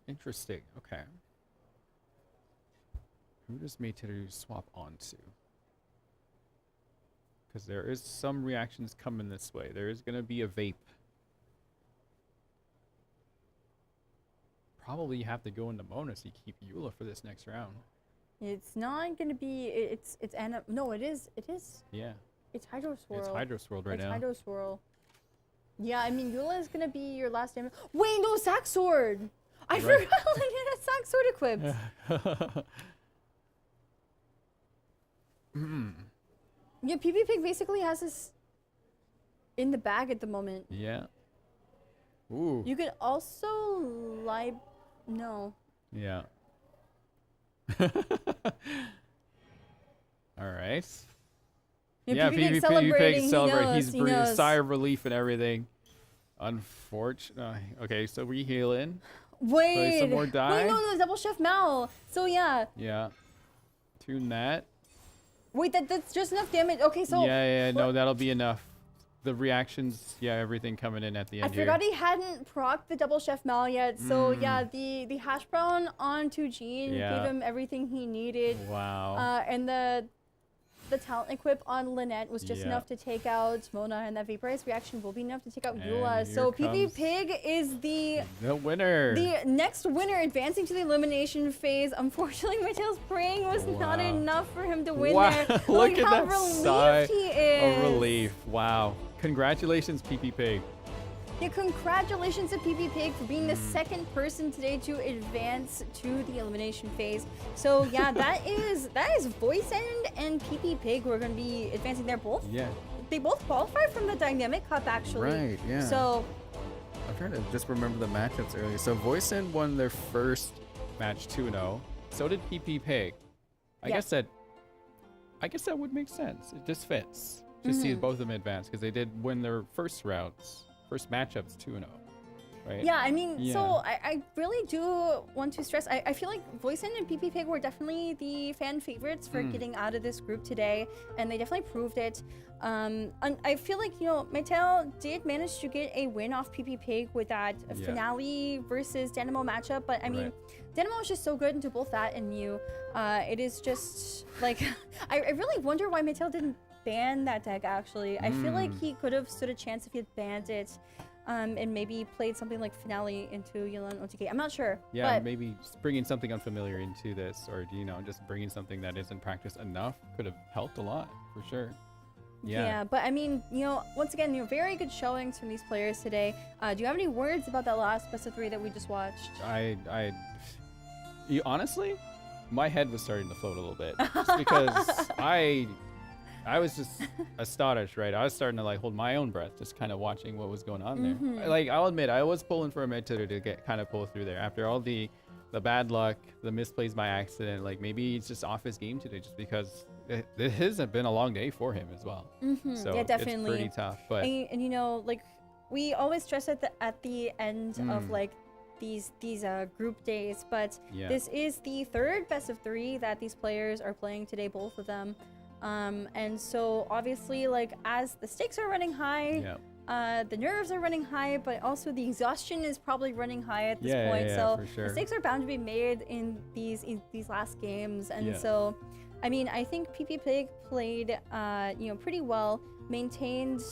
Interesting. Okay. Who does Meiteru swap onto? Because there is some reactions coming this way. There is going to be a vape. Probably you have to go into Mona so you keep Eula for this next round. It's not going to be... It's Anna... No, it is. It is. Yeah. It's Hydro Swirl. It's Hydro Swirled right now. It's Hydro Swirl. Yeah, I mean, Eula is going to be your last damage. Wait, no, Sack Sword! I forgot Lynette had Sack Sword equipped. Yeah, PP Pig basically has this in the bag at the moment. Yeah. Ooh. You could also no. Yeah. All right. Yeah, PP Pig celebrate. He's breathing a sigh of relief and everything. Unfortunately. Okay, so we heal in. Play some more die. Wait, no, double Chef Mal. So yeah. Yeah. Tune that. Wait, that's just enough damage. Okay, so yeah, no, that'll be enough. The reactions, everything coming in at the end. I forgot he hadn't procced the double Chef Mal yet. So yeah, the hash brown onto Jean gave him everything he needed. Wow. And the talent equip on Lynette was just enough to take out Mona, and that Vaporize reaction will be enough to take out Eula. So PP Pig is the winner. The next winner, advancing to the elimination phase. Unfortunately, Mateo's praying was not enough for him to win there. Look at how that sigh he is. of relief. Wow. Congratulations, PP Pig. Yeah, congratulations to PP Pig for being the second person today to advance to the elimination phase. So yeah, that is Voice End and PP Pig who are going to be advancing there both. Yeah. They both qualified from the Dynamic Cup actually. Right, yeah. So I'm trying to just remember the matchups earlier. So Voice End won their first match 2-0. So did PP Pig. I guess that would make sense. It just fits to see both of them advance because they did win their first matchups 2-0, right? Yeah, I mean, so I really do want to stress, I feel like Voice End and PP Pig were definitely the fan favorites for getting out of this group today, and they definitely proved it. And I feel like, Mattel did manage to get a win off PP Pig with that finale versus Dynamo matchup, but I mean, Dynamo is just so good into both that and Mew. It is just, like, I really wonder why Mattel didn't ban that deck, actually. I feel like he could have stood a chance if he had banned it and maybe played something like Finale into Yelan OTK. I'm not sure. Yeah, maybe bringing something unfamiliar into this, or, just bringing something that isn't practiced enough could have helped a lot, for sure. Yeah, but I mean, once again, very good showings from these players today. Do you have any words about that last best of 3 that we just watched? Honestly, my head was starting to float a little bit just because I was just astonished, right? I was starting to hold my own breath, just kind of watching what was going on there. I'll admit, I was pulling for a Meiteru to get kind of pull through there after all the bad luck, the misplays by accident. Maybe he's just off his game today, just because it hasn't been a long day for him as well. So yeah, definitely. It's pretty tough. But and we always stress at the end of these group days, but this is the third best of 3 that these players are playing today, both of them. And so obviously, as the stakes are running high, the nerves are running high, but also the exhaustion is probably running high at this point. So the stakes are bound to be made in these last games. And so, I mean, I think PP Pig played, pretty well, maintained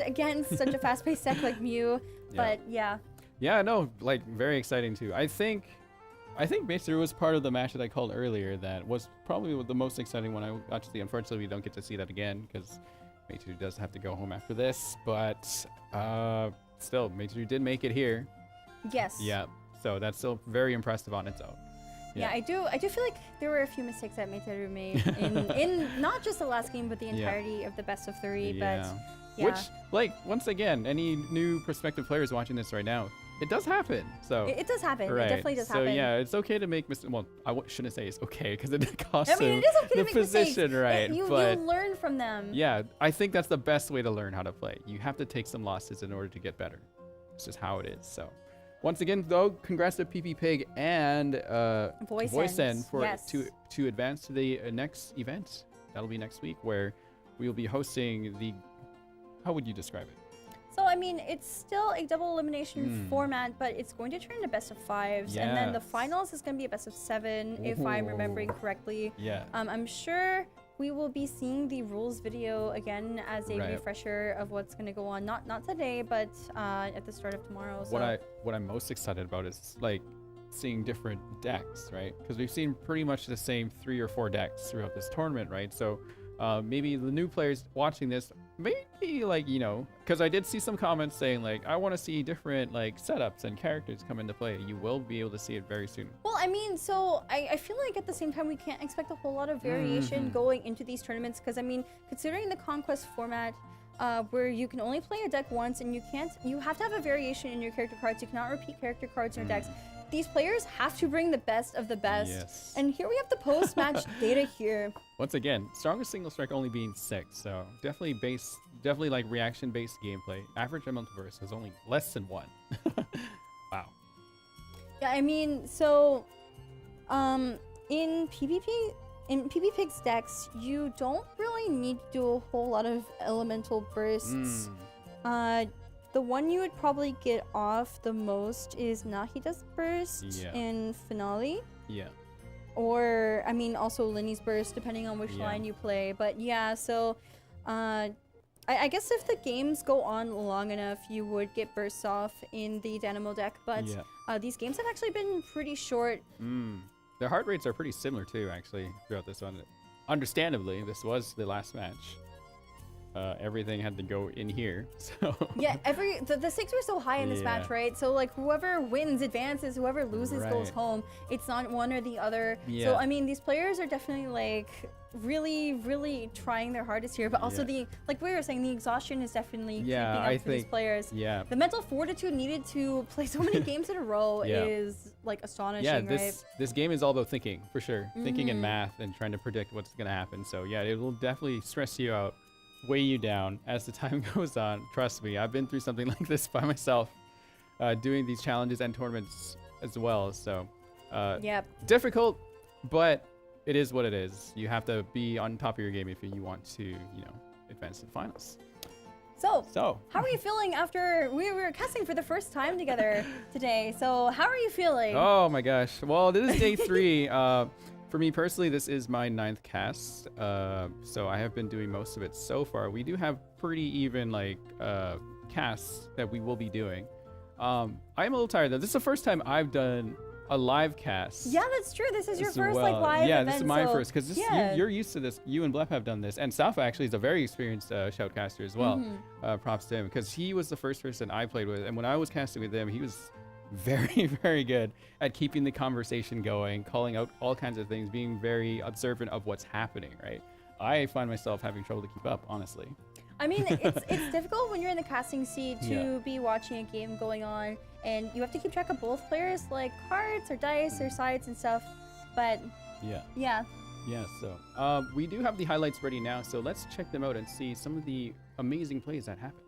against such a fast-paced deck like Mew. But yeah. Yeah, no, like very exciting too. I think Mitsuru was part of the match that I called earlier that was probably the most exciting one I got to see. Unfortunately, we don't get to see that again because Mitsuru does have to go home after this. But still, Mitsuru did make it here. Yes. Yeah. So that's still very impressive on its own. Yeah, I do feel like there were a few mistakes that Mitsuru made in not just the last game, but the entirety of the best of 3. Yeah. But yeah. Which, like, once again, any new prospective players watching this right now, it does happen. So it does happen. Right. It definitely does happen. So yeah, it's okay to make mistakes. Well, shouldn't say it's okay because it costs I mean, it is okay the to make position, mistakes. right? You but learn from them. yeah, I think that's the best way to learn how to play. You have to take some losses in order to get better. It's just how it is. So once again, though, congrats to PP Pig and Voicen for to advance to the next event. That'll be next week where we'll be hosting the. How would you describe it? So, I mean, it's still a double elimination format, but it's going to turn into best of 5s. And then the finals is going to be a best of 7, if I'm remembering correctly. Yeah. I'm sure we will be seeing the rules video again as a refresher of what's going to go on. Not today, but at the start of tomorrow. So. What I'm most excited about is, like, seeing different decks, right? Because we've seen pretty much the same 3 or 4 decks throughout this tournament, right? So maybe the new players watching this, maybe like, you know, because I did see some comments saying like, I want to see different like setups and characters come into play. You will be able to see it very soon. Well, I mean, so I feel like at the same time, we can't expect a whole lot of variation going into these tournaments. Because I mean, considering the Conquest format, where you can only play a deck once and you have to have a variation in your character cards. You cannot repeat character cards in your decks. These players have to bring the best of the best. Yes. And here we have the post-match data here. Once again, strongest single strike only being 6, so definitely like reaction-based gameplay. Average elemental burst is only less than 1. Wow. Yeah, I mean, so in PP Pig's decks, you don't really need to do a whole lot of elemental bursts. The one you would probably get off the most is Nahida's Burst in Finale. Yeah. Or, I mean, also Linny's Burst, depending on which line you play. But yeah, so I guess if the games go on long enough, you would get bursts off in the Dynamo deck. But these games have actually been pretty short. Their heart rates are pretty similar too, actually, throughout this one. Understandably, this was the last match. Everything had to go in here, so yeah, the stakes were so high in this match, right? So like whoever wins advances, whoever loses goes home. It's not one or the other. So I mean, these players are definitely like really trying their hardest here, but also the, like we were saying, the exhaustion is definitely keeping up for these players. The mental fortitude needed to play so many games in a row is like astonishing. This game is all about thinking, for sure. Thinking and math and trying to predict what's gonna happen. So yeah, it will definitely stress you out, weigh you down as the time goes on. Trust me, I've been through something like this by myself, doing these challenges and tournaments as well. So difficult, but it is what it is. You have to be on top of your game if you want to, you know, advance to the finals. So how are you feeling after we were casting for the first time together today? So how are you feeling? Oh my gosh. Well, this is day 3. For me personally, this is my 9th cast, so I have been doing most of it so far. We do have pretty even like casts that we will be doing. I'm a little tired though. This is the first time I've done a live cast. Yeah, that's true. This is your first like live event. Yeah, this is my first, because you're used to this. You and Blep have done this, and Safa actually is a very experienced shoutcaster as well. Props to him, because he was the first person I played with, and when I was casting with him, he was very good at keeping the conversation going, calling out all kinds of things, being very observant of what's happening, right? I find myself having trouble to keep up, honestly. I mean, it's difficult when you're in the casting seat to be watching a game going on, and you have to keep track of both players, like cards or dice or sides and stuff. But yeah. So we do have the highlights ready now, so let's check them out and see some of the amazing plays that happen.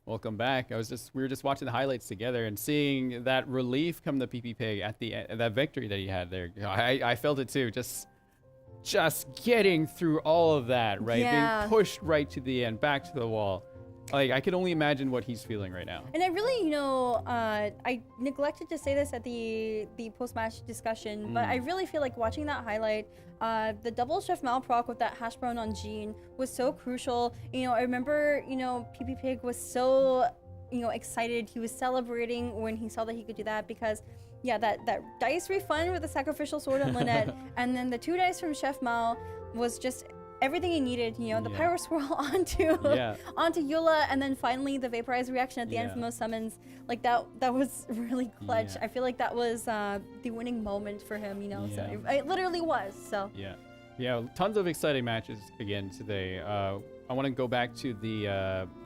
Welcome back. We were just watching the highlights together and seeing that relief come to PP Pig at the end, that victory that he had there. I felt it too. Just getting through all of that, right? Yeah. Being pushed right to the end, back to the wall. Like, I can only imagine what he's feeling right now. And I really, I neglected to say this at the post-match discussion, but I really feel like watching that highlight, the double Chef Mal proc with that hash brown on Jean was so crucial. I remember, PP Pig was so, excited. He was celebrating when he saw that he could do that because, yeah, that dice refund with the sacrificial sword on Lynette, and then the 2 dice from Chef Mal was just everything he needed, the pyro swirl onto Eula, and then finally the vaporized reaction at the end from those summons. Like that was really clutch. I feel like that was the winning moment for him, so it literally was. So yeah, tons of exciting matches again today. I want to go back to the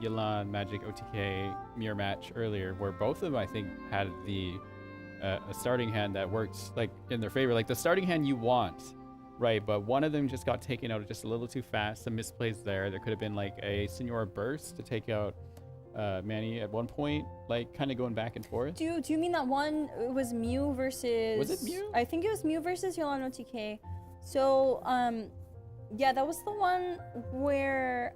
Yelan Magic OTK mirror match earlier, where both of them I think had the a starting hand that worked like in their favor, like the starting hand you want. Right, but one of them just got taken out just a little too fast. Some misplays there. There could have been like a Senora burst to take out Manny at one point, like kind of going back and forth. Do you mean that one was Mew versus... Was it Mew? I think it was Mew versus Yolano TK. So, yeah, that was the one where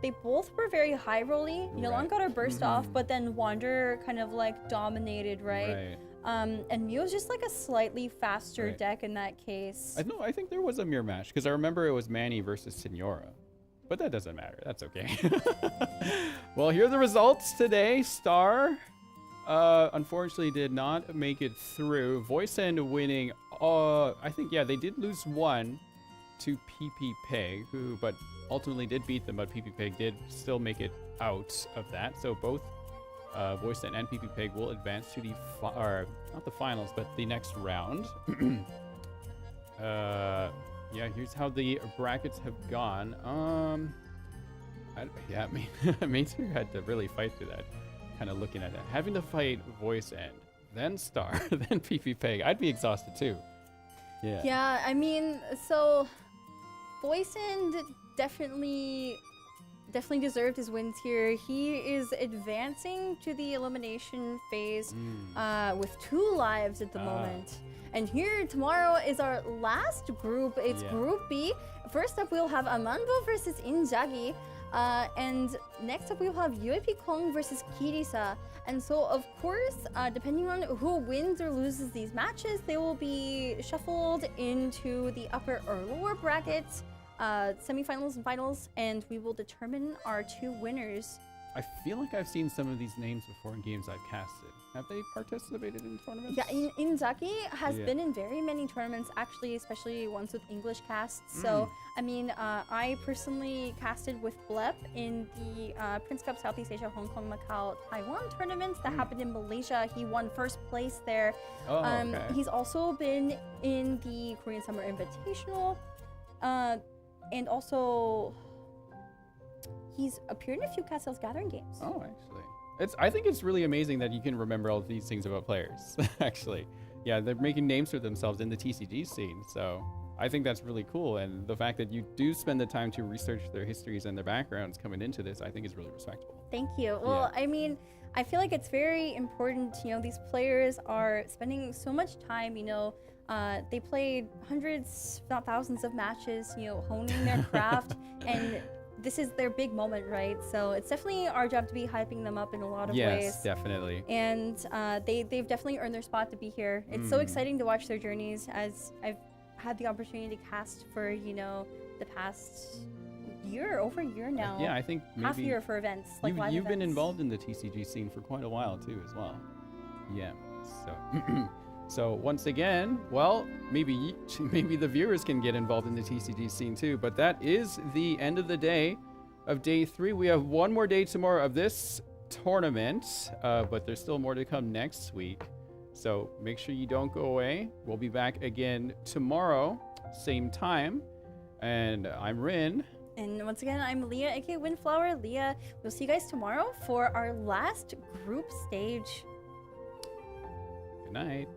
they both were very high rolly. Yolan got her burst off, but then Wander kind of like dominated, right? And Mew was just like a slightly faster deck in that case. I think there was a mirror match because I remember it was Manny versus Senora, but that doesn't matter. That's okay. Well, here are the results today. Star, unfortunately, did not make it through. Voice End winning. I think they did lose one to PP Pig, but ultimately did beat them. But PP Pig did still make it out of that. So both. Voice and PP Pig will advance to the not the finals, but the next round. Here's how the brackets have gone. Mater had to really fight through that. Kind of looking at it, having to fight Voice End, then Star, then PP Pig. I'd be exhausted too. Yeah. Yeah, I mean, so Voice End definitely deserved his wins here. He is advancing to the elimination phase with 2 lives at the moment. And here tomorrow is our last group. It's Group B. First up, we'll have Amanbo versus Inzaghi. And next up, we'll have UAP Kong versus Kirisa. And so, of course, depending on who wins or loses these matches, they will be shuffled into the upper or lower brackets. Semifinals and finals, and we will determine our 2 winners. I feel like I've seen some of these names before in games I've casted. Have they participated in tournaments? Yeah, Inzaghi has been in very many tournaments, actually, especially ones with English casts. So, I mean, I personally casted with Blep in the Prince Cup Southeast Asia, Hong Kong, Macau, Taiwan tournaments that happened in Malaysia. He won first place there. He's also been in the Korean Summer Invitational. And also, he's appeared in a few Castles Gathering games. Oh, actually. I think it's really amazing that you can remember all these things about players, actually. Yeah, they're making names for themselves in the TCG scene, so I think that's really cool. And the fact that you do spend the time to research their histories and their backgrounds coming into this, I think is really respectable. Thank you. Well, I mean, I feel like it's very important, these players are spending so much time, they played hundreds, if not thousands of matches, honing their craft, and this is their big moment, right? So it's definitely our job to be hyping them up in a lot of ways. Yes, definitely. And they've definitely earned their spot to be here. It's so exciting to watch their journeys, as I've had the opportunity to cast for, the past year, over a year now. Yeah, I think maybe half a year for events, like live You've been events. involved in the TCG scene for quite a while too, as well. Yeah, so... So once again, well, maybe the viewers can get involved in the TCG scene too, but that is the end of the day of day 3. We have one more day tomorrow of this tournament, but there's still more to come next week. So make sure you don't go away. We'll be back again tomorrow, same time. And I'm Rin. And once again, I'm Leah, aka Windflower. Leah, we'll see you guys tomorrow for our last group stage. Good night.